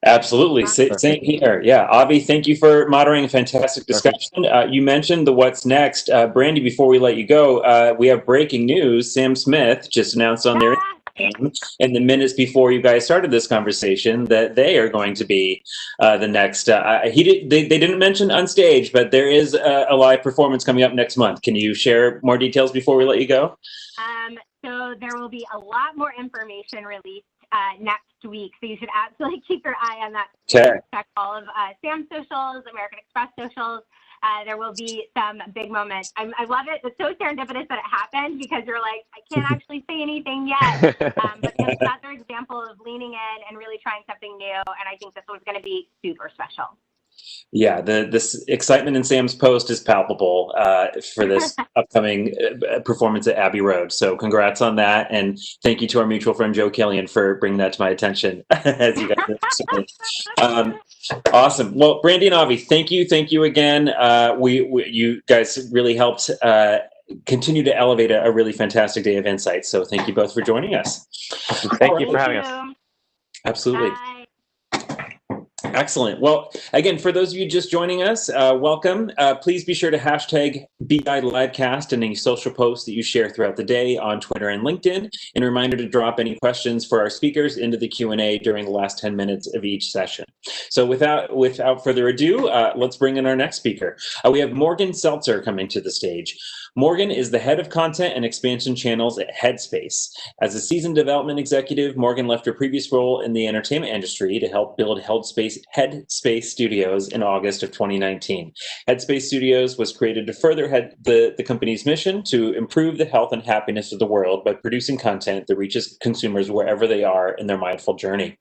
S1: Absolutely. Same here. Yeah. Avi, thank you for moderating a fantastic discussion. You mentioned the what's next. Brandy, before we let you go, we have breaking news. Sam Smith just announced on their Instagram in the minutes before you guys started this conversation that they are going to be the next. They didn't mention on stage, but there is a live performance coming up next month. Can you share more details before we let you go?
S13: So there will be a lot more information released next week. So you should absolutely keep your eye on that.
S1: Okay.
S13: Check all of Sam's socials, American Express socials. There will be some big moments. I love it. It's so serendipitous that it happened, because you're like, I can't actually say anything yet. But it's another example of leaning in and really trying something new. And I think this one's going to be super special.
S1: Yeah, this excitement in Sam's post is palpable for this upcoming performance at Abbey Road. So congrats on that, and thank you to our mutual friend Joe Killian for bringing that to my attention. As you guys awesome. Well, Brandy and Avi, thank you again. You guys really helped continue to elevate a really fantastic day of insights. So thank you both for joining us.
S12: Thank you for having us.
S1: Absolutely.
S13: Bye.
S1: Excellent. Well, again, for those of you just joining us, welcome. Please be sure to hashtag BI Livecast in any social posts that you share throughout the day on Twitter and LinkedIn. And a reminder to drop any questions for our speakers into the Q&A during the last 10 minutes of each session. So without further ado, let's bring in our next speaker. We have Morgan Seltzer coming to the stage. Morgan is the head of content and expansion channels at Headspace. As a seasoned development executive, Morgan left her previous role in the entertainment industry to help build Headspace Studios in August of 2019. Headspace Studios was created to further the company's mission to improve the health and happiness of the world by producing content that reaches consumers wherever they are in their mindful journey.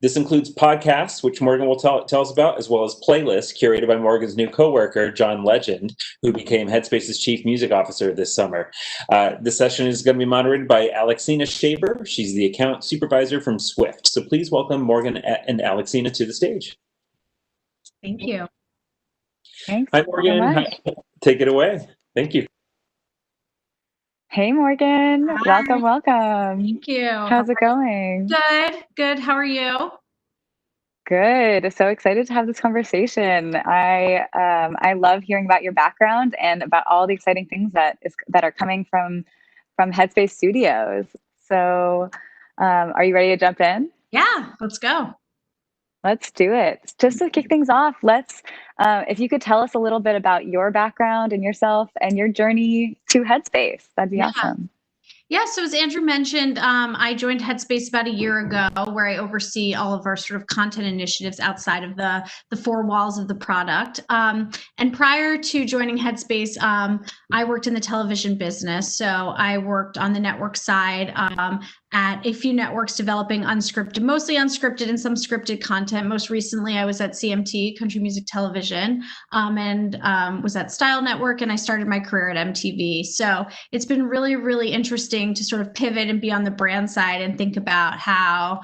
S1: This includes podcasts, which Morgan will tell us about, as well as playlists curated by Morgan's new coworker, John Legend, who became Headspace's chief music officer this summer. This session is going to be moderated by Alexina Shaber. She's the account supervisor from Swift. So please welcome Morgan and Alexina to the stage.
S14: Thank you.
S15: Thanks.
S1: Hi, Morgan.
S15: So much.
S1: Take it away. Thank you.
S15: Hey, Morgan.
S14: Hi.
S15: Welcome.
S14: Thank you.
S15: How's it going?
S14: Good. How are you?
S15: Good. So excited to have this conversation. I love hearing about your background and about all the exciting things that are coming from Headspace Studios. So, are you ready to jump in?
S14: Yeah, let's go.
S15: Let's do it. Just to kick things off, if you could tell us a little bit about your background and yourself and your journey to Headspace, that'd be awesome.
S14: Yeah, so as Andrew mentioned, I joined Headspace about a year ago, where I oversee all of our sort of content initiatives outside of the four walls of the product. And prior to joining Headspace, I worked in the television business. So I worked on the network side at a few networks developing mostly unscripted and some scripted content. Most recently, I was at CMT, Country Music Television, and was at Style Network, and I started my career at MTV. So it's been really, really interesting to sort of pivot and be on the brand side and think about how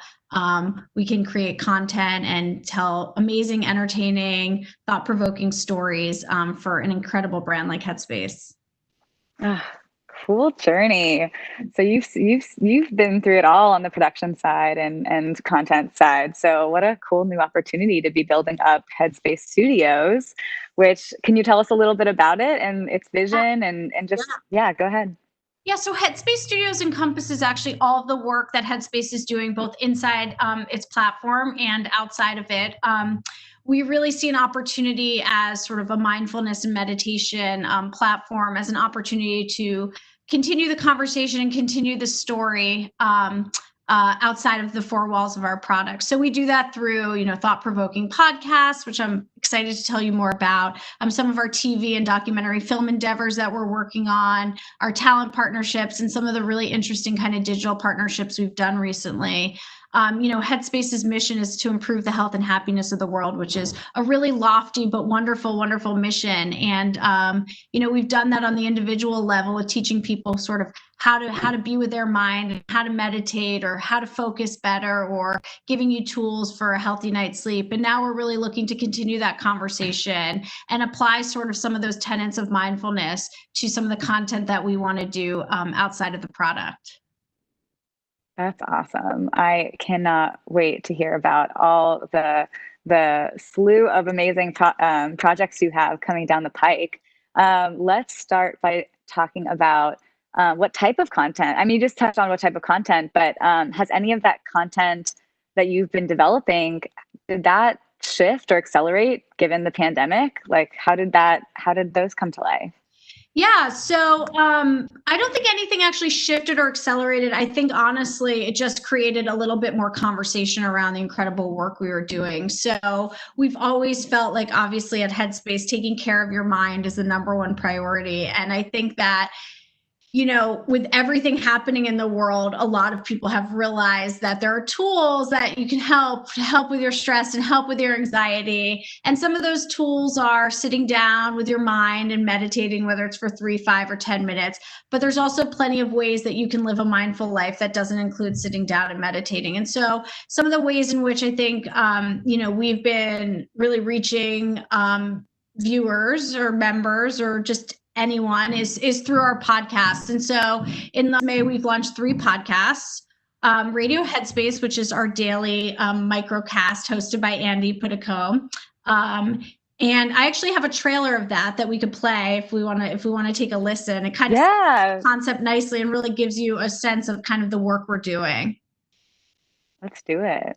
S14: we can create content and tell amazing, entertaining, thought-provoking stories for an incredible brand like Headspace.
S15: Cool journey. So you've been through it all on the production side and content side. So what a cool new opportunity to be building up Headspace Studios. Which, can you tell us a little bit about it and its vision and just go ahead.
S14: Yeah, so Headspace Studios encompasses actually all of the work that Headspace is doing, both inside its platform and outside of it. We really see an opportunity as sort of a mindfulness and meditation platform, as an opportunity to continue the conversation and continue the story outside of the four walls of our product. So we do that through, thought-provoking podcasts, which I'm excited to tell you more about, some of our TV and documentary film endeavors that we're working on, our talent partnerships, and some of the really interesting kind of digital partnerships we've done recently. Headspace's mission is to improve the health and happiness of the world, which is a really lofty but wonderful, wonderful mission. And we've done that on the individual level of teaching people sort of how to be with their mind, and how to meditate, or how to focus better, or giving you tools for a healthy night's sleep. And now we're really looking to continue that conversation and apply sort of some of those tenets of mindfulness to some of the content that we want to do outside of the product.
S15: That's awesome. I cannot wait to hear about all the slew of amazing projects you have coming down the pike. Let's start by talking about what type of content. I mean, you just touched on what type of content, but has any of that content that you've been developing, did that shift or accelerate given the pandemic? Like, how did those come to life?
S14: Yeah, so I don't think anything actually shifted or accelerated. I think honestly, it just created a little bit more conversation around the incredible work we were doing. So we've always felt like, obviously at Headspace, taking care of your mind is the number one priority. And I think that, with everything happening in the world, a lot of people have realized that there are tools that you can help with your stress and help with your anxiety. And some of those tools are sitting down with your mind and meditating, whether it's for 3, 5, or 10 minutes. But there's also plenty of ways that you can live a mindful life that doesn't include sitting down and meditating. And so some of the ways in which I think, we've been really reaching viewers or members or just anyone is through our podcasts. And so in May, we've launched 3 podcasts. Radio Headspace, which is our daily microcast hosted by Andy Puddicombe. And I actually have a trailer of that we could play if we want to take a listen. It kind of sets the concept nicely and really gives you a sense of kind of the work we're doing.
S15: Let's do it.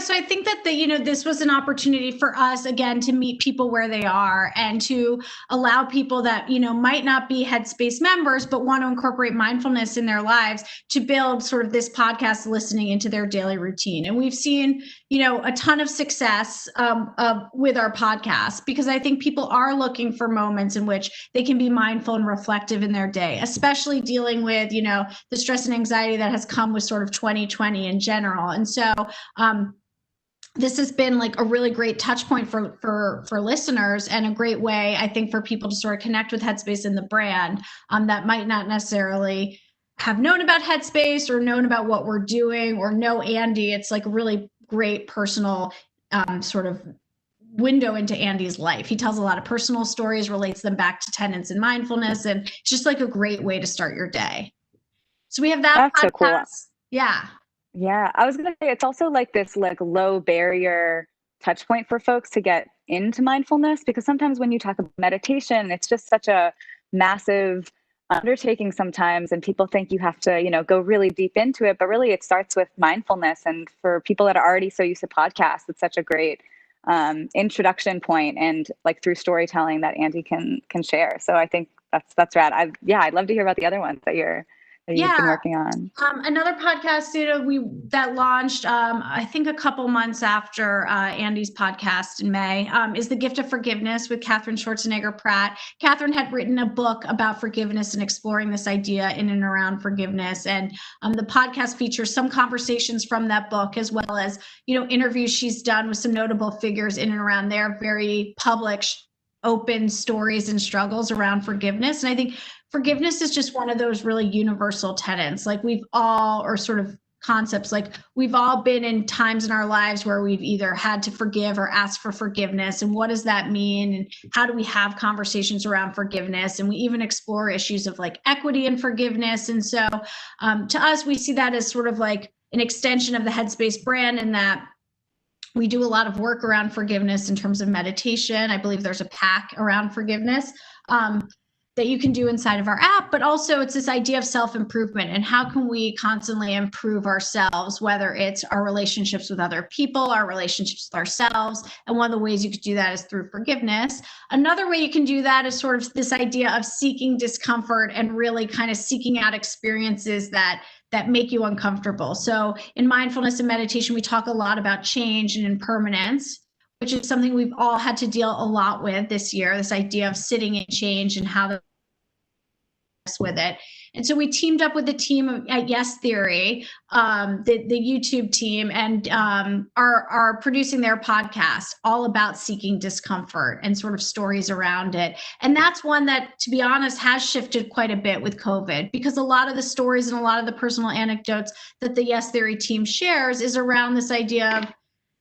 S14: So I think that this was an opportunity for us, again, to meet people where they are and to allow people that, might not be Headspace members, but want to incorporate mindfulness in their lives to build sort of this podcast listening into their daily routine. And we've seen, a ton of success with our podcast, because I think people are looking for moments in which they can be mindful and reflective in their day, especially dealing with, the stress and anxiety that has come with sort of 2020 in general. And so, this has been like a really great touch point for listeners, and a great way, I think, for people to sort of connect with Headspace and the brand that might not necessarily have known about Headspace or known about what we're doing or know Andy. It's like a really great personal sort of window into Andy's life. He tells a lot of personal stories, relates them back to tenets and mindfulness, and it's just like a great way to start your day. So we have that
S15: That's
S14: podcast.
S15: so cool.
S14: Yeah.
S15: Yeah, I was gonna say it's also like this like low barrier touch point for folks to get into mindfulness, because sometimes when you talk about meditation, it's just such a massive undertaking sometimes, and people think you have to, you know, go really deep into it, but really it starts with mindfulness. And for people that are already so used to podcasts, it's such a great introduction point, and like through storytelling that Andy can share. So I think that's rad. I'd love to hear about the other ones that you've been working on.
S14: Another podcast, that launched, I think a couple months after Andy's podcast in May, is The Gift of Forgiveness with Catherine Schwarzenegger Pratt. Catherine had written a book about forgiveness and exploring this idea in and around forgiveness. And the podcast features some conversations from that book, as well as, interviews she's done with some notable figures in and around their very public, open stories and struggles around forgiveness. And I think forgiveness is just one of those really universal tenets. Like we've all, or sort of concepts, like we've all been in times in our lives where we've either had to forgive or ask for forgiveness. And what does that mean? And how do we have conversations around forgiveness? And we even explore issues of like equity and forgiveness. And so to us, we see that as sort of like an extension of the Headspace brand, in that we do a lot of work around forgiveness in terms of meditation. I believe there's a pack around forgiveness that you can do inside of our app, but also it's this idea of self-improvement and how can we constantly improve ourselves, whether it's our relationships with other people, our relationships with ourselves. And one of the ways you could do that is through forgiveness. Another way you can do that is sort of this idea of seeking discomfort and really kind of seeking out experiences that make you uncomfortable. So in mindfulness and meditation, we talk a lot about change and impermanence, which is something we've all had to deal a lot with this year, this idea of sitting in change and how to with it. And so we teamed up with the team at Yes Theory, the YouTube team, and are producing their podcast all about seeking discomfort and sort of stories around it. And that's one that, to be honest, has shifted quite a bit with COVID, because a lot of the stories and a lot of the personal anecdotes that the Yes Theory team shares is around this idea of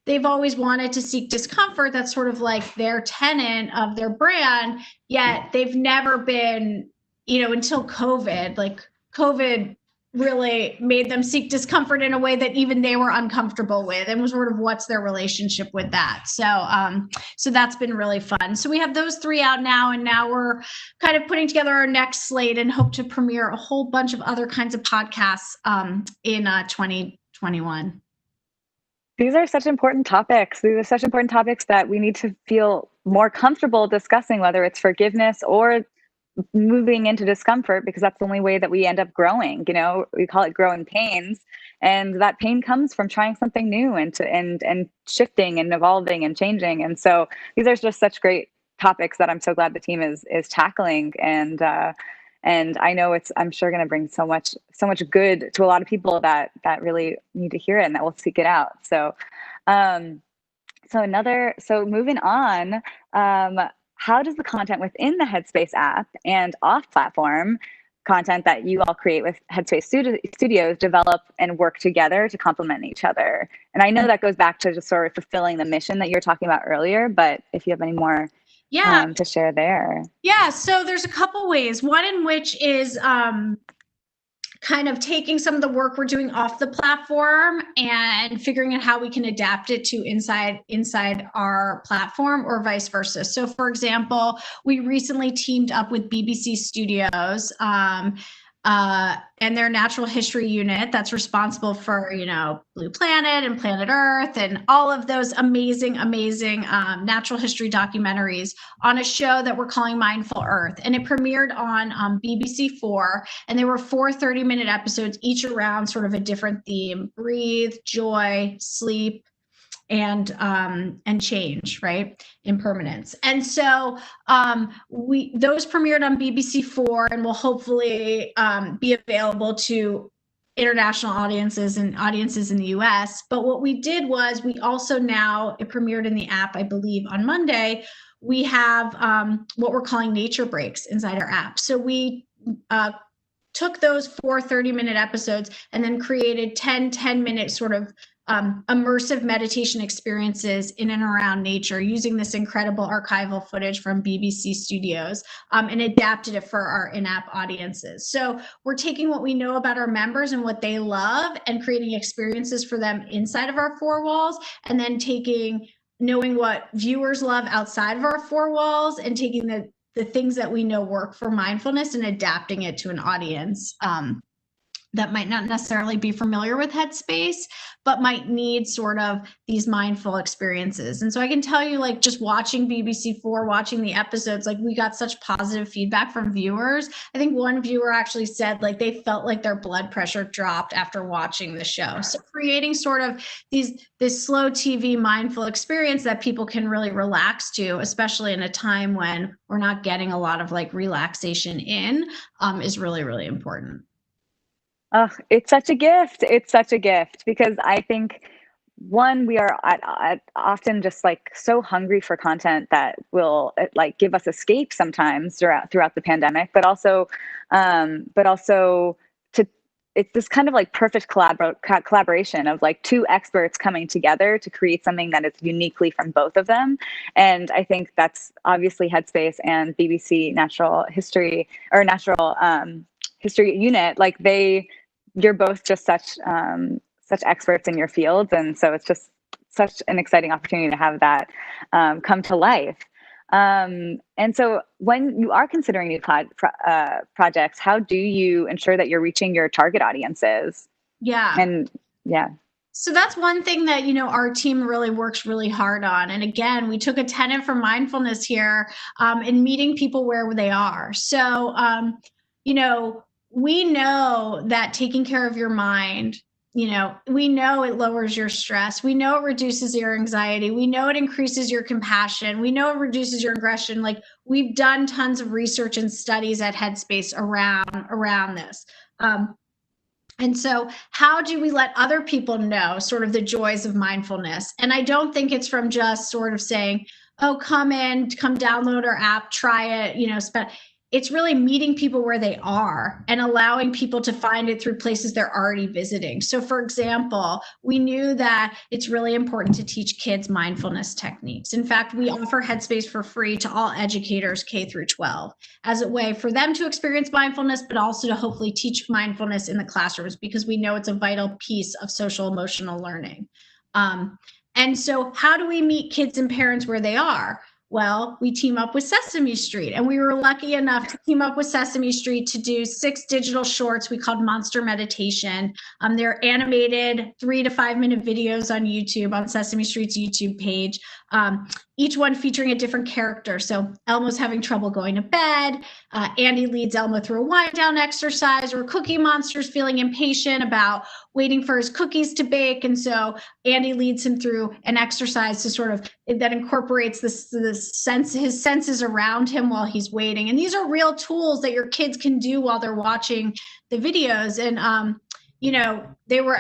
S14: they've always wanted to seek discomfort. That's sort of like their tenet of their brand, yet they've never been, until COVID, like COVID really made them seek discomfort in a way that even they were uncomfortable with, and was sort of what's their relationship with that. So that's been really fun. So we have those 3 out now, and now we're kind of putting together our next slate and hope to premiere a whole bunch of other kinds of podcasts in 2021.
S15: These are such important topics. These are such important topics that we need to feel more comfortable discussing, whether it's forgiveness or moving into discomfort, because that's the only way that we end up growing. We call it growing pains, and that pain comes from trying something new and shifting and evolving and changing. And so these are just such great topics that I'm so glad the team is tackling. And I know I'm sure going to bring so much good to a lot of people that really need to hear it and that will seek it out. So moving on, how does the content within the Headspace app and off-platform content that you all create with Headspace Studios develop and work together to complement each other? And I know that goes back to just sort of fulfilling the mission that you were talking about earlier, but if you have any more to share there.
S14: Yeah, so there's a couple ways. One in which is kind of taking some of the work we're doing off the platform and figuring out how we can adapt it to inside our platform, or vice versa. So for example, we recently teamed up with BBC Studios and their natural history unit that's responsible for, Blue Planet and Planet Earth and all of those amazing natural history documentaries on a show that we're calling Mindful Earth. And it premiered on BBC4, and there were 4 30-minute episodes, each around sort of a different theme: breathe, joy, sleep, and change, right? Impermanence. And so those premiered on BBC4 and will hopefully be available to international audiences and audiences in the US. But what we did was we also it premiered in the app, I believe, on Monday. We have what we're calling nature breaks inside our app. So we took those 4 30-minute episodes and then created 10-minute sort of immersive meditation experiences in and around nature using this incredible archival footage from BBC Studios, and adapted it for our in-app audiences. So we're taking what we know about our members and what they love and creating experiences for them inside of our four walls, and then knowing what viewers love outside of our four walls and taking the things that we know work for mindfulness and adapting it to an audience that might not necessarily be familiar with Headspace, but might need sort of these mindful experiences. And so I can tell you, like, just watching BBC4, watching the episodes, like, we got such positive feedback from viewers. I think one viewer actually said, like, they felt like their blood pressure dropped after watching the show. So creating sort of this slow TV mindful experience that people can really relax to, especially in a time when we're not getting a lot of like relaxation in, is really, really important.
S15: Oh, it's such a gift. It's such a gift because I think, one, we are often just like so hungry for content that will like give us escape sometimes throughout the pandemic, but also it's this kind of like perfect collaboration of like two experts coming together to create something that is uniquely from both of them. And I think that's obviously Headspace and BBC Natural History Unit. Like you're both just such experts in your fields, and so it's just such an exciting opportunity to have that come to life. And so when you are considering new projects, how do you ensure that you're reaching your target audiences?
S14: Yeah.
S15: And yeah.
S14: So that's one thing that, our team really works really hard on. And again, we took a tenet from mindfulness here in meeting people where they are. So, we know that taking care of your mind, we know it lowers your stress. We know it reduces your anxiety. We know it increases your compassion. We know it reduces your aggression. Like, we've done tons of research and studies at Headspace around this. And so how do we let other people know sort of the joys of mindfulness? And I don't think it's from just sort of saying, oh, come download our app, try it, it's really meeting people where they are and allowing people to find it through places they're already visiting. So for example, we knew that it's really important to teach kids mindfulness techniques. In fact, we offer Headspace for free to all educators K through 12 as a way for them to experience mindfulness, but also to hopefully teach mindfulness in the classrooms, because we know it's a vital piece of social emotional learning. And so how do we meet kids and parents where they are? Well, we team up with Sesame Street, and we were lucky enough to team up with Sesame Street to do 6 digital shorts we called Monster Meditation. They're animated 3 to 5 minute videos on YouTube, on Sesame Street's YouTube page, each one featuring a different character. So Elmo's having trouble going to bed. Andy leads Elmo through a wind down exercise, or Cookie Monster's feeling impatient about waiting for his cookies to bake. And so Andy leads him through an exercise to sort of that incorporates his senses around him while he's waiting. And these are real tools that your kids can do while they're watching the videos. And they were,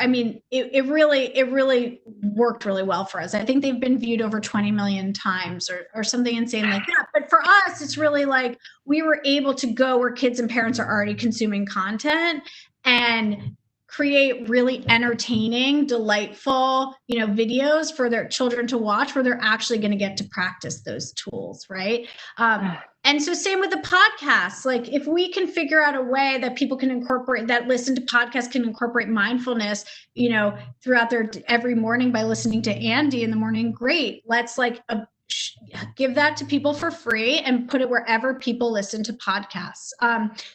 S14: it really worked really well for us. I think they've been viewed over 20 million times or something insane like that. But for us, it's really like we were able to go where kids and parents are already consuming content and create really entertaining, delightful, videos for their children to watch, where they're actually going to get to practice those tools, right? And so same with the podcasts. Like, if we can figure out a way that people can incorporate, that listen to podcasts can incorporate mindfulness, throughout their every morning by listening to Andy in the morning, great. Let's give that to people for free and put it wherever people listen to podcasts.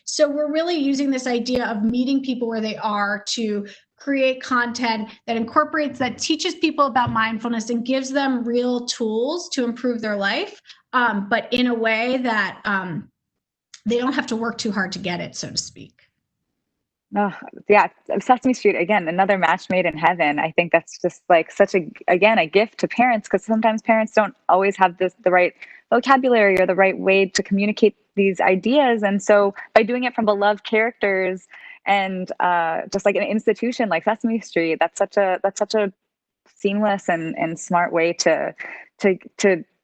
S14: So we're really using this idea of meeting people where they are to create content that teaches people about mindfulness and gives them real tools to improve their life, but in a way that they don't have to work too hard to get it, so to speak.
S15: Oh, yeah. Sesame Street, again, another match made in heaven. I think that's just like such a gift to parents, because sometimes parents don't always have the right vocabulary or the right way to communicate these ideas. And so by doing it from beloved characters and just like an institution like Sesame Street, that's such a seamless and smart way to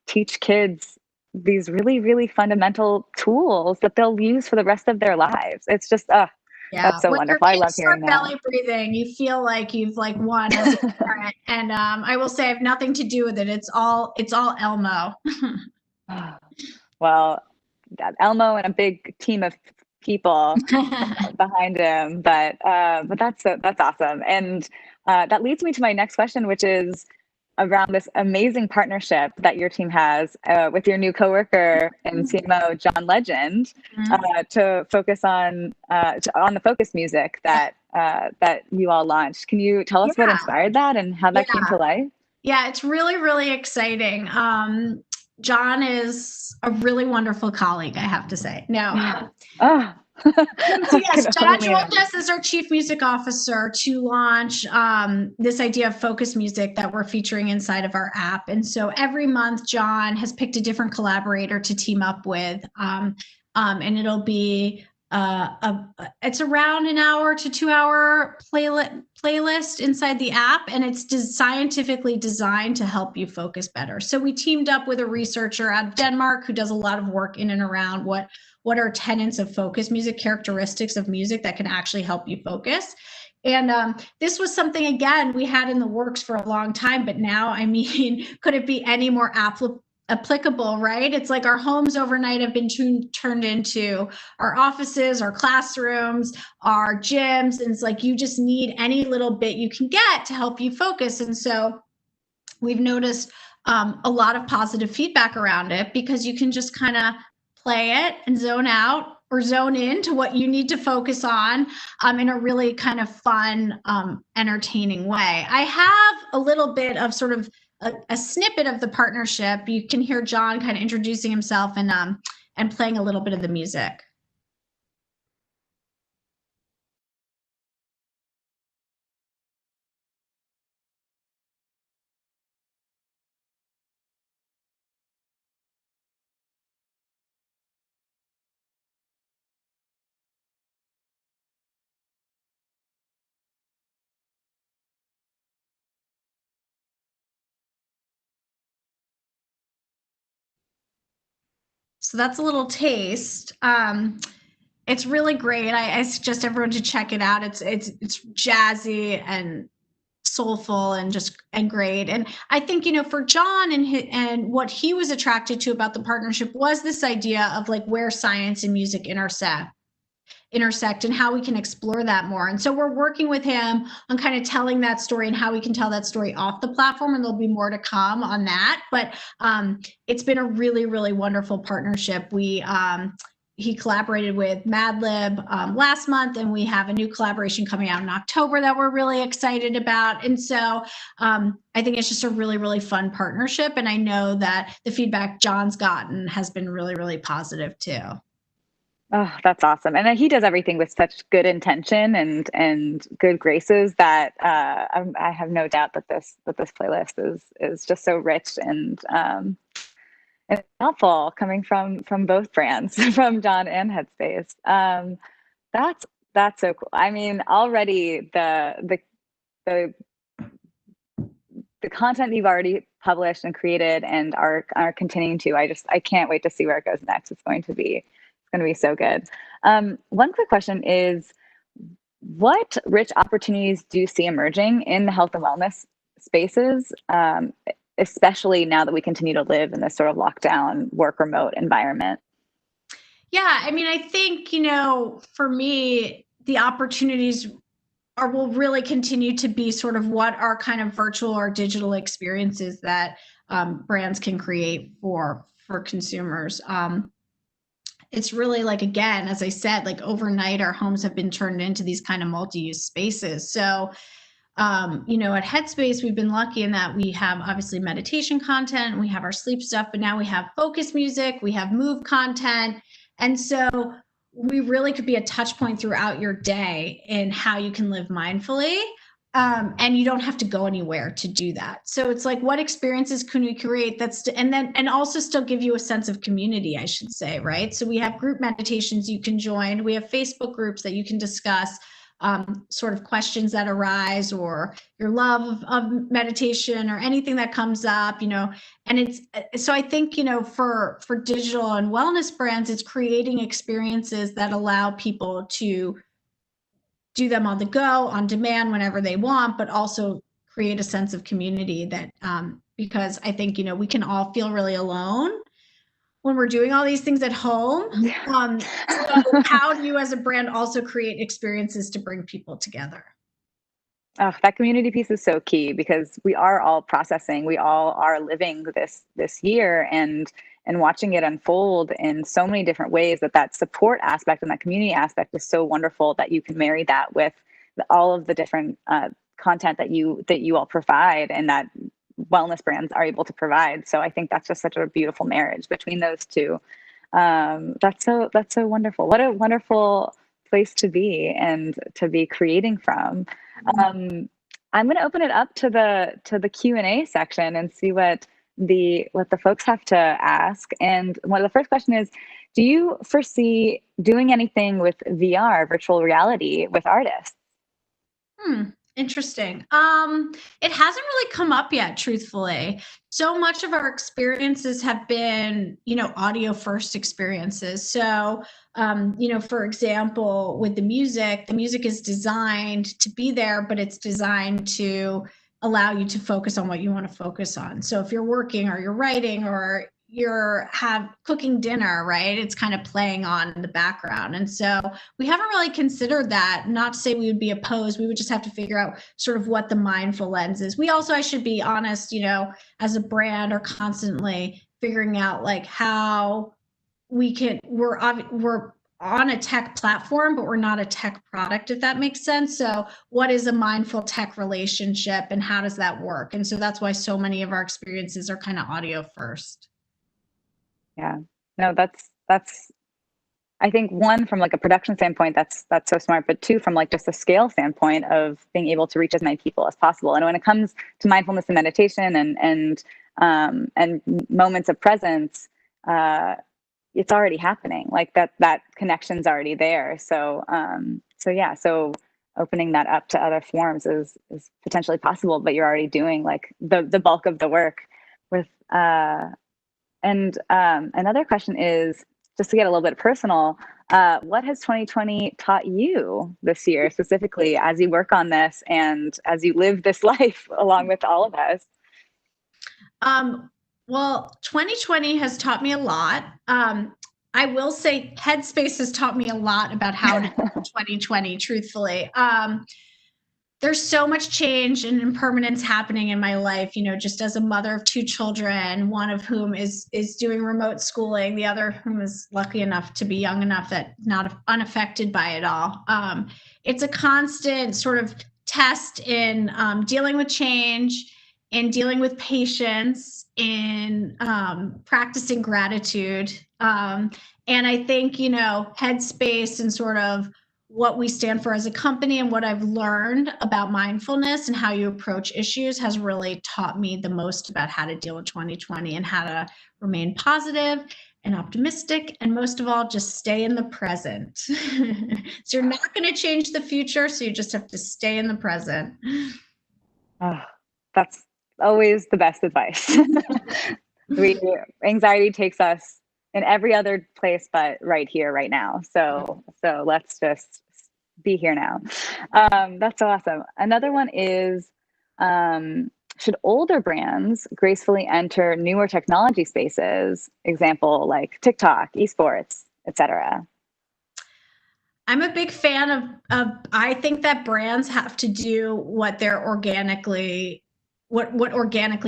S15: teach kids these really, really fundamental tools that they'll use for the rest of their lives. It's just,
S14: Yeah,
S15: That's so
S14: when
S15: wonderful.
S14: your
S15: I love
S14: kids start
S15: hearing that.
S14: belly breathing, you feel like you've like won as a parent. And I will say I have nothing to do with it. It's all Elmo.
S15: Well, got Elmo and a big team of people behind him, but that's awesome. And that leads me to my next question, which is around this amazing partnership that your team has with your new coworker in CMO, John Legend, to focus on the Focus music that you all launched. Can you tell us what inspired that and how that came to life?
S14: Yeah, it's really, really exciting. John is a really wonderful colleague, I have to say. Now, so yes, John joined us as our chief music officer to launch this idea of Focus music that we're featuring inside of our app. And so every month, John has picked a different collaborator to team up with, and it'll be it's around an hour to 2 hour playlist inside the app, and it's scientifically designed to help you focus better. So we teamed up with a researcher out of Denmark who does a lot of work in and around what are tenets of focus music, characteristics of music that can actually help you focus. And this was something, again, we had in the works for a long time, but now, I mean, could it be any more applicable, right? It's like our homes overnight have been turned into our offices, our classrooms, our gyms. And it's like, you just need any little bit you can get to help you focus. And so we've noticed a lot of positive feedback around it, because you can just kind of play it and zone out or zone into what you need to focus on in a really kind of fun, entertaining way. I have a little bit of sort of a snippet of the partnership. You can hear John kind of introducing himself and playing a little bit of the music. So that's a little taste. It's really great. I suggest everyone to check it out. It's jazzy and soulful and great. And I think, for John and what he was attracted to about the partnership was this idea of like where science and music intersect and how we can explore that more. And so we're working with him on kind of telling that story and how we can tell that story off the platform. And there'll be more to come on that. But it's been a really, really wonderful partnership. He collaborated with Madlib last month, and we have a new collaboration coming out in October that we're really excited about. And so I think it's just a really, really fun partnership. And I know that the feedback John's gotten has been really, really positive too.
S15: Oh, that's awesome. And he does everything with such good intention and good graces that I have no doubt that this playlist is just so rich and helpful, coming from both brands, from John and Headspace. That's so cool. I mean, already the content you've already published and created and are continuing to, I can't wait to see where it goes next. It's going to be so good. One quick question is, what rich opportunities do you see emerging in the health and wellness spaces, especially now that we continue to live in this sort of lockdown, work remote environment?
S14: Yeah, I mean, I think, for me, the opportunities will really continue to be sort of what are kind of virtual or digital experiences that brands can create for consumers. It's really like, again, as I said, like overnight, our homes have been turned into these kind of multi-use spaces. So, at Headspace, we've been lucky in that we have obviously meditation content, we have our sleep stuff, but now we have focus music, we have move content. And so we really could be a touch point throughout your day in how you can live mindfully. And you don't have to go anywhere to do that. So it's like, what experiences can we create and also still give you a sense of community, I should say, right? So we have group meditations you can join. We have Facebook groups that you can discuss sort of questions that arise, or your love of meditation, or anything that comes up, and so I think, for digital and wellness brands, it's creating experiences that allow people to do them on the go, on demand, whenever they want, but also create a sense of community that, because I think, we can all feel really alone when we're doing all these things at home. So how do you as a brand also create experiences to bring people together?
S15: Oh, that community piece is so key, because we are all processing, we all are living this year and watching it unfold in so many different ways, that support aspect and that community aspect is so wonderful, that you can marry that with all of the different content that you all provide and that wellness brands are able to provide. So I think that's just such a beautiful marriage between those two. That's so wonderful. What a wonderful place to be and to be creating from. I'm going to open it up to the Q&A section and see what the folks have to ask. And one of the first question is, do you foresee doing anything with VR, virtual reality, with artists?
S14: Interesting. It hasn't really come up yet, truthfully. So much of our experiences have been, audio first experiences. So, for example, with the music is designed to be there, but it's designed to allow you to focus on what you want to focus on. So if you're working or you're writing or you're cooking dinner, right? It's kind of playing on in the background. And so we haven't really considered that. Not to say we would be opposed. We would just have to figure out sort of what the mindful lens is. We also, I should be honest, as a brand are constantly figuring out like how we're on a tech platform, but we're not a tech product, if that makes sense. So what is a mindful tech relationship and how does that work? And so that's why so many of our experiences are kind of audio first.
S15: Yeah, no, that's, I think one, from like a production standpoint, that's so smart, but two, from like just a scale standpoint of being able to reach as many people as possible. And when it comes to mindfulness and meditation and moments of presence, it's already happening. Like that connection's already there. So opening that up to other forms is potentially possible, but you're already doing like the bulk of the work with, and another question is, just to get a little bit personal, what has 2020 taught you this year, specifically as you work on this and as you live this life along with all of us?
S14: Well, 2020 has taught me a lot. I will say Headspace has taught me a lot about how to do 2020, truthfully. There's so much change and impermanence happening in my life, just as a mother of 2 children, one of whom is doing remote schooling, the other whom is lucky enough to be young enough that not unaffected by it all. It's a constant sort of test in dealing with change, in dealing with patience, in practicing gratitude. And I think, Headspace and sort of what we stand for as a company and what I've learned about mindfulness and how you approach issues has really taught me the most about how to deal with 2020 and how to remain positive and optimistic, and most of all, just stay in the present. So you're not going to change the future, so you just have to stay in the present.
S15: Oh, that's always the best advice. Anxiety takes us in every other place but right here, right now. So let's just be here now. That's so awesome. Another one is, should older brands gracefully enter newer technology spaces? Example, like TikTok, esports, etc.
S14: I'm a big fan of I think that brands have to do what organically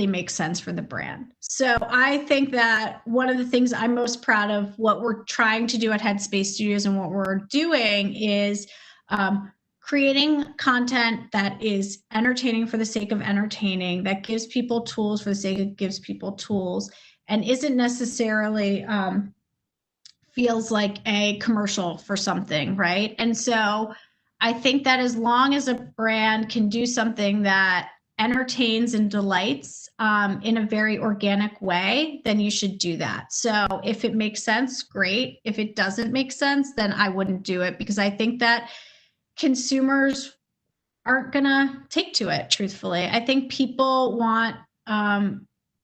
S14: makes sense for the brand. So I think that one of the things I'm most proud of, what we're trying to do at Headspace Studios and what we're doing is creating content that is entertaining for the sake of entertaining, that gives people tools for the sake of gives people tools, and isn't necessarily feels like a commercial for something, right? And so I think that as long as a brand can do something that entertains and delights in a very organic way, then you should do that. So if it makes sense, great. If it doesn't make sense, then I wouldn't do it, because I think that consumers aren't gonna take to it, truthfully. I think people want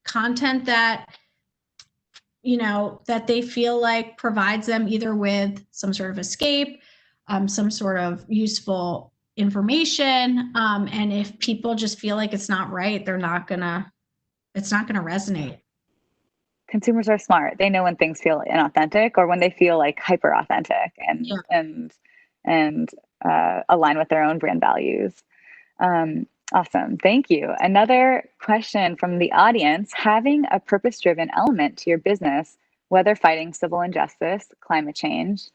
S14: content that, that they feel like provides them either with some sort of escape, some sort of useful information. And if people just feel like it's not right, it's not gonna resonate.
S15: Consumers are smart. They know when things feel inauthentic or when they feel like hyper authentic and align with their own brand values. Awesome. Thank you. Another question from the audience: having a purpose-driven element to your business, whether fighting civil injustice, climate change,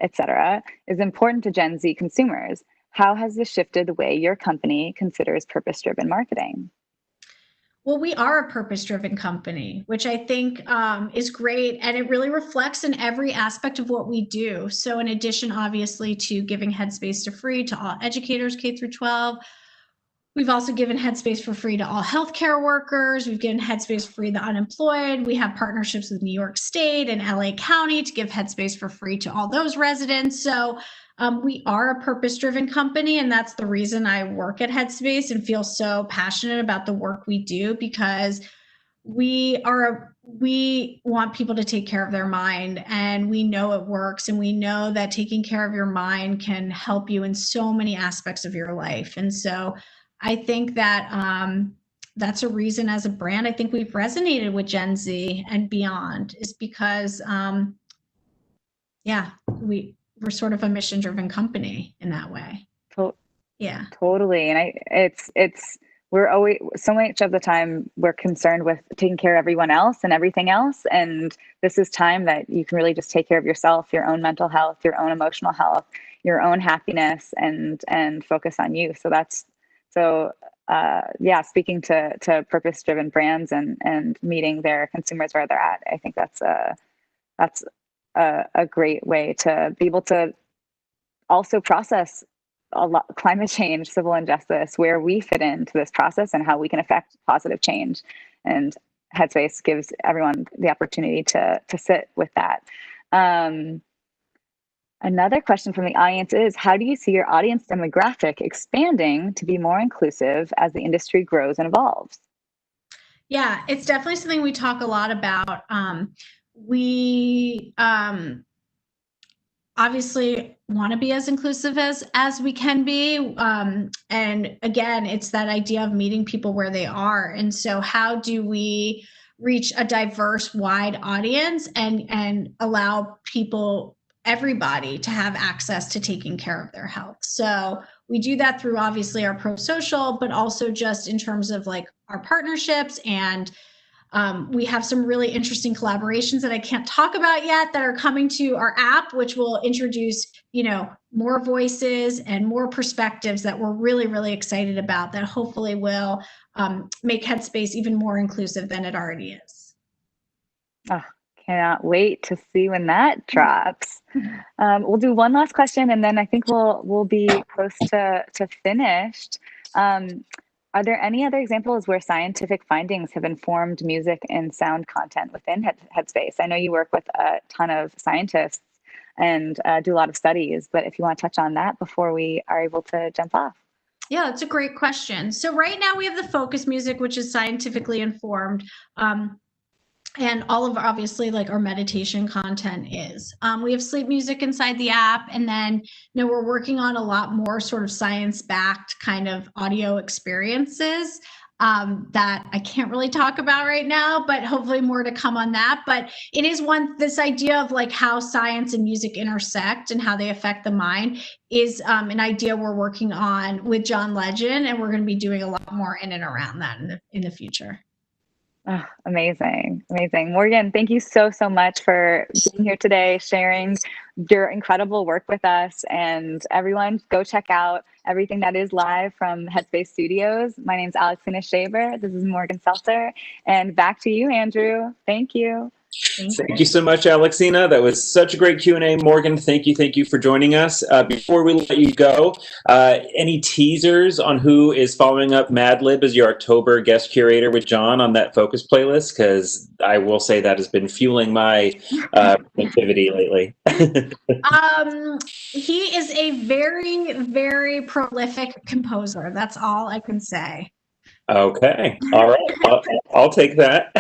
S15: etc., is important to Gen Z consumers. How has this shifted the way your company considers purpose-driven marketing?
S14: Well, we are a purpose-driven company, which I think is great, and it really reflects in every aspect of what we do. So in addition, obviously, to giving Headspace for free to all educators K through 12, we've also given Headspace for free to all healthcare workers. We've given Headspace for free to unemployed. We have partnerships with New York State and LA County to give Headspace for free to all those residents. So we are a purpose-driven company, and that's the reason I work at Headspace and feel so passionate about the work we do, because we want people to take care of their mind, and we know it works, and we know that taking care of your mind can help you in so many aspects of your life. And so I think that that's a reason as a brand, I think we've resonated with Gen Z and beyond, is because, we're sort of a mission-driven company in that way. Yeah,
S15: totally. And we're always, so much of the time we're concerned with taking care of everyone else and everything else. And this is time that you can really just take care of yourself, your own mental health, your own emotional health, your own happiness, and focus on you. So speaking to purpose-driven brands and meeting their consumers where they're at, I think that's a great way to be able to also process a lot climate change, civil injustice, where we fit into this process and how we can affect positive change. And Headspace gives everyone the opportunity to sit with that. Another question from the audience is: how do you see your audience demographic expanding to be more inclusive as the industry grows and evolves?
S14: Yeah, it's definitely something we talk a lot about. We obviously want to be as inclusive as we can be. And again, it's that idea of meeting people where they are. And so how do we reach a diverse, wide audience and allow people, everybody, to have access to taking care of their health? So we do that through obviously our pro social, but also just in terms of like our partnerships, and we have some really interesting collaborations that I can't talk about yet that are coming to our app, which will introduce, more voices and more perspectives that we're really, really excited about, that hopefully will make Headspace even more inclusive than it already is.
S15: Oh, cannot wait to see when that drops. We'll do one last question, and then I think we'll be close to finished. Are there any other examples where scientific findings have informed music and sound content within Headspace? I know you work with a ton of scientists and do a lot of studies, but if you want to touch on that before we are able to jump off.
S14: Yeah, that's a great question. So right now we have the focus music, which is scientifically informed. And all of obviously like our meditation content is. We have sleep music inside the app, and then we're working on a lot more sort of science-backed kind of audio experiences that I can't really talk about right now, but hopefully more to come on that. But it is this idea of like how science and music intersect and how they affect the mind is an idea we're working on with John Legend, and we're going to be doing a lot more in and around that in the future.
S15: Oh, amazing. Morgan, thank you so much for being here today, sharing your incredible work with us. And everyone, go check out everything that is live from Headspace Studios. My name's Alexina Shaver. This is Morgan Seltzer. And back to you, Andrew. Thank you.
S1: Thank you so much, Alexina. That was such a great Q&A. Morgan, thank you for joining us. Before we let you go, any teasers on who is following up Madlib as your October guest curator with John on that focus playlist? Because I will say that has been fueling my activity lately.
S14: He is a very, very prolific composer. That's all I can say.
S1: Okay. All right. I'll take that.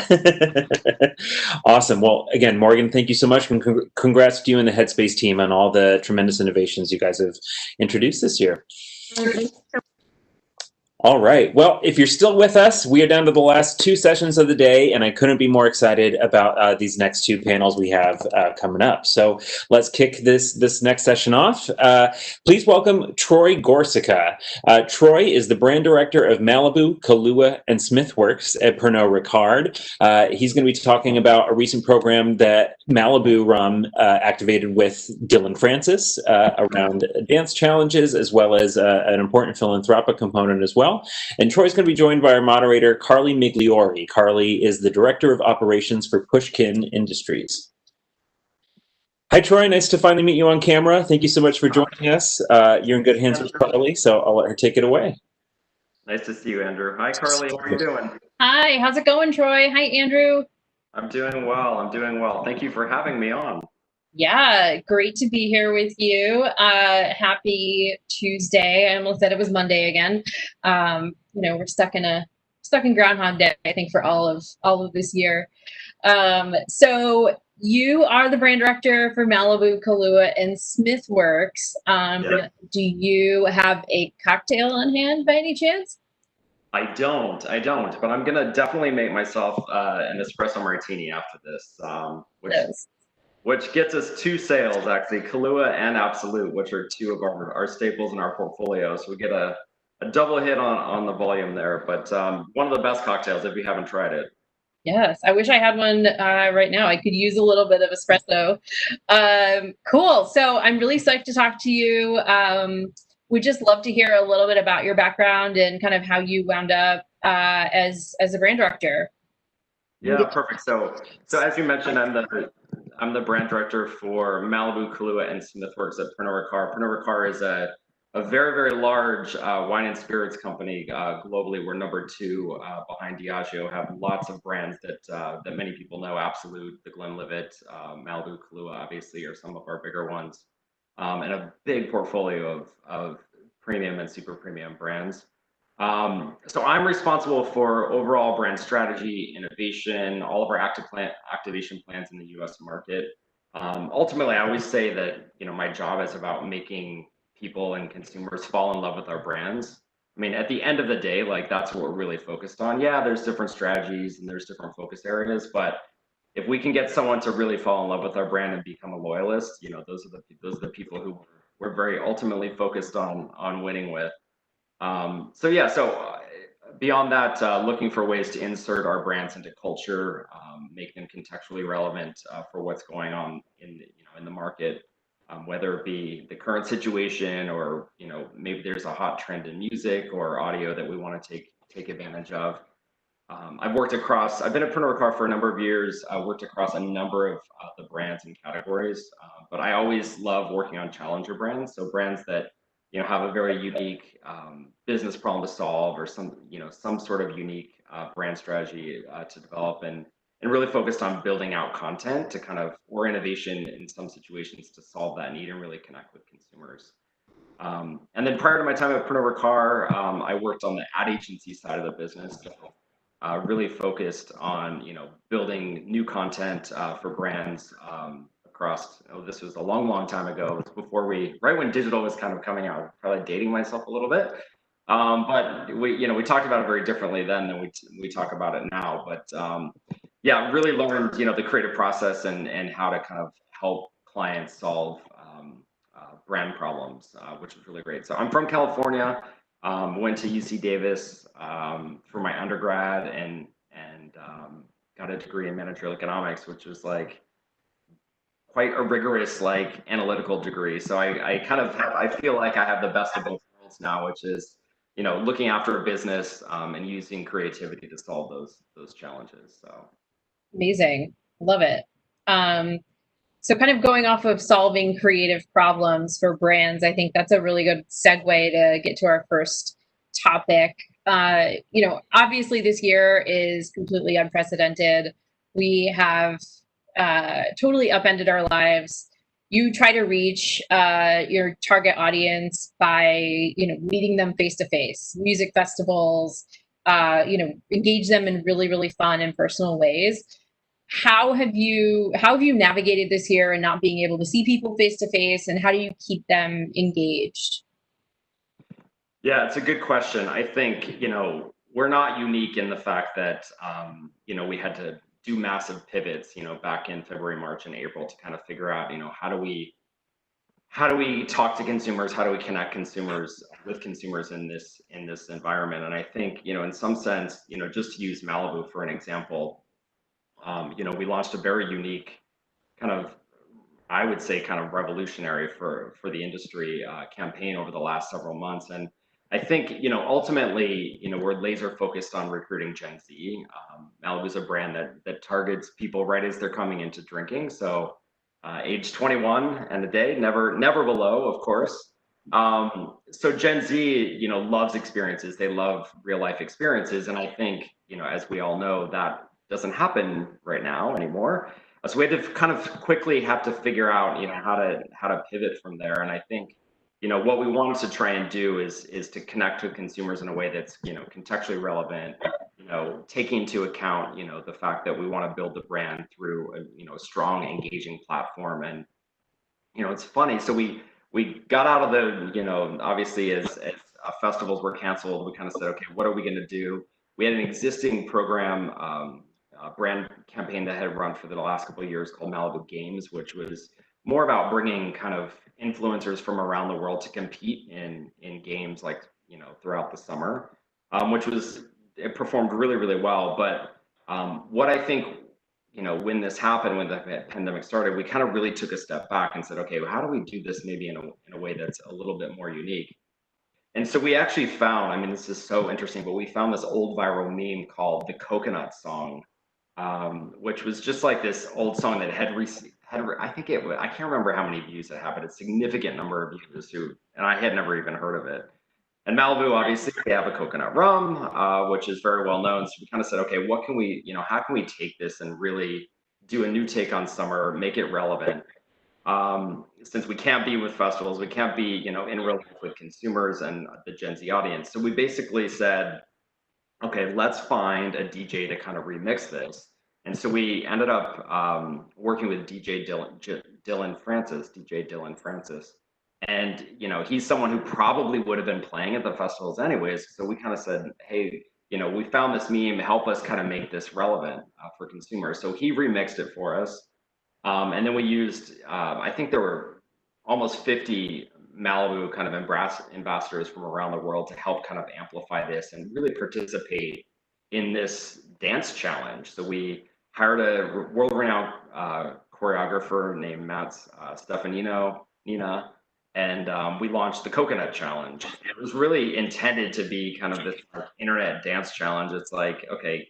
S1: Awesome. Well, again, Morgan, thank you so much. And congrats to you and the Headspace team on all the tremendous innovations you guys have introduced this year. All right. Well, if you're still with us, we are down to the last two sessions of the day, and I couldn't be more excited about these next two panels we have coming up. So let's kick this next session off. Please welcome Troy Gorsica. Troy is the brand director of Malibu, Kahlua, and Smithworks at Pernod Ricard. He's going to be talking about a recent program that Malibu Rum activated with Dylan Francis around dance challenges, as well as an important philanthropic component as well. And Troy's going to be joined by our moderator, Carly Migliori. Carly is the Director of Operations for Pushkin Industries. Hi, Troy. Nice to finally meet you on camera. Thank you so much for joining us. You're in good hands with Carly, so I'll let her take it away.
S16: Nice to see you, Andrew. Hi, Carly. How are you doing?
S17: Hi, how's it going, Troy? Hi, Andrew.
S16: I'm doing well. I'm doing well. Thank you for having me on.
S17: Yeah, great to be here with you. Happy Tuesday. I almost said it was Monday again. We're stuck in Groundhog Day, I think, for all of this year. So you are the brand director for Malibu, Kahlua, and Smithworks.
S16: Yep.
S17: Do you have a cocktail on hand by any chance?
S16: I don't, but I'm gonna definitely make myself an espresso martini after this, which gets us two sales, actually, Kahlua and Absolut, which are two of our staples in our portfolio. So we get a double hit on the volume there, but one of the best cocktails if you haven't tried it.
S17: Yes, I wish I had one right now. I could use a little bit of espresso. Cool. So I'm really psyched to talk to you. We'd just love to hear a little bit about your background and kind of how you wound up as a brand director.
S16: Yeah, perfect. So as you mentioned, I'm the brand director for Malibu, Kahlua, and Smithworks at Pernod Ricard. Pernod Ricard is a very, very large wine and spirits company globally. We're number 2 behind Diageo. Have lots of brands that many people know. Absolut, The Glenlivet, Malibu, Kahlua, obviously, are some of our bigger ones, and a big portfolio of premium and super premium brands. So I'm responsible for overall brand strategy, innovation, all of our activation plans in the U.S. market. Ultimately, I always say that my job is about making people and consumers fall in love with our brands. I mean, at the end of the day, like, that's what we're really focused on. Yeah, there's different strategies and there's different focus areas, but if we can get someone to really fall in love with our brand and become a loyalist, those are the people who we're very ultimately focused on winning with. So beyond that, looking for ways to insert our brands into culture, make them contextually relevant for what's going on in the market, whether it be the current situation or maybe there's a hot trend in music or audio that we want to take advantage of. I've been at Pernod Ricard for a number of years. I worked across a number of the brands and categories, but I always love working on challenger brands, so brands that have a very unique business problem to solve, or some sort of unique brand strategy to develop, and really focused on building out content or innovation in some situations to solve that need and really connect with consumers. And then prior to my time at Pernod Ricard, I worked on the ad agency side of the business, really focused on building new content for brands across. This was a long time ago. It was right when digital was kind of coming out. Probably dating myself a little bit, but we talked about it very differently then than we talk about it now. But yeah, really learned the creative process and how to kind of help clients solve brand problems, which was really great. So I'm from California. Went to UC Davis for my undergrad and got a degree in managerial economics, which was like quite a rigorous, analytical degree. So I feel like I have the best of both worlds now, which is looking after a business and using creativity to solve those challenges. So
S17: amazing, love it. So kind of going off of solving creative problems for brands, I think that's a really good segue to get to our first topic. Obviously this year is completely unprecedented. We have totally upended our lives. You try to reach your target audience by, meeting them face to face, music festivals, engage them in really, really fun and personal ways. How have you navigated this year and not being able to see people face to face, and how do you keep them engaged?
S16: Yeah, it's a good question. I think, we're not unique in the fact that, we had to do massive pivots, back in February, March, and April to kind of figure out, how do we talk to consumers? How do we connect consumers with consumers in this environment? And I think, in some sense, just to use Malibu for an example, we launched a very unique kind of, I would say, kind of revolutionary for the industry campaign over the last several months. And I think, ultimately, we're laser focused on recruiting Gen Z. Malibu's a brand that targets people right as they're coming into drinking. So age 21 and a day, never below, of course. So Gen Z, loves experiences. They love real life experiences. And I think, as we all know, that doesn't happen right now anymore. So we had to kind of quickly have to figure out, how to pivot from there. And I think, what we wanted to try and do is to connect with consumers in a way that's, contextually relevant, taking into account, the fact that we want to build the brand through a strong, engaging platform. And, it's funny. So we got out of the, obviously as festivals were canceled, we kind of said, okay, what are we going to do? We had an existing program, brand campaign that had run for the last couple of years called Malibu Games, which was more about bringing kind of influencers from around the world to compete in games like, throughout the summer, it performed really, really well. But what I think, when this happened, when the pandemic started, we kind of really took a step back and said, okay, well, how do we do this maybe in a way that's a little bit more unique? And so we actually found, I mean, this is so interesting, but we found this old viral meme called the Coconut Song, which was just like this old song that I can't remember how many views it had, but a significant number of users and I had never even heard of it. And Malibu, obviously, they have a coconut rum, which is very well known. So we kind of said, okay, what can we, how can we take this and really do a new take on summer, make it relevant? Since we can't be with festivals, we can't be, in real life with consumers and the Gen Z audience. So we basically said, okay, let's find a DJ to kind of remix this. And so we ended up working with DJ Dylan Francis. And, he's someone who probably would have been playing at the festivals anyways. So we kind of said, hey, we found this meme, help us kind of make this relevant for consumers. So he remixed it for us. And then we used, I think there were almost 50 Malibu kind of ambassadors from around the world to help kind of amplify this and really participate in this dance challenge. So we hired a world-renowned choreographer named Matt Stefanino, Nina, and we launched the Coconut Challenge. It was really intended to be kind of this internet dance challenge. It's like, okay,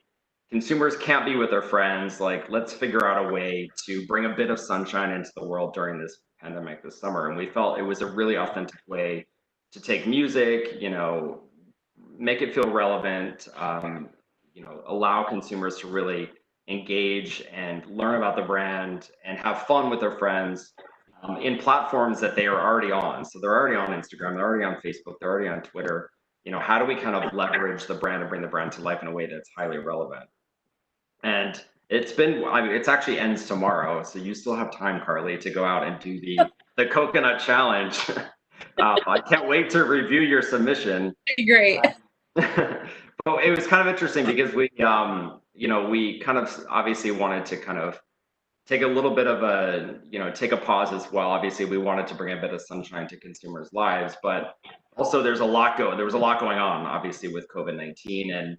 S16: consumers can't be with their friends. Like, let's figure out a way to bring a bit of sunshine into the world during this pandemic this summer. And we felt it was a really authentic way to take music, make it feel relevant, allow consumers to really engage and learn about the brand and have fun with their friends in platforms that they are already on. So they're already on Instagram, they're already on Facebook, they're already on Twitter. How do we kind of leverage the brand and bring the brand to life in a way that's highly relevant? And it's actually ends tomorrow. So you still have time, Carly, to go out and do the Coconut Challenge. I can't wait to review your submission.
S17: Great.
S16: But it was kind of interesting because we kind of obviously wanted to kind of take a little bit of take a pause as well. Obviously, we wanted to bring a bit of sunshine to consumers' lives, but also there was a lot going on, obviously, with COVID-19. And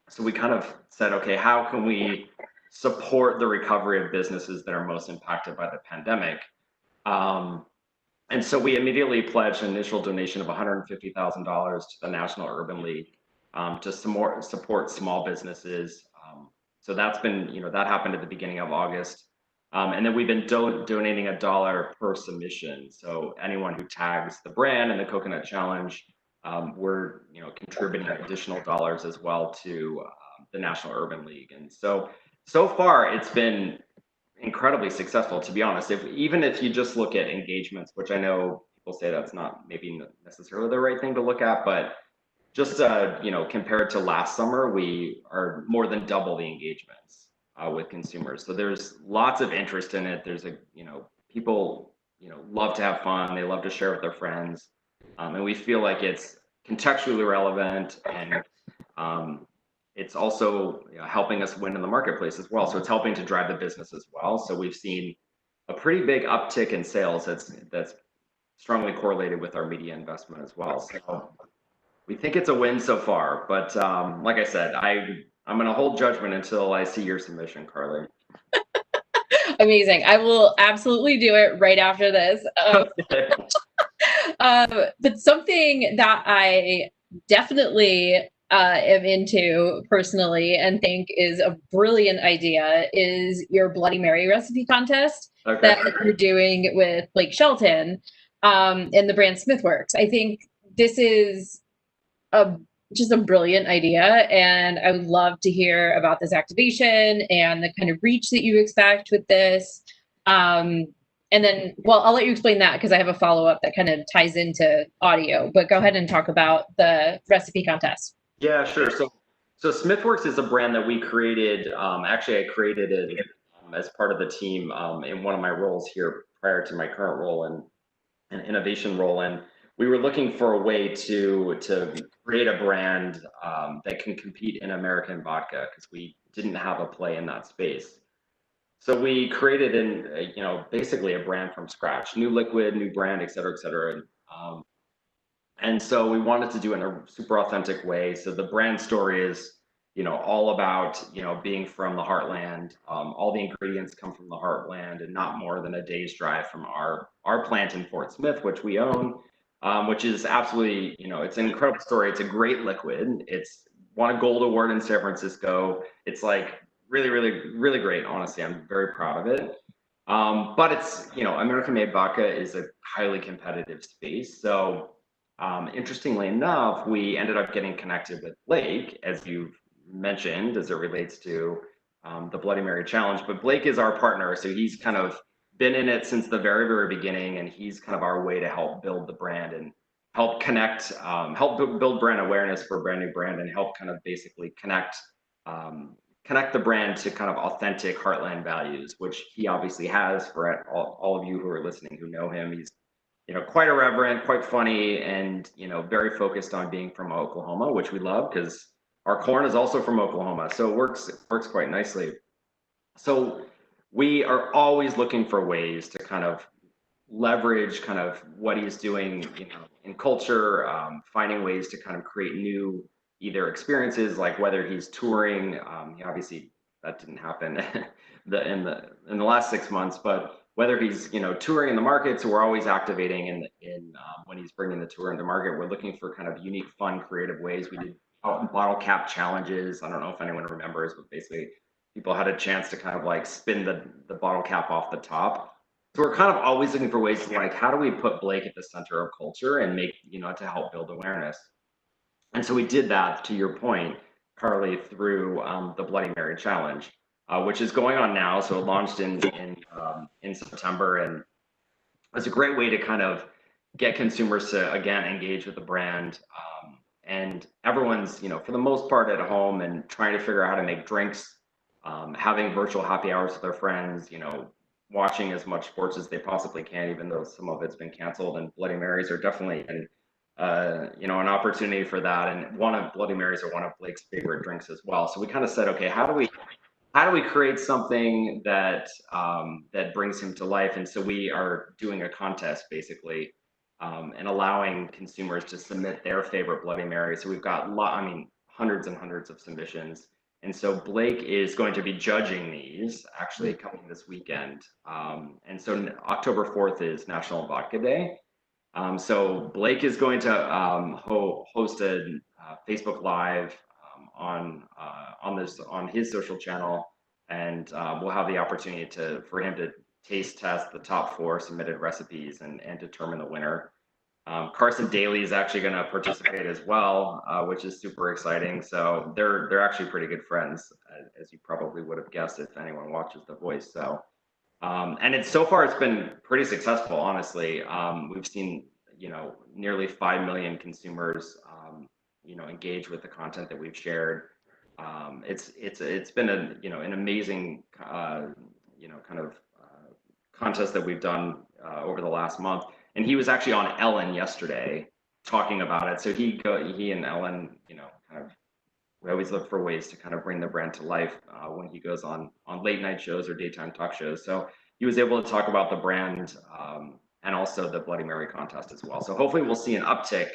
S16: so we kind of said, okay, how can we support the recovery of businesses that are most impacted by the pandemic? And so we immediately pledged an initial donation of $150,000 to the National Urban League to support small businesses. So that's been, that happened at the beginning of August. And then we've been donating $1 per submission. So anyone who tags the brand in the Coconut Challenge, we're contributing additional dollars as well to the National Urban League. And so far it's been incredibly successful, to be honest. Even if you just look at engagements, which I know people say that's not maybe necessarily the right thing to look at, but just compared to last summer, we are more than double the engagements with consumers. So there's lots of interest in it. There's people love to have fun. They love to share with their friends, and we feel like it's contextually relevant, and it's also helping us win in the marketplace as well. So it's helping to drive the business as well. So we've seen a pretty big uptick in sales that's strongly correlated with our media investment as well. So we think it's a win so far, but like I said, I'm going to hold judgment until I see your submission, Carly.
S17: Amazing. I will absolutely do it right after this. But something that I definitely am into personally and think is a brilliant idea is your Bloody Mary recipe contest that you're doing with Blake Shelton and the brand Smithworks. I think this is just a brilliant idea, and I would love to hear about this activation and the kind of reach that you expect with this. And then, well, I'll let you explain that because I have a follow-up that kind of ties into audio, but go ahead and talk about the recipe contest.
S16: Yeah, sure. So Smithworks is a brand that we created. Actually, I created it as part of the team in one of my roles here prior to my current role and an innovation role. And we were looking for a way to create a brand that can compete in American vodka because we didn't have a play in that space. So we created basically a brand from scratch, new liquid, new brand, et cetera, et cetera. And so we wanted to do it in a super authentic way. So the brand story is, all about, being from the heartland. All the ingredients come from the heartland and not more than a day's drive from our plant in Fort Smith, which we own, which is absolutely, it's an incredible story. It's a great liquid. It's won a gold award in San Francisco. It's like really, really, really great. Honestly, I'm very proud of it. But it's, American made vodka is a highly competitive space. So interestingly enough, we ended up getting connected with Blake, as you've mentioned, as it relates to the Bloody Mary Challenge. But Blake is our partner, so he's kind of been in it since the very, very beginning, and he's kind of our way to help build the brand and help connect, help build brand awareness for a brand new brand, and help kind of basically connect the brand to kind of authentic heartland values, which he obviously has. For all of you who are listening who know him, he's quite irreverent, quite funny, and very focused on being from Oklahoma, which we love because our corn is also from Oklahoma, so it works quite nicely. So we are always looking for ways to kind of leverage kind of what he's doing, in culture, finding ways to kind of create new either experiences, like whether he's touring. Obviously that didn't happen in the last 6 months, but whether he's touring in the market, so we're always activating in when he's bringing the tour into market. We're looking for kind of unique, fun, creative ways. We did bottle cap challenges. I don't know if anyone remembers, but basically people had a chance to kind of like spin the bottle cap off the top. So we're kind of always looking for ways to like, how do we put Blake at the center of culture and make, to help build awareness. And so we did that, to your point, Carly, through the Bloody Mary Challenge, which is going on now. So it launched in September, and it's a great way to kind of get consumers to, again, engage with the brand. And everyone's, for the most part at home and trying to figure out how to make drinks, having virtual happy hours with their friends, watching as much sports as they possibly can, even though some of it's been canceled. And Bloody Marys are definitely an opportunity for that. And Bloody Marys are one of Blake's favorite drinks as well. So we kind of said, okay, how do we create something that that brings him to life? And so we are doing a contest basically, and allowing consumers to submit their favorite Bloody Mary. So we've got hundreds and hundreds of submissions. And so Blake is going to be judging these actually coming this weekend. And so October 4th is National Vodka Day. So Blake is going to host a Facebook Live on his social channel, and we'll have the opportunity for him to taste test the top 4 submitted recipes and determine the winner. Carson Daly is actually going to participate as well, which is super exciting. So they're actually pretty good friends, as you probably would have guessed if anyone watches The Voice. So and so far it's been pretty successful, honestly. We've seen nearly 5 million consumers engage with the content that we've shared. It's been an amazing kind of contest that we've done over the last month. And he was actually on Ellen yesterday, talking about it. So he and Ellen, kind of, we always look for ways to kind of bring the brand to life when he goes on late night shows or daytime talk shows. So he was able to talk about the brand and also the Bloody Mary contest as well. So hopefully we'll see an uptick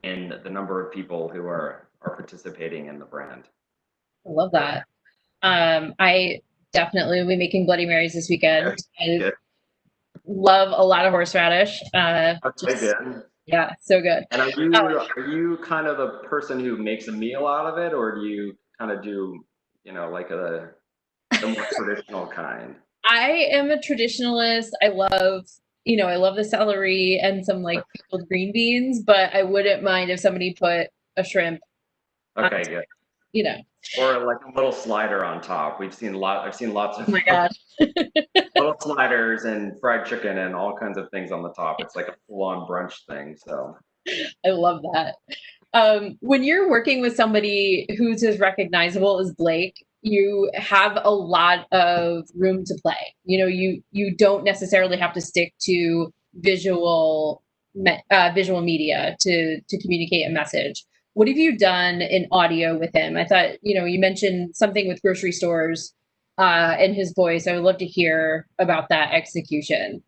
S16: in the number of people who are participating in the brand.
S17: I love that. I definitely will be making Bloody Marys this weekend. I love a lot of horseradish. Yeah, so good.
S16: And are you kind of the person who makes a meal out of it, or do you kind of do, like the more traditional kind?
S17: I am a traditionalist. I love the celery and some like pickled green beans, but I wouldn't mind if somebody put a shrimp.
S16: Okay, good. Or like a little slider on top. I've seen lots of
S17: oh my gosh.
S16: little sliders and fried chicken and all kinds of things on the top. It's like a full-on brunch thing. So
S17: I love that. When you're working with somebody who's as recognizable as Blake, you have a lot of room to play. You don't necessarily have to stick to visual media to communicate a message. What have you done in audio with him? I thought, you mentioned something with grocery stores and his voice. I would love to hear about that execution.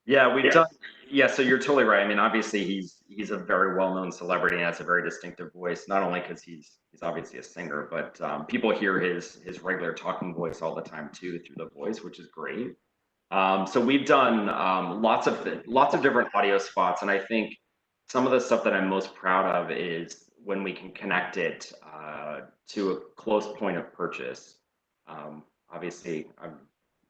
S16: Yeah, we've done. Yeah, so you're totally right. I mean, obviously he's a very well-known celebrity and has a very distinctive voice, not only because he's obviously a singer, but people hear his regular talking voice all the time too through The Voice, which is great. So we've done lots of different audio spots, and I think some of the stuff that I'm most proud of is when we can connect it to a close point of purchase. Obviously, I'm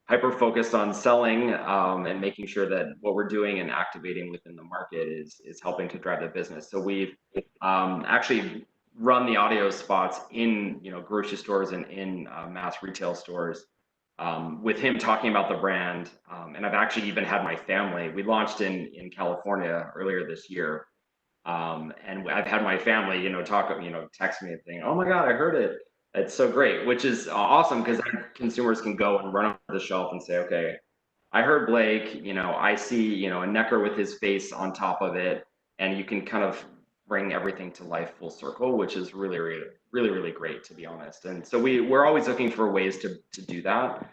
S16: hyper focused on selling and making sure that what we're doing and activating within the market is helping to drive the business. So we've actually run the audio spots in grocery stores and in mass retail stores with him talking about the brand. And I've actually even had my family. We launched in California earlier this year. And I've had my family, text me and think, "Oh my God, I heard it. It's so great," which is awesome because then consumers can go and run up the shelf and say, "Okay, I heard Blake. I see, a Necker with his face on top of it," and you can kind of bring everything to life full circle, which is really, really, really, really great, to be honest. And so we're always looking for ways to do that.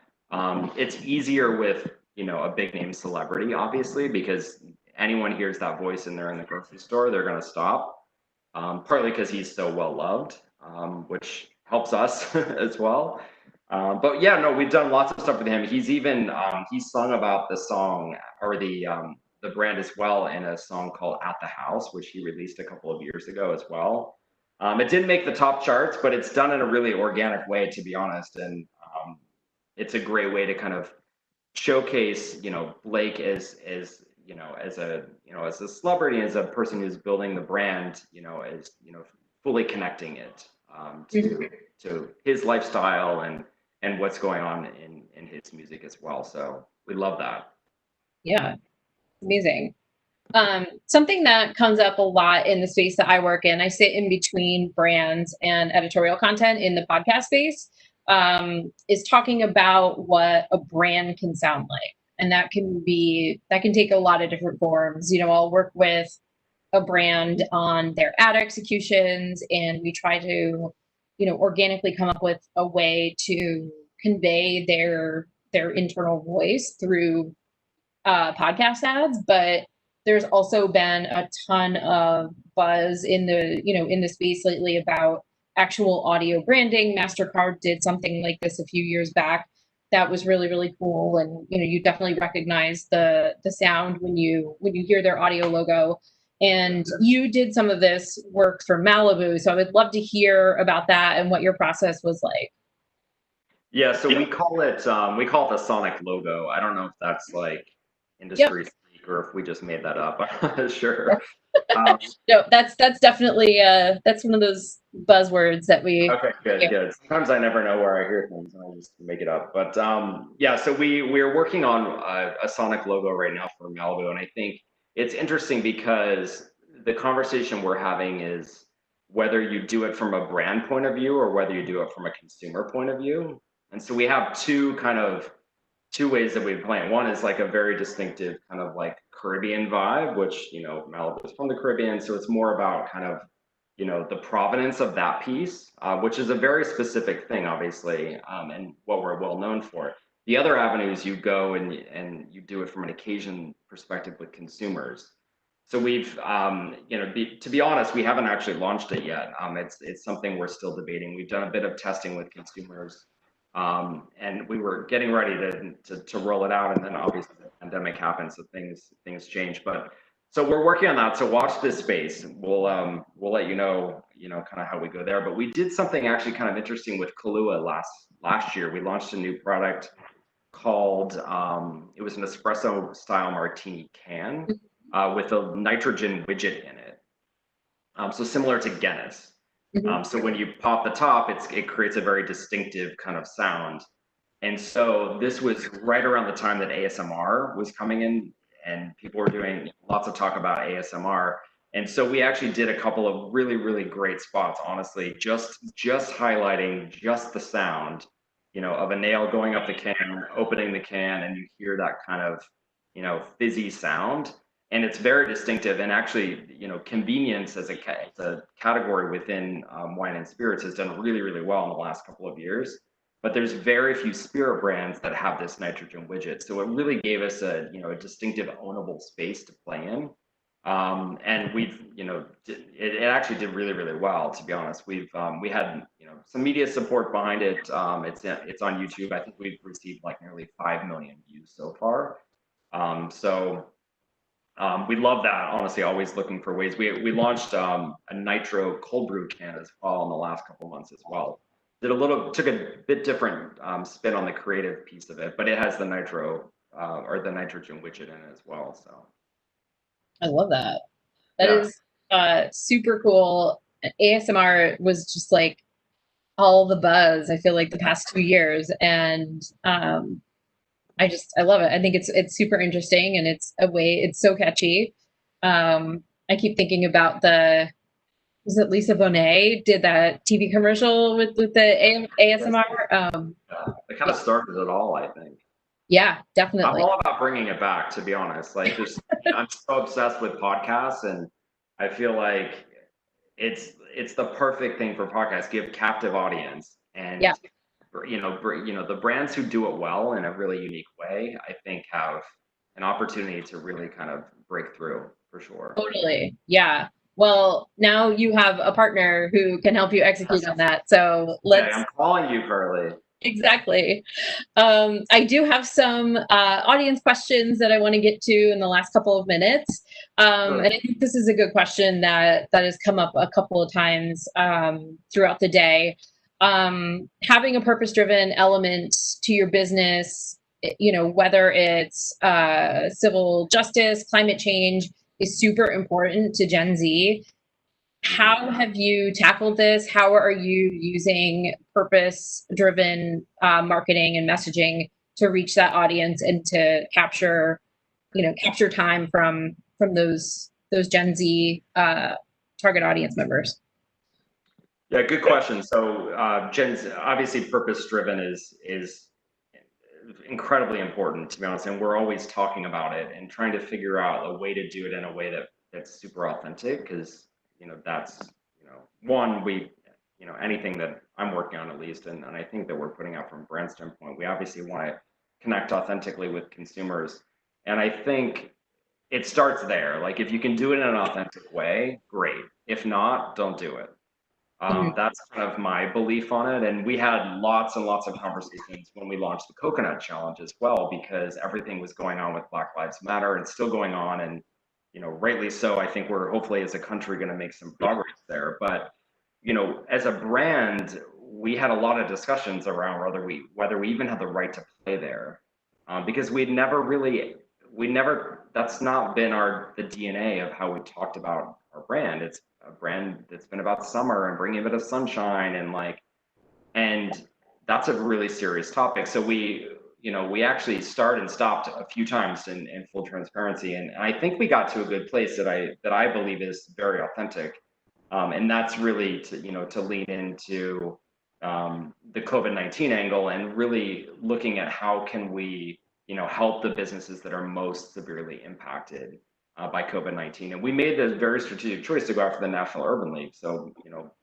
S16: It's easier with a big name celebrity, obviously, because anyone hears that voice and they're in the grocery store, they're going to stop. Partly because he's so well loved, which helps us as well. But yeah, no, we've done lots of stuff with him. He's even he's sung about the song or the brand as well in a song called "At the House," which he released a couple of years ago as well. It didn't make the top charts, but it's done in a really organic way, to be honest. And it's a great way to kind of showcase, Blake as a celebrity, as a person who's building the brand, as fully connecting it to his lifestyle and what's going on in his music as well. So we love that.
S17: Yeah, amazing. Something that comes up a lot in the space that I work in, I sit in between brands and editorial content in the podcast space, is talking about what a brand can sound like. And that can take a lot of different forms. I'll work with a brand on their ad executions, and we try to, organically come up with a way to convey their internal voice through podcast ads. But there's also been a ton of buzz in the space lately about actual audio branding. MasterCard did something like this a few years back. That was really, really cool. And, you definitely recognize the sound when you hear their audio logo. And you did some of this work for Malibu. So I would love to hear about that and what your process was like.
S16: Yeah, so we call it the Sonic logo. I don't know if that's like industry speak or if we just made that up. I'm not sure.
S17: No, that's definitely that's one of those buzzwords that we.
S16: Okay, good. Sometimes I never know where I hear things and I just make it up. But yeah, so we're working on a Sonic logo right now for Malibu, and I think it's interesting because the conversation we're having is whether you do it from a brand point of view or whether you do it from a consumer point of view. And so we have two kind of two ways that we play. One is like a very distinctive kind of like Caribbean vibe, which, you know, Malibu is from the Caribbean. So it's more about kind of, you know, the provenance of that piece, which is a very specific thing, obviously, and what we're well known for. The other avenues you go and you do it from an occasion perspective with consumers. So we've, you know, to be honest, we haven't actually launched it yet. It's something we're still debating. We've done a bit of testing with consumers, and we were getting ready to roll it out, and then obviously the pandemic happened, so things changed. But so we're working on that. So watch this space. We'll let you know kind of how we go there. But we did something actually kind of interesting with Kahlua last year. We launched a new product called it was an espresso style martini can with a nitrogen widget in it. So similar to Guinness. So when you pop the top, it creates a very distinctive kind of sound. And so this was right around the time that ASMR was coming in, and people were doing lots of talk about ASMR. And so we actually did a couple of really, really great spots, honestly, just highlighting just the sound, you know, of a nail going up the can, opening the can, and you hear that kind of, you know, fizzy sound. And it's very distinctive, and actually, you know, convenience as a category within wine and spirits has done really, really well in the last couple of years. But there's very few spirit brands that have this nitrogen widget. So it really gave us a distinctive ownable space to play in. And we've, you know, it actually did really, really well, to be honest. We had, you know, some media support behind it. It's on YouTube. I think we've received like nearly 5 million views so far. We love that, honestly, always looking for ways. We launched a nitro cold brew can as well in the last couple of months as well. Took a bit different spin on the creative piece of it, but it has the nitro or the nitrogen widget in it as well. So
S17: I love that. That is super cool. ASMR was just like all the buzz, I feel like, the past 2 years. And I love it. I think it's super interesting, and it's so catchy. I keep thinking about was it Lisa Bonet did that TV commercial with the ASMR?
S16: It kind of started it all, I think.
S17: Yeah, definitely.
S16: I'm all about bringing it back, to be honest. Like, I'm so obsessed with podcasts, and I feel like it's the perfect thing for podcasts. Give captive audience, and the brands who do it well in a really unique way, I think, have an opportunity to really kind of break through, for sure.
S17: Totally. Yeah. Well, now you have a partner who can help you execute on that. So
S16: I'm calling you, Carly.
S17: Exactly. I do have some audience questions that I want to get to in the last couple of minutes. And I think this is a good question that has come up a couple of times throughout the day. Having a purpose-driven element to your business, you know, whether it's civil justice, climate change, is super important to Gen Z. How have you tackled this? How are you using purpose-driven marketing and messaging to reach that audience and to capture time from those Gen Z target audience members?
S16: Yeah, good question. So Gen Z, obviously purpose-driven is incredibly important, to be honest, and we're always talking about it and trying to figure out a way to do it in a way that's super authentic, because, you know, that's, you know, one, anything that I'm working on, at least, and I think that we're putting out from a brand standpoint, we obviously want to connect authentically with consumers. And I think it starts there. Like, if you can do it in an authentic way, great. If not, don't do it. That's kind of my belief on it. And we had lots and lots of conversations when we launched the Coconut Challenge as well, because everything was going on with Black Lives Matter and still going on. And, you know, rightly so. I think we're hopefully as a country going to make some progress there. But, you know, as a brand, we had a lot of discussions around whether we even had the right to play there, because that's not been the DNA of how we talked about our brand. It's a brand that's been about summer and bringing a bit of sunshine, and that's a really serious topic. So we actually started and stopped a few times in full transparency, and I think we got to a good place that I believe is very authentic, and that's really to lean into the COVID-19 angle and really looking at how can we, help the businesses that are most severely impacted by COVID-19. And we made the very strategic choice to go after the National Urban League. So,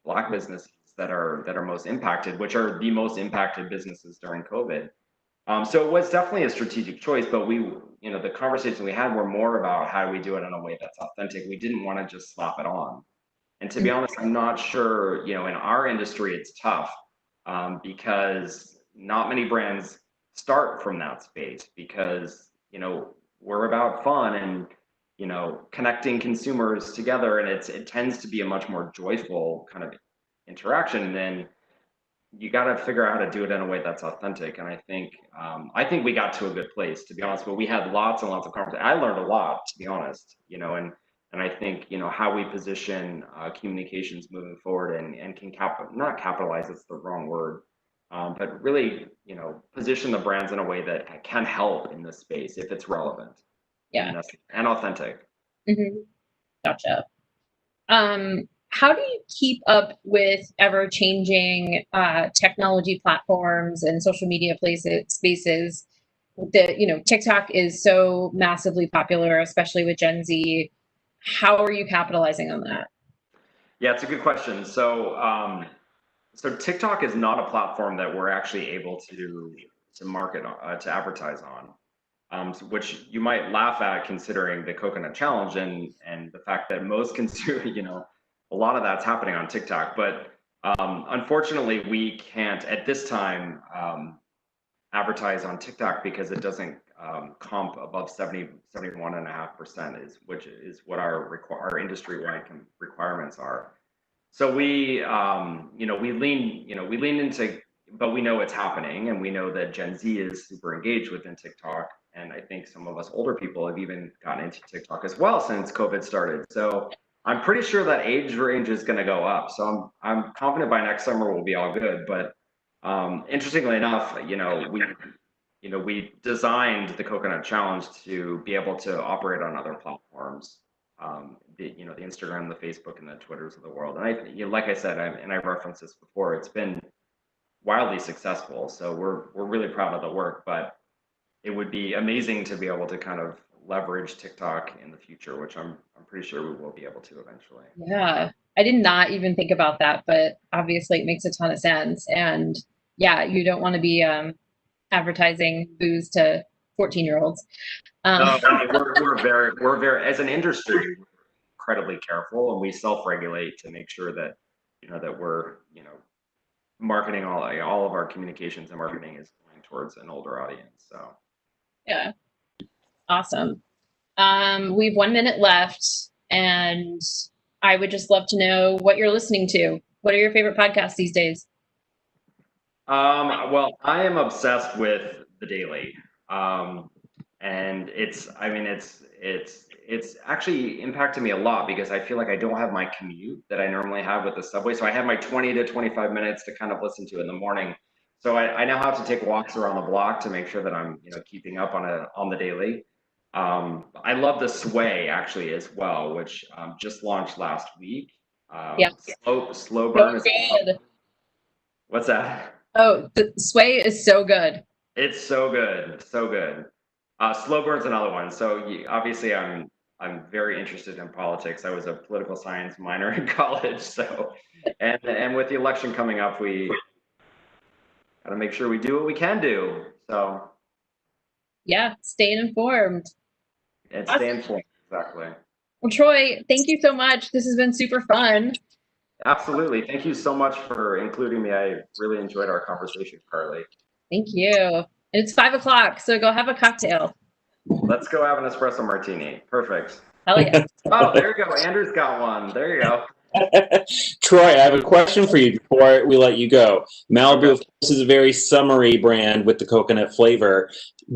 S16: Black businesses that are most impacted, which are the most impacted businesses during COVID. So it was definitely a strategic choice, but the conversations we had were more about how do we do it in a way that's authentic. We didn't want to just slap it on. And to be honest, I'm not sure, in our industry, it's tough because not many brands start from that space because, we're about fun and, connecting consumers together. And it tends to be a much more joyful kind of interaction. And then you got to figure out how to do it in a way that's authentic. And I think we got to a good place, to be honest, but we had lots and lots of conversations. I learned a lot, to be honest, and I think, how we position communications moving forward and can not capitalize, it's the wrong word, but really, position the brands in a way that can help in this space if it's relevant.
S17: Yeah.
S16: And authentic.
S17: Mm-hmm. Gotcha. How do you keep up with ever-changing technology platforms and social media spaces? TikTok is so massively popular, especially with Gen Z. How are you capitalizing on that?
S16: Yeah, it's a good question. So, so TikTok is not a platform that we're actually able to market to advertise on. Which you might laugh at considering the Coconut Challenge and the fact that most consumers, a lot of that's happening on TikTok. But unfortunately, we can't at this time advertise on TikTok because it doesn't comp above 71.5%, which is what our industry-wide requirements are. So we lean into, but we know it's happening, and we know that Gen Z is super engaged within TikTok. And I think some of us older people have even gotten into TikTok as well since COVID started. So I'm pretty sure that age range is going to go up. So I'm confident by next summer we'll be all good. But interestingly enough, we designed the Coconut Challenge to be able to operate on other platforms, the Instagram, the Facebook, and the Twitters of the world. And like I said, and I referenced this before, it's been wildly successful. So we're really proud of the work, but it would be amazing to be able to kind of leverage TikTok in the future, which I'm pretty sure we will be able to eventually.
S17: Yeah, I did not even think about that, but obviously it makes a ton of sense. And yeah, you don't want to be advertising booze to 14-year-olds.
S16: No, we're very, as an industry, we're incredibly careful, and we self-regulate to make sure that, that we're, marketing all of our communications and marketing is going towards an older audience. So.
S17: Yeah. Awesome. We have 1 minute left, and I would just love to know what you're listening to. What are your favorite podcasts these days?
S16: Well, I am obsessed with The Daily. And it's actually impacted me a lot because I feel like I don't have my commute that I normally have with the subway. So I have my 20 to 25 minutes to kind of listen to in the morning. So I now have to take walks around the block to make sure that I'm, keeping up on The Daily. I love the Sway actually as well, which just launched last week.
S17: Yeah.
S16: Slow burn.
S17: Good.
S16: What's that?
S17: Oh, the Sway is so good.
S16: It's so good, so good. Slow burn's another one. So obviously, I'm very interested in politics. I was a political science minor in college. So, and with the election coming up, we got to make sure we do what we can do. So.
S17: Yeah, staying informed.
S16: And stay informed, exactly.
S17: Well, Troy, thank you so much. This has been super fun.
S16: Absolutely. Thank you so much for including me. I really enjoyed our conversation, Carly.
S17: Thank you. And it's 5 o'clock, so go have a cocktail.
S16: Let's go have an espresso martini. Perfect.
S17: Hell yeah.
S16: Oh, there you go. Andrew's got one. There you go.
S1: Troy, I have a question for you before we let you go. Malibu, of course, is a very summery brand with the coconut flavor.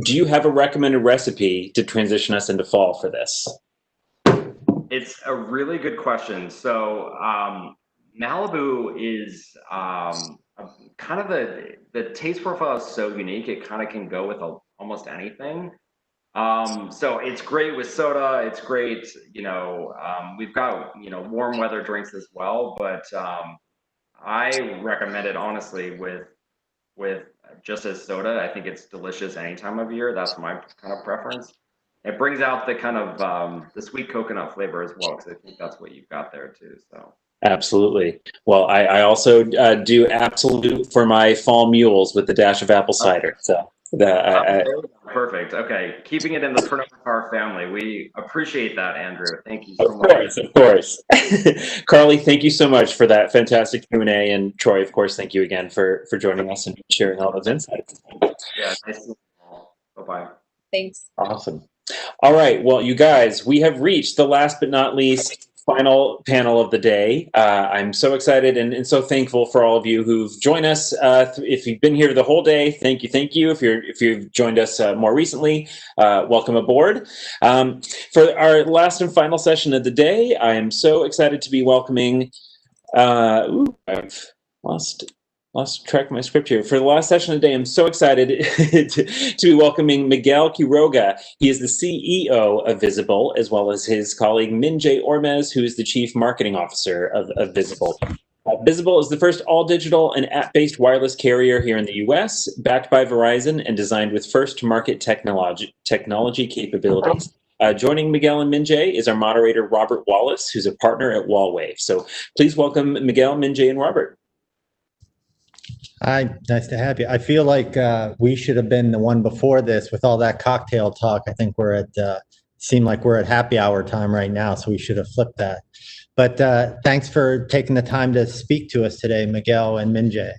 S1: Do you have a recommended recipe to transition us into fall for this?
S16: It's a really good question. So Malibu is kind of the taste profile is so unique. It kind of can go with almost anything. So it's great with soda. It's great, we've got, warm weather drinks as well, but I recommend it honestly with just as soda. I think it's delicious any time of year. That's my kind of preference. It brings out the kind of the sweet coconut flavor as well, because I think that's what you've got there too. So
S1: Absolutely. Well, I also do Absolute for my fall mules with the dash of apple cider. So
S16: perfect. Okay, keeping it in the Pernod Ricard family. We appreciate that, Andrew. Thank you so
S1: Of
S16: much.
S1: course. Carly, thank you so much for that fantastic Q&A, and Troy, of course, thank you again for joining us and sharing all those insights.
S16: Yeah, nice to meet you all. Bye-bye.
S17: Thanks.
S1: Awesome. All right. Well, you guys, we have reached the last but not least final panel of the day. I'm so excited and so thankful for all of you who've joined us. If you've been here the whole day, thank you. If you've joined us more recently, welcome aboard. For our last and final session of the day, I am so excited to be welcoming. I've lost track of my script here. For the last session of the day, I'm so excited to be welcoming Miguel Quiroga. He is the CEO of Visible, as well as his colleague Minjay Ormez, who is the Chief Marketing Officer of Visible. Visible is the first all-digital and app-based wireless carrier here in the US, backed by Verizon and designed with first-to-market technology capabilities. Joining Miguel and Minjay is our moderator, Robert Wallace, who's a partner at Wallwave. So please welcome Miguel, Minjay, and Robert.
S18: Hi, nice to have you. I feel like we should have been the one before this with all that cocktail talk. I think seem like we're at happy hour time right now, so we should have flipped that. But thanks for taking the time to speak to us today, Miguel and Minjay.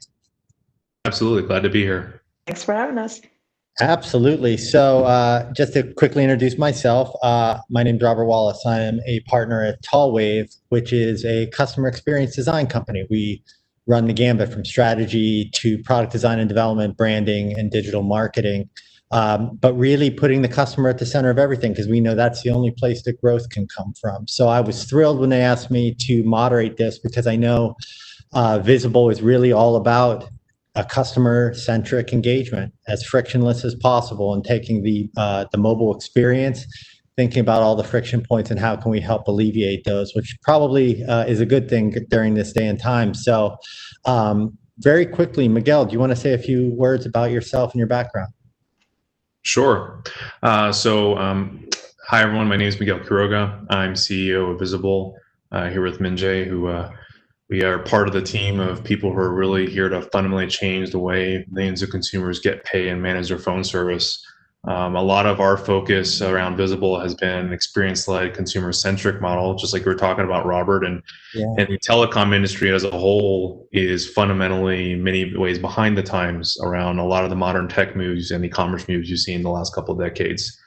S19: Absolutely, glad to be here.
S20: Thanks for having us.
S18: Absolutely. So just to quickly introduce myself, my name is Robert Wallace. I am a partner at Tallwave, which is a customer experience design company. We run the gambit from strategy to product design and development, branding, and digital marketing, but really putting the customer at the center of everything, because we know that's the only place that growth can come from. So I was thrilled when they asked me to moderate this, because I know Visible is really all about a customer-centric engagement, as frictionless as possible, and taking the mobile experience, thinking about all the friction points and how can we help alleviate those, which probably is a good thing during this day and time. So very quickly, Miguel, do you want to say a few words about yourself and your background?
S19: Sure. Hi, everyone. My name is Miguel Quiroga. I'm CEO of Visible, here with Minjay, who we are part of the team of people who are really here to fundamentally change the way millions of consumers get, pay, and manage their phone service. A lot of our focus around Visible has been an experience-led, consumer-centric model, just like we were talking about, Robert. And the telecom industry as a whole is fundamentally in many ways behind the times around a lot of the modern tech moves and e-commerce moves you've seen in the last couple of decades.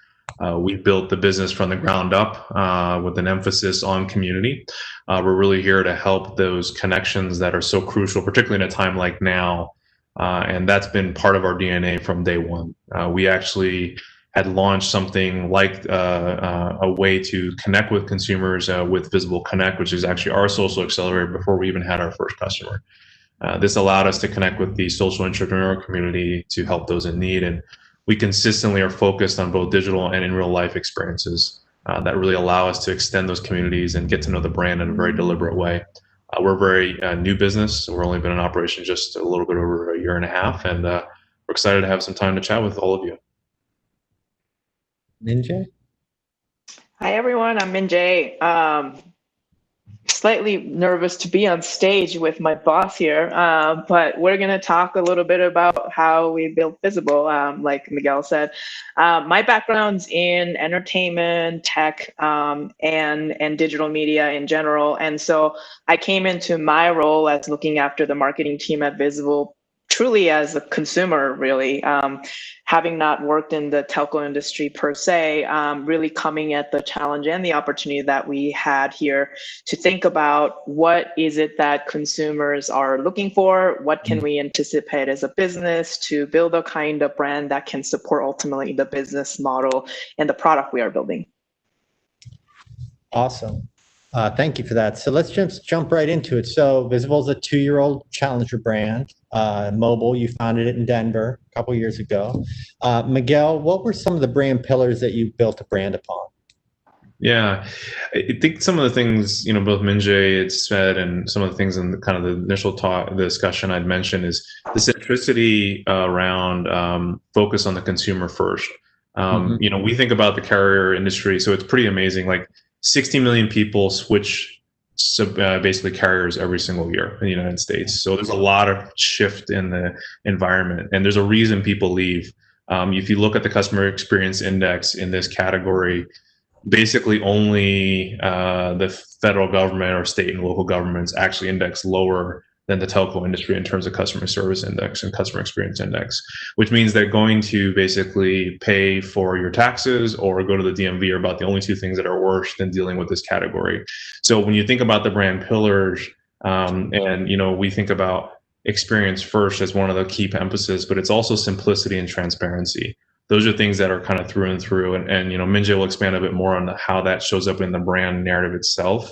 S19: We built the business from the ground up with an emphasis on community. We're really here to help those connections that are so crucial, particularly in a time like now. And that's been part of our DNA from day one. We actually had launched something like a way to connect with consumers with Visible Connect, which is actually our social accelerator before we even had our first customer. This allowed us to connect with the social entrepreneur community to help those in need. And we consistently are focused on both digital and in real life experiences that really allow us to extend those communities and get to know the brand in a very deliberate way. We're a very new business. We're only been in operation just a little bit over a year and a half, and we're excited to have some time to chat with all of you.
S18: Minjay?
S20: Hi, everyone. I'm Minjay. Slightly nervous to be on stage with my boss here, but we're going to talk a little bit about how we built Visible, like Miguel said. My background's in entertainment, tech, and digital media in general. And so I came into my role as looking after the marketing team at Visible truly as a consumer, really, having not worked in the telco industry per se, really coming at the challenge and the opportunity that we had here to think about what is it that consumers are looking for, what can we anticipate as a business to build a kind of brand that can support ultimately the business model and the product we are building.
S18: Awesome. Thank you for that. So let's just jump right into it. So Visible is a 2-year-old challenger brand. Mobile, you founded it in Denver a couple years ago. Miguel, what were some of the brand pillars that you built a brand upon?
S19: Yeah, I think some of the things, both Minjae had said and some of the things in the kind of the initial talk, the discussion I'd mentioned is the centricity around focus on the consumer first. We think about the carrier industry, so it's pretty amazing. Like 60 million people switch basically carriers every single year in the United States. So there's a lot of shift in the environment, and there's a reason people leave. If you look at the customer experience index in this category, basically only the federal government or state and local governments actually index lower than the telco industry in terms of customer service index and customer experience index, which means they're going to basically pay for your taxes or go to the DMV are about the only two things that are worse than dealing with this category. So when you think about the brand pillars, and we think about experience first as one of the key emphasis, but it's also simplicity and transparency. Those are things that are kind of through and through. And Minjae will expand a bit more on how that shows up in the brand narrative itself.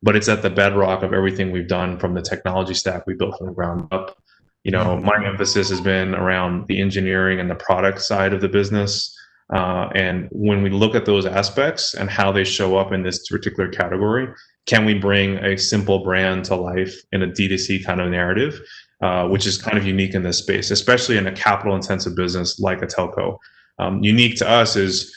S19: But it's at the bedrock of everything we've done from the technology stack we built from the ground up. My emphasis has been around the engineering and the product side of the business. And when we look at those aspects and how they show up in this particular category, can we bring a simple brand to life in a D2C kind of narrative, which is kind of unique in this space, especially in a capital intensive business like a telco. Unique to us is,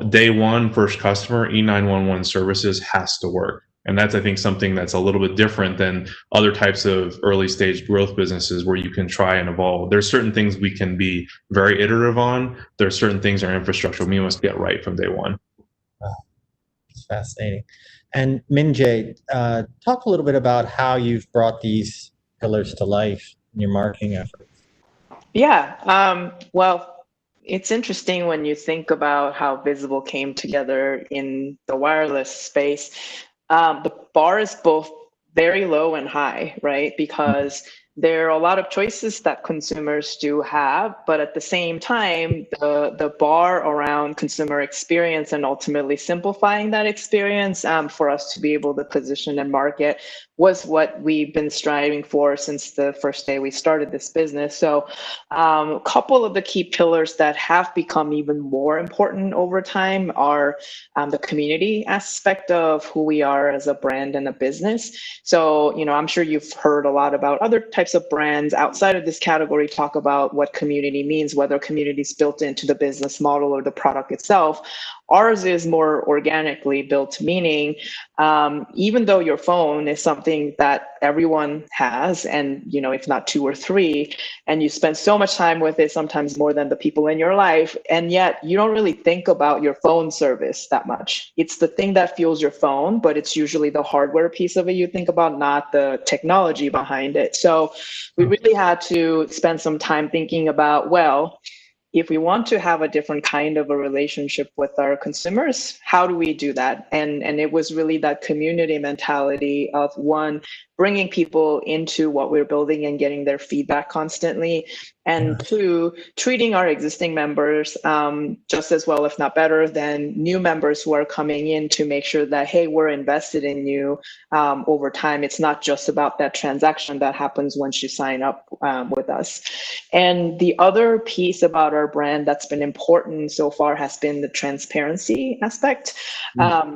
S19: day one, first customer, E911 services has to work. And that's, I think, something that's a little bit different than other types of early stage growth businesses where you can try and evolve. There's certain things we can be very iterative on. There are certain things in our infrastructure we must get right from day one.
S18: Wow. It's fascinating. And Minjae, talk a little bit about how you've brought these pillars to life in your marketing efforts.
S20: Yeah, well, it's interesting when you think about how Visible came together in the wireless space. The bar is both very low and high, right? Because there are a lot of choices that consumers do have, but at the same time, the bar around consumer experience and ultimately simplifying that experience for us to be able to position and market was what we've been striving for since the first day we started this business. So a couple of the key pillars that have become even more important over time are the community aspect of who we are as a brand and a business. So, I'm sure you've heard a lot about other types of brands outside of this category talk about what community means, whether community is built into the business model or the product itself. Ours is more organically built, meaning even though your phone is something that everyone has, and if not two or three, and you spend so much time with it, sometimes more than the people in your life, and yet you don't really think about your phone service that much. It's the thing that fuels your phone, but it's usually the hardware piece of it you think about, not the technology behind it. So we really had to spend some time thinking about, well, if we want to have a different kind of a relationship with our consumers, how do we do that? And it was really that community mentality of, one, bringing people into what we're building and getting their feedback constantly, and two, treating our existing members just as well, if not better, than new members who are coming in, to make sure that, hey, we're invested in you over time. It's not just about that transaction that happens once you sign up with us. And the other piece about our brand that's been important so far has been the transparency aspect,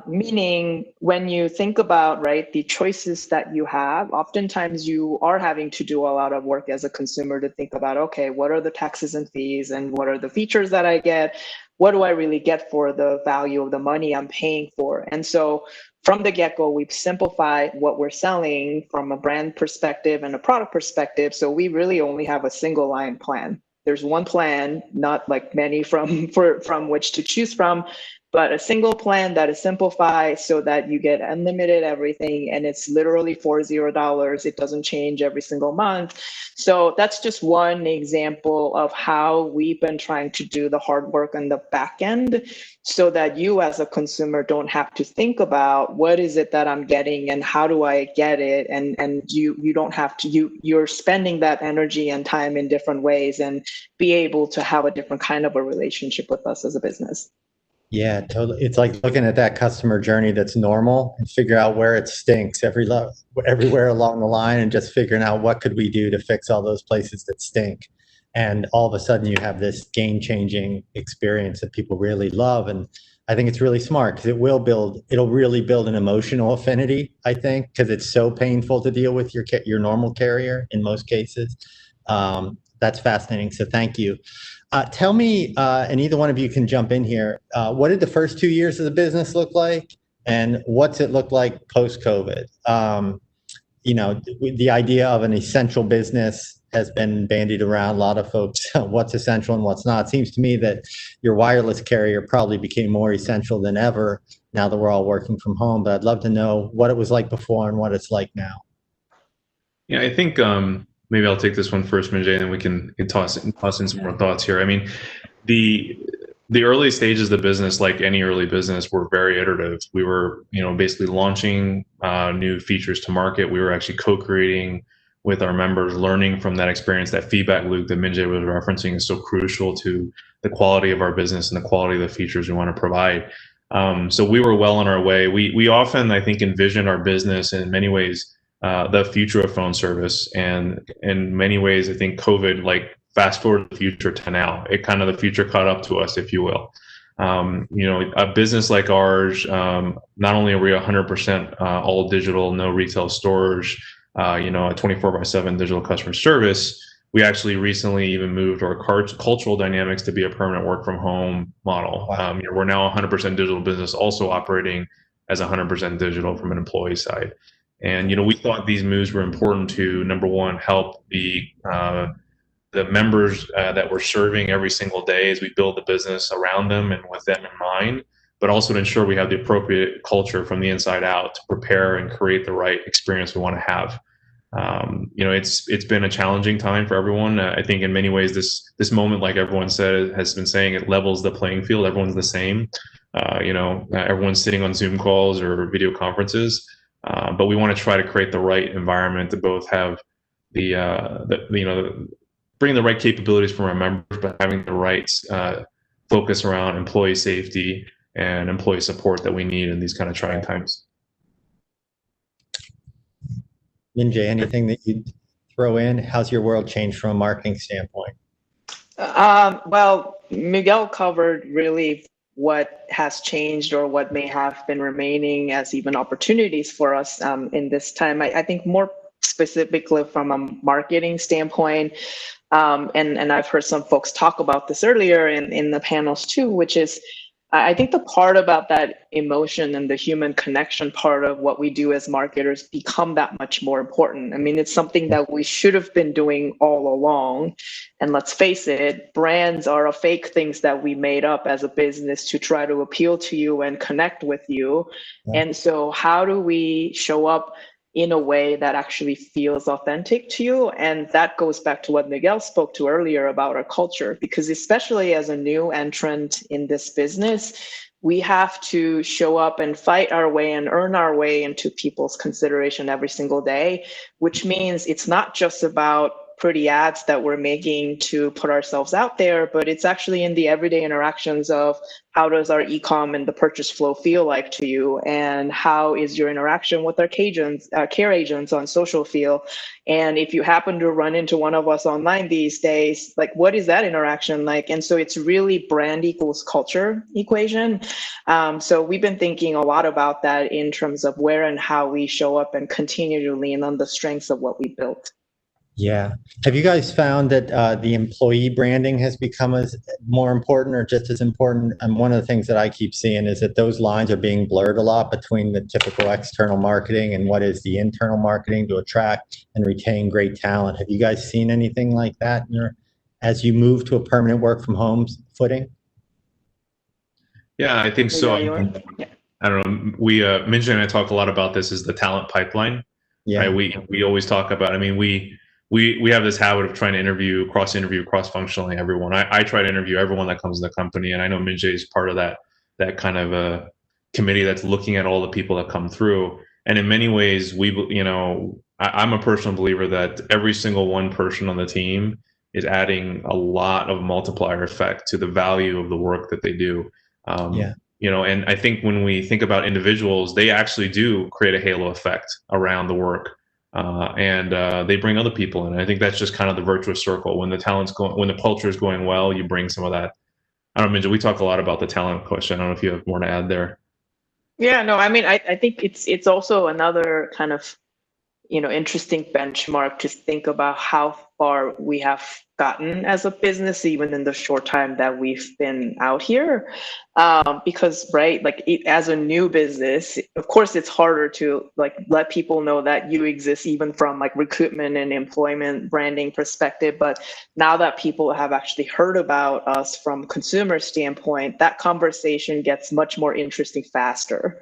S20: meaning when you think about, right, the choices that you have, oftentimes you are having to do a lot of work as a consumer to think about, okay, what are the taxes and fees, and what are the features that I get? What do I really get for the value of the money I'm paying for? And so from the get-go, we've simplified what we're selling from a brand perspective and a product perspective. So we really only have a single line plan. There's one plan, not like many from which to choose from, but a single plan that is simplified so that you get unlimited everything, and it's literally $40. It doesn't change every single month. So that's just one example of how we've been trying to do the hard work on the back end, so that you as a consumer don't have to think about what is it that I'm getting and how do I get it, and you don't have to, you're spending that energy and time in different ways and be able to have a different kind of a relationship with us as a business.
S18: Yeah, totally. It's like looking at that customer journey that's normal and figure out where it stinks everywhere along the line, and just figuring out what could we do to fix all those places that stink. and all of a sudden you have this game-changing experience that people really love. And I think it's really smart because it'll really build an emotional affinity, I think, because it's so painful to deal with your normal carrier in most cases. That's fascinating. So thank you. Tell me, and either one of you can jump in here, what did the first 2 years of the business look like? And what's it look like post-COVID? The idea of an essential business has been bandied around. A lot of folks, what's essential and what's not. It seems to me that your wireless carrier probably became more essential than ever now that we're all working from home. But I'd love to know what it was like before and what it's like now.
S19: Yeah, I think maybe I'll take this one first, Minjay, and then we can toss in some more thoughts here. I mean, the early stages of the business, like any early business, were very iterative. We were, basically launching new features to market. We were actually co-creating with our members, learning from that experience. That feedback loop that Minjay was referencing is so crucial to the quality of our business and the quality of the features we want to provide. So we were well on our way. We often, I think, envision our business in many ways the future of phone service, and in many ways, I think COVID fast forward the future to now. It kind of the future caught up to us, if you will. A business like ours, not only are we 100% all digital, no retail storage, a 24/7 digital customer service, we actually recently even moved our cultural dynamics to be a permanent work from home model. We're now a 100% digital business, also operating as 100% digital from an employee side. And, we thought these moves were important to, number one, help the members that we're serving every single day as we build the business around them and with them in mind, but also to ensure we have the appropriate culture from the inside out to prepare and create the right experience we want to have. It's been a challenging time for everyone. I think in many ways, this moment, like everyone said, has been saying, it levels the playing field. Everyone's the same. Everyone's sitting on Zoom calls or video conferences, but we want to try to create the right environment to both have bring the right capabilities from our members, but having the right focus around employee safety and employee support that we need in these kind of trying times.
S18: Minjay, anything that you'd throw in? How's your world changed from a marketing standpoint?
S20: Well, Miguel covered really what has changed or what may have been remaining as even opportunities for us in this time. I think more specifically from a marketing standpoint, and I've heard some folks talk about this earlier in the panels too, which is I think the part about that emotion and the human connection part of what we do as marketers become that much more important. I mean, it's something that we should have been doing all along. And let's face it, brands are a fake things that we made up as a business to try to appeal to you and connect with you. Yeah. And so how do we show up in a way that actually feels authentic to you? And that goes back to what Miguel spoke to earlier about our culture, because especially as a new entrant in this business, we have to show up and fight our way and earn our way into people's consideration every single day, which means it's not just about pretty ads that we're making to put ourselves out there, but it's actually in the everyday interactions of how does our e-com and the purchase flow feel like to you, and how is your interaction with our care agents on social feel, and if you happen to run into one of us online these days, like what is that interaction like? And so it's really brand equals culture equation. So we've been thinking a lot about that in terms of where and how we show up and continue to lean on the strengths of what we built.
S18: Yeah. Have you guys found that the employee branding has become more important or just as important? And one of the things that I keep seeing is that those lines are being blurred a lot between the typical external marketing and what is the internal marketing to attract and retain great talent. Have you guys seen anything like that as you move to a permanent work from home footing?
S19: Yeah, I think so. I don't know. Minjay and I talk a lot about this as the talent pipeline. Yeah. Right? We always talk about, we have this habit of trying to cross-interview cross-functionally everyone. I try to interview everyone that comes to the company, and I know Minjay is part of that kind of a committee that's looking at all the people that come through. And in many ways, I'm a personal believer that every single one person on the team is adding a lot of multiplier effect to the value of the work that they do. And I think when we think about individuals, they actually do create a halo effect around the work. and they bring other people in. I think that's just kind of the virtuous circle. When the talent's going, when the culture is going well, you bring some of that. I don't know, Minja, we talk a lot about the talent question. I don't know if you have more to add there.
S20: Yeah, no, I mean, I think it's also another kind of, interesting benchmark to think about how far we have gotten as a business, even in the short time that we've been out here. Because, right, like as a new business, of course, it's harder to like let people know that you exist, even from like recruitment and employment branding perspective. But now that people have actually heard about us from consumer standpoint, that conversation gets much more interesting faster.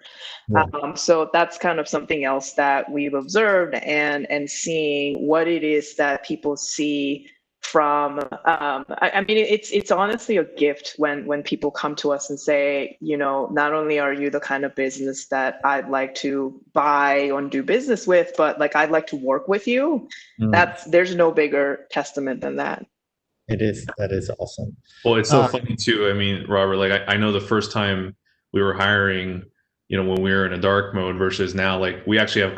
S20: So that's kind of something else that we've observed, and seeing what it is that people see from I mean, it's honestly a gift when people come to us and say, not only are you the kind of business that I'd like to buy or do business with, but like I'd like to work with you. There's no bigger testament than that.
S18: It is. That is awesome.
S19: Well, it's so funny too. I mean, Robert, like I know the first time we were hiring, when we were in a dark mode versus now, like we actually have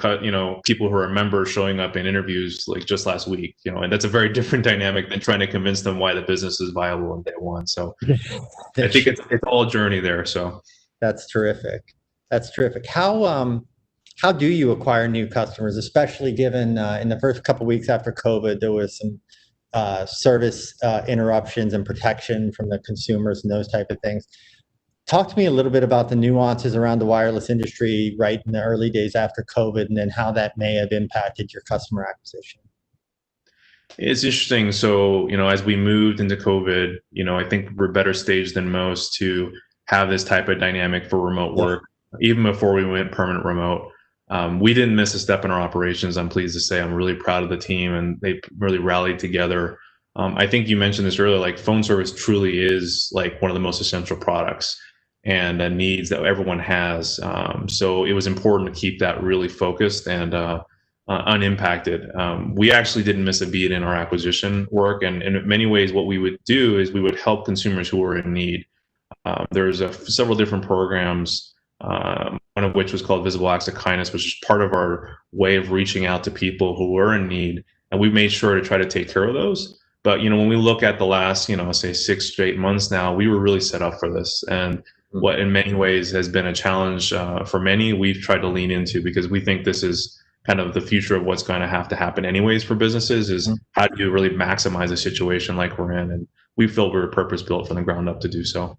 S19: people who are members showing up in interviews like just last week, and that's a very different dynamic than trying to convince them why the business is viable on day one. So I think it's all a journey there. So
S18: that's terrific. That's terrific. How do you acquire new customers, especially given in the first couple of weeks after COVID, there was some service interruptions and protection from the consumers and those type of things. Talk to me a little bit about the nuances around the wireless industry right in the early days after COVID, and then how that may have impacted your customer acquisition.
S19: It's interesting. So, as we moved into COVID, I think we're better staged than most to have this type of dynamic for remote work. Even before we went permanent remote, we didn't miss a step in our operations. I'm pleased to say I'm really proud of the team, and they really rallied together. I think you mentioned this earlier, like phone service truly is like one of the most essential products and needs that everyone has. So it was important to keep that really focused and unimpacted. We actually didn't miss a beat in our acquisition work. And in many ways, what we would do is we would help consumers who were in need. There's several different programs, one of which was called Visible Acts of Kindness, which is part of our way of reaching out to people who were in need. And we've made sure to try to take care of those. But, when we look at the last, say 6 to 8 months now, we were really set up for this. And what in many ways has been a challenge for many, we've tried to lean into, because we think this is kind of the future of what's going to have to happen anyways for businesses, is how do you really maximize a situation like we're in? And we feel we're purpose built from the ground up to do so.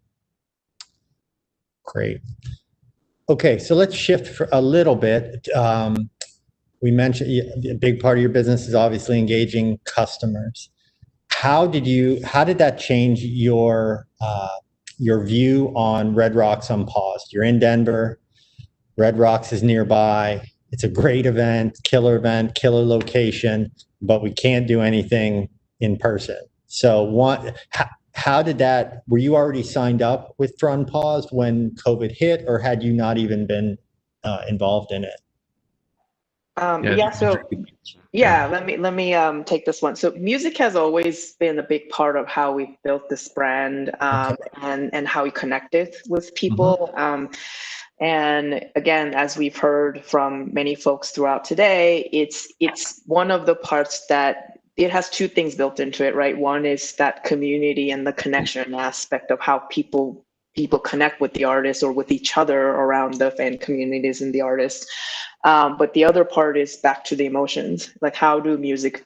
S18: Great. Okay, so let's shift for a little bit. We mentioned a big part of your business is obviously engaging customers. How did that change your view on Red Rocks Unpaused? You're in Denver, Red Rocks is nearby. It's a great event, killer location, but we can't do anything in person. So how did that, were you already signed up with for Unpaused when COVID hit, or had you not even been involved in it?
S20: Let me take this one. So music has always been a big part of how we built this brand, and how we connected with people. And again, as we've heard from many folks throughout today, it's one of the parts that it has two things built into it, right? One is that community and the connection aspect of how people connect with the artists or with each other around the fan communities and the artists. But the other part is back to the emotions. Like, how do music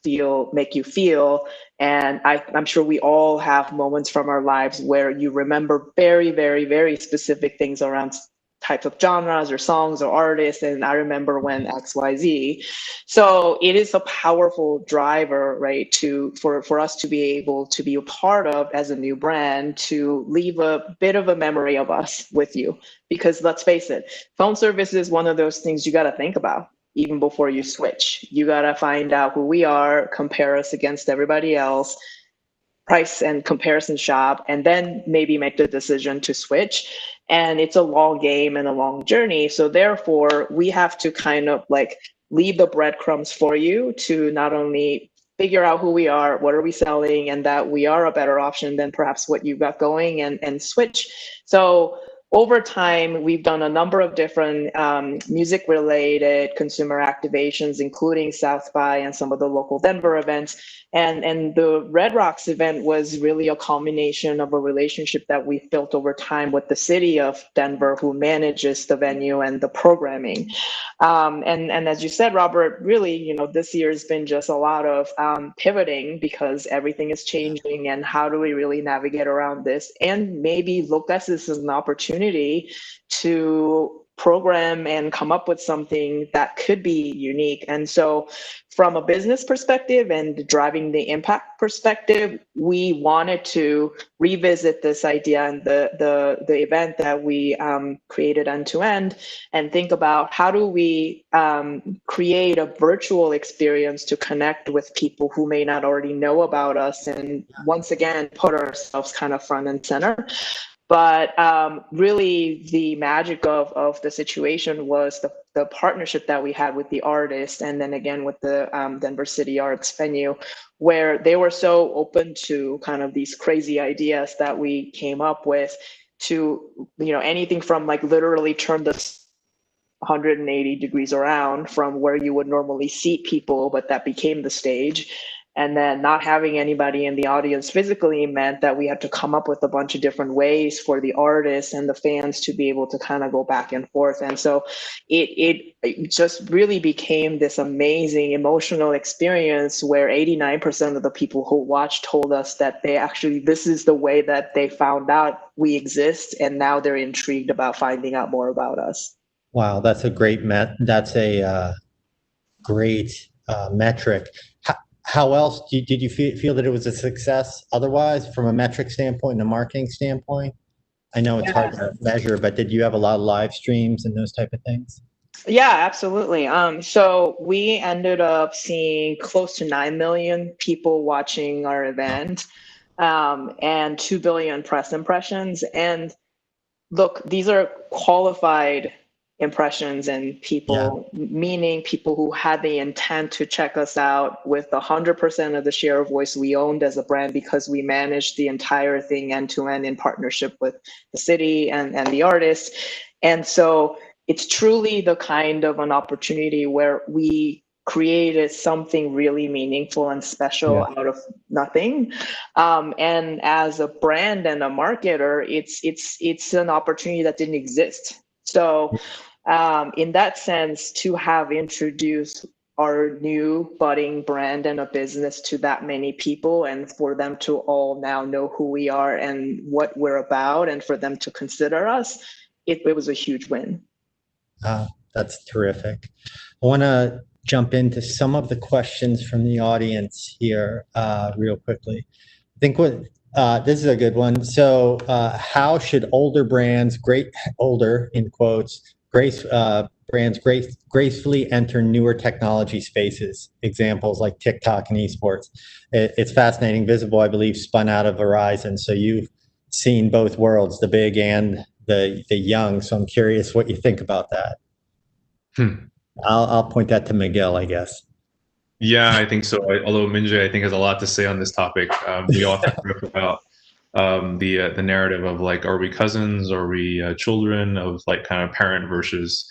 S20: make you feel? And I'm sure we all have moments from our lives where you remember very, very, very specific things around types of genres or songs or artists. And I remember when XYZ. So it is a powerful driver, right, for us to be able to be a part of as a new brand, to leave a bit of a memory of us with you. Because let's face it, phone service is one of those things you got to think about even before you switch. You got to find out who we are, compare us against everybody else, price and comparison shop, and then maybe make the decision to switch. And it's a long game and a long journey. So therefore, we have to kind of like leave the breadcrumbs for you to not only figure out who we are, what are we selling, and that we are a better option than perhaps what you got going, and switch. So over time, we've done a number of different music-related consumer activations, including South by and some of the local Denver events. And the Red Rocks event was really a culmination of a relationship that we've built over time with the city of Denver, who manages the venue and the programming. And as you said, Robert, really, you know, this year has been just a lot of pivoting because everything is changing, and how do we really navigate around this and maybe look at this as an opportunity to program and come up with something that could be unique. And so from a business perspective and driving the impact perspective, we wanted to revisit this idea and the event that we created end to end, and think about how do we create a virtual experience to connect with people who may not already know about us, and once again put ourselves kind of front and center. But really, the magic of the situation was the partnership that we had with the artist, and then again with the Denver City Arts venue, where they were so open to kind of these crazy ideas that we came up with, to, you know, anything from like literally turn this 180 degrees around from where you would normally seat people, but that became the stage. And then not having anybody in the audience physically meant that we had to come up with a bunch of different ways for the artists and the fans to be able to kind of go back and forth. And so it just really became this amazing emotional experience where 89% of the people who watched told us that they actually, this is the way that they found out we exist, and now they're intrigued about finding out more about us.
S18: Wow, that's a great great metric. How else did you feel that it was a success otherwise, from a metric standpoint and a marketing standpoint? I know it's hard to measure, but did you have a lot of live streams and those type of things?
S20: Yeah, absolutely. So we ended up seeing close to 9 million people watching our event, and 2 billion press impressions. And look, these are qualified impressions and people, meaning people who had the intent to check us out, with 100% of the share of voice we owned as a brand, because we managed the entire thing end to end in partnership with the city and the artists. And so it's truly the kind of an opportunity where we created something really meaningful and special out of nothing. And as a brand and a marketer, it's an opportunity that didn't exist. So in that sense, to have introduced our new budding brand and a business to that many people, and for them to all now know who we are and what we're about, and for them to consider us, it was a huge win.
S18: That's terrific. I want to jump into some of the questions from the audience here real quickly. I think this is a good one. So how should older brands, older in quotes, brands gracefully enter newer technology spaces? Examples like TikTok and esports. It's fascinating. Visible, I believe, spun out of Verizon. So you've seen both worlds, the big and the young. So I'm curious what you think about that. I'll point that to Miguel, I guess.
S19: Yeah, I think so. Although Minjae, I think, has a lot to say on this topic. We often talk about the narrative of like, are we cousins? Are we children of like kind of parent versus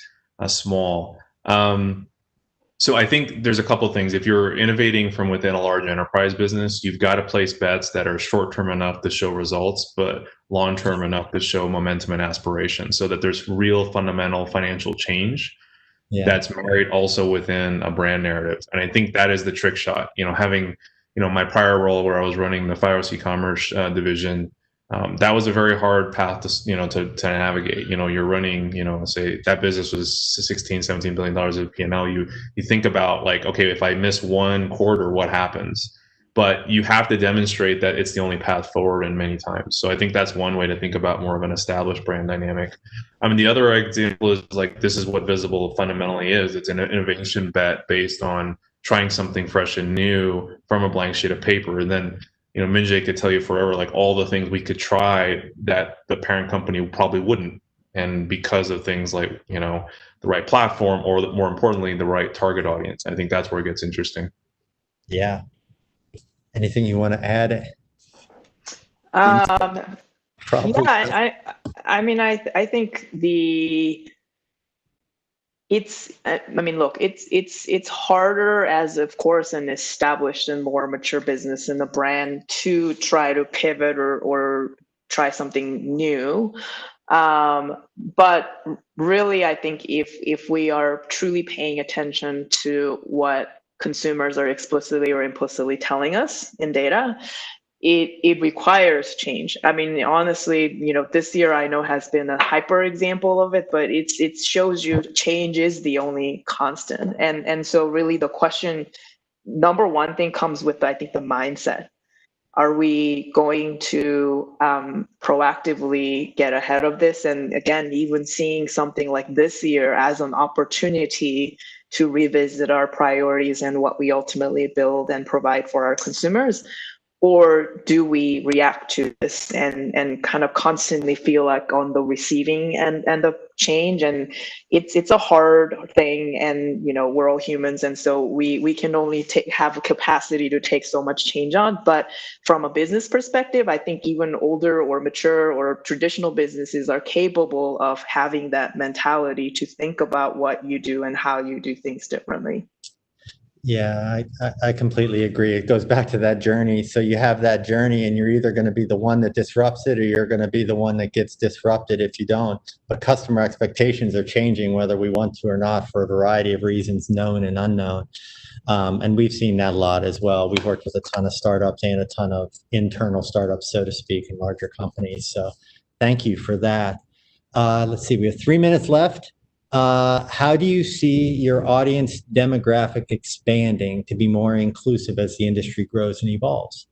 S19: small? So I think there's a couple of things. If you're innovating from within a large enterprise business, you've got to place bets that are short-term enough to show results, but long-term enough to show momentum and aspiration, so that there's real fundamental financial change that's married also within a brand narrative. And I think that is the trick shot. You know, having, my prior role where I was running the Fios e-commerce division, that was a very hard path to navigate. You're running, say that business was $16-17 billion of P&L. You think about like, okay, if I miss one quarter, what happens? But you have to demonstrate that it's the only path forward, and many times. So I think that's one way to think about more of an established brand dynamic. I mean, the other example is like, this is what Visible fundamentally is. It's an innovation bet based on trying something fresh and new from a blank sheet of paper. And then, Minjae could tell you forever, like all the things we could try that the parent company probably wouldn't. And because of things like, the right platform, or more importantly, the right target audience. I think that's where it gets interesting.
S18: Yeah. Anything you want to add?
S20: I mean, I think it's harder as, of course, an established and more mature business in the brand to try to pivot or try something new. But really, I think if we are truly paying attention to what consumers are explicitly or implicitly telling us in data, it requires change. I mean, honestly, this year I know has been a hyper example of it, but it shows you change is the only constant. And so really the question, number one thing comes with, I think, the mindset. Are we going to proactively get ahead of this? And again, even seeing something like this year as an opportunity to revisit our priorities and what we ultimately build and provide for our consumers? Or do we react to this and kind of constantly feel like on the receiving end of change? And it's a hard thing, and we're all humans, and so we can only have a capacity to take so much change on. But from a business perspective, I think even older or mature or traditional businesses are capable of having that mentality to think about what you do and how you do things differently.
S18: Yeah, I completely agree. It goes back to that journey. So you have that journey and you're either going to be the one that disrupts it or you're going to be the one that gets disrupted if you don't. But customer expectations are changing whether we want to or not for a variety of reasons, known and unknown. And we've seen that a lot as well. We've worked with a ton of startups and a ton of internal startups, so to speak, in larger companies. So thank you for that. Let's see, we have 3 minutes left. How do you see your audience demographic expanding to be more inclusive as the industry grows and evolves?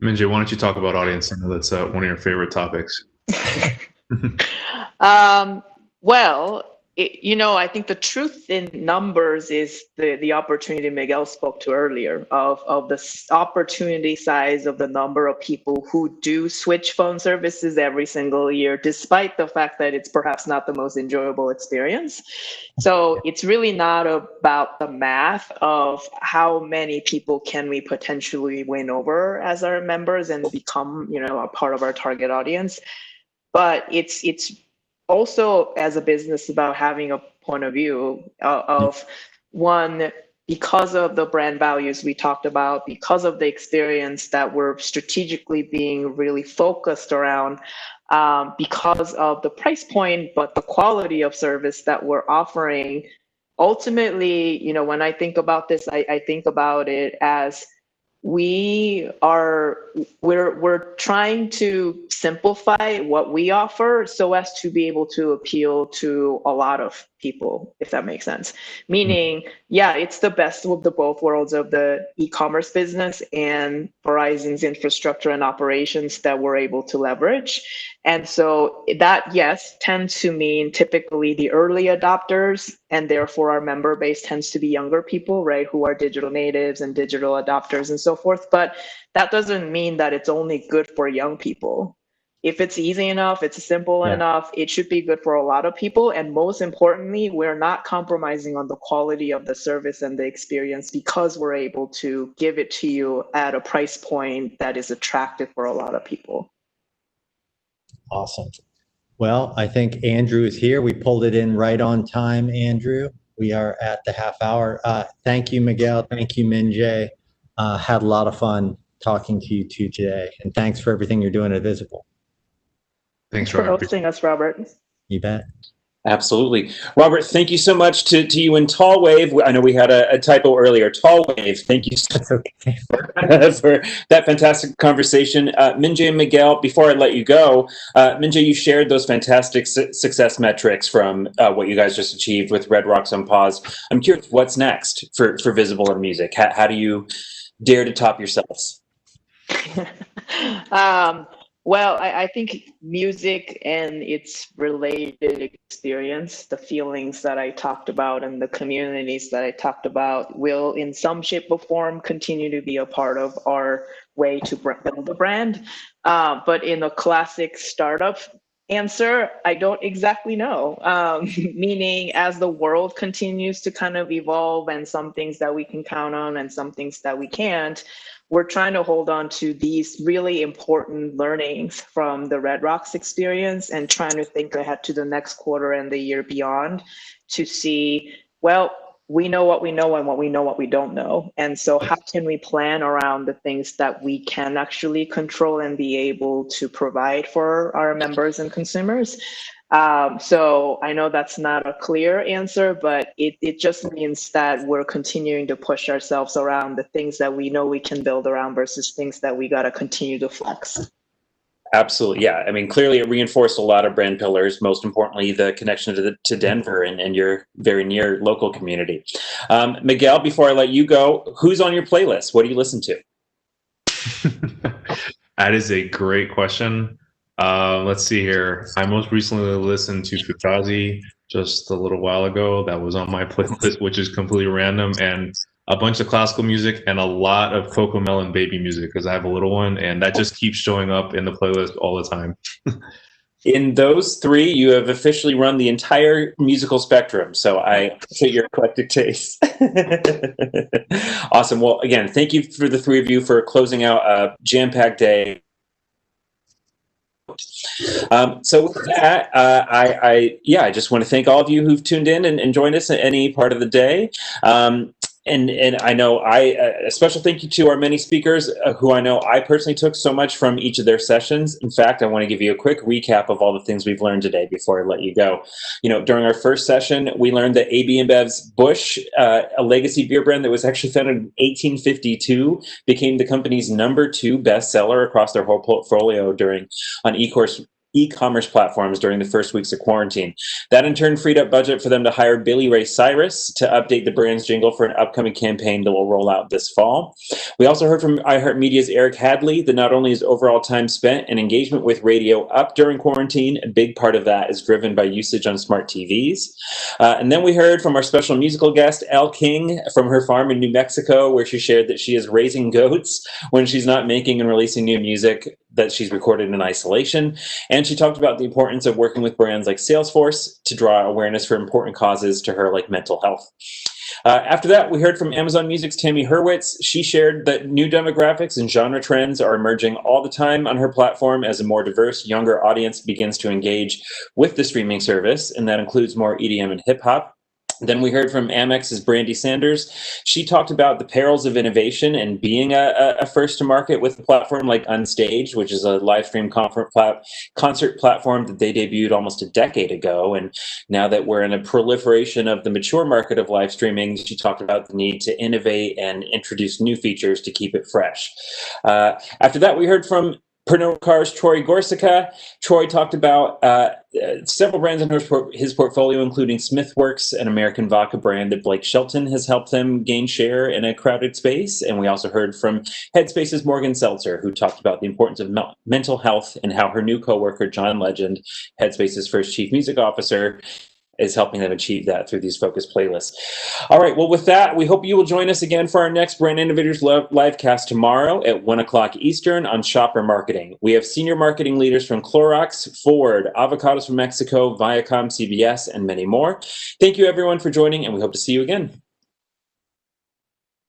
S19: Minjae, why don't you talk about audience? I know that's one of your favorite topics.
S20: Well, I think the truth in numbers is the opportunity Miguel spoke to earlier of the opportunity size of the number of people who do switch phone services every single year, despite the fact that it's perhaps not the most enjoyable experience. So it's really not about the math of how many people can we potentially win over as our members and become, a part of our target audience. But it's also as a business about having a point of view of one, because of the brand values we talked about, because of the experience that we're strategically being really focused around, because of the price point, but the quality of service that we're offering. Ultimately, when I think about this, I think about it as we're trying to simplify what we offer so as to be able to appeal to a lot of people, if that makes sense. Meaning, yeah, it's the best of the both worlds of the e-commerce business and Verizon's infrastructure and operations that we're able to leverage. And so that, yes, tends to mean typically the early adopters, and therefore our member base tends to be younger people, right, who are digital natives and digital adopters and so forth. But that doesn't mean that it's only good for young people. If it's easy enough, it's simple enough, it should be good for a lot of people. And most importantly, we're not compromising on the quality of the service and the experience because we're able to give it to you at a price point that is attractive for a lot of people.
S18: Awesome. Well, I think Andrew is here. We pulled it in right on time, Andrew. We are at the half hour. Thank you, Miguel. Thank you, Minjae. Had a lot of fun talking to you two today. And thanks for everything you're doing at Visible.
S19: Thanks
S20: for hosting us, Robert.
S18: You bet.
S1: Absolutely. Robert, thank you so much to you and Tall Wave. I know we had a typo earlier. Tall Wave, thank you so much for that fantastic conversation. Minjae and Miguel, before I let you go, Minjae, you shared those fantastic success metrics from what you guys just achieved with Red Rocks on Pause. I'm curious, what's next for Visible in music? How do you dare to top yourselves?
S20: Well, I think music and its related experience, the feelings that I talked about and the communities that I talked about will in some shape or form continue to be a part of our way to build the brand. But in a classic startup answer, I don't exactly know. Meaning as the world continues to kind of evolve and some things that we can count on and some things that we can't, we're trying to hold on to these really important learnings from the Red Rocks experience and trying to think ahead to the next quarter and the year beyond to see, well, we know what we know and what we know what we don't know. And so how can we plan around the things that we can actually control and be able to provide for our members and consumers? So I know that's not a clear answer, but it just means that we're continuing to push ourselves around the things that we know we can build around versus things that we got to continue to flex.
S1: Absolutely. Yeah. I mean, clearly it reinforced a lot of brand pillars, most importantly, the connection to Denver and your very near local community. Miguel, before I let you go, who's on your playlist? What do you listen to?
S19: That is a great question. Let's see here. I most recently listened to Fugazi just a little while ago. That was on my playlist, which is completely random, and a bunch of classical music and a lot of CoComelon baby music because I have a little one, and that just keeps showing up in the playlist all the time.
S1: In those three, you have officially run the entire musical spectrum. So I appreciate your eclectic taste. Awesome. Well, again, thank you for the three of you for closing out a jam-packed day. So with that, I just want to thank all of you who've tuned in and joined us at any part of the day. And I know a special thank you to our many speakers who I know I personally took so much from each of their sessions. In fact, I want to give you a quick recap of all the things we've learned today before I let you go. You know, during our first session, we learned that AB InBev's Busch, a legacy beer brand that was actually founded in 1852, became the company's #2 bestseller across their whole portfolio on e-commerce platforms during the first weeks of quarantine. That in turn freed up budget for them to hire Billy Ray Cyrus to update the brand's jingle for an upcoming campaign that will roll out this fall. We also heard from iHeartMedia's Eric Hadley that not only is overall time spent and engagement with radio up during quarantine, a big part of that is driven by usage on smart TVs. And then we heard from our special musical guest, Elle King, from her farm in New Mexico, where she shared that she is raising goats when she's not making and releasing new music that she's recorded in isolation. And she talked about the importance of working with brands like Salesforce to draw awareness for important causes to her, like mental health. After that, we heard from Amazon Music's Tammy Hurwitz. She shared that new demographics and genre trends are emerging all the time on her platform as a more diverse, younger audience begins to engage with the streaming service, and that includes more EDM and hip hop. Then we heard from Amex's Brandy Sanders. She talked about the perils of innovation and being a first to market with a platform like Unstage, which is a live stream concert platform that they debuted almost a decade ago. And now that we're in a proliferation of the mature market of live streaming, she talked about the need to innovate and introduce new features to keep it fresh. After that, we heard from Pernod Ricard's Troy Gorsica. Troy talked about several brands in his portfolio, including Smithworks, an American vodka brand that Blake Shelton has helped them gain share in a crowded space. And we also heard from Headspace's Morgan Seltzer, who talked about the importance of mental health and how her new coworker, John Legend, Headspace's first chief music officer, is helping them achieve that through these focus playlists. All right, well, with that, we hope you will join us again for our next Brand Innovators livecast tomorrow at 1 o'clock Eastern on Shopper Marketing. We have senior marketing leaders from Clorox, Ford, Avocados from Mexico, Viacom, CBS, and many more. Thank you, everyone, for joining, and we hope to see you again.